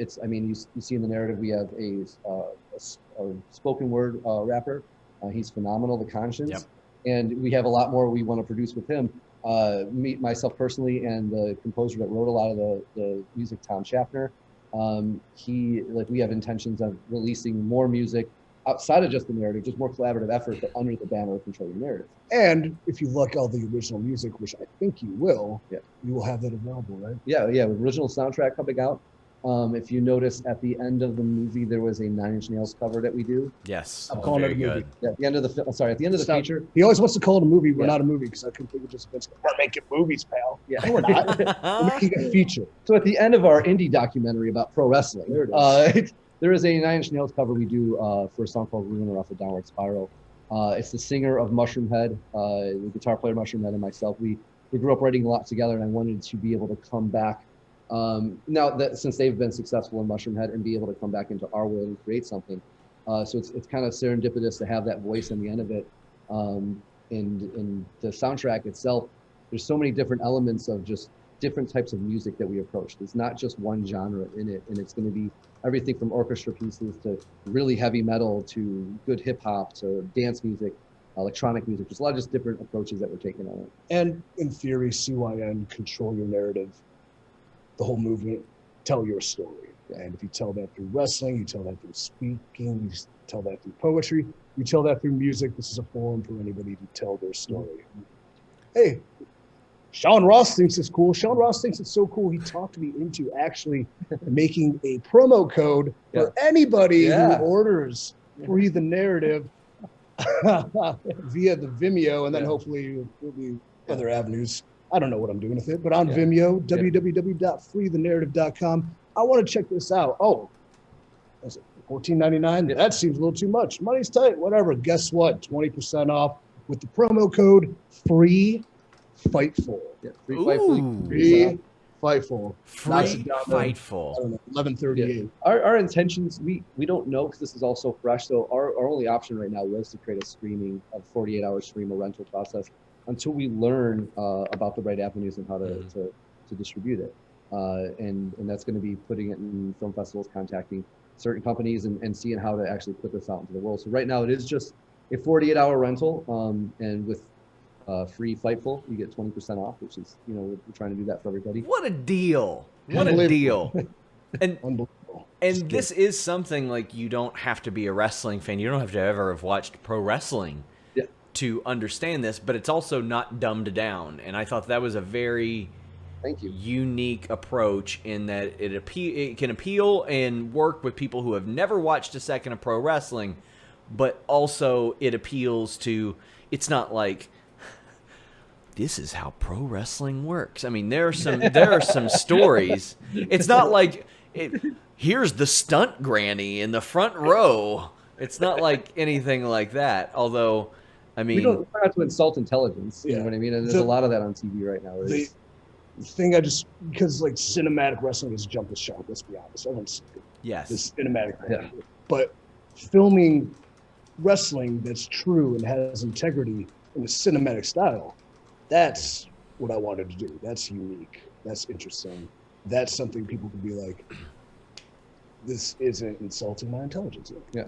see in the narrative, we have a spoken word rapper. He's phenomenal, The Conscience. Yep. And we have a lot more we want to produce with him. Myself personally, and the composer that wrote a lot of the music, Tom Schaffner. We have intentions of releasing more music outside of just the narrative, just more collaborative effort, but under the banner of Control Your Narrative. And if you like all the original music, which I think you will, you will have that available, right? Yeah, original soundtrack coming out. If you notice at the end of the movie, there was a 9 Inch Nails cover that we do. Yes, I'm calling it a movie. good. Yeah, at the end of the feature. He always wants to call it a movie. We're not a movie because I couldn't think of just we're making movies, pal. Yeah, no, we're not. We're making a feature. So at the end of our indie documentary about pro wrestling, there is a 9 Inch Nails cover we do for a song called Ruiner off of Downward Spiral. It's the singer of Mushroom Head, the guitar player Mushroom Head, and myself. We grew up writing a lot together, and I wanted to be able to come back. Now that since they've been successful in Mushroom Head, and be able to come back into our world and create something, so it's kind of serendipitous to have that voice in the end of it. And the soundtrack itself, there's so many different elements of just different types of music that we approach. There's not just one genre in it, and it's going to be everything from orchestra pieces to really heavy metal to good hip hop to dance music, electronic music. There's a lot of just different approaches that we're taking on it. And in theory, CYN, Control Your Narrative, the whole movement, tell your story. And if you tell that through wrestling, you tell that through speaking, you tell that through poetry, you tell that through music. This is a forum for anybody to tell their story. Hey, Sean Ross thinks it's cool. Sean Ross thinks it's so cool. He talked me into actually making a promo code for anybody who orders Free the Narrative via the Vimeo, and then hopefully there'll be other avenues. I don't know what I'm doing with it, but on Vimeo, www.freethenarrative.com. I want to check this out. Oh, is it $14.99? That seems a little too much. Money's tight, whatever. Guess what? 20% off with the promo code FREE Fightful. Yeah, Free Fightful. Free Fightful. Free Fightful. I don't know, 11:38. Yeah. Our intentions, we don't know because this is all so fresh. So our only option right now was to create a streaming of 48-hour stream or rental process until we learn about the right avenues and how to distribute it. And that's going to be putting it in film festivals, contacting certain companies and seeing how to actually put this out into the world. So right now it is just a 48-hour rental, and with free Fightful, you get 20% off, which is, we're trying to do that for everybody. What a deal. What a deal. And this is something like you don't have to be a wrestling fan. You don't have to ever have watched pro wrestling to understand this, but it's also not dumbed down. And I thought that was a very unique approach in that it can appeal and work with people who have never watched a second of pro wrestling, but also it appeals to, it's not like this is how pro wrestling works. I mean, there are some stories. It's not like here's the stunt granny in the front row. It's not like anything like that. Although, I mean, we don't try not to insult intelligence. You Yeah. know what I mean? And there's a lot of that on TV right now. The thing because like cinematic wrestling has jumped the shark. Let's be honest. Everyone's yes. this cinematic thing. Yeah. But filming wrestling that's true and has integrity in a cinematic style, that's what I wanted to do. That's unique. That's interesting. That's something people can be like, this isn't insulting my intelligence. Yeah.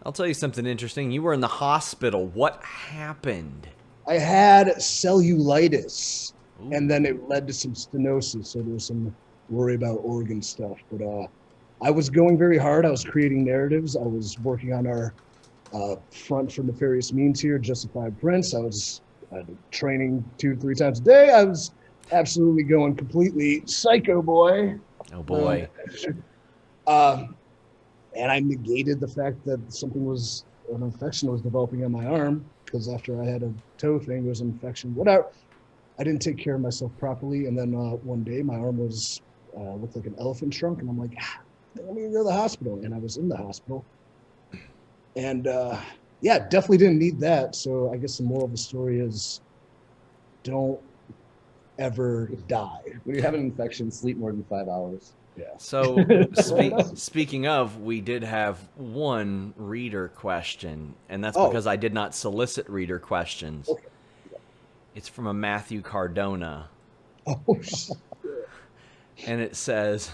I'll tell you something interesting. You were in the hospital. What happened? I had cellulitis, Ooh. and then it led to some stenosis. So there was some worry about organ stuff. But I was going very hard. I was creating narratives. I was working on our front for nefarious means here, Justified Prince. I was training 2-3 times a day. I was absolutely going completely psycho boy. Oh boy. And I negated the fact that an infection was developing on my arm, because after I had a toe thing, there was an infection, whatever. I didn't take care of myself properly. And then one day my arm was looked like an elephant trunk. And I'm like, let me go to the hospital. And I was in the hospital. And definitely didn't need that. So I guess the moral of the story is don't ever die. When you have an infection, sleep more than 5 hours. Yeah. So speaking of, we did have one reader question, and that's because I did not solicit reader questions. Okay. It's from a Matthew Cardona, Oh, shit. and it says,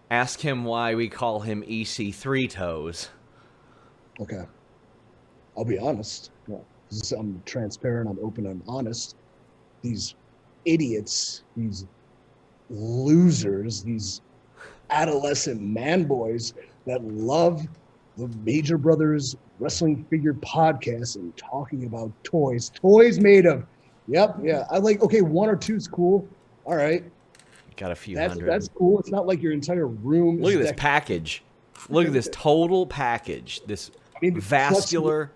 ask him why we call him EC3 toes. Okay. I'll be honest. Yeah. I'm transparent, I'm open, I'm honest. These idiots, these losers, these adolescent man boys that love the Major Brothers Wrestling Figure podcast and talking about toys made of, I like, okay, 1 or 2 is cool. All right. Got a few That's hundred. cool. It's not like your entire room Look is at this package. Look at this total package. This vascular,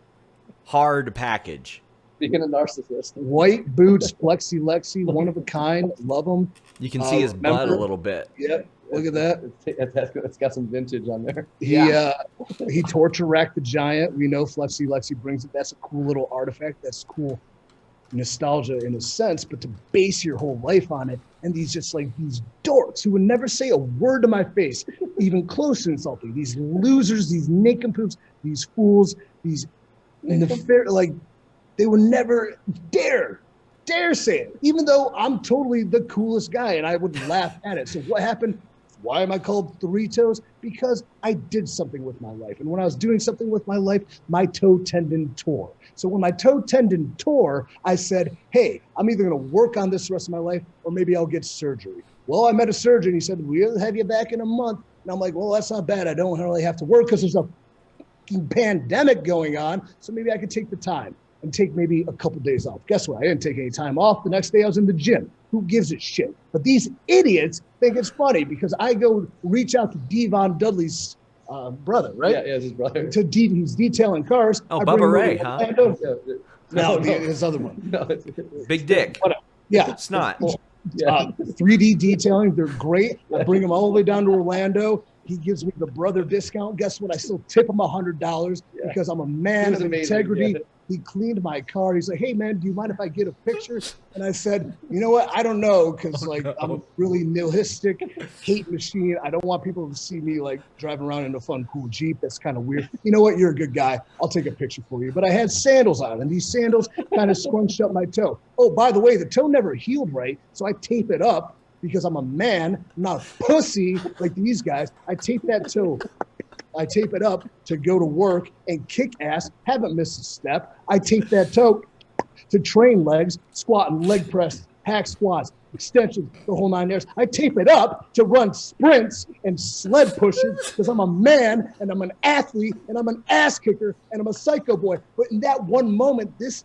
hard package. Speaking of narcissist. white boots, Flexi Lexi, one of a kind, love them. You can see his butt a little bit. Yep. Look at that. It's got some vintage on there. He torture racked the giant. We know Flexi Lexi brings it. That's a cool little artifact. That's cool nostalgia in a sense, but to base your whole life on it, and these dorks who would never say a word to my face, even close to insulting, these losers, these nincompoops, these fools, these they would never dare say it, even though I'm totally the coolest guy and I would laugh at it. So what happened? Why am I called Three Toes? Because I did something with my life. And when I was doing something with my life, my toe tendon tore. So when my toe tendon tore, I said, hey, I'm either going to work on this the rest of my life or maybe I'll get surgery. Well, I met a surgeon. He said, we'll have you back in a month. And I'm like, well, that's not bad. I don't really have to work because there's a pandemic going on. So maybe I could take the time and take maybe a couple days off. Guess what? I didn't take any time off. The next day I was in the gym. Who gives a shit? But these idiots think it's funny because I go reach out to Devon Dudley's brother, right? Yeah, his brother. Who's detailing cars. Oh, I bring Bubba him Ray, over huh? No, his other one. No, Big dick. Yeah. Snot. 3D detailing, they're great. I bring him all the way down to Orlando. He gives me the brother discount. Guess what? I still tip him $100 because I'm a man of integrity. Yeah. He cleaned my car. He's like, hey, man, do you mind if I get a picture? And I said, you know what? I don't know because, I'm a really nihilistic hate machine. I don't want people to see me, driving around in a fun, cool Jeep. That's kind of weird. You know what? You're a good guy. I'll take a picture for you. But I had sandals on, and these sandals kind of scrunched up my toe. Oh, by the way, the toe never healed right, so I tape it up because I'm a man, I'm not a pussy like these guys. I tape that toe. I tape it up to go to work and kick ass, haven't missed a step. I tape that toe to train legs, squat and leg press, hack squats, extensions, the whole 9 yards. I tape it up to run sprints and sled pushes because I'm a man and I'm an athlete and I'm an ass kicker and I'm a psycho boy. But in that one moment, this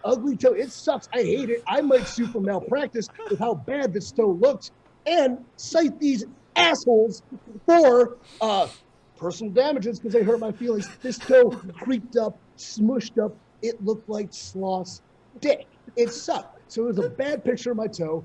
ugly toe, it sucks. I hate it. I might sue for malpractice with how bad this toe looks and cite these assholes for personal damages because they hurt my feelings. This toe creaked up, smushed up. It looked like Sloth's dick. It sucked. So it was a bad picture of my toe.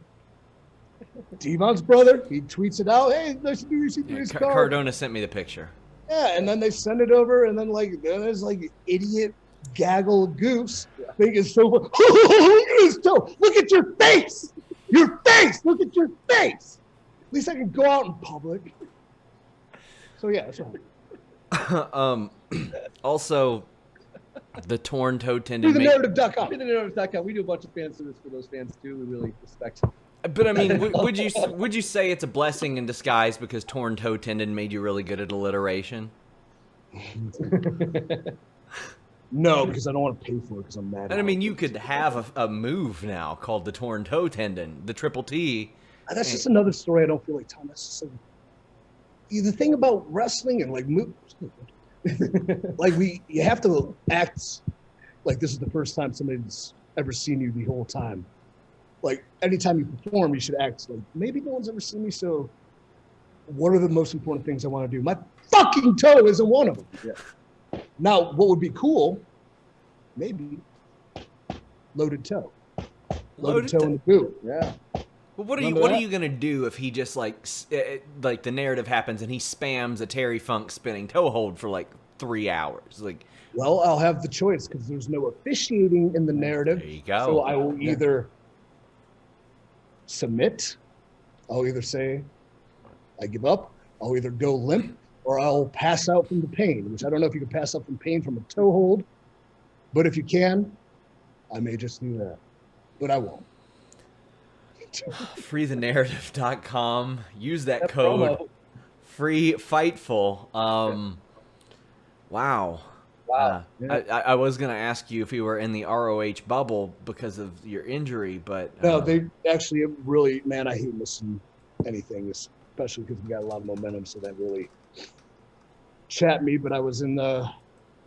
Devon's brother, he tweets it out. Hey, nice to do EC3's car. Cardona sent me the picture. Yeah, and then they send it over, and then there's idiot gaggle of goofs thinking it's so fun. Look at his toe. Look at your face. Your face. Look at your face. At least I can go out in public. So yeah, that's right. Also, the torn toe tendon. FreeTheNarrative.com. FreeTheNarrative.com. We do a bunch of fan service for those fans too. We really respect. But I mean, would you say it's a blessing in disguise because torn toe tendon made you really good at alliteration? No, because I don't want to pay for it because I'm mad. And I mean, you could have a move now called the torn toe tendon, the triple T. That's just another story I don't feel like telling. That's just the thing about wrestling and moves. You have to act like this is the first time somebody's ever seen you the whole time. Anytime you perform, you should act like maybe no one's ever seen me. So, what are the most important things I want to do? My fucking toe isn't one of them. Yeah. Now, what would be cool? Maybe loaded toe. Loaded toe in the boot. Yeah. Well, what are you gonna do if he just the narrative happens and he spams a Terry Funk spinning toe hold for 3 hours? Well, I'll have the choice because there's no officiating in the narrative. There you go. So I will either submit. I'll either say I give up. I'll either go limp or I'll pass out from the pain, which I don't know if you can pass out from pain from a toe hold, but if you can, I may just do that, but I won't. FreeTheNarrative.com. Use that code. Promo. Free Fightful. Wow. I was going to ask you if you were in the ROH bubble because of your injury, but... No, they actually really... Man, I hate missing anything, especially because we got a lot of momentum, so that really chat me. But I was in the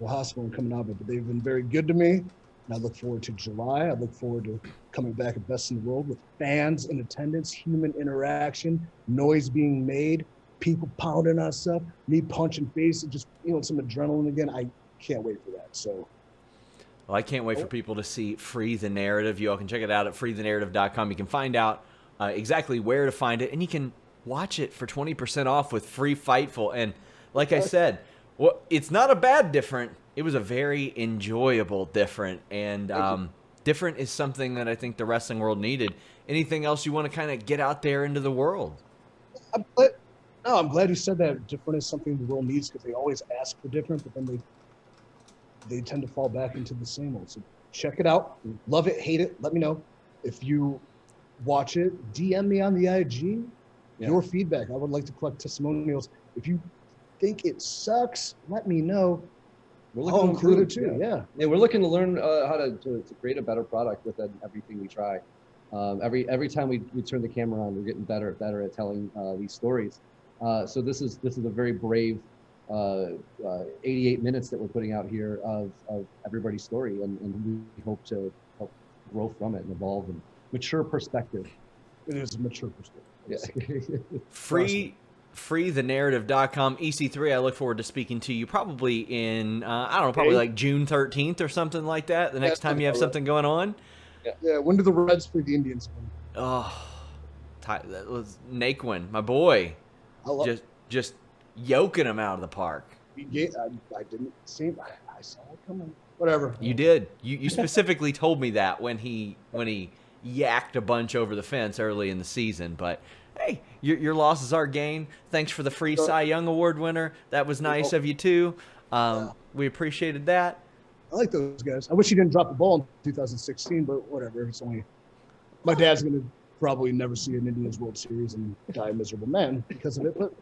hospital and coming out of it. But they've been very good to me, and I look forward to July. I look forward to coming back at Best in the World with fans in attendance, human interaction, noise being made, people pounding on stuff, me punching faces, just, some adrenaline again. I can't wait for that. So, well, I can't wait for people to see Free the Narrative. You all can check it out at freethenarrative.com. You can find out exactly where to find it, and you can watch it for 20% off with Free Fightful. And like I said, it's not a bad different. It was a very enjoyable different, and different is something that I think the wrestling world needed. Anything else you want to kind of get out there into the world? I'm glad you said that. Different is something the world needs because they always ask for different, but then they tend to fall back into the same old. So check it out. Love it, hate it. Let me know. If you watch it, DM me on the IG. Yeah. Your feedback. I would like to collect testimonials. If you think it sucks, let me know. I'll include it too. Yeah, we're looking to learn how to create a better product with everything we try. Every time we turn the camera on, we're getting better at telling these stories. So this is a very brave 88 minutes that we're putting out here of everybody's story, and we hope to help grow from it and evolve and mature perspective. It is a mature perspective. Yeah. FreeTheNarrative.com. EC3, I look forward to speaking to you probably in, probably June 13th or something like that, the next time you have something going on. Yeah, when do the Reds play the Indians? Oh, that was Naquin, my boy. Just yoking him out of the park. I didn't see him. I saw it coming. Whatever. You did. You specifically told me that when he yacked a bunch over the fence early in the season, but hey, your loss is our gain. Thanks for the free Cy Young Award winner. That was nice of you too. We appreciated that. I like those guys. I wish he didn't drop the ball in 2016, but whatever. It's only my dad's gonna probably never see an Indians World Series and die a miserable man because of it. But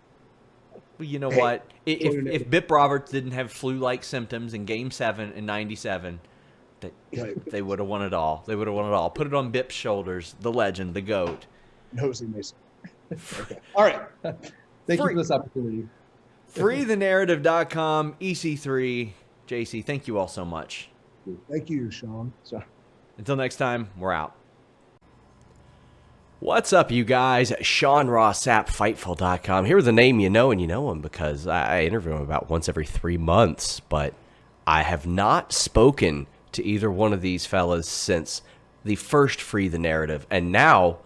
well, you know what? If Bip Roberts didn't have flu-like symptoms in Game 7 in '97, they would have won it all. They would have won it all. Put it on Bip's shoulders. The legend, the GOAT. Nosy Mason. Okay. All right. Thank you for this opportunity. FreeTheNarrative.com, EC3, JC, thank you all so much. Thank you, Sean. Until next time, we're out. What's up, you guys? Sean Ross Sapp, Fightful.com. Here with a name you know, and you know him because I interview him about once every 3 months, but I have not spoken to either one of these fellas since the first Free the Narrative. And now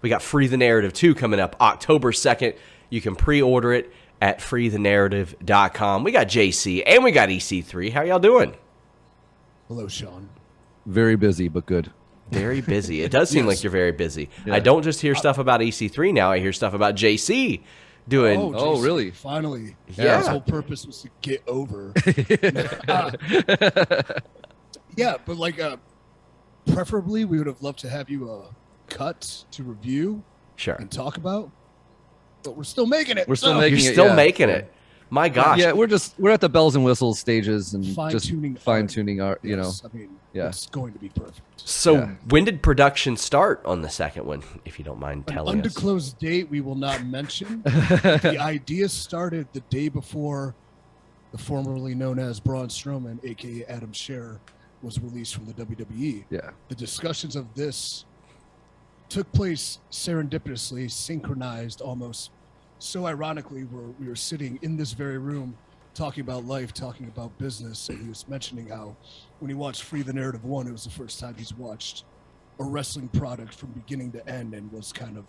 we got Free the Narrative 2 coming up October 2nd. You can pre-order it at freethenarrative.com. We got JC and we got EC3. How y'all doing? Hello, Sean. Very busy, but good. Very busy. It does seem like you're very busy. Yeah. I don't just hear stuff about EC3 now. I hear stuff about JC doing. Oh, JC, really? Finally. Yeah. His whole purpose was to get over. Yeah, but like, preferably, we would have loved to have you cut to review and talk about. But we're still making it. We're still making it. You're still making it. My gosh. Yeah, we're at the bells and whistles stages and fine tuning our, I mean, it's going to be perfect. So when did production start on the second one, if you don't mind telling us? Undisclosed date we will not mention. The idea started the day before the formerly known as Braun Strowman, aka Adam Scherr, was released from the WWE. Yeah. The discussions of this took place serendipitously, synchronized almost. So ironically, we were sitting in this very room talking about life, talking about business, and he was mentioning how when he watched Free the Narrative 1, it was the first time he's watched a wrestling product from beginning to end and was kind of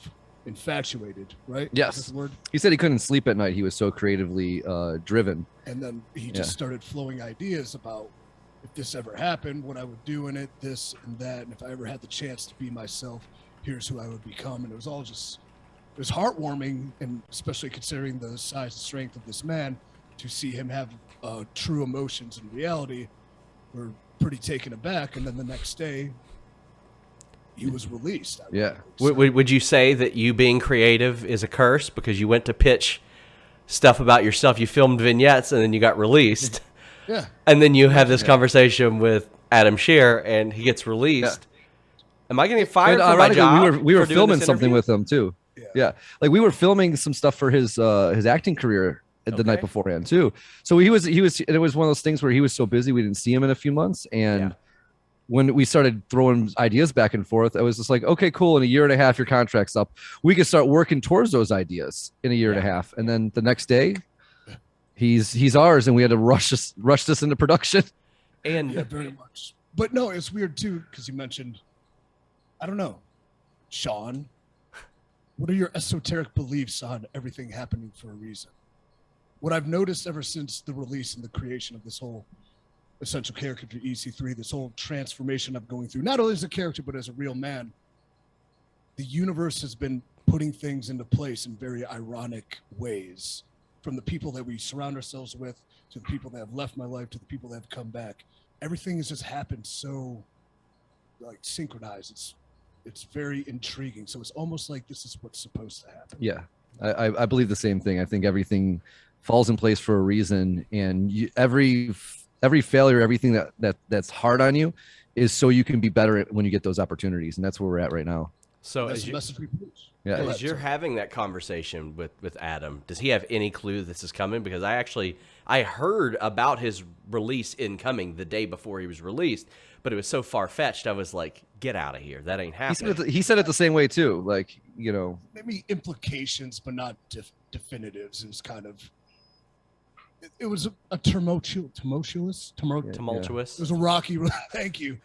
infatuated, right? Yes. Is that the word? He said he couldn't sleep at night. He was so creatively driven. And then he just started flowing ideas about if this ever happened, what I would do in it, this and that, and if I ever had the chance to be myself, here's who I would become. And it was all just, it was heartwarming, and especially considering the size and strength of this man, to see him have true emotions in reality. We're pretty taken aback. And then the next day, he was released. Yeah. Would you say that you being creative is a curse because you went to pitch stuff about yourself? You filmed vignettes and then you got released. Yeah. And then you have this conversation with Adam Scherr and he gets released. Yeah. Am I going to get fired from my job? We were filming something with him too. Yeah. Like we were filming some stuff for his acting career the night beforehand too. So he was, and it was one of those things where he was so busy we didn't see him in a few months. And when we started throwing ideas back and forth, I was just like, okay, cool. In a year and a half, your contract's up. We could start working towards those ideas in a year and a half. And then the next day, he's ours, and we had to rush this into production. And very much. But no, it's weird too because you mentioned, I don't know, Sean. What are your esoteric beliefs on everything happening for a reason? What I've noticed ever since the release and the creation of this whole essential character to EC3, this whole transformation I'm going through, not only as a character, but as a real man, the universe has been putting things into place in very ironic ways, from the people that we surround ourselves with, to the people that have left my life, to the people that have come back. Everything has just happened so like synchronized. It's very intriguing. So it's almost like this is what's supposed to happen. Yeah, I believe the same thing. I think everything falls in place for a reason, and every failure, everything that's hard on you is so you can be better when you get those opportunities. And that's where we're at right now. So that's the message we preach. Yeah. As you're having that conversation with Adam, does he have any clue this is coming? Because I heard about his release incoming the day before he was released, but it was so far-fetched. I was like, get out of here. That ain't happening. He said it the same way too. Like, you know, maybe implications, but not definitives. It was kind of, it was a tumultuous. It was a rocky, thank you.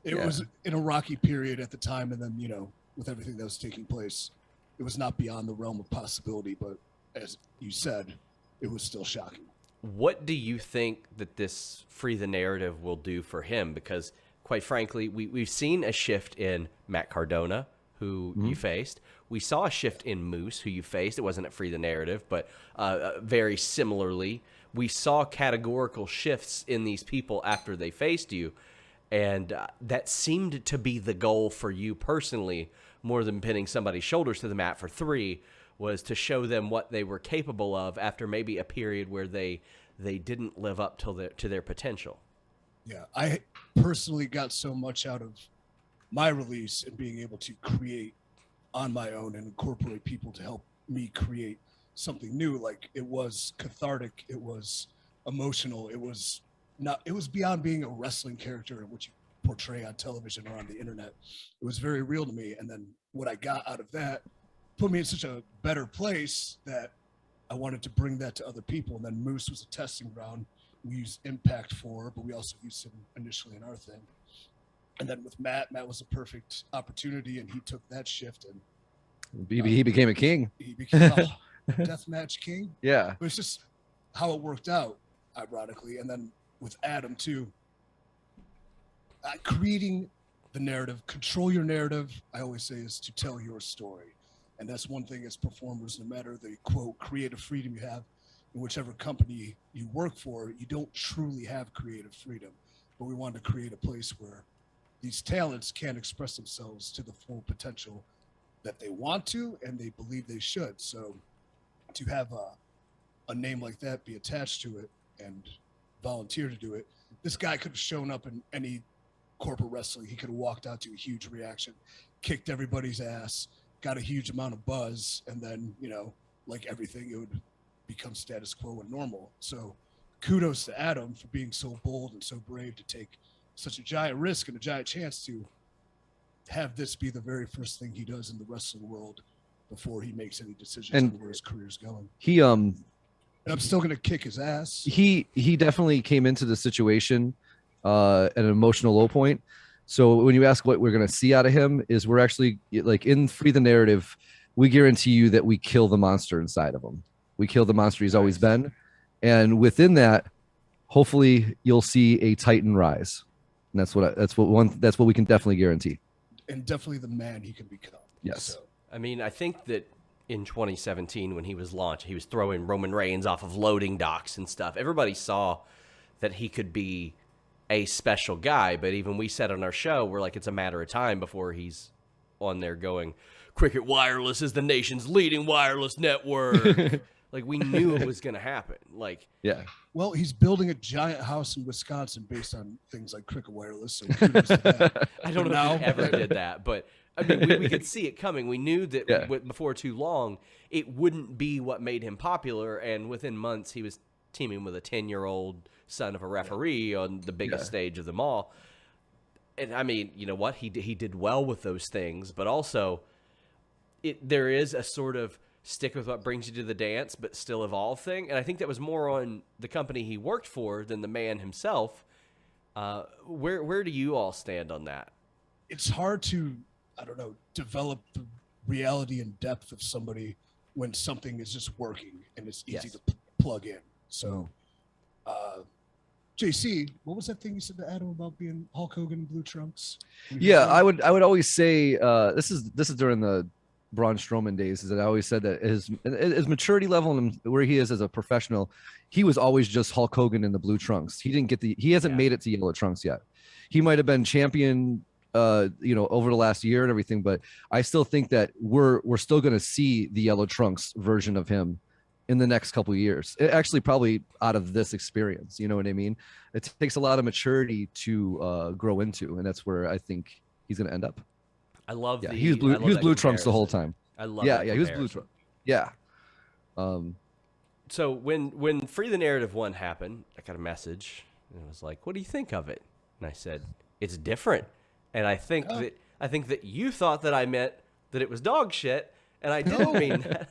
It was in a rocky period at the time. And then, you know, with everything that was taking place, it was not beyond the realm of possibility. But as you said, it was still shocking. What do you think that this Free the Narrative will do for him? Because quite frankly, we've seen a shift in Matt Cardona, who you faced. We saw a shift in Moose, who you faced. It wasn't at Free the Narrative, but very similarly, we saw categorical shifts in these people after they faced you. And that seemed to be the goal for you personally, more than pinning somebody's shoulders to the mat for 3, was to show them what they were capable of after maybe a period where they didn't live up to their potential. Yeah, I personally got so much out of my release and being able to create on my own and incorporate people to help me create something new. Like, it was cathartic, it was emotional, it was beyond being a wrestling character in which you portray on television or on the internet. It was very real to me. And then what I got out of that put me in such a better place that I wanted to bring that to other people. And then Moose was a testing ground. We used Impact for, but we also used him initially in our thing. And then with Matt was a perfect opportunity, and he took that shift, and he became a king. he became a deathmatch king. Yeah. But it's just how it worked out, ironically. And then with Adam too, creating the narrative, control your narrative, I always say, is to tell your story. And that's one thing as performers, no matter the quote creative freedom you have in whichever company you work for, you don't truly have creative freedom. But we wanted to create a place where these talents can express themselves to the full potential that they want to and they believe they should. So to have a name like that be attached to it and volunteer to do it, this guy could have shown up in any corporate wrestling. He could have walked out to a huge reaction, kicked everybody's ass, got a huge amount of buzz, and then, you know, like everything, it would become status quo and normal. So kudos to Adam for being so bold and so brave to take such a giant risk and a giant chance to have this be the very first thing he does in the wrestling world before he makes any decisions on where his career's going. And I'm still going to kick his ass. He definitely came into the situation at an emotional low point. So when you ask what we're going to see out of him, is we're actually, like, in Free the Narrative, we guarantee you that we kill the monster inside of him. We kill the monster he's always been. And within that, hopefully you'll see a Titan rise. And that's what we can definitely guarantee. And definitely the man he can become. Yes. So. I mean, I think that in 2017, when he was launched, he was throwing Roman Reigns off of loading docks and stuff. Everybody saw that he could be a special guy, but even we said on our show, we're like, it's a matter of time before he's on there going, Cricket Wireless is the nation's leading wireless network. Like, we knew it was going to happen. Like, yeah. Well, he's building a giant house in Wisconsin based on things like Cricket Wireless. So kudos to that. I don't know if he ever did that, but I mean, we could see it coming. We knew that before too long, it wouldn't be what made him popular. And within months, he was teaming with a 10-year-old son of a referee on the biggest stage of them all. And I mean, you know what? He did well with those things, but also there is a sort of stick with what brings you to the dance, but still evolve thing. And I think that was more on the company he worked for than the man himself. Where do you all stand on that? It's hard to, I don't know, develop the reality and depth of somebody when something is just working and it's easy to plug in. So, JC, what was that thing you said to Adam about being Hulk Hogan in blue trunks? Yeah, I would always say this is during the Braun Strowman days, is that I always said that his maturity level and where he is as a professional, he was always just Hulk Hogan in the blue trunks. He hasn't made it to yellow trunks yet. He might have been champion over the last year and everything, but I still think that we're still going to see the yellow trunks version of him in the next couple of years. Actually, probably out of this experience, you know what I mean? It takes a lot of maturity to grow into, and that's where I think he's going to end up. I love he was blue trunks the whole time. I love he was blue trunks. Yeah. So when Free the Narrative 1 happened, I got a message and it was like, "What do you think of it?" And I said, "It's different." And I think that you thought that I meant that it was dog shit, and I didn't mean that.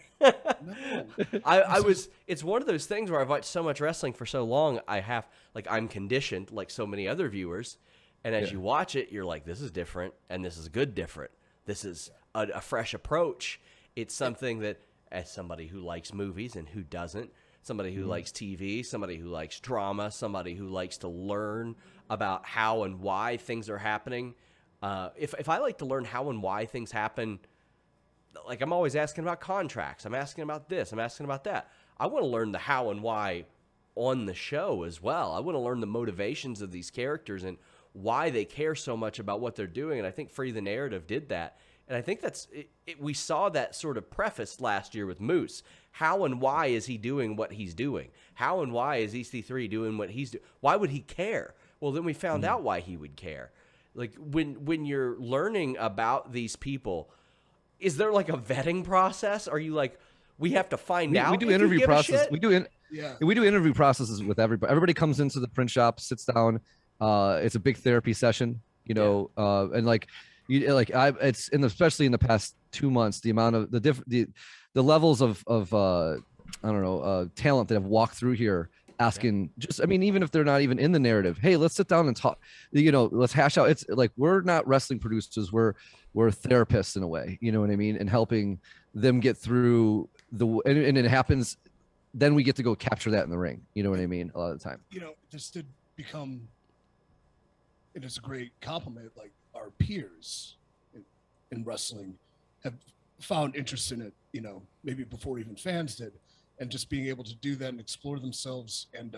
It's one of those things where I've watched so much wrestling for so long, I'm conditioned like so many other viewers. And as you watch it, you're like, this is different, and this is good different. This is a fresh approach. It's something that, as somebody who likes movies and who doesn't, somebody who likes TV, somebody who likes drama, somebody who likes to learn about how and why things are happening. If I like to learn how and why things happen, like I'm always asking about contracts. I'm asking about this. I'm asking about that. I want to learn the how and why on the show as well. I want to learn the motivations of these characters and why they care so much about what they're doing. And I think Free the Narrative did that. And I think we saw that sort of prefaced last year with Moose. How and why is he doing what he's doing? How and why is EC3 doing what he's doing? Why would he care? Well, then we found out why he would care. Like when you're learning about these people, is there like a vetting process? Are you like, we have to find out? We do interview process. We do interview processes with everybody. Everybody comes into the print shop, sits down. It's a big therapy session, and especially in the past 2 months, the amount of the levels of talent that have walked through here asking just, I mean, even if they're not even in the narrative, hey, let's sit down and talk, let's hash out. It's like, we're not wrestling producers. We're therapists in a way, you know what I mean? And helping them get through and it happens. Then we get to go capture that in the ring. You know what I mean? A lot of the time, this did become, and it's a great compliment. Like our peers in wrestling have found interest in it, maybe before even fans did. And just being able to do that and explore themselves. And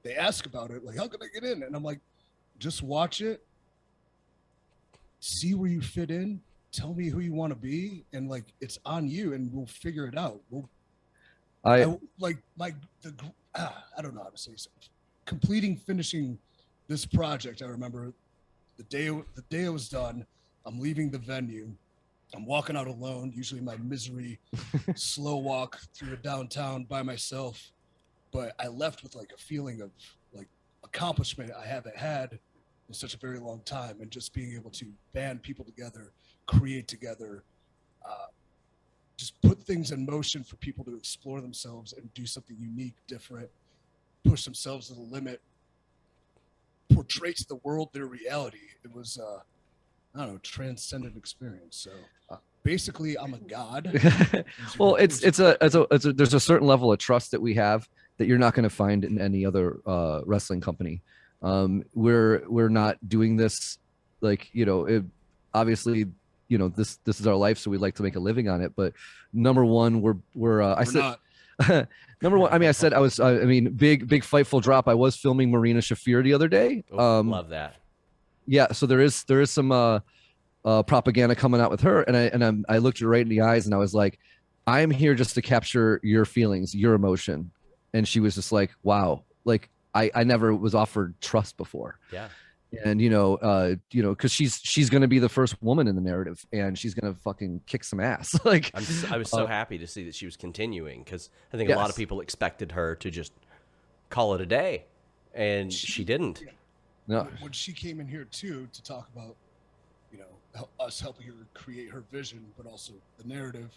they ask about it, like, how can I get in? And I'm like, just watch it, see where you fit in, tell me who you want to be. And like, it's on you and we'll figure it out. I don't know how to say something. Finishing this project. I remember the day it was done, I'm leaving the venue. I'm walking out alone, usually my misery, slow walk through the downtown by myself. But I left with like a feeling of like accomplishment I haven't had in such a very long time. And just being able to band people together, create together, just put things in motion for people to explore themselves and do something unique, different, push themselves to the limit, portray to the world their reality. It was, transcendent experience. So basically, I'm a god. Well, there's a certain level of trust that we have that you're not going to find in any other wrestling company. We're not doing this like, obviously, this is our life, so we'd like to make a living on it. But number one, number one, I said big Fightful drop. I was filming Marina Shafir the other day. Love that. Yeah, so there is some propaganda coming out with her, and I looked her right in the eyes, and I was like, I'm here just to capture your feelings, your emotion. And she was just like, wow, like I never was offered trust before. Yeah. And because she's gonna be the first woman in the narrative, and she's gonna fucking kick some ass. Like I was so happy to see that she was continuing, because I think a lot of people expected her to just call it a day, and she didn't. Yeah. No. When she came in here too to talk about, us helping her create her vision, but also the narrative,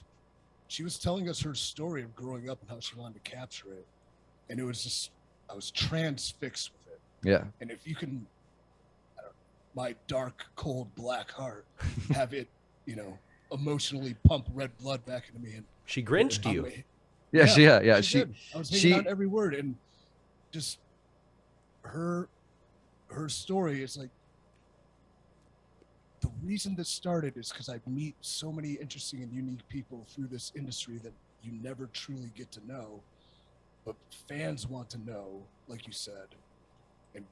she was telling us her story of growing up and how she wanted to capture it, and it was just, I was transfixed with it. Yeah. And if you can, my dark, cold, black heart, have it, emotionally pump red blood back into me, and she grinched you. Yeah. She did. I was hanging on every word, and just her story is like, the reason this started is because I meet so many interesting and unique people through this industry that you never truly get to know, but fans want to know, like you said, and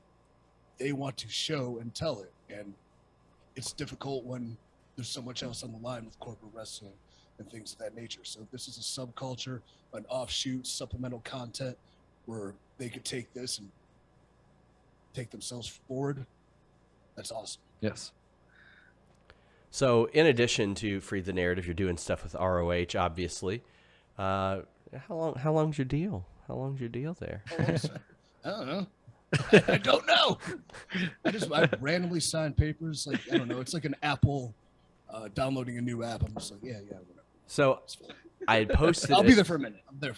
they want to show and tell it. And it's difficult when there's so much else on the line with corporate wrestling and things of that nature. So this is a subculture, an offshoot, supplemental content where they could take this and take themselves forward. That's awesome. Yes. So in addition to Free the Narrative, you're doing stuff with ROH, obviously. How long's your deal? How long's your deal there? I don't know. I don't know. I randomly sign papers. Like, I don't know. It's like an Apple downloading a new app. I'm just like, yeah, whatever. So I had posted. I'll be there for a minute. I'm there.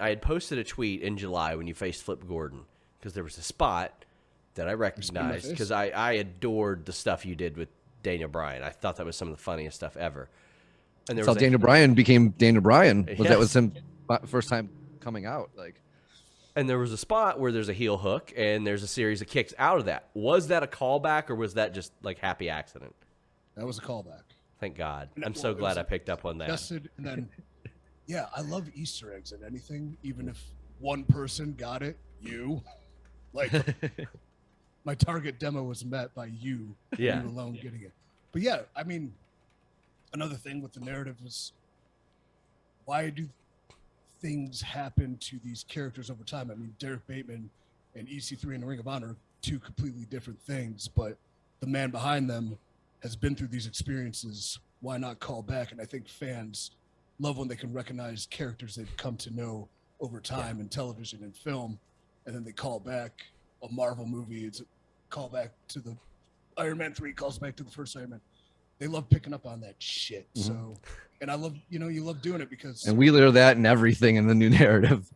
I had posted a tweet in July when you faced Flip Gordon, because there was a spot that I recognized, because I adored the stuff you did with Daniel Bryan. I thought that was some of the funniest stuff ever. And that's how Daniel Bryan became Daniel Bryan. That was him first time coming out. Like, and there was a spot where there's a heel hook and there's a series of kicks out of that. Was that a callback, or was that just like happy accident? That was a callback. Thank God. I'm so glad I picked up on that. And then, yeah, I love Easter eggs in anything, even if one person got it, you. Like, my target demo was met by you. Yeah. You alone getting it. But yeah, another thing with the narrative is, why do things happen to these characters over time? Derek Bateman and EC3 in the Ring of Honor are two completely different things, but the man behind them has been through these experiences. Why not call back? And I think fans love when they can recognize characters they've come to know over time in television and film, and then they call back. A Marvel movie, it's a callback to the Iron Man 3, calls back to the first Iron Man. They love picking up on that shit. Mm-hmm. So, and I love, you love doing it because. And we learn that in everything in the new narrative.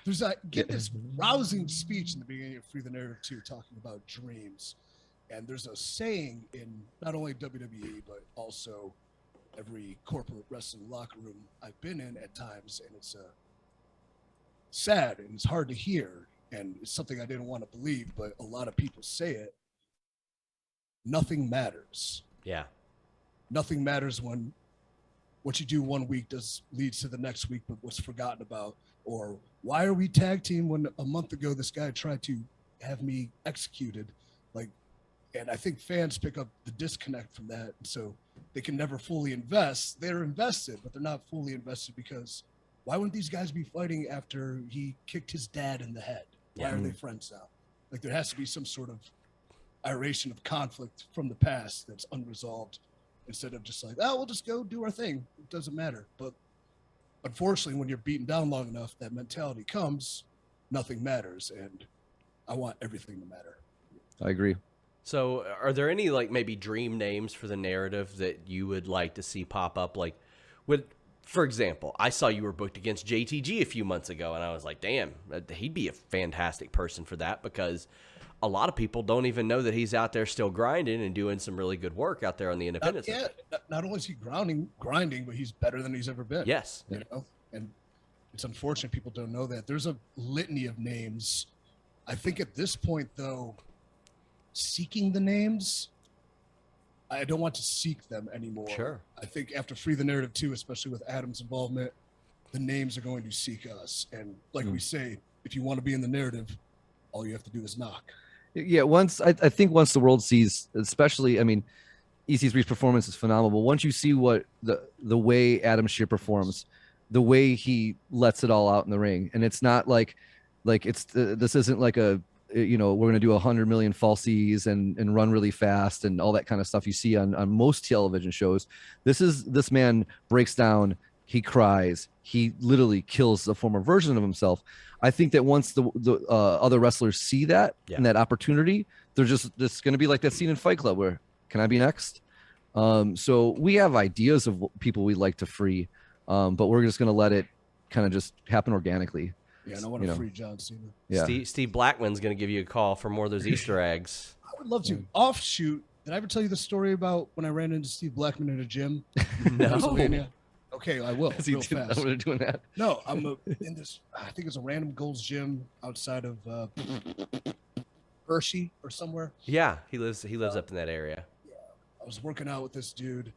There's give this rousing speech in the beginning of Free the Narrative 2 talking about dreams. And there's a saying in not only WWE, but also every corporate wrestling locker room I've been in at times. And it's sad and it's hard to hear. And it's something I didn't want to believe, but a lot of people say it. Nothing matters. Yeah. Nothing matters when what you do one week leads to the next week, but was forgotten about. Or why are we tag team when a month ago this guy tried to have me executed? Like, and I think fans pick up the disconnect from that. So they can never fully invest. They're invested, but they're not fully invested because why wouldn't these guys be fighting after he kicked his dad in the head? Why are they friends now? Like, there has to be some sort of aeration of conflict from the past that's unresolved instead of just like, oh, we'll just go do our thing. It doesn't matter. But unfortunately, when you're beaten down long enough, that mentality comes, nothing matters. And I want everything to matter. I agree. So are there any like maybe dream names for the narrative that you would like to see pop up? Like for example, I saw you were booked against JTG a few months ago, and I was like, damn, he'd be a fantastic person for that because a lot of people don't even know that he's out there still grinding and doing some really good work out there on the independent side. Not only is he grinding, but he's better than he's ever been. Yes. You know, and it's unfortunate people don't know that. There's a litany of names. I think at this point, though, seeking the names, I don't want to seek them anymore. Sure. I think after Free the Narrative 2, especially with Adam's involvement, the names are going to seek us. And like we say, if you want to be in the narrative, all you have to do is knock. Yeah, I think once the world sees, especially, I mean, EC3's performance is phenomenal. But once you see what the way Adam Shear performs, the way he lets it all out in the ring, and it's not like it's this isn't like a, you know, we're going to do 100 million falsies and run really fast and all that kind of stuff you see on most television shows. This man breaks down, he cries, he literally kills a former version of himself. I think that once the other wrestlers see that and that opportunity, they're just going to be like that scene in Fight Club where, can I be next? So we have ideas of people we'd like to free, but we're just going to let it kind of just happen organically. Yeah, and I want to free John Cena. Yeah. Steve Blackman's going to give you a call for more of those Easter eggs. I would love to. Offshoot, did I ever tell you the story about when I ran into Steve Blackman in a gym? No. Pennsylvania? Okay, I will. Is he fast. doing that? No, I'm in this, I think it's a random Gold's Gym outside of Hershey or somewhere. Yeah, he lives up in that area. Yeah, I was working out with this dude,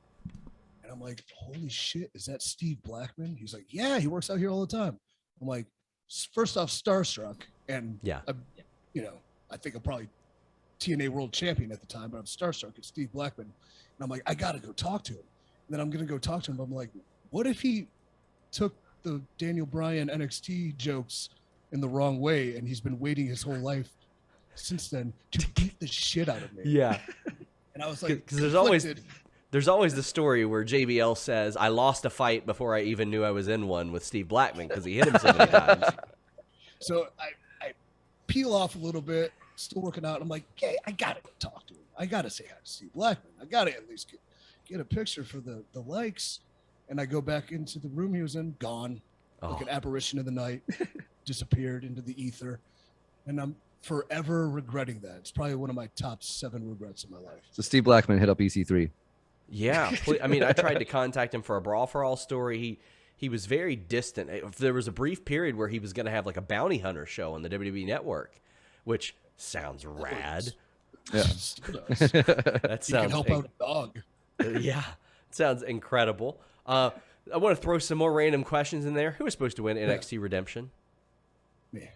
and I'm like, holy shit, is that Steve Blackman? He's like, yeah, he works out here all the time. I'm like, first off, starstruck, and I think I'm probably TNA world champion at the time, but I'm starstruck. It's Steve Blackman, and I'm like, I gotta go talk to him. And then I'm gonna go talk to him. I'm like, what if he took the Daniel Bryan NXT jokes in the wrong way, and he's been waiting his whole life since then to beat the shit out of me? Yeah. And I was like, because there's always the story where JBL says, I lost a fight before I even knew I was in one with Steve Blackman because he hit him so many times. So I peel off a little bit, still working out. I'm like, okay, I got to talk to him. I got to say hi to Steve Blackman. I got to at least get a picture for the likes. And I go back into the room he was in, gone, like an apparition of the night, disappeared into the ether. And I'm forever regretting that. It's probably one of my top 7 regrets in my life. So Steve Blackman hit up EC3. Yeah, I mean, I tried to contact him for a Brawl for All story. He was very distant. There was a brief period where he was going to have like a bounty hunter show on the WWE Network, which sounds rad. Yeah, that sounds. You can help out a dog. Yeah, it sounds incredible. I want to throw some more random questions in there. Who was supposed to win NXT Redemption? Me.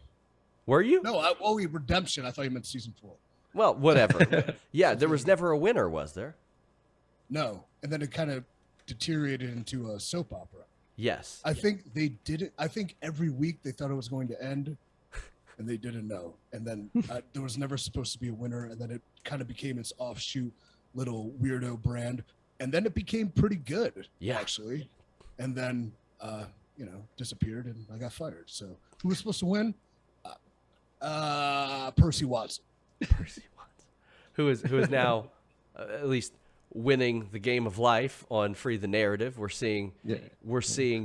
Were you? No, Redemption. I thought you meant season 4. Well, whatever. Yeah, there was never a winner, was there? No, and then it kind of deteriorated into a soap opera. Yes. I think they did it. I think every week they thought it was going to end, and they didn't know. And then there was never supposed to be a winner, and then it kind of became its offshoot little weirdo brand, and then it became pretty good, actually. And then, disappeared, and I got fired. So who was supposed to win? Percy Watson. Percy Watson, who is now at least winning the game of life on Free the Narrative. We're seeing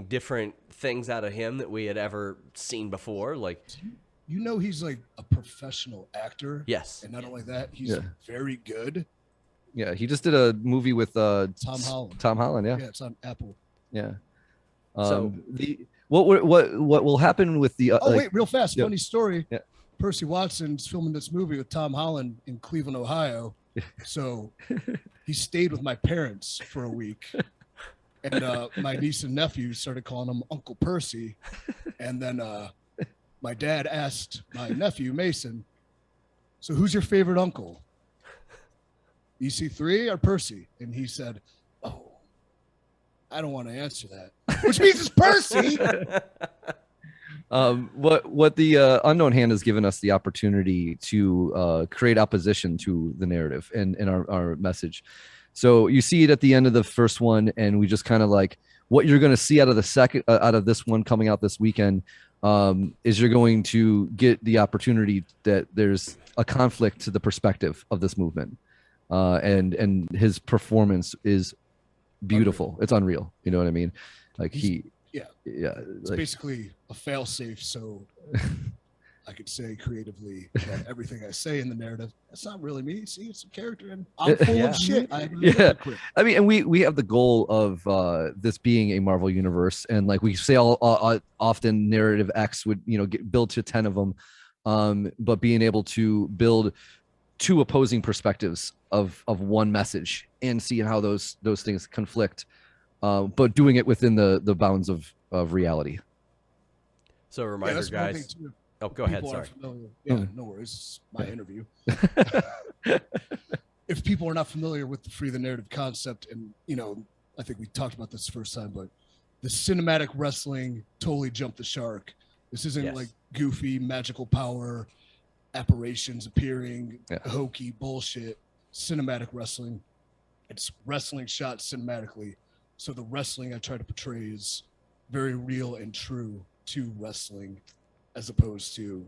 different things out of him that we had ever seen before. Like, you know, he's like a professional actor. Yes. And not only that, he's very good. Yeah, he just did a movie with Tom Holland. Tom Holland, yeah. Yeah, it's on Apple. Yeah. So what will happen with the? Wait, real fast, funny story. Yeah. Percy Watson's filming this movie with Tom Holland in Cleveland, Ohio. So he stayed with my parents for a week, and my niece and nephew started calling him Uncle Percy, and then my dad asked my nephew Mason, "So who's your favorite uncle? EC3 or Percy?" And he said, "Oh, I don't want to answer that," which means it's Percy. What the unknown hand has given us the opportunity to create opposition to the narrative and our message. So you see it at the end of the first one, and we just kind of like what you're going to see out of the second out of this one coming out this weekend is you're going to get the opportunity that there's a conflict to the perspective of this movement, and his performance is beautiful. It's unreal. You know what I mean? Like it's basically a fail-safe, so I could say creatively that everything I say in the narrative, that's not really me. See, it's a character, and I'm full of shit. I mean, and we have the goal of this being a Marvel universe, and like we say often, narrative X would build to 10 of them, but being able to build two opposing perspectives of one message and see how those things conflict. But doing it within the bounds of reality. So a reminder, guys. Oh, go ahead. Sorry. Yeah, no worries. It's my interview. If people are not familiar with the Free the Narrative concept, and I think we talked about this the first time, but the cinematic wrestling totally jumped the shark. This isn't like goofy magical power apparitions appearing, hokey bullshit. Cinematic wrestling. It's wrestling shot cinematically. So the wrestling I try to portray is very real and true to wrestling, as opposed to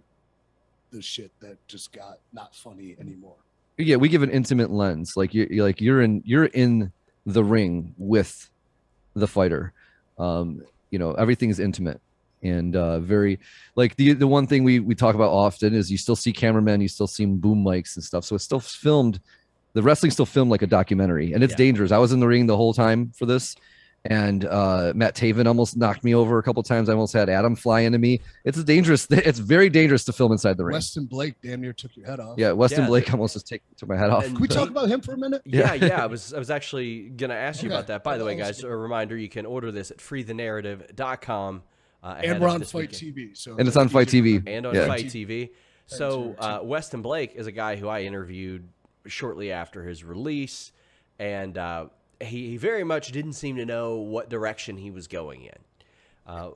the shit that just got not funny anymore. Yeah, we give an intimate lens. Like you're in the ring with the fighter. Everything's intimate and very like the one thing we talk about often is you still see cameramen, you still see boom mics and stuff. So it's still filmed. The wrestling's still filmed like a documentary, and it's dangerous. I was in the ring the whole time for this, and Matt Taven almost knocked me over a couple times. I almost had Adam fly into me. It's dangerous. It's very dangerous to film inside the ring. Weston Blake damn near took your head off. Yeah, Weston Blake almost just took my head off. Can we talk about him for a minute? Yeah. I was actually gonna ask you about that. By the way, guys, a reminder: you can order this at freethenarrative.com. And we're on Fight TV. And it's on Fight TV. And on Fight TV. So Weston Blake is a guy who I interviewed shortly after his release, and he very much didn't seem to know what direction he was going in.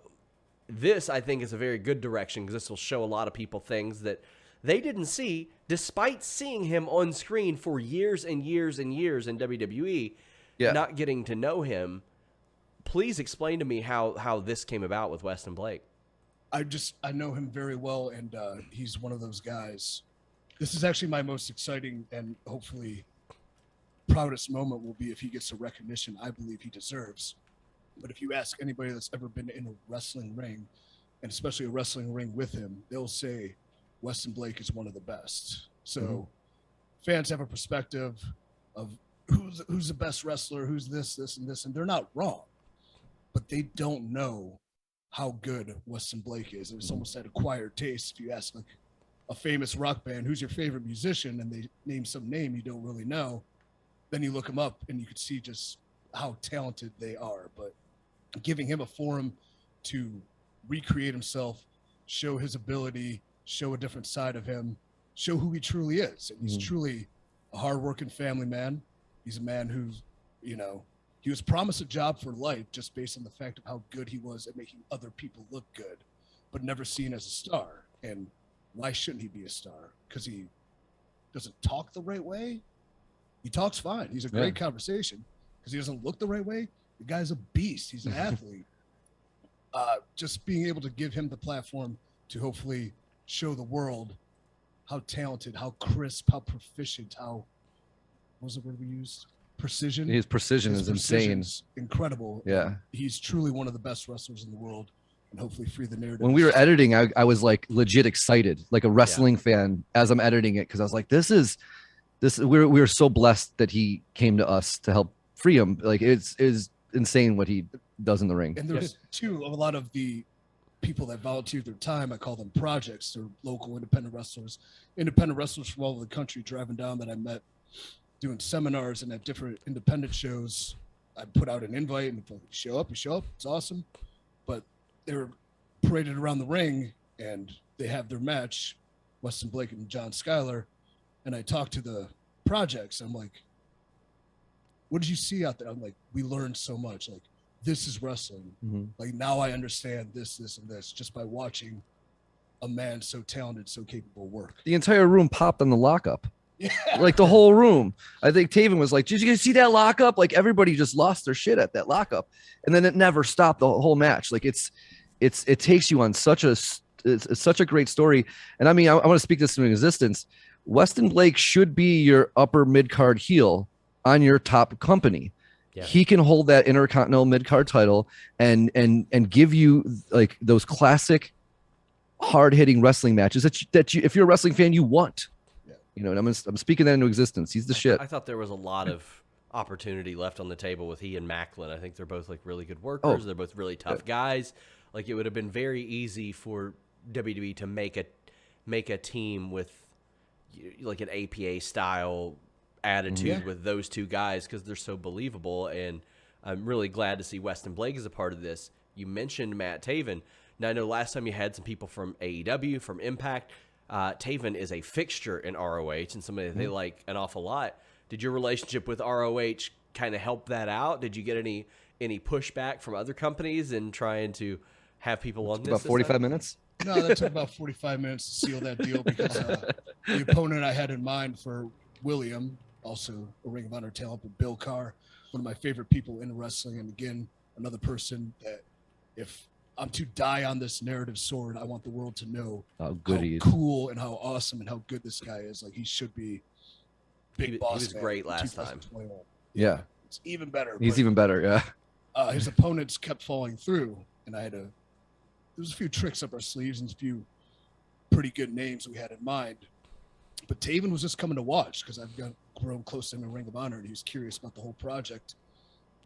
This, I think, is a very good direction because this will show a lot of people things that they didn't see, despite seeing him on screen for years and years and years in WWE, not getting to know him. Please explain to me how this came about with Weston Blake. I know him very well, and he's one of those guys. This is actually my most exciting and hopefully proudest moment will be if he gets the recognition I believe he deserves. But if you ask anybody that's ever been in a wrestling ring, and especially a wrestling ring with him, they'll say Weston Blake is one of the best. So fans have a perspective of who's the best wrestler, who's this, and they're not wrong. But they don't know how good Weston Blake is. It's almost that acquired taste. If you ask like a famous rock band, who's your favorite musician, and they name some name you don't really know, then you look them up and you can see just how talented they are. But giving him a forum to recreate himself, show his ability, show a different side of him, show who he truly is. And he's truly a hardworking family man. He's a man who's, he was promised a job for life just based on the fact of how good he was at making other people look good, but never seen as a star. And why shouldn't he be a star? Because he doesn't talk the right way. He talks fine. He's a great conversation. Because he doesn't look the right way. The guy's a beast. He's an athlete. Just being able to give him the platform to hopefully show the world how talented, how crisp, how proficient, what was the word we used? precision. His precision is insane. Precision's incredible. Yeah. He's truly one of the best wrestlers in the world, and hopefully Free the Narrative. When we were editing, I was like legit excited, like a wrestling fan as I'm editing it, because I was like, this. We're so blessed that he came to us to help free him. Like it's insane what he does in the ring. And there's a lot of the people that volunteered their time. I call them projects. They're local independent wrestlers from all over the country driving down that I met doing seminars and at different independent shows. I put out an invite and if you show up, it's awesome. But they were paraded around the ring and they have their match, Weston Blake and John Schuyler. And I talked to the projects. I'm like, what did you see out there? I'm like, we learned so much. Like, this is wrestling. Mm-hmm. Like, now I understand this, and this just by watching a man so talented, so capable work. The entire room popped on the lockup. Yeah. Like the whole room. I think Taven was like, did you guys see that lockup? Like everybody just lost their shit at that lockup. And then it never stopped the whole match. Like it takes you on such a great story. And I mean, I want to speak this into existence. Weston Blake should be your upper mid-card heel on your top company. Yeah. He can hold that Intercontinental mid-card title and give you like those classic hard-hitting wrestling matches that you, if you're a wrestling fan, you want. Yeah. You know, and I'm speaking that into existence. He's the shit. I thought there was a lot of opportunity left on the table with he and Macklin. I think they're both like really good workers. They're both really tough guys. Like it would have been very easy for WWE to make a team with like an APA style attitude with those two guys because they're so believable. And I'm really glad to see Weston Blake as a part of this. You mentioned Matt Taven. Now I know last time you had some people from AEW, from Impact. Taven is a fixture in ROH and somebody that they like an awful lot. Did your relationship with ROH kind of help that out? Did you get any pushback from other companies in trying to have people on this? About 45 minutes? No, that took about 45 minutes to seal that deal because the opponent I had in mind for William, also a Ring of Honor talent, but Bill Carr, one of my favorite people in wrestling. And again, another person that if I'm to die on this narrative sword, I want the world to know how good he is, cool and how awesome and how good this guy is. Like he should be big boss. He was great last time. Yeah. It's even better. He's even better, yeah. His opponents kept falling through, and there's a few tricks up our sleeves and a few pretty good names we had in mind. But Taven was just coming to watch because I've grown close to him in Ring of Honor, and he was curious about the whole project.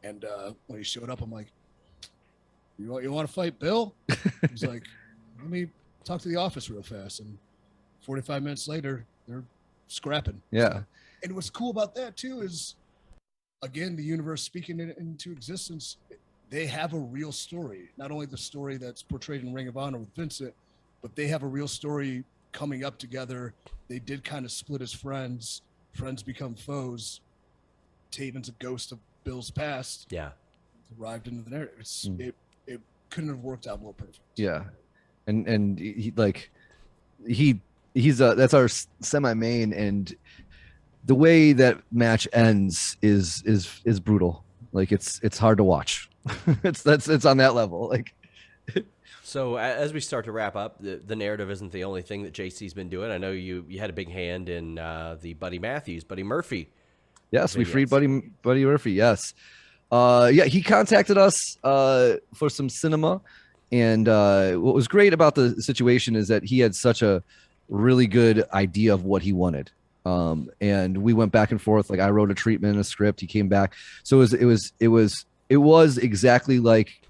And when he showed up, I'm like, you want to fight Bill? He's like, let me talk to the office real fast. And 45 minutes later, they're scrapping. Yeah. And what's cool about that, too, is, again, the universe speaking it into existence. They have a real story, not only the story that's portrayed in Ring of Honor with Vincent, but they have a real story coming up together. They did kind of split as friends. Friends become foes. Taven's a ghost of Bill's past. Yeah. Arrived into the narrative. It couldn't have worked out more perfect. Yeah. And he's that's our semi-main, and the way that match ends is brutal. Like it's hard to watch. it's on that level. Like, so as we start to wrap up, the narrative isn't the only thing that JC's been doing. I know you had a big hand in the Buddy Murphy. Yes, we freed Buddy Murphy. Yes, he contacted us for some cinema, and what was great about the situation is that he had such a really good idea of what he wanted. And we went back and forth. Like I wrote a treatment and a script. He came back. So it was exactly like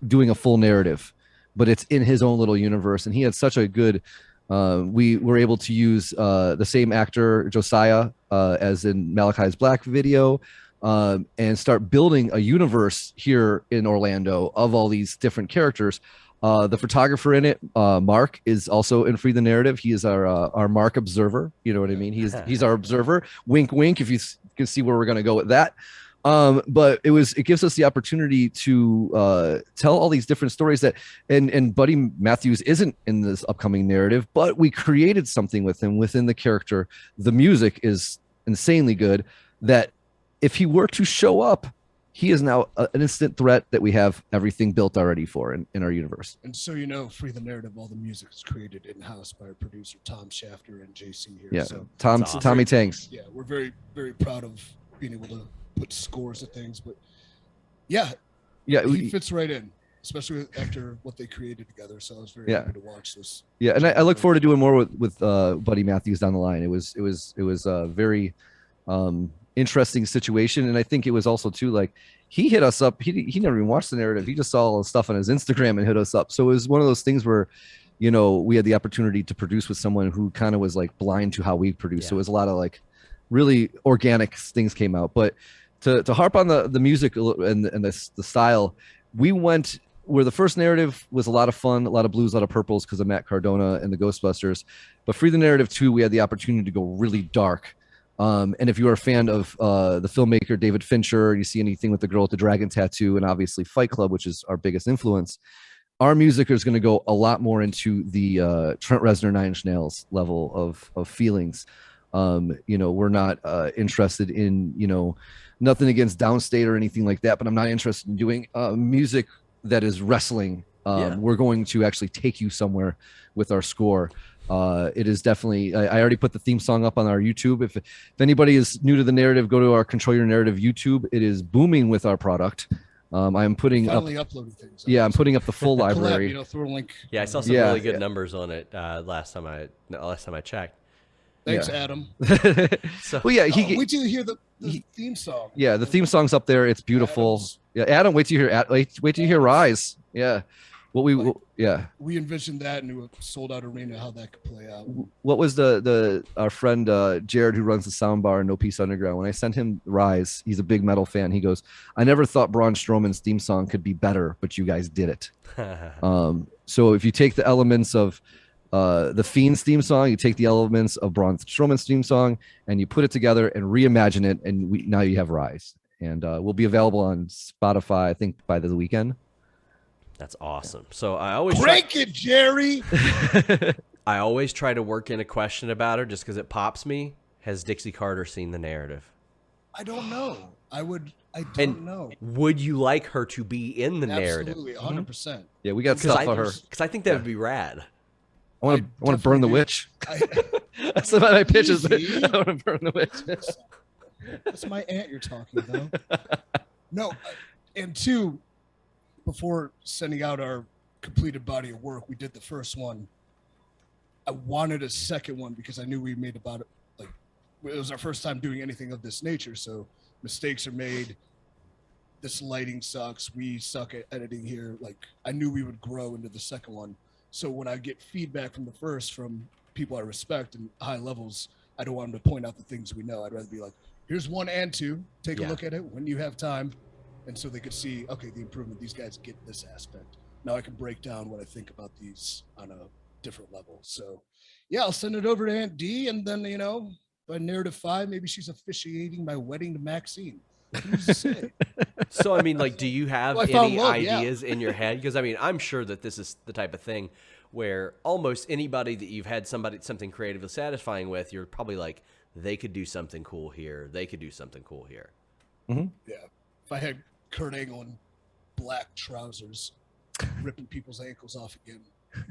doing a full narrative, but it's in his own little universe. And he had such a good, we were able to use the same actor, Josiah, as in Malachi's Black video, and start building a universe here in Orlando of all these different characters. The photographer in it, Mark, is also in Free the Narrative. He is our Mark observer. You know what I mean? He's our observer. Wink, wink. If you can see where we're going to go with that. But it gives us the opportunity to tell all these different stories that, and Buddy Matthews isn't in this upcoming narrative, but we created something with him within the character. The music is insanely good. That if he were to show up, he is now an instant threat that we have everything built already for in our universe. And so, Free the Narrative, all the music is created in-house by our producer, Tom Shafter and JC here. Yeah, so Tommy Tanks. Yeah, we're very, very proud of being able to put scores to things. But yeah, Yeah, he fits right in, especially after what they created together. So I was very happy to watch this. Yeah, and I look forward to doing more with Buddy Matthews down the line. It was a very interesting situation, and I think it was also too like he hit us up. He never even watched the narrative. He just saw all the stuff on his Instagram and hit us up. So it was one of those things where, you know, we had the opportunity to produce with someone who kind of was like blind to how we produce. So it was a lot of like really organic things came out. But to harp on the music and the style, we went where the first narrative was a lot of fun, a lot of blues, a lot of purples because of Matt Cardona and the Ghostbusters. But Free the Narrative 2, we had the opportunity to go really dark. And if you are a fan of the filmmaker David Fincher, you see anything with the girl with the dragon tattoo, and obviously Fight Club, which is our biggest influence, our music is going to go a lot more into the Trent Reznor, Nine Inch Nails level of feelings. You know, we're not interested in, you know, nothing against Downstate or anything like that, but I'm not interested in doing music that is wrestling. We're going to actually take you somewhere with our score. It is definitely, I already put the theme song up on our YouTube. If anybody is new to the narrative, go to our Control Your Narrative YouTube. It is booming with our product. I'm putting uploading things. I'm putting up the full library. You know, throw a link. Yeah, I saw some really good numbers on it last time I checked. Thanks, Adam. So, well, yeah, wait till you hear the theme song. Yeah, the theme song's up there. It's beautiful. Adam, wait till you hear Rise. Yeah. We envisioned that into a sold out arena, how that could play out. What was our friend Jared, who runs the sound bar in No Peace Underground, when I sent him Rise, he's a big metal fan. He goes, I never thought Braun Strowman's theme song could be better, but you guys did it. So if you take the elements of the Fiend's theme song, you take the elements of Braun Strowman's theme song, and you put it together and reimagine it, and now you have Rise. And we'll be available on Spotify, I think, by the weekend. That's awesome. So I always break it, Jerry. I always try to work in a question about her just because it pops me. Has Dixie Carter seen the narrative? I don't know. I don't know. Would you like her to be in the narrative? Absolutely, 100%. Yeah, we got stuff on her. Because I think that would be rad. I want to burn the witch. That's what my pitch is. I want to burn the witch. That's my aunt you're talking about. No, and two, before sending out our completed body of work, we did the first one. I wanted a second one because I knew we made about it was our first time doing anything of this nature. So mistakes are made. This lighting sucks. We suck at editing here. Like, I knew we would grow into the second one. So when I get feedback from the first from people I respect and high levels, I don't want them to point out the things we know. I'd rather be like, here's 1 and 2. Take a look at it when you have time. And so they could see, okay, the improvement, these guys get this aspect. Now I can break down what I think about these on a different level. So, yeah, I'll send it over to Aunt D, and then, you know, by narrative 5, maybe she's officiating my wedding to Maxine. Who's to say? So, I mean, like, do you have any ideas in your head? Because, I mean, I'm sure that this is the type of thing where almost anybody that you've had something creatively satisfying with, you're probably like, they could do something cool here. They could do something cool here. Mm-hmm. Yeah. If I had Kurt Angle in black trousers ripping people's ankles off again,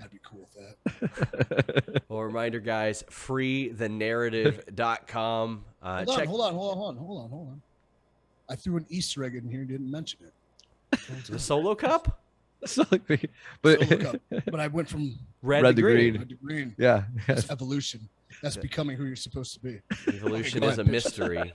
I'd be cool with that. Well, reminder, guys, freethenarrative.com. Hold on. I threw an Easter egg in here and didn't mention it. The Solo Cup? Solo Cup. But I went from red to green. Red to green. Yeah. That's evolution. That's becoming who you're supposed to be. Evolution is a mystery.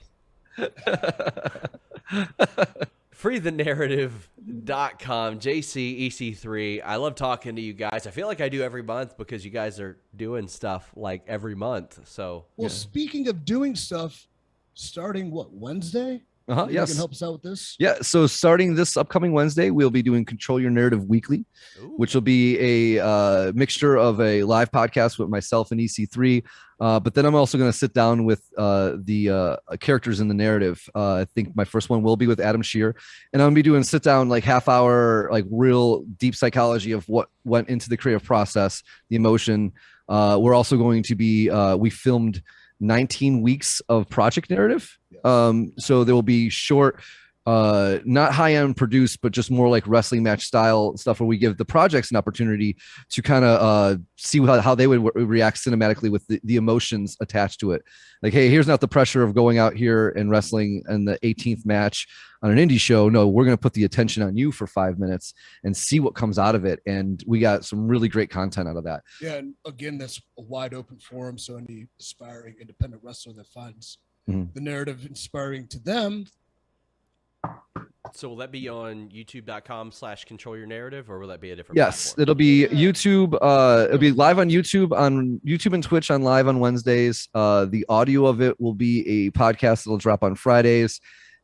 freethenarrative.com. JC, EC3. I love talking to you guys. I feel like I do every month because you guys are doing stuff like every month. So, speaking of doing stuff, starting Wednesday? Yes. You can help us out with this? Yeah. So starting this upcoming Wednesday, we'll be doing Control Your Narrative Weekly, which will be a mixture of a live podcast with myself and EC3. But then I'm also going to sit down with the characters in the narrative. I think my first one will be with Adam Shear, and I'm going to be doing sit down, like half hour, like real deep psychology of what went into the creative process, the emotion. We're also going to be, we filmed 19 weeks of project narrative. So there will be short not high end produced, but just more like wrestling match style stuff where we give the projects an opportunity to kind of see how they would react cinematically with the emotions attached to it. Like, hey, here's not the pressure of going out here and wrestling in the 18th match on an indie show. No, we're going to put the attention on you for 5 minutes and see what comes out of it. And we got some really great content out of that. Yeah, and again, that's a wide open forum. So any aspiring independent wrestler that finds the narrative inspiring to them. So will that be on youtube.com/controlyournarrative, or will that be a different Yes, platform? it'll be YouTube. It'll be live on YouTube and Twitch on live on Wednesdays. The audio of it will be a podcast that'll drop on Fridays.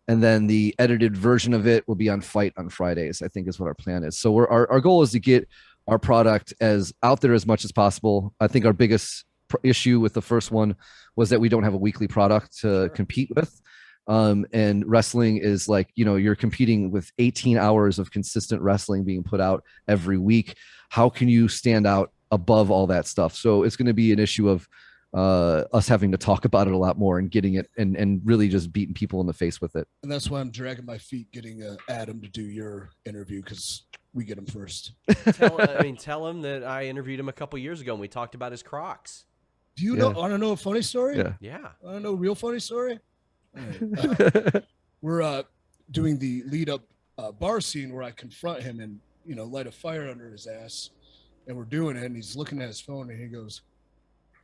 And then the edited version of it will be on Fight on Fridays, I think is what our plan is. So our goal is to get our product as out there as much as possible. I think our biggest issue with the first one was that we don't have a weekly product to compete with. And wrestling is like, you're competing with 18 hours of consistent wrestling being put out every week. How can you stand out above all that stuff? So it's going to be an issue of us having to talk about it a lot more and getting it and really just beating people in the face with it. And that's why I'm dragging my feet getting Adam to do your interview, because we get him first. Tell him that I interviewed him a couple years ago and we talked about his Crocs. Do you want to know a funny story? Yeah. Want to know a real funny story? We're doing the lead up bar scene where I confront him and light a fire under his ass, and we're doing it, and he's looking at his phone and he goes,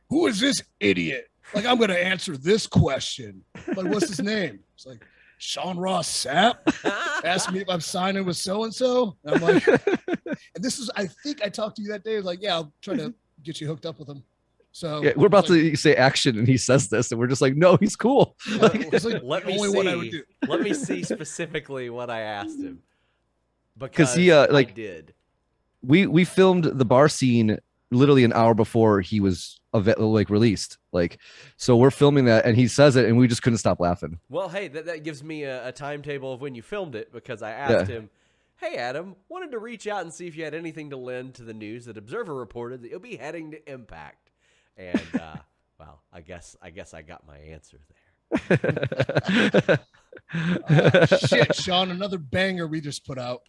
"Who is this idiot? Like, I'm gonna answer this question. Like, what's his name?" It's like, "Sean Ross Sapp asked me if I'm signing with so and so." I'm like, and this is, I think I talked to you that day. I was like, "Yeah, I'll try to get you hooked up with him." So yeah, we're about to say action, and he says this, and we're just like, "No, he's cool." Let me see specifically what I asked him, because he I did. We filmed the bar scene literally an hour before he was released. So we're filming that, and he says it, and we just couldn't stop laughing. Well, hey, that gives me a timetable of when you filmed it, because I asked him, "Hey, Adam, wanted to reach out and see if you had anything to lend to the news that Observer reported that you'll be heading to Impact." And well, I guess I got my answer there. Shit, Sean, another banger we just put out.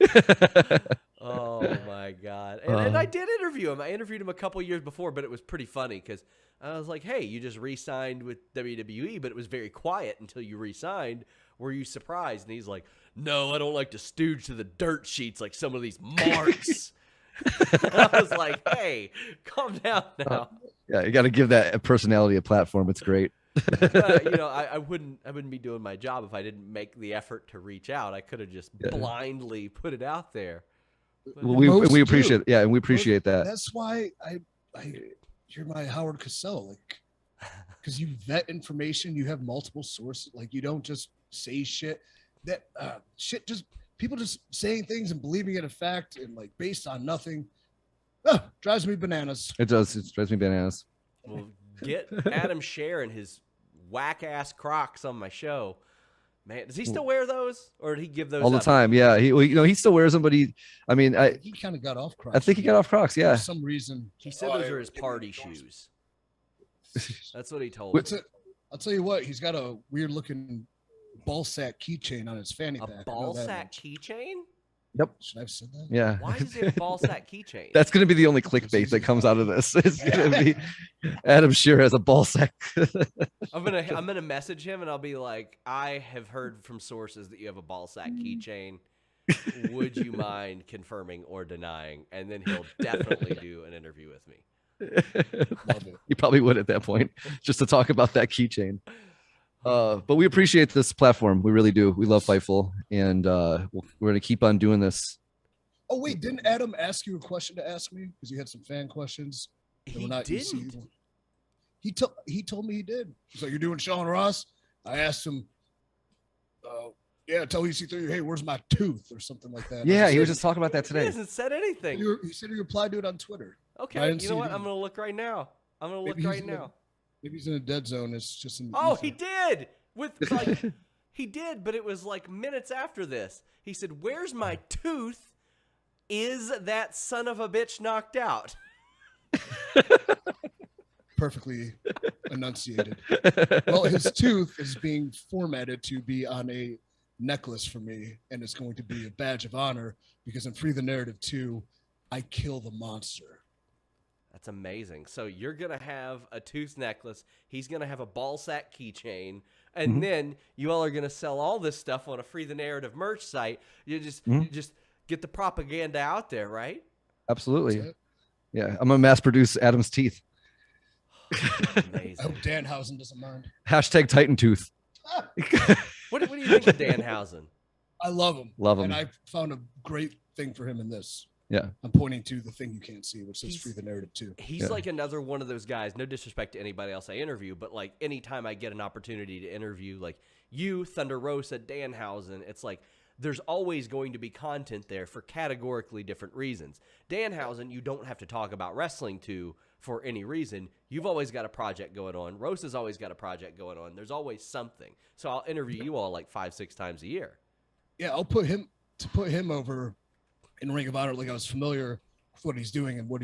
Oh my God. And I did interview him. I interviewed him a couple years before, but it was pretty funny because I was like, "Hey, you just re-signed with WWE, but it was very quiet until you re-signed. Were you surprised?" And he's like, "No, I don't like to stooge to the dirt sheets like some of these marks." I was like, "Hey, calm down now." Yeah, you got to give that personality a platform. It's great. I wouldn't be doing my job if I didn't make the effort to reach out. I could have just blindly put it out there. Well, we appreciate and we appreciate that. That's why you're my Howard Cosell, because you vet information, you have multiple sources, you don't just say shit that just people just saying things and believing it a fact and based on nothing. Drives me bananas. It does. It drives me bananas. Well, get Adam sharing his whack ass Crocs on my show. Man, does he still wear those, or did he give those all the up? time? Yeah, he still wears them, but he kind of got off Crocs. I think he got off Crocs. Yeah, for some reason. He said those are his party shoes. That's what he told me. I'll tell you what. He's got a weird looking ball sack keychain on his fanny pack. A ball sack keychain? Yep. Should I have said that? Yeah. Why does he have a ball sack keychain? That's going to be the only clickbait that comes out of this. It's going to be Adam Shearer has a ball sack. I'm gonna message him and I'll be like, "I have heard from sources that you have a ball sack keychain. Would you mind confirming or denying?" And then he'll definitely do an interview with me. You probably would at that point, just to talk about that keychain. But we appreciate this platform. We really do. We love Fightful, and we're going to keep on doing this. Oh, wait. Didn't Adam ask you a question to ask me? Because you had some fan questions. He didn't. He told me he did. He's like, "You're doing Sean Ross?" I asked him, tell EC3, "Hey, where's my tooth?" or something like that. Yeah, he was just talking about that today. He hasn't said anything. He said he replied to it on Twitter. Okay, you know what? I'm going to look right now. Maybe he's in a dead zone. It's just in. He did he did, but it was minutes after this. He said, "Where's my tooth? Is that son of a bitch knocked out?" Perfectly enunciated. Well, his tooth is being formatted to be on a necklace for me, and it's going to be a badge of honor because in Free the Narrative 2, I kill the monster. That's amazing. So you're going to have a tooth necklace. He's going to have a ball sack keychain. And then you all are going to sell all this stuff on a Free the Narrative merch site. You just get the propaganda out there, right? Absolutely. Yeah. I'm going to mass produce Adam's teeth. Amazing. I hope Danhausen doesn't mind. Hashtag Titan Tooth. What do you think of Danhausen? I love him. Love him. And I found a great thing for him in this. Yeah. I'm pointing to the thing you can't see, which says Free the Narrative 2. He's like another one of those guys, no disrespect to anybody else I interview, but like anytime I get an opportunity to interview like you, Thunder Rosa, Danhausen, it's like there's always going to be content there for categorically different reasons. Danhausen, you don't have to talk about wrestling to for any reason. You've always got a project going on. Rosa's always got a project going on. There's always something. So I'll interview you all like 5-6 times a year. Yeah, I'll put him over in Ring of Honor. Like I was familiar with what he's doing and what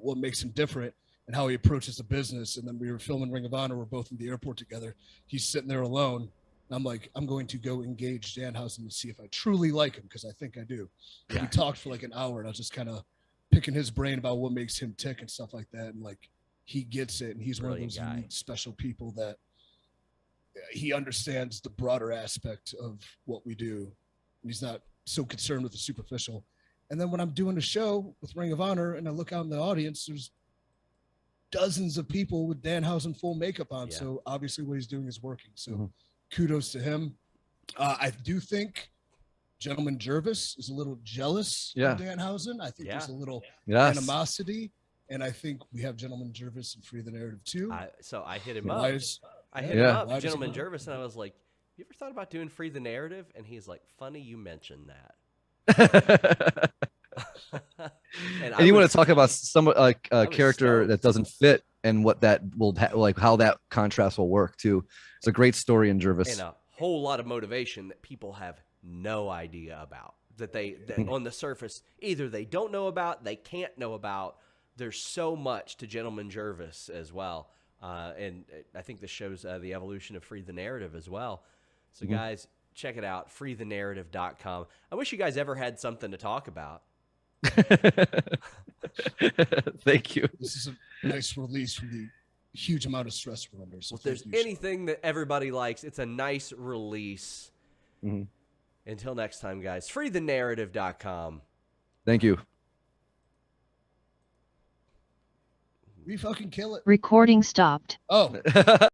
what makes him different and how he approaches the business. And then we were filming Ring of Honor. We're both in the airport together. He's sitting there alone. And I'm like, I'm going to go engage Danhausen to see if I truly like him because I think I do. Yeah. We talked for like an hour and I was just kind of picking his brain about what makes him tick and stuff like that. And like, he gets it. And he's one of those unique, special people that he understands the broader aspect of what we do. And he's not so concerned with the superficial. And then when I'm doing a show with Ring of Honor and I look out in the audience, there's dozens of people with Danhausen full makeup on. So obviously what he's doing is working. So kudos to him. I do think Gentleman Jervis is a little jealous of Danhausen. I think there's a little animosity. And I think we have Gentleman Jervis and Free the Narrative too. So I hit him up. I hit him up, Gentleman Jervis, and I was like, you ever thought about doing Free the Narrative? And he's like, funny you mentioned that. and you want to talk about some like a character that doesn't fit and what that will like how that contrast will work too. It's a great story in Jervis. And a whole lot of motivation that people have no idea about. That on the surface, either they don't know about, they can't know about. There's so much to Gentleman Jervis as well. And I think this shows the evolution of Free the Narrative as well. So guys, check it out, freethenarrative.com. I wish you guys ever had something to talk about. Thank you. This is a nice release from the huge amount of stress we're under. So if there's anything that everybody likes, it's a nice release. Until next time, guys, freethenarrative.com. Thank you. We fucking kill it. Recording stopped. Oh.